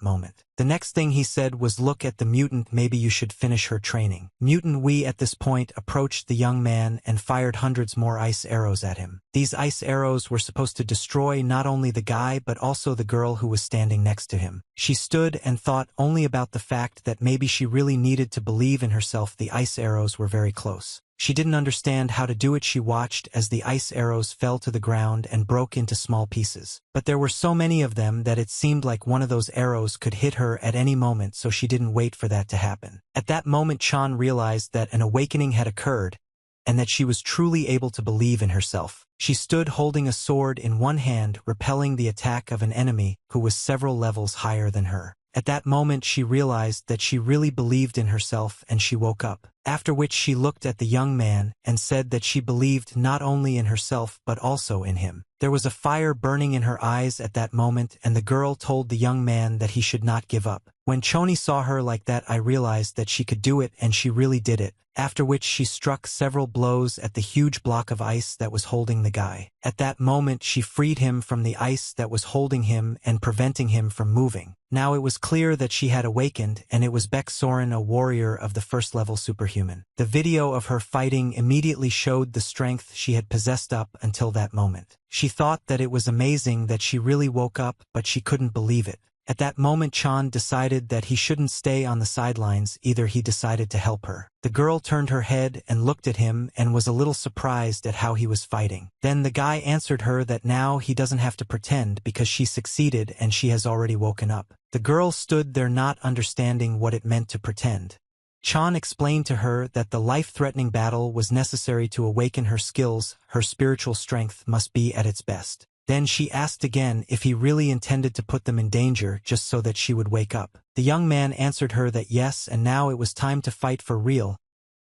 moment. The next thing he said was, look at the mutant, maybe you should finish her training. Mutant Wee at this point approached the young man and fired hundreds more ice arrows at him. These ice arrows were supposed to destroy not only the guy but also the girl who was standing next to him. She stood and thought only about the fact that maybe she really needed to believe in herself. The ice arrows were very close. She didn't understand how to do it. She watched as the ice arrows fell to the ground and broke into small pieces. But there were so many of them that it seemed like one of those arrows could hit her at any moment, so she didn't wait for that to happen. At that moment, Chan realized that an awakening had occurred and that she was truly able to believe in herself. She stood holding a sword in one hand, repelling the attack of an enemy who was several levels higher than her. At that moment, she realized that she really believed in herself, and she woke up. After which she looked at the young man and said that she believed not only in herself but also in him. There was a fire burning in her eyes at that moment, and the girl told the young man that he should not give up. When Choni saw her like that, I realized that she could do it, and she really did it. After which she struck several blows at the huge block of ice that was holding the guy. At that moment, she freed him from the ice that was holding him and preventing him from moving. Now it was clear that she had awakened, and it was Baek Soren, a warrior of the 1st-level superhuman. The video of her fighting immediately showed the strength she had possessed up until that moment. She thought that it was amazing that she really woke up, but she couldn't believe it. At that moment, Chan decided that he shouldn't stay on the sidelines either. He decided to help her. The girl turned her head and looked at him and was a little surprised at how he was fighting. Then the guy answered her that now he doesn't have to pretend because she succeeded and she has already woken up. The girl stood there not understanding what it meant to pretend. Chan explained to her that the life-threatening battle was necessary to awaken her skills. Her spiritual strength must be at its best. Then she asked again if he really intended to put them in danger just so that she would wake up. The young man answered her that yes, and now it was time to fight for real.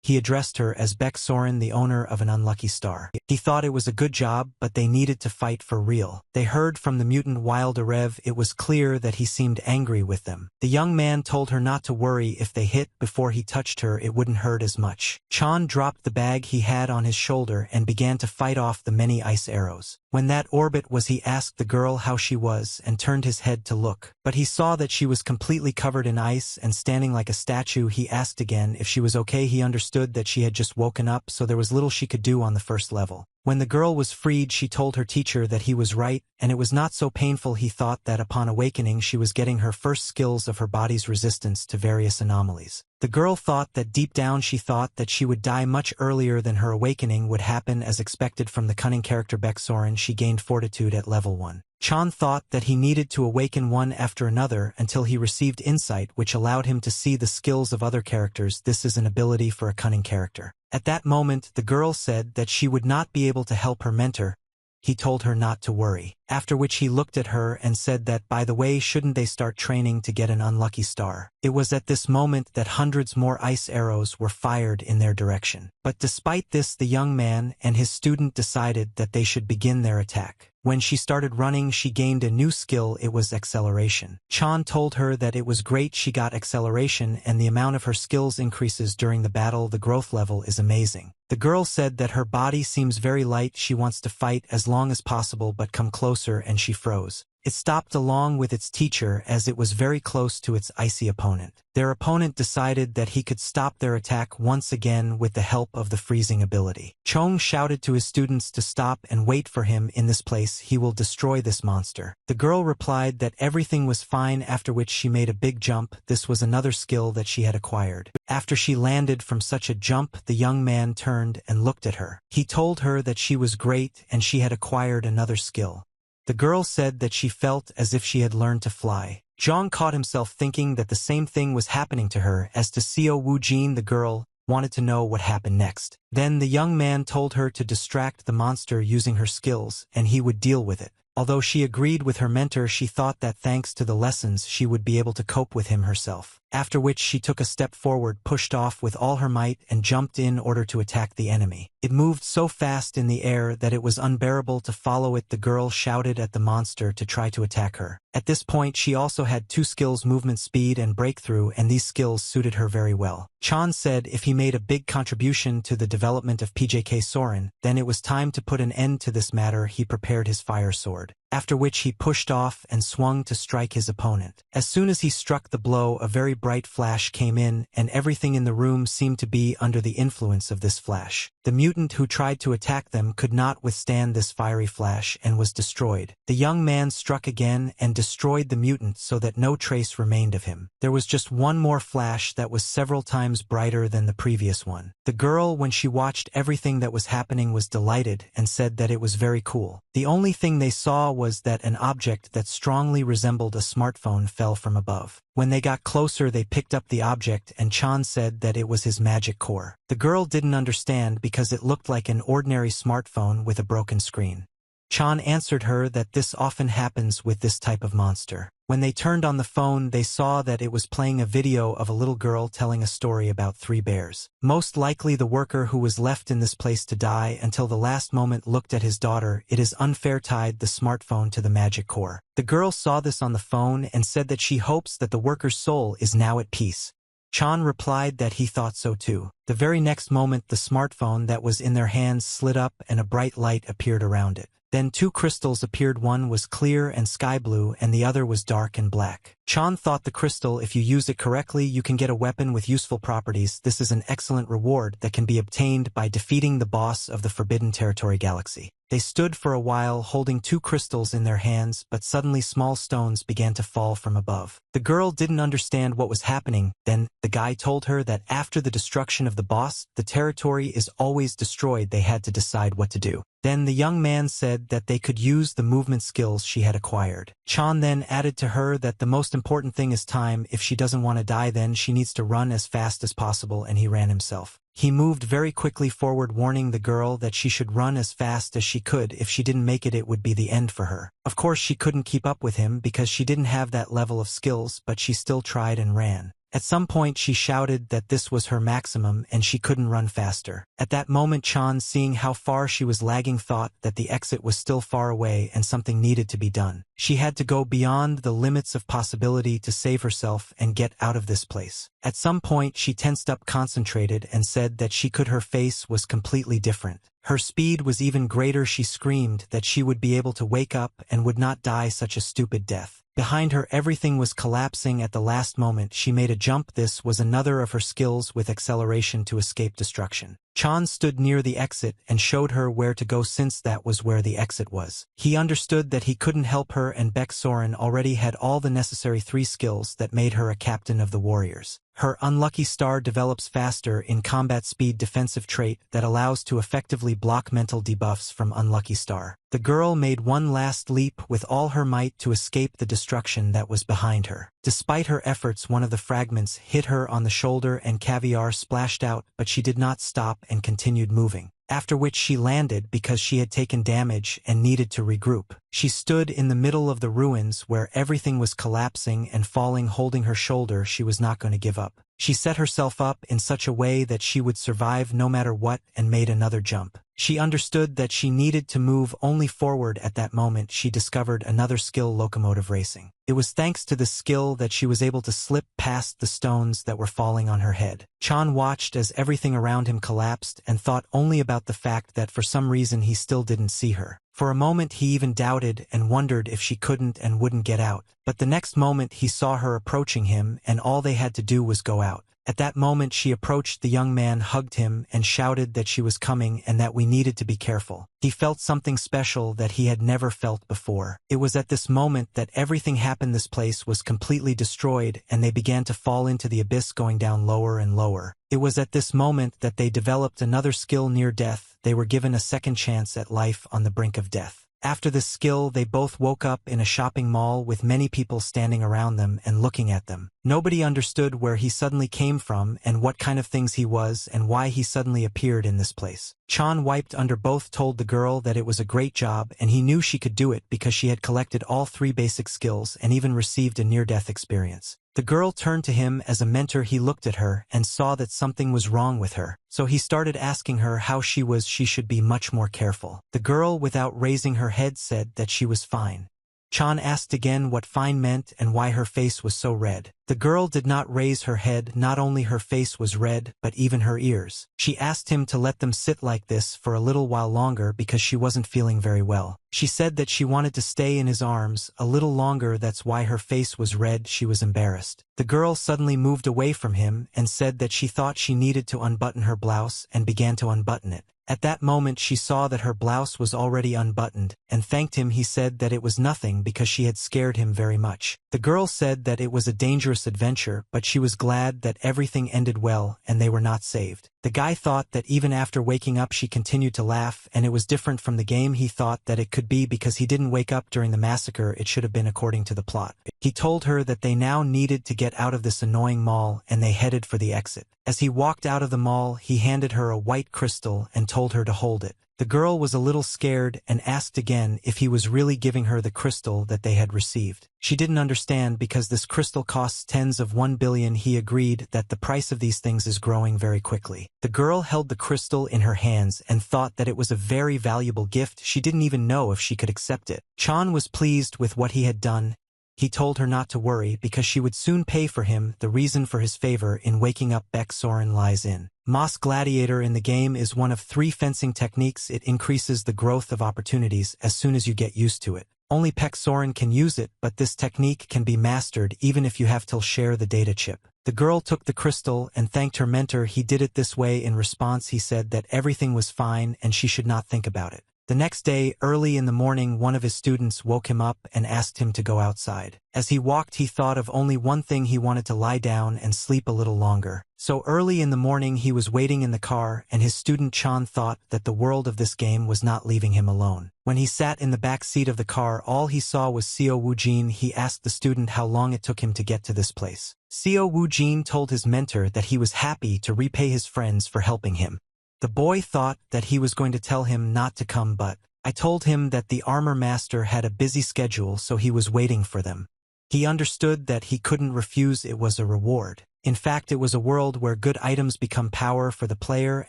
He addressed her as Baek Soren, the owner of an unlucky star. He thought it was a good job, but they needed to fight for real. They heard from the mutant Wild Arev. It was clear that he seemed angry with them. The young man told her not to worry. If they hit before he touched her, it wouldn't hurt as much. Chan dropped the bag he had on his shoulder and began to fight off the many ice arrows. When that orbit was, he asked the girl how she was and turned his head to look. But he saw that she was completely covered in ice and standing like a statue. He asked again if she was okay. He understood that she had just woken up, so there was little she could do on the 1st level. When the girl was freed, she told her teacher that he was right, and it was not so painful. He thought that upon awakening she was getting her first skills of her body's resistance to various anomalies. The girl thought that deep down she thought that she would die much earlier than her awakening would happen as expected from the cunning character Baek Soren. She gained fortitude at level 1. Chan thought that he needed to awaken one after another until he received insight, which allowed him to see the skills of other characters. This is an ability for a cunning character. At that moment, the girl said that she would not be able to help her mentor. He told her not to worry, after which he looked at her and said that, by the way, shouldn't they start training to get an unlucky star? It was at this moment that hundreds more ice arrows were fired in their direction. But despite this, the young man and his student decided that they should begin their attack. When she started running, she gained a new skill. It was acceleration. Chan told her that it was great she got acceleration and the amount of her skills increases during the battle. The growth level is amazing. The girl said that her body seems very light. She wants to fight as long as possible but come closer, and she froze. It stopped along with its teacher as it was very close to its icy opponent. Their opponent decided that he could stop their attack once again with the help of the freezing ability. Chong shouted to his students to stop and wait for him in this place. He will destroy this monster. The girl replied that everything was fine, after which she made a big jump. This was another skill that she had acquired. After she landed from such a jump, the young man turned and looked at her. He told her that she was great and she had acquired another skill. The girl said that she felt as if she had learned to fly. Zhang caught himself thinking that the same thing was happening to her. As to Xiao Wujin, the girl wanted to know what happened next. Then the young man told her to distract the monster using her skills, and he would deal with it. Although she agreed with her mentor, she thought that thanks to the lessons she would be able to cope with him herself. After which she took a step forward, pushed off with all her might, and jumped in order to attack the enemy. It moved so fast in the air that it was unbearable to follow it. The girl shouted at the monster to try to attack her. At this point she also had two skills, movement speed and breakthrough, and these skills suited her very well. Chan said if he made a big contribution to the development of PJK Soren, then it was time to put an end to this matter. He prepared his fire sword. After which he pushed off and swung to strike his opponent. As soon as he struck the blow, a very bright flash came in, and everything in the room seemed to be under the influence of this flash. The mutant who tried to attack them could not withstand this fiery flash and was destroyed. The young man struck again and destroyed the mutant so that no trace remained of him. There was just one more flash that was several times brighter than the previous one. The girl, when she watched everything that was happening, was delighted and said that it was very cool. The only thing they saw was that an object that strongly resembled a smartphone fell from above. When they got closer, they picked up the object, and Chan said that it was his magic core. The girl didn't understand because it looked like an ordinary smartphone with a broken screen. Chan answered her that this often happens with this type of monster. When they turned on the phone, they saw that it was playing a video of a little girl telling a story about 3 bears. Most likely the worker who was left in this place to die until the last moment looked at his daughter. It is unfair, tied the smartphone to the magic core. The girl saw this on the phone and said that she hopes that the worker's soul is now at peace. Chan replied that he thought so too. The very next moment, the smartphone that was in their hands slid up and a bright light appeared around it. Then 2 crystals appeared. One was clear and sky blue, and the other was dark and black. Chan thought the crystal, if you use it correctly, you can get a weapon with useful properties. This is an excellent reward that can be obtained by defeating the boss of the Forbidden Territory Galaxy. They stood for a while holding 2 crystals in their hands, but suddenly small stones began to fall from above. The girl didn't understand what was happening. Then the guy told her that after the destruction of the boss, the territory is always destroyed. They had to decide what to do. Then the young man said that they could use the movement skills she had acquired. Chan then added to her that the most important thing is time. If she doesn't want to die, then she needs to run as fast as possible, and he ran himself. He moved very quickly forward, warning the girl that she should run as fast as she could. If she didn't make it, it would be the end for her. Of course, she couldn't keep up with him because she didn't have that level of skills, but she still tried and ran. At some point she shouted that this was her maximum and she couldn't run faster. At that moment Chan, seeing how far she was lagging, thought that the exit was still far away and something needed to be done. She had to go beyond the limits of possibility to save herself and get out of this place. At some point she tensed up, concentrated, and said that she could. Her face was completely different. Her speed was even greater. She screamed that she would be able to wake up and would not die such a stupid death. Behind her everything was collapsing. At the last moment she made a jump. This was another of her skills with acceleration to escape destruction. Chan stood near the exit and showed her where to go, since that was where the exit was. He understood that he couldn't help her, and Baek Soren already had all the necessary 3 skills that made her a captain of the warriors. Her unlucky star develops faster in combat speed, defensive trait that allows to effectively block mental debuffs from unlucky star. The girl made one last leap with all her might to escape the destruction that was behind her. Despite her efforts, one of the fragments hit her on the shoulder and caviar splashed out, but she did not stop and continued moving. After which she landed because she had taken damage and needed to regroup. She stood in the middle of the ruins where everything was collapsing and falling, holding her shoulder. She was not going to give up. She set herself up in such a way that she would survive no matter what and made another jump. She understood that she needed to move only forward. At that moment she discovered another skill: locomotive racing. It was thanks to this skill that she was able to slip past the stones that were falling on her head. Chan watched as everything around him collapsed and thought only about the fact that for some reason he still didn't see her. For a moment he even doubted and wondered if she couldn't and wouldn't get out. But the next moment he saw her approaching him, and all they had to do was go out. At that moment she approached the young man, hugged him, and shouted that she was coming and that we needed to be careful. He felt something special that he had never felt before. It was at this moment that everything happened. This place was completely destroyed, and they began to fall into the abyss, going down lower and lower. It was at this moment that they developed another skill: near death. They were given a second chance at life on the brink of death. After this skill, they both woke up in a shopping mall with many people standing around them and looking at them. Nobody understood where he suddenly came from and what kind of things he was and why he suddenly appeared in this place. Chan wiped under both, told the girl that it was a great job and he knew she could do it because she had collected all 3 basic skills and even received a near-death experience. The girl turned to him as a mentor. He looked at her and saw that something was wrong with her. So he started asking her how she was. She should be much more careful. The girl, without raising her head, said that she was fine. Chan asked again what fine meant and why her face was so red. The girl did not raise her head. Not only her face was red, but even her ears. She asked him to let them sit like this for a little while longer because she wasn't feeling very well. She said that she wanted to stay in his arms a little longer. That's why her face was red. She was embarrassed. The girl suddenly moved away from him and said that she thought she needed to unbutton her blouse and began to unbutton it. At that moment she saw that her blouse was already unbuttoned and thanked him. He said that it was nothing because she had scared him very much. The girl said that it was a dangerous adventure, but she was glad that everything ended well and they were not saved. The guy thought that even after waking up she continued to laugh, and it was different from the game. He thought that it could be because he didn't wake up during the massacre. It should have been according to the plot. He told her that they now needed to get out of this annoying mall and they headed for the exit. As he walked out of the mall, he handed her a white crystal and told her to hold it. The girl was a little scared and asked again if he was really giving her the crystal that they had received. She didn't understand because this crystal costs tens of 1 billion. He agreed that the price of these things is growing very quickly. The girl held the crystal in her hands and thought that it was a very valuable gift. She didn't even know if she could accept it. Chan was pleased with what he had done. He told her not to worry because she would soon pay for him. The reason for his favor in waking up Baek Soren lies in Moss Gladiator. In the game is one of 3 fencing techniques. It increases the growth of opportunities as soon as you get used to it. Only Baek Soren can use it, but this technique can be mastered even if you have to share the data chip. The girl took the crystal and thanked her mentor. He did it this way. In response, he said that everything was fine and she should not think about it. The next day, early in the morning, one of his students woke him up and asked him to go outside. As he walked, he thought of only one thing: he wanted to lie down and sleep a little longer. So early in the morning, he was waiting in the car, and his student Chan thought that the world of this game was not leaving him alone. When he sat in the back seat of the car, all he saw was Seo Woojin. He asked the student how long it took him to get to this place. Seo Woojin told his mentor that he was happy to repay his friends for helping him. The boy thought that he was going to tell him not to come, but I told him that the armor master had a busy schedule, so he was waiting for them. He understood that he couldn't refuse. It was a reward. In fact, it was a world where good items become power for the player,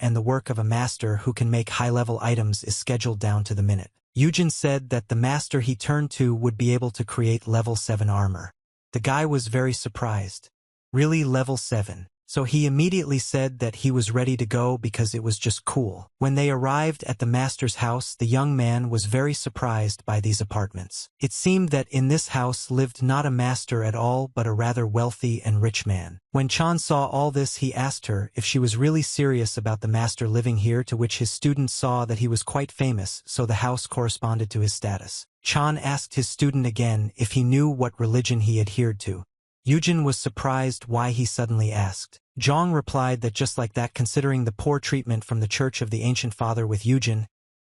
and the work of a master who can make high-level items is scheduled down to the minute. Yujin said that the master he turned to would be able to create level 7 armor. The guy was very surprised. Really, level 7? So he immediately said that he was ready to go because it was just cool. When they arrived at the master's house, the young man was very surprised by these apartments. It seemed that in this house lived not a master at all, but a rather wealthy and rich man. When Chan saw all this, he asked her if she was really serious about the master living here, to which his student saw that he was quite famous, so the house corresponded to his status. Chan asked his student again if he knew what religion he adhered to. Yujin was surprised why he suddenly asked. Zhang replied that just like that, considering the poor treatment from the Church of the Ancient Father with Yujin,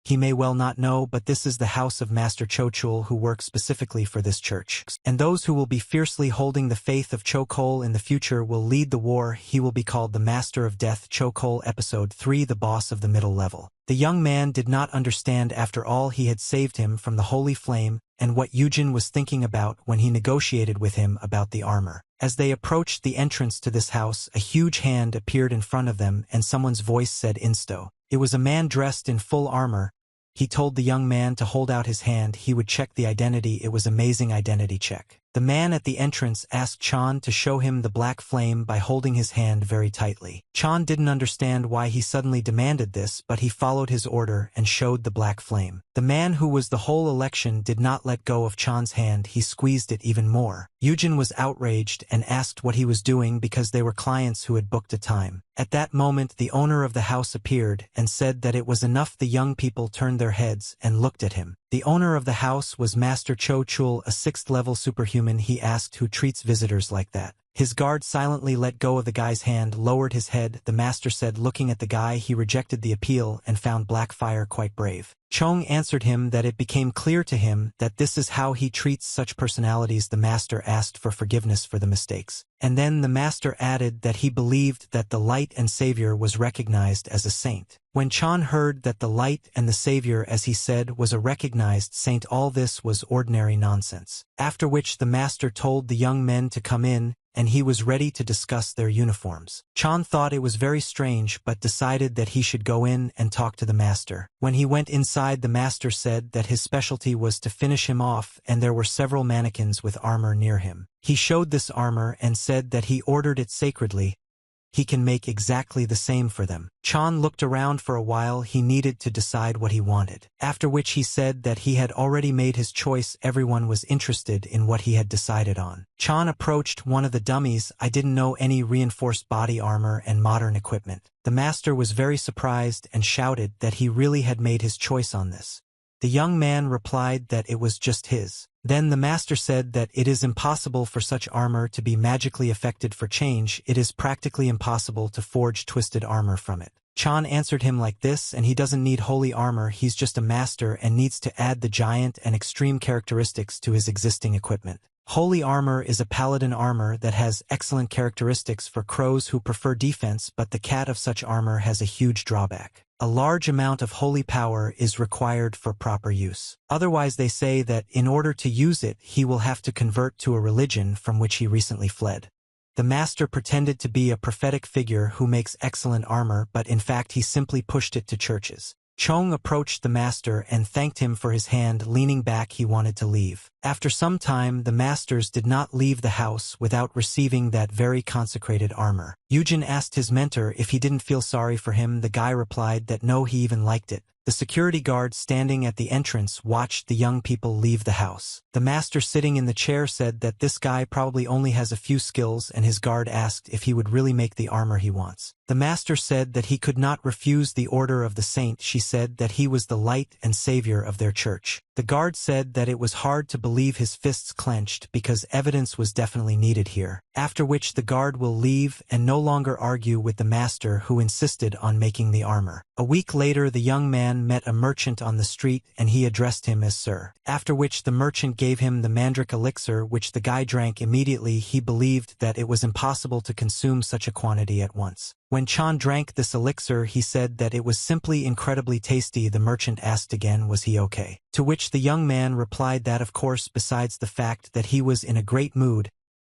he may well not know, but this is the house of Master Chochul, who works specifically for this church. And those who will be fiercely holding the faith of Chochul in the future will lead the war. He will be called the Master of Death. Chochul Episode 3, the boss of the middle level. The young man did not understand. After all, he had saved him from the holy flame, and what Yujin was thinking about when he negotiated with him about the armor. As they approached the entrance to this house, a huge hand appeared in front of them and someone's voice said, "Insto." It was a man dressed in full armor. He told the young man to hold out his hand. He would check the identity. It was amazing identity check. The man at the entrance asked Chan to show him the black flame by holding his hand very tightly. Chan didn't understand why he suddenly demanded this, but he followed his order and showed the black flame. The man who was the whole election did not let go of Chan's hand. He squeezed it even more. Yujin was outraged and asked what he was doing because they were clients who had booked a time. At that moment the owner of the house appeared and said that it was enough. The young people turned their heads and looked at him. The owner of the house was Master Cho Chul, a 6th-level superhuman. He asked who treats visitors like that. His guard silently let go of the guy's hand, lowered his head. The master said, looking at the guy, he rejected the appeal and found Blackfire quite brave. Chong answered him that it became clear to him that this is how he treats such personalities. The master asked for forgiveness for the mistakes. And then the master added that he believed that the light and savior was recognized as a saint. When Chan heard that the light and the savior, as he said, was a recognized saint, all this was ordinary nonsense. After which the master told the young men to come in, and he was ready to discuss their uniforms. Chan thought it was very strange but decided that he should go in and talk to the master. When he went inside, the master said that his specialty was to finish him off, and there were several mannequins with armor near him. He showed this armor and said that he ordered it sacredly. He can make exactly the same for them. Chan looked around for a while. He needed to decide what he wanted. After which he said that he had already made his choice. Everyone was interested in what he had decided on. Chan approached one of the dummies. I didn't know any reinforced body armor and modern equipment. The master was very surprised and shouted that he really had made his choice on this. The young man replied that it was just his. Then the master said that it is impossible for such armor to be magically affected for change. It is practically impossible to forge twisted armor from it. Chan answered him like this, and he doesn't need holy armor. He's just a master and needs to add the giant and extreme characteristics to his existing equipment. Holy armor is a paladin armor that has excellent characteristics for crows who prefer defense, but the cat of such armor has a huge drawback. A large amount of holy power is required for proper use. Otherwise, they say that in order to use it, he will have to convert to a religion from which he recently fled. The master pretended to be a prophetic figure who makes excellent armor, but in fact he simply pushed it to churches. Chong approached the master and thanked him for his hand. Leaning back, he wanted to leave. After some time, the masters did not leave the house without receiving that very consecrated armor. Yujin asked his mentor if he didn't feel sorry for him. The guy replied that no, he even liked it. The security guard standing at the entrance watched the young people leave the house. The master sitting in the chair said that this guy probably only has a few skills, and his guard asked if he would really make the armor he wants. The master said that he could not refuse the order of the saint. She said that he was the light and savior of their church. The guard said that it was hard to believe. His fists clenched because evidence was definitely needed here. After which the guard will leave and no longer argue with the master, who insisted on making the armor. A week later, the young man met a merchant on the street and he addressed him as sir. After which the merchant gave him the mandrake elixir, which the guy drank immediately. He believed that it was impossible to consume such a quantity at once. When Chan drank this elixir, he said that it was simply incredibly tasty. The merchant asked again, was he okay? To which the young man replied that of course, besides the fact that he was in a great mood,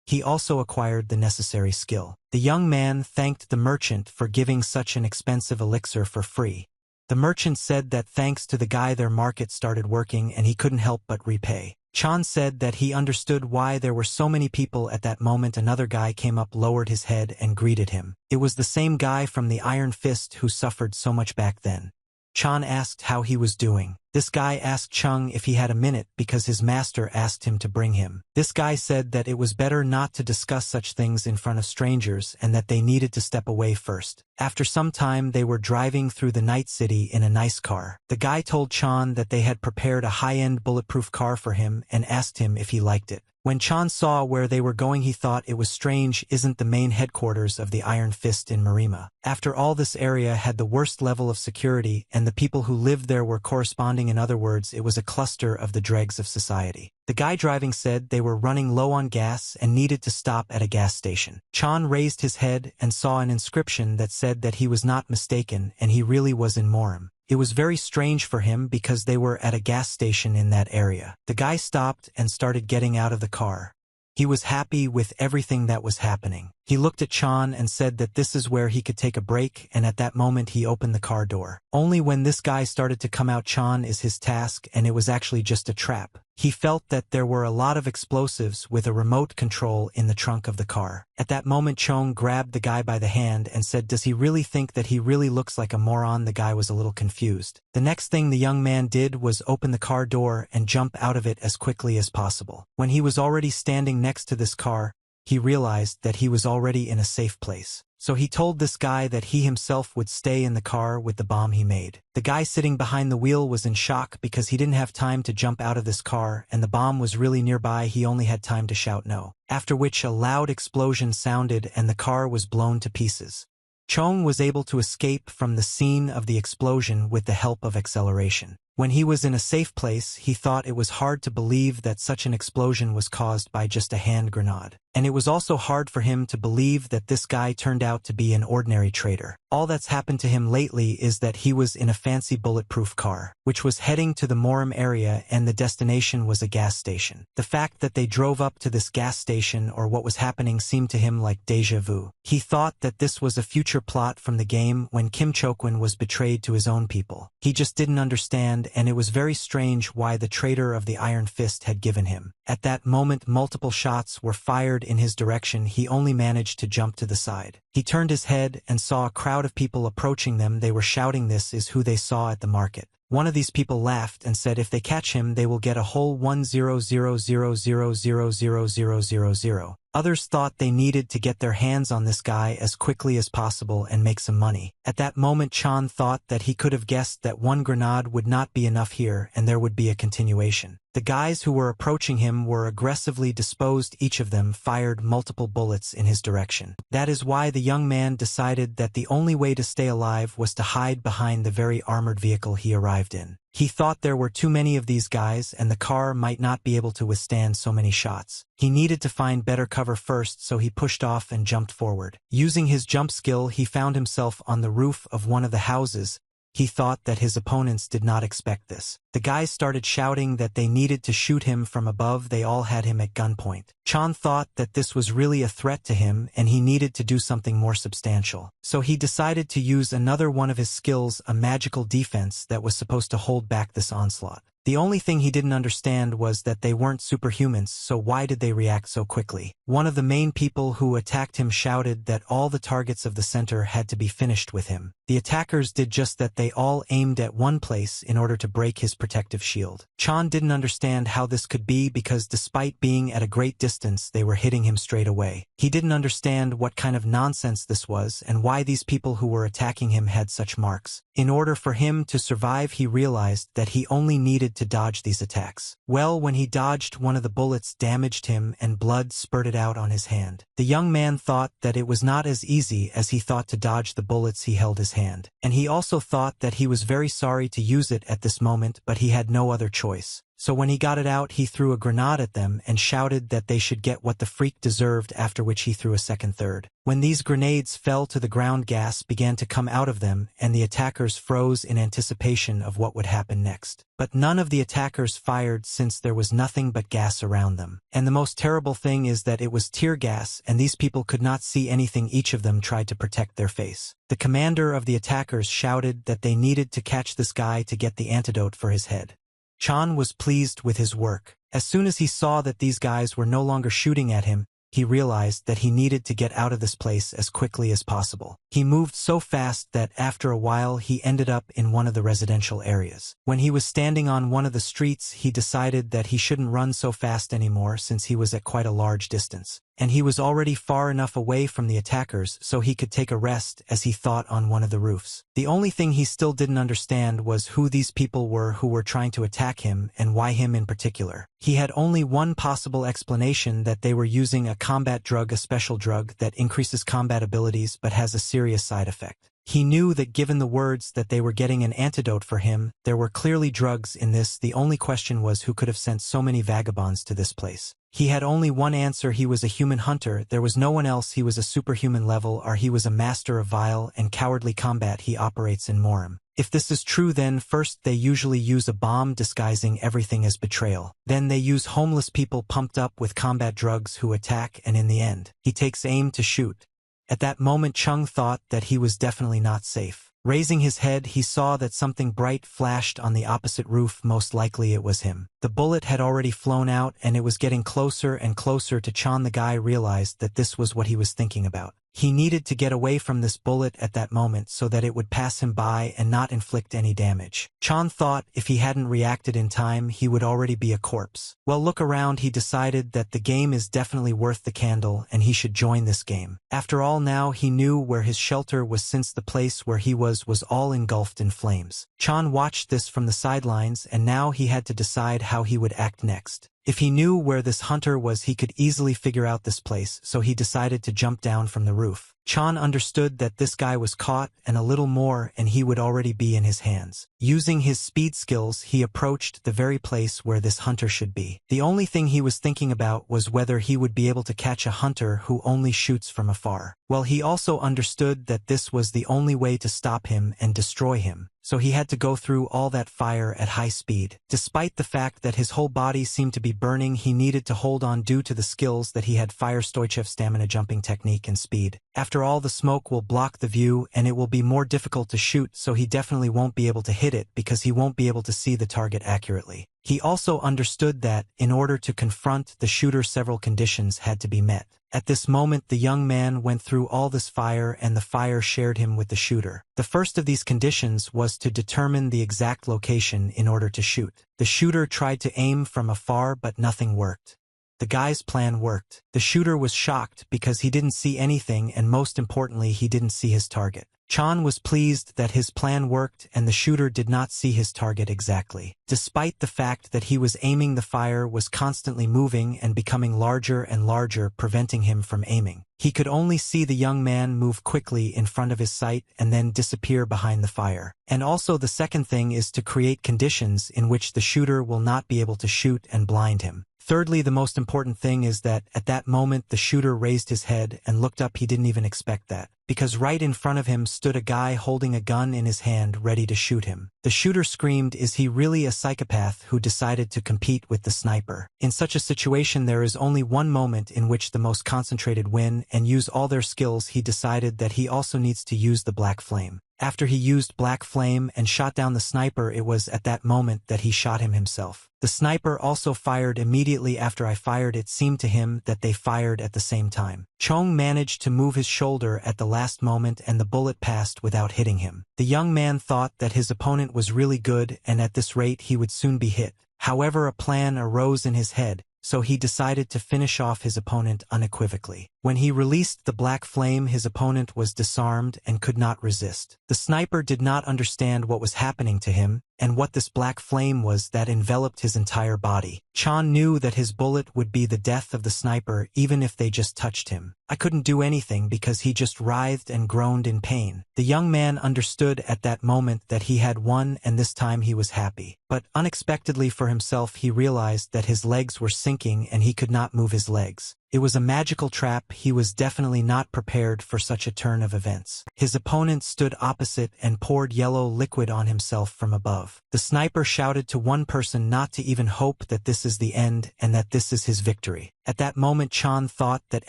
he also acquired the necessary skill. The young man thanked the merchant for giving such an expensive elixir for free. The merchant said that thanks to the guy their market started working and he couldn't help but repay. Chan said that he understood why there were so many people at that moment. Another guy came up, lowered his head and greeted him. It was the same guy from the Iron Fist who suffered so much back then. Chan asked how he was doing. This guy asked Chung if he had a minute because his master asked him to bring him. This guy said that it was better not to discuss such things in front of strangers and that they needed to step away first. After some time, they were driving through the night city in a nice car. The guy told Chan that they had prepared a high-end bulletproof car for him and asked him if he liked it. When Chan saw where they were going, he thought it was strange. Isn't the main headquarters of the Iron Fist in Marima? After all, this area had the worst level of security, and the people who lived there were corresponding. In other words, it was a cluster of the dregs of society. The guy driving said they were running low on gas and needed to stop at a gas station. Chan raised his head and saw an inscription that said that he was not mistaken and he really was in Morim. It was very strange for him because they were at a gas station in that area. The guy stopped and started getting out of the car. He was happy with everything that was happening. He looked at Chan and said that this is where he could take a break, and at that moment he opened the car door. Only when this guy started to come out Chan is his task, and it was actually just a trap. He felt that there were a lot of explosives with a remote control in the trunk of the car. At that moment Chong grabbed the guy by the hand and said, "Does he really think that he really looks like a moron?" The guy was a little confused. The next thing the young man did was open the car door and jump out of it as quickly as possible. When he was already standing next to this car, he realized that he was already in a safe place. So he told this guy that he himself would stay in the car with the bomb he made. The guy sitting behind the wheel was in shock because he didn't have time to jump out of this car, and the bomb was really nearby. He only had time to shout no. After which a loud explosion sounded and the car was blown to pieces. Chong was able to escape from the scene of the explosion with the help of acceleration. When he was in a safe place, he thought it was hard to believe that such an explosion was caused by just a hand grenade. And it was also hard for him to believe that this guy turned out to be an ordinary traitor. All that's happened to him lately is that he was in a fancy bulletproof car, which was heading to the Morum area, and the destination was a gas station. The fact that they drove up to this gas station or what was happening seemed to him like déjà vu. He thought that this was a future plot from the game when Kim Chokwon was betrayed to his own people. He just didn't understand, and it was very strange why the traitor of the Iron Fist had given him. At that moment multiple shots were fired in his direction. He only managed to jump to the side. He turned his head and saw a crowd of people approaching them. They were shouting this is who they saw at the market. One of these people laughed and said if they catch him they will get a whole 100,000,000,000,000. Others thought they needed to get their hands on this guy as quickly as possible and make some money. At that moment Chan thought that he could have guessed that one grenade would not be enough here and there would be a continuation. The guys who were approaching him were aggressively disposed. Each of them fired multiple bullets in his direction. That is why the young man decided that the only way to stay alive was to hide behind the very armored vehicle he arrived in. He thought there were too many of these guys and the car might not be able to withstand so many shots. He needed to find better cover first, so he pushed off and jumped forward. Using his jump skill, he found himself on the roof of one of the houses. He thought that his opponents did not expect this. The guys started shouting that they needed to shoot him from above. They all had him at gunpoint. Chan thought that this was really a threat to him and he needed to do something more substantial. So he decided to use another one of his skills, a magical defense that was supposed to hold back this onslaught. The only thing he didn't understand was that they weren't superhumans, so why did they react so quickly? One of the main people who attacked him shouted that all the targets of the center had to be finished with him. The attackers did just that. They all aimed at one place in order to break his protective shield. Chan didn't understand how this could be because despite being at a great distance, they were hitting him straight away. He didn't understand what kind of nonsense this was and why these people who were attacking him had such marks. In order for him to survive, he realized that he only needed to dodge these attacks. Well, when he dodged, one of the bullets damaged him and blood spurted out on his hand. The young man thought that it was not as easy as he thought to dodge the bullets. He held his hand. And he also thought that he was very sorry to use it at this moment, but he had no other choice. So when he got it out, he threw a grenade at them and shouted that they should get what the freak deserved, after which he threw a second third. When these grenades fell to the ground, gas began to come out of them and the attackers froze in anticipation of what would happen next. But none of the attackers fired since there was nothing but gas around them. And the most terrible thing is that it was tear gas and these people could not see anything. Each of them tried to protect their face. The commander of the attackers shouted that they needed to catch this guy to get the antidote for his head. Chan was pleased with his work. As soon as he saw that these guys were no longer shooting at him, he realized that he needed to get out of this place as quickly as possible. He moved so fast that after a while he ended up in one of the residential areas. When he was standing on one of the streets, he decided that he shouldn't run so fast anymore since he was at quite a large distance. And he was already far enough away from the attackers so he could take a rest, as he thought, on one of the roofs. The only thing he still didn't understand was who these people were who were trying to attack him and why him in particular. He had only one possible explanation, that they were using a combat drug, a special drug that increases combat abilities but has a serious side effect. He knew that given the words that they were getting an antidote for him, there were clearly drugs in this. The only question was who could have sent so many vagabonds to this place. He had only one answer: he was a human hunter. There was no one else. He was a superhuman level, or he was a master of vile and cowardly combat. He operates in Morum. If this is true, then first they usually use a bomb disguising everything as betrayal. Then they use homeless people pumped up with combat drugs who attack, and in the end, he takes aim to shoot. At that moment Chung thought that he was definitely not safe. Raising his head, he saw that something bright flashed on the opposite roof. Most likely it was him. The bullet had already flown out, and it was getting closer and closer to Chan. The guy realized that this was what he was thinking about. He needed to get away from this bullet at that moment so that it would pass him by and not inflict any damage. Chan thought if he hadn't reacted in time, he would already be a corpse. Well, look around, he decided that the game is definitely worth the candle and he should join this game. After all, now he knew where his shelter was, since the place where he was all engulfed in flames. Chan watched this from the sidelines, and now he had to decide how he would act next. If he knew where this hunter was, he could easily figure out this place, so he decided to jump down from the roof. Chan understood that this guy was caught, and a little more and he would already be in his hands. Using his speed skills, he approached the very place where this hunter should be. The only thing he was thinking about was whether he would be able to catch a hunter who only shoots from afar. Well, he also understood that this was the only way to stop him and destroy him, so he had to go through all that fire at high speed. Despite the fact that his whole body seemed to be burning, he needed to hold on due to the skills that he had: fire, Stoichev, stamina, jumping technique, and speed. After all, the smoke will block the view and it will be more difficult to shoot, so he definitely won't be able to hit it because he won't be able to see the target accurately. He also understood that, in order to confront the shooter, several conditions had to be met. At this moment the young man went through all this fire, and the fire shared him with the shooter. The first of these conditions was to determine the exact location in order to shoot. The shooter tried to aim from afar, but nothing worked. The guy's plan worked. The shooter was shocked because he didn't see anything, and most importantly, he didn't see his target. Chan was pleased that his plan worked and the shooter did not see his target exactly. Despite the fact that he was aiming, the fire was constantly moving and becoming larger and larger, preventing him from aiming. He could only see the young man move quickly in front of his sight and then disappear behind the fire. And also, the second thing is to create conditions in which the shooter will not be able to shoot and blind him. Thirdly, the most important thing is that at that moment the shooter raised his head and looked up. He didn't even expect that, because right in front of him stood a guy holding a gun in his hand, ready to shoot him. The shooter screamed, "Is he really a psychopath who decided to compete with the sniper?" In such a situation there is only one moment in which the most concentrated win and use all their skills. He decided that he also needs to use the black flame. After he used black flame and shot down the sniper, it was at that moment that he shot him himself. The sniper also fired immediately after I fired. It seemed to him that they fired at the same time. Chong managed to move his shoulder at the last moment and the bullet passed without hitting him. The young man thought that his opponent was really good and at this rate he would soon be hit. However, a plan arose in his head, so he decided to finish off his opponent unequivocally. When he released the black flame, his opponent was disarmed and could not resist. The sniper did not understand what was happening to him, and what this black flame was that enveloped his entire body. Chan knew that his bullet would be the death of the sniper even if they just touched him. "I couldn't do anything because he just writhed and groaned in pain." The young man understood at that moment that he had won, and this time he was happy. But unexpectedly for himself, he realized that his legs were sinking and he could not move his legs. It was a magical trap. He was definitely not prepared for such a turn of events. His opponent stood opposite and poured yellow liquid on himself from above. The sniper shouted to one person not to even hope that this is the end and that this is his victory. At that moment Chan thought that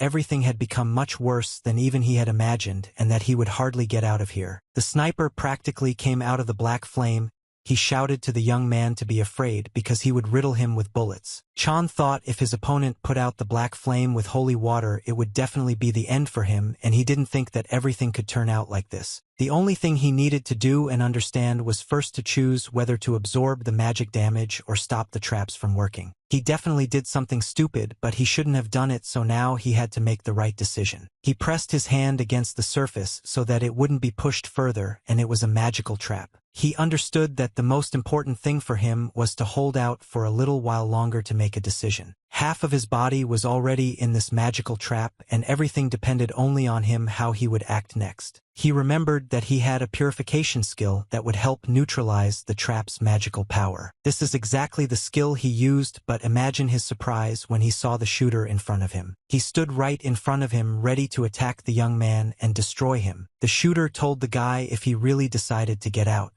everything had become much worse than even he had imagined and that he would hardly get out of here. The sniper practically came out of the black flame. He shouted to the young man to be afraid because he would riddle him with bullets. Chan thought if his opponent put out the black flame with holy water, it would definitely be the end for him, and he didn't think that everything could turn out like this. The only thing he needed to do and understand was first to choose whether to absorb the magic damage or stop the traps from working. He definitely did something stupid, but he shouldn't have done it, so now he had to make the right decision. He pressed his hand against the surface so that it wouldn't be pushed further, and it was a magical trap. He understood that the most important thing for him was to hold out for a little while longer to make a decision. Half of his body was already in this magical trap, and everything depended only on him how he would act next. He remembered that he had a purification skill that would help neutralize the trap's magical power. This is exactly the skill he used, but imagine his surprise when he saw the shooter in front of him. He stood right in front of him, ready to attack the young man and destroy him. The shooter told the guy if he really decided to get out,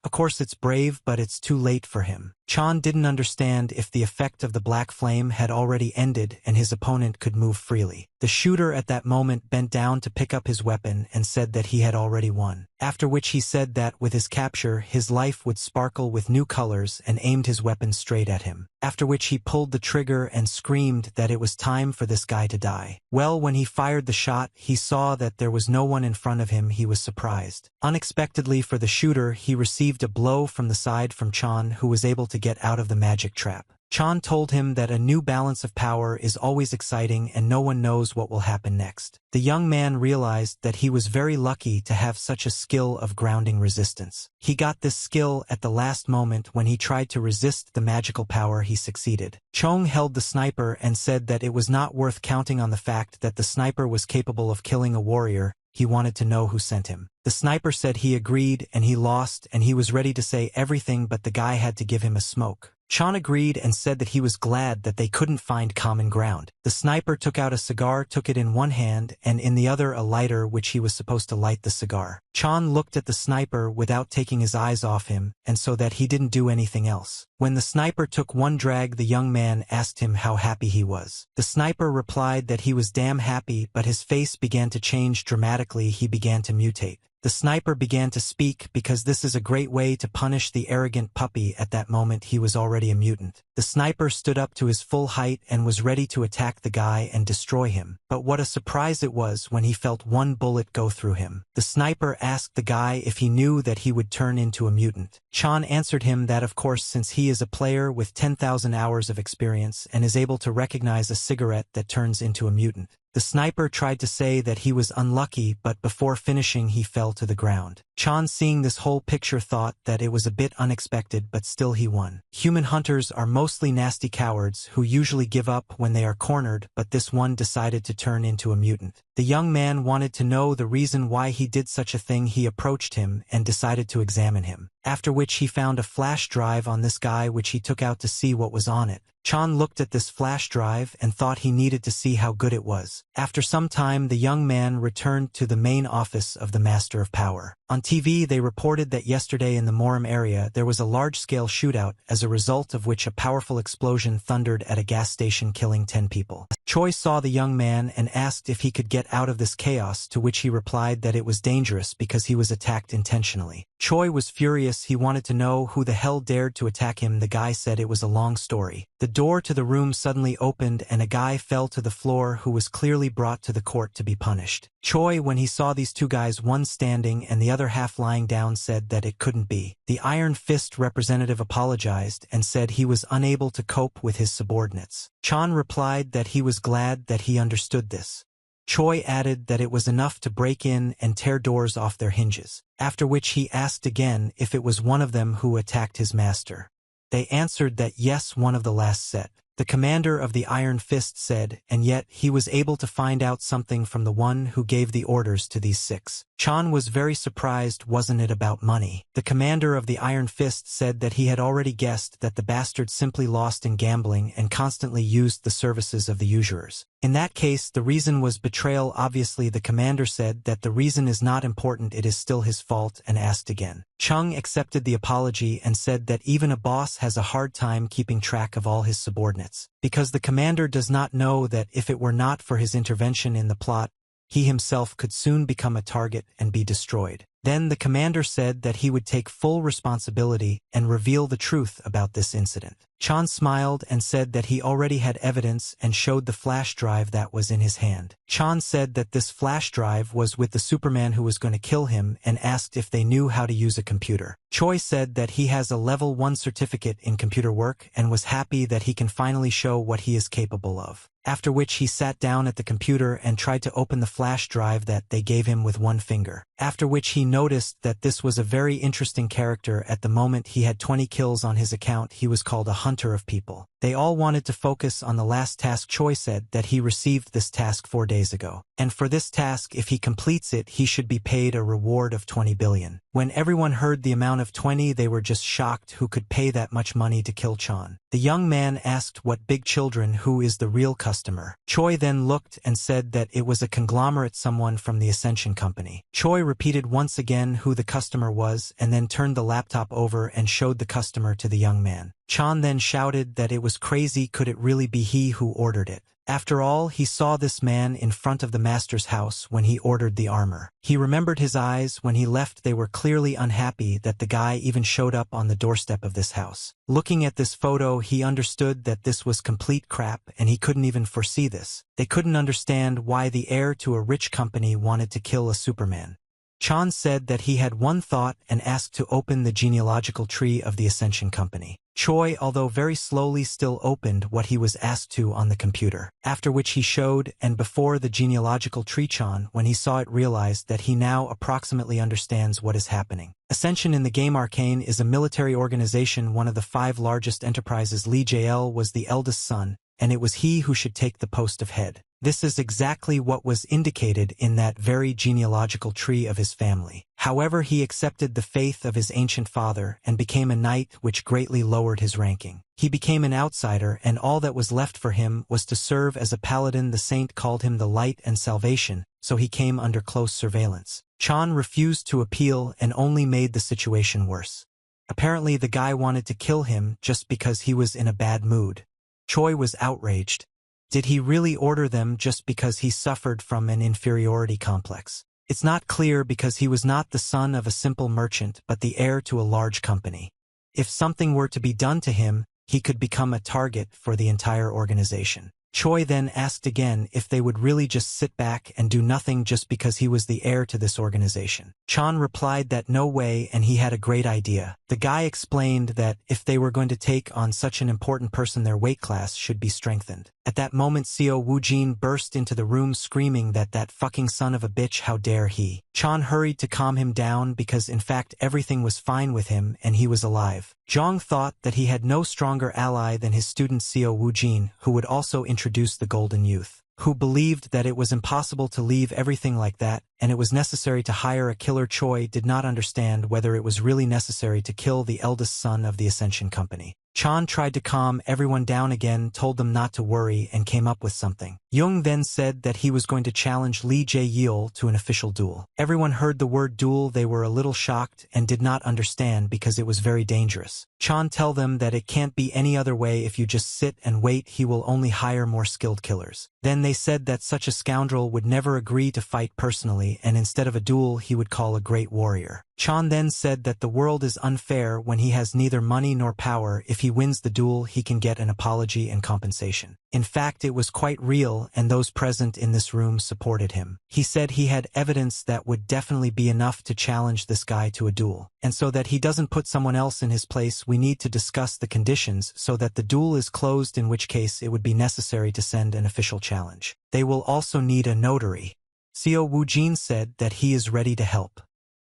Of course it's brave, but it's too late for him. Chan didn't understand if the effect of the black flame had already ended and his opponent could move freely. The shooter at that moment bent down to pick up his weapon and said that he had already won. After which he said that with his capture, his life would sparkle with new colors and aimed his weapon straight at him. After which he pulled the trigger and screamed that it was time for this guy to die. Well, when he fired the shot, he saw that there was no one in front of him. He was surprised. Unexpectedly for the shooter, he received a blow from the side from Chan, who was able to get out of the magic trap. Chan told him that a new balance of power is always exciting and no one knows what will happen next. The young man realized that he was very lucky to have such a skill of grounding resistance. He got this skill at the last moment when he tried to resist the magical power. He succeeded. Chong held the sniper and said that it was not worth counting on the fact that the sniper was capable of killing a warrior. He wanted to know who sent him. The sniper said he agreed and he lost, and he was ready to say everything, but the guy had to give him a smoke. Chan agreed and said that he was glad that they couldn't find common ground. The sniper took out a cigar, took it in one hand, and in the other a lighter which he was supposed to light the cigar. Chan looked at the sniper without taking his eyes off him, and so that he didn't do anything else. When the sniper took one drag, the young man asked him how happy he was. The sniper replied that he was damn happy, but his face began to change dramatically. He began to mutate. The sniper began to speak because this is a great way to punish the arrogant puppy. At that moment he was already a mutant. The sniper stood up to his full height and was ready to attack the guy and destroy him. But what a surprise it was when he felt one bullet go through him. The sniper asked the guy if he knew that he would turn into a mutant. Chan answered him that of course, since he is a player with 10,000 hours of experience and is able to recognize a cigarette that turns into a mutant. The sniper tried to say that he was unlucky, but before finishing he fell to the ground. Chan, seeing this whole picture, thought that it was a bit unexpected, but still he won. Human hunters are mostly nasty cowards who usually give up when they are cornered, but this one decided to turn into a mutant. The young man wanted to know the reason why he did such a thing. He approached him and decided to examine him. After which he found a flash drive on this guy, which he took out to see what was on it. Chan looked at this flash drive and thought he needed to see how good it was. After some time, the young man returned to the main office of the Master of Power. On TV, they reported that yesterday in the Moram area there was a large-scale shootout, as a result of which a powerful explosion thundered at a gas station, killing 10 people. Choi saw the young man and asked if he could get out of this chaos, to which he replied that it was dangerous because he was attacked intentionally. Choi was furious. He wanted to know who the hell dared to attack him. The guy said it was a long story. The door to the room suddenly opened and a guy fell to the floor who was clearly brought to the court to be punished. Choi, when he saw these two guys, one standing and the other half lying down, said that it couldn't be. The Iron Fist representative apologized and said he was unable to cope with his subordinates. Chan replied that he was glad that he understood this. Choi added that it was enough to break in and tear doors off their hinges, after which he asked again if it was one of them who attacked his master. They answered that yes, one of the last set. The commander of the Iron Fist said, and yet he was able to find out something from the one who gave the orders to these 6. Chan was very surprised. Wasn't it about money? The commander of the Iron Fist said that he had already guessed that the bastard simply lost in gambling and constantly used the services of the usurers. In that case, the reason was betrayal. Obviously, the commander said that the reason is not important, it is still his fault, and asked again. Chung accepted the apology and said that even a boss has a hard time keeping track of all his subordinates, because the commander does not know that if it were not for his intervention in the plot, he himself could soon become a target and be destroyed. Then the commander said that he would take full responsibility and reveal the truth about this incident. Chan smiled and said that he already had evidence and showed the flash drive that was in his hand. Chan said that this flash drive was with the Superman who was going to kill him and asked if they knew how to use a computer. Choi said that he has a level 1 certificate in computer work and was happy that he can finally show what he is capable of. After which he sat down at the computer and tried to open the flash drive that they gave him with one finger. After which he noticed that this was a very interesting character. At the moment he had 20 kills on his account. He was called a hunter of people. They all wanted to focus on the last task. Choi said that he received this task 4 days ago. And for this task, if he completes it, he should be paid a reward of 20 billion. When everyone heard the amount of 20, they were just shocked. Who could pay that much money to kill Chan? The young man asked what big children, who is the real customer. Choi then looked and said that it was a conglomerate, someone from the Ascension Company. Choi repeated once again again who the customer was and then turned the laptop over and showed the customer to the young man. Chan then shouted that it was crazy, could it really be he who ordered it? After all, he saw this man in front of the master's house when he ordered the armor. He remembered his eyes when he left, they were clearly unhappy that the guy even showed up on the doorstep of this house. Looking at this photo, he understood that this was complete crap and he couldn't even foresee this. They couldn't understand why the heir to a rich company wanted to kill a Superman. Chan said that he had one thought and asked to open the genealogical tree of the Ascension Company. Choi, although very slowly, still opened what he was asked to on the computer, after which he showed, and before the genealogical tree, Chan, when he saw it, realized that he now approximately understands what is happening. Ascension in the game Arcane is a military organization, one of the 5 largest enterprises. Lee JL was the eldest son, and it was he who should take the post of head. This is exactly what was indicated in that very genealogical tree of his family. However, he accepted the faith of his ancient father and became a knight, which greatly lowered his ranking. He became an outsider, and all that was left for him was to serve as a paladin. The saint called him the light and salvation, so he came under close surveillance. Chan refused to appeal and only made the situation worse. Apparently, the guy wanted to kill him just because he was in a bad mood. Choi was outraged. Did he really order them just because he suffered from an inferiority complex? It's not clear, because he was not the son of a simple merchant but the heir to a large company. If something were to be done to him, he could become a target for the entire organization. Choi then asked again if they would really just sit back and do nothing just because he was the heir to this organization. Chan replied that no way, and he had a great idea. The guy explained that if they were going to take on such an important person, their weight class should be strengthened. At that moment, Seo Woojin burst into the room screaming that fucking son of a bitch, how dare he. Chan hurried to calm him down because in fact everything was fine with him and he was alive. Jong thought that he had no stronger ally than his student Seo Woojin, who would also introduce the Golden Youth, who believed that it was impossible to leave everything like that, and it was necessary to hire a killer. Choi did not understand whether it was really necessary to kill the eldest son of the Ascension Company. Chan tried to calm everyone down again, told them not to worry, and came up with something. Jung then said that he was going to challenge Lee Jae-yeol to an official duel. Everyone heard the word duel. They were a little shocked and did not understand because it was very dangerous. Chan tell them that it can't be any other way. If you just sit and wait, he will only hire more skilled killers. Then they said that such a scoundrel would never agree to fight personally, and instead of a duel he would call a great warrior. Chan then said that the world is unfair when he has neither money nor power. If he wins the duel, he can get an apology and compensation. In fact, it was quite real, and those present in this room supported him. He said he had evidence that would definitely be enough to challenge this guy to a duel. And so that he doesn't put someone else in his place, we need to discuss the conditions so that the duel is closed, in which case it would be necessary to send an official challenge. They will also need a notary. Seo Woojin said that he is ready to help.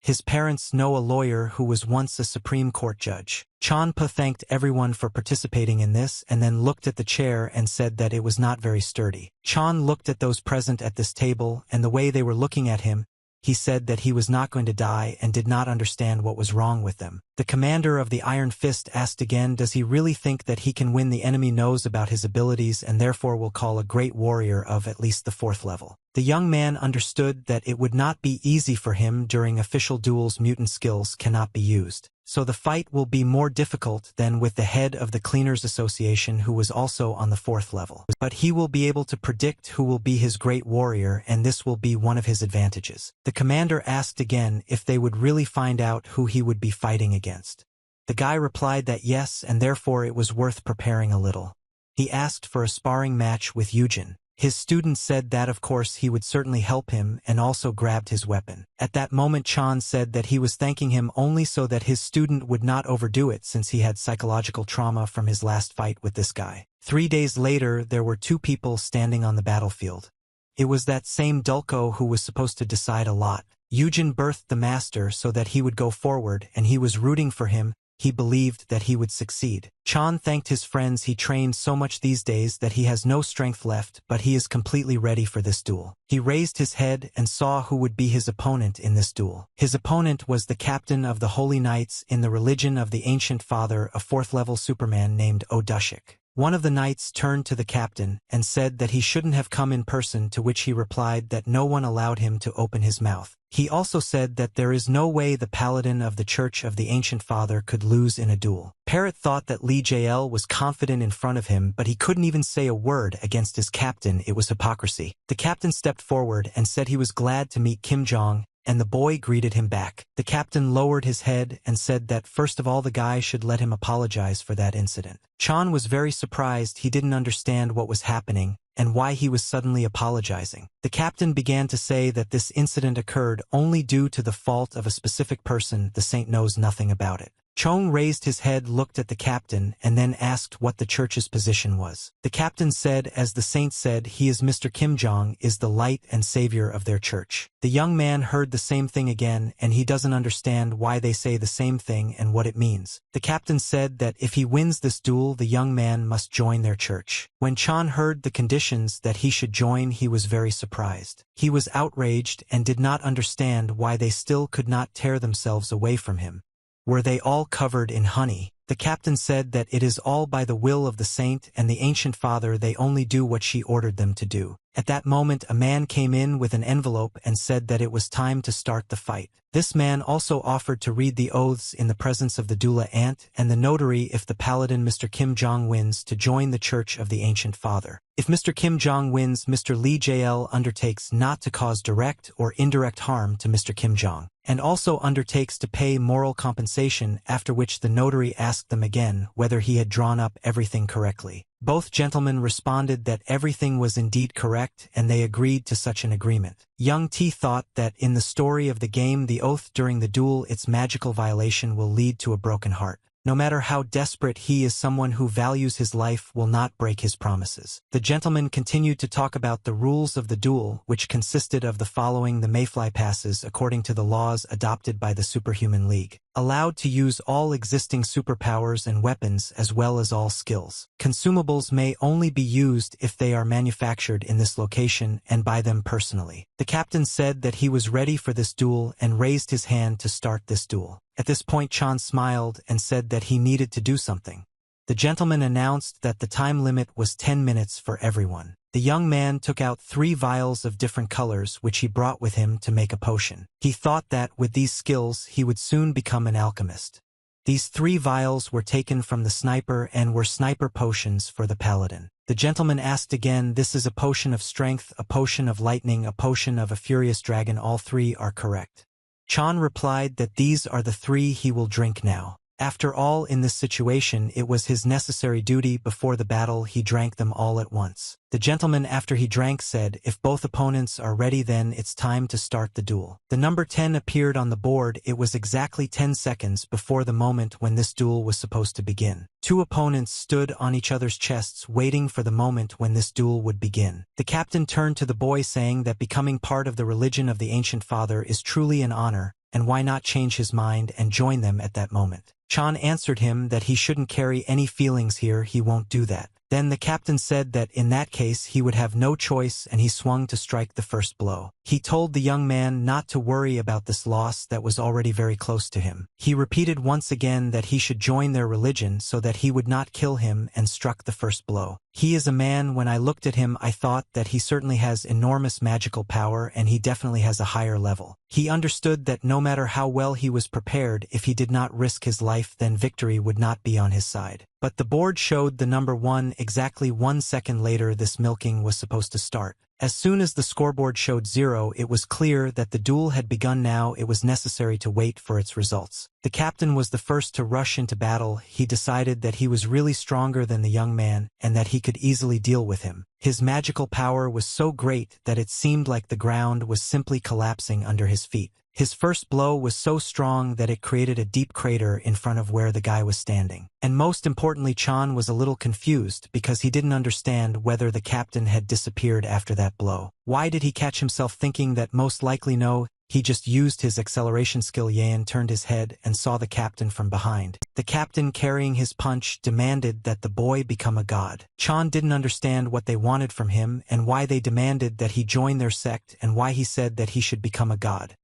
His parents know a lawyer who was once a Supreme Court judge. Chanpa thanked everyone for participating in this and then looked at the chair and said that it was not very sturdy. Chan looked at those present at this table, and the way they were looking at him, he said that he was not going to die and did not understand what was wrong with them. The commander of the Iron Fist asked again, does he really think that he can win? The enemy knows about his abilities and therefore will call a great warrior of at least the 4th level. The young man understood that it would not be easy for him during official duels. Mutant skills cannot be used. So the fight will be more difficult than with the head of the Cleaners Association, who was also on the 4th level. But he will be able to predict who will be his great warrior, and this will be one of his advantages. The commander asked again if they would really find out who he would be fighting against. The guy replied that yes, and therefore it was worth preparing a little. He asked for a sparring match with Yujin. His student said that of course he would certainly help him, and also grabbed his weapon. At that moment Chan said that he was thanking him only so that his student would not overdo it, since he had psychological trauma from his last fight with this guy. 3 days later there were 2 people standing on the battlefield. It was that same Dulco who was supposed to decide a lot. Yujin birthed the master so that he would go forward, and he was rooting for him. He believed that he would succeed. Chan thanked his friends. He trained so much these days that he has no strength left, but he is completely ready for this duel. He raised his head and saw who would be his opponent in this duel. His opponent was the captain of the Holy Knights in the religion of the Ancient Father, a 4th level Superman named Odushik. One of the knights turned to the captain and said that he shouldn't have come in person, to which he replied that no one allowed him to open his mouth. He also said that there is no way the paladin of the Church of the Ancient Father could lose in a duel. Parrot thought that Lee JL was confident in front of him, but he couldn't even say a word against his captain. It was hypocrisy. The captain stepped forward and said he was glad to meet Kim Jong, and the boy greeted him back. The captain lowered his head and said that first of all the guy should let him apologize for that incident. Chan was very surprised. He didn't understand what was happening and why he was suddenly apologizing. The captain began to say that this incident occurred only due to the fault of a specific person. The saint knows nothing about it. Chong raised his head, looked at the captain, and then asked what the church's position was. The captain said, as the saint said, he is Mr. Kim Jong, is the light and savior of their church. The young man heard the same thing again, and he doesn't understand why they say the same thing and what it means. The captain said that if he wins this duel, the young man must join their church. When Chan heard the conditions that he should join, he was very surprised. He was outraged and did not understand why they still could not tear themselves away from him. Were they all covered in honey? The captain said that it is all by the will of the saint and the ancient father. They only do what she ordered them to do. At that moment a man came in with an envelope and said that it was time to start the fight. This man also offered to read the oaths in the presence of the doula aunt and the notary if the paladin Mr. Kim Jong wins to join the Church of the Ancient Father. If Mr. Kim Jong wins, Mr. Lee JL undertakes not to cause direct or indirect harm to Mr. Kim Jong, and also undertakes to pay moral compensation, after which the notary asked them again whether he had drawn up everything correctly. Both gentlemen responded that everything was indeed correct, and they agreed to such an agreement. Young T thought that in the story of the game, the oath during the duel, its magical violation will lead to a broken heart. No matter how desperate he is, someone who values his life will not break his promises. The gentleman continued to talk about the rules of the duel, which consisted of the following: the mayfly passes according to the laws adopted by the Superhuman League. Allowed to use all existing superpowers and weapons as well as all skills. Consumables may only be used if they are manufactured in this location and by them personally. The captain said that he was ready for this duel and raised his hand to start this duel. At this point Chan smiled and said that he needed to do something. The gentleman announced that the time limit was 10 minutes for everyone. The young man took out 3 vials of different colors which he brought with him to make a potion. He thought that with these skills he would soon become an alchemist. These 3 vials were taken from the sniper and were sniper potions for the paladin. The gentleman asked again, this is a potion of strength, a potion of lightning, a potion of a furious dragon. All 3 are correct. Chan replied that these are the 3 he will drink now. After all, in this situation it was his necessary duty. Before the battle he drank them all at once. The gentleman, after he drank, said, if both opponents are ready, then it's time to start the duel. The number 10 appeared on the board. It was exactly 10 seconds before the moment when this duel was supposed to begin. 2 opponents stood on each other's chests waiting for the moment when this duel would begin. The captain turned to the boy saying that becoming part of the religion of the Ancient Father is truly an honor, and why not change his mind and join them at that moment. Chan answered him that he shouldn't carry any feelings here, he won't do that. Then the captain said that in that case he would have no choice, and he swung to strike the first blow. He told the young man not to worry about this loss that was already very close to him. He repeated once again that he should join their religion so that he would not kill him, and struck the first blow. He is a man. When I looked at him I thought that he certainly has enormous magical power, and he definitely has a higher level. He understood that no matter how well he was prepared, if he did not risk his life, then victory would not be on his side. But the board showed the number 1. Exactly 1 second later this milking was supposed to start. As soon as the scoreboard showed 0, it was clear that the duel had begun. Now it was necessary to wait for its results. The captain was the first to rush into battle. He decided that he was really stronger than the young man, and that he could easily deal with him. His magical power was so great that it seemed like the ground was simply collapsing under his feet. His first blow was so strong that it created a deep crater in front of where the guy was standing. And most importantly, Chan was a little confused because he didn't understand whether the captain had disappeared after that blow. Why did he catch himself thinking that most likely no, he just used his acceleration skill? Yan turned his head and saw the captain from behind. The captain, carrying his punch, demanded that the boy become a god. Chan didn't understand what they wanted from him and why they demanded that he join their sect and why he said that he should become a god.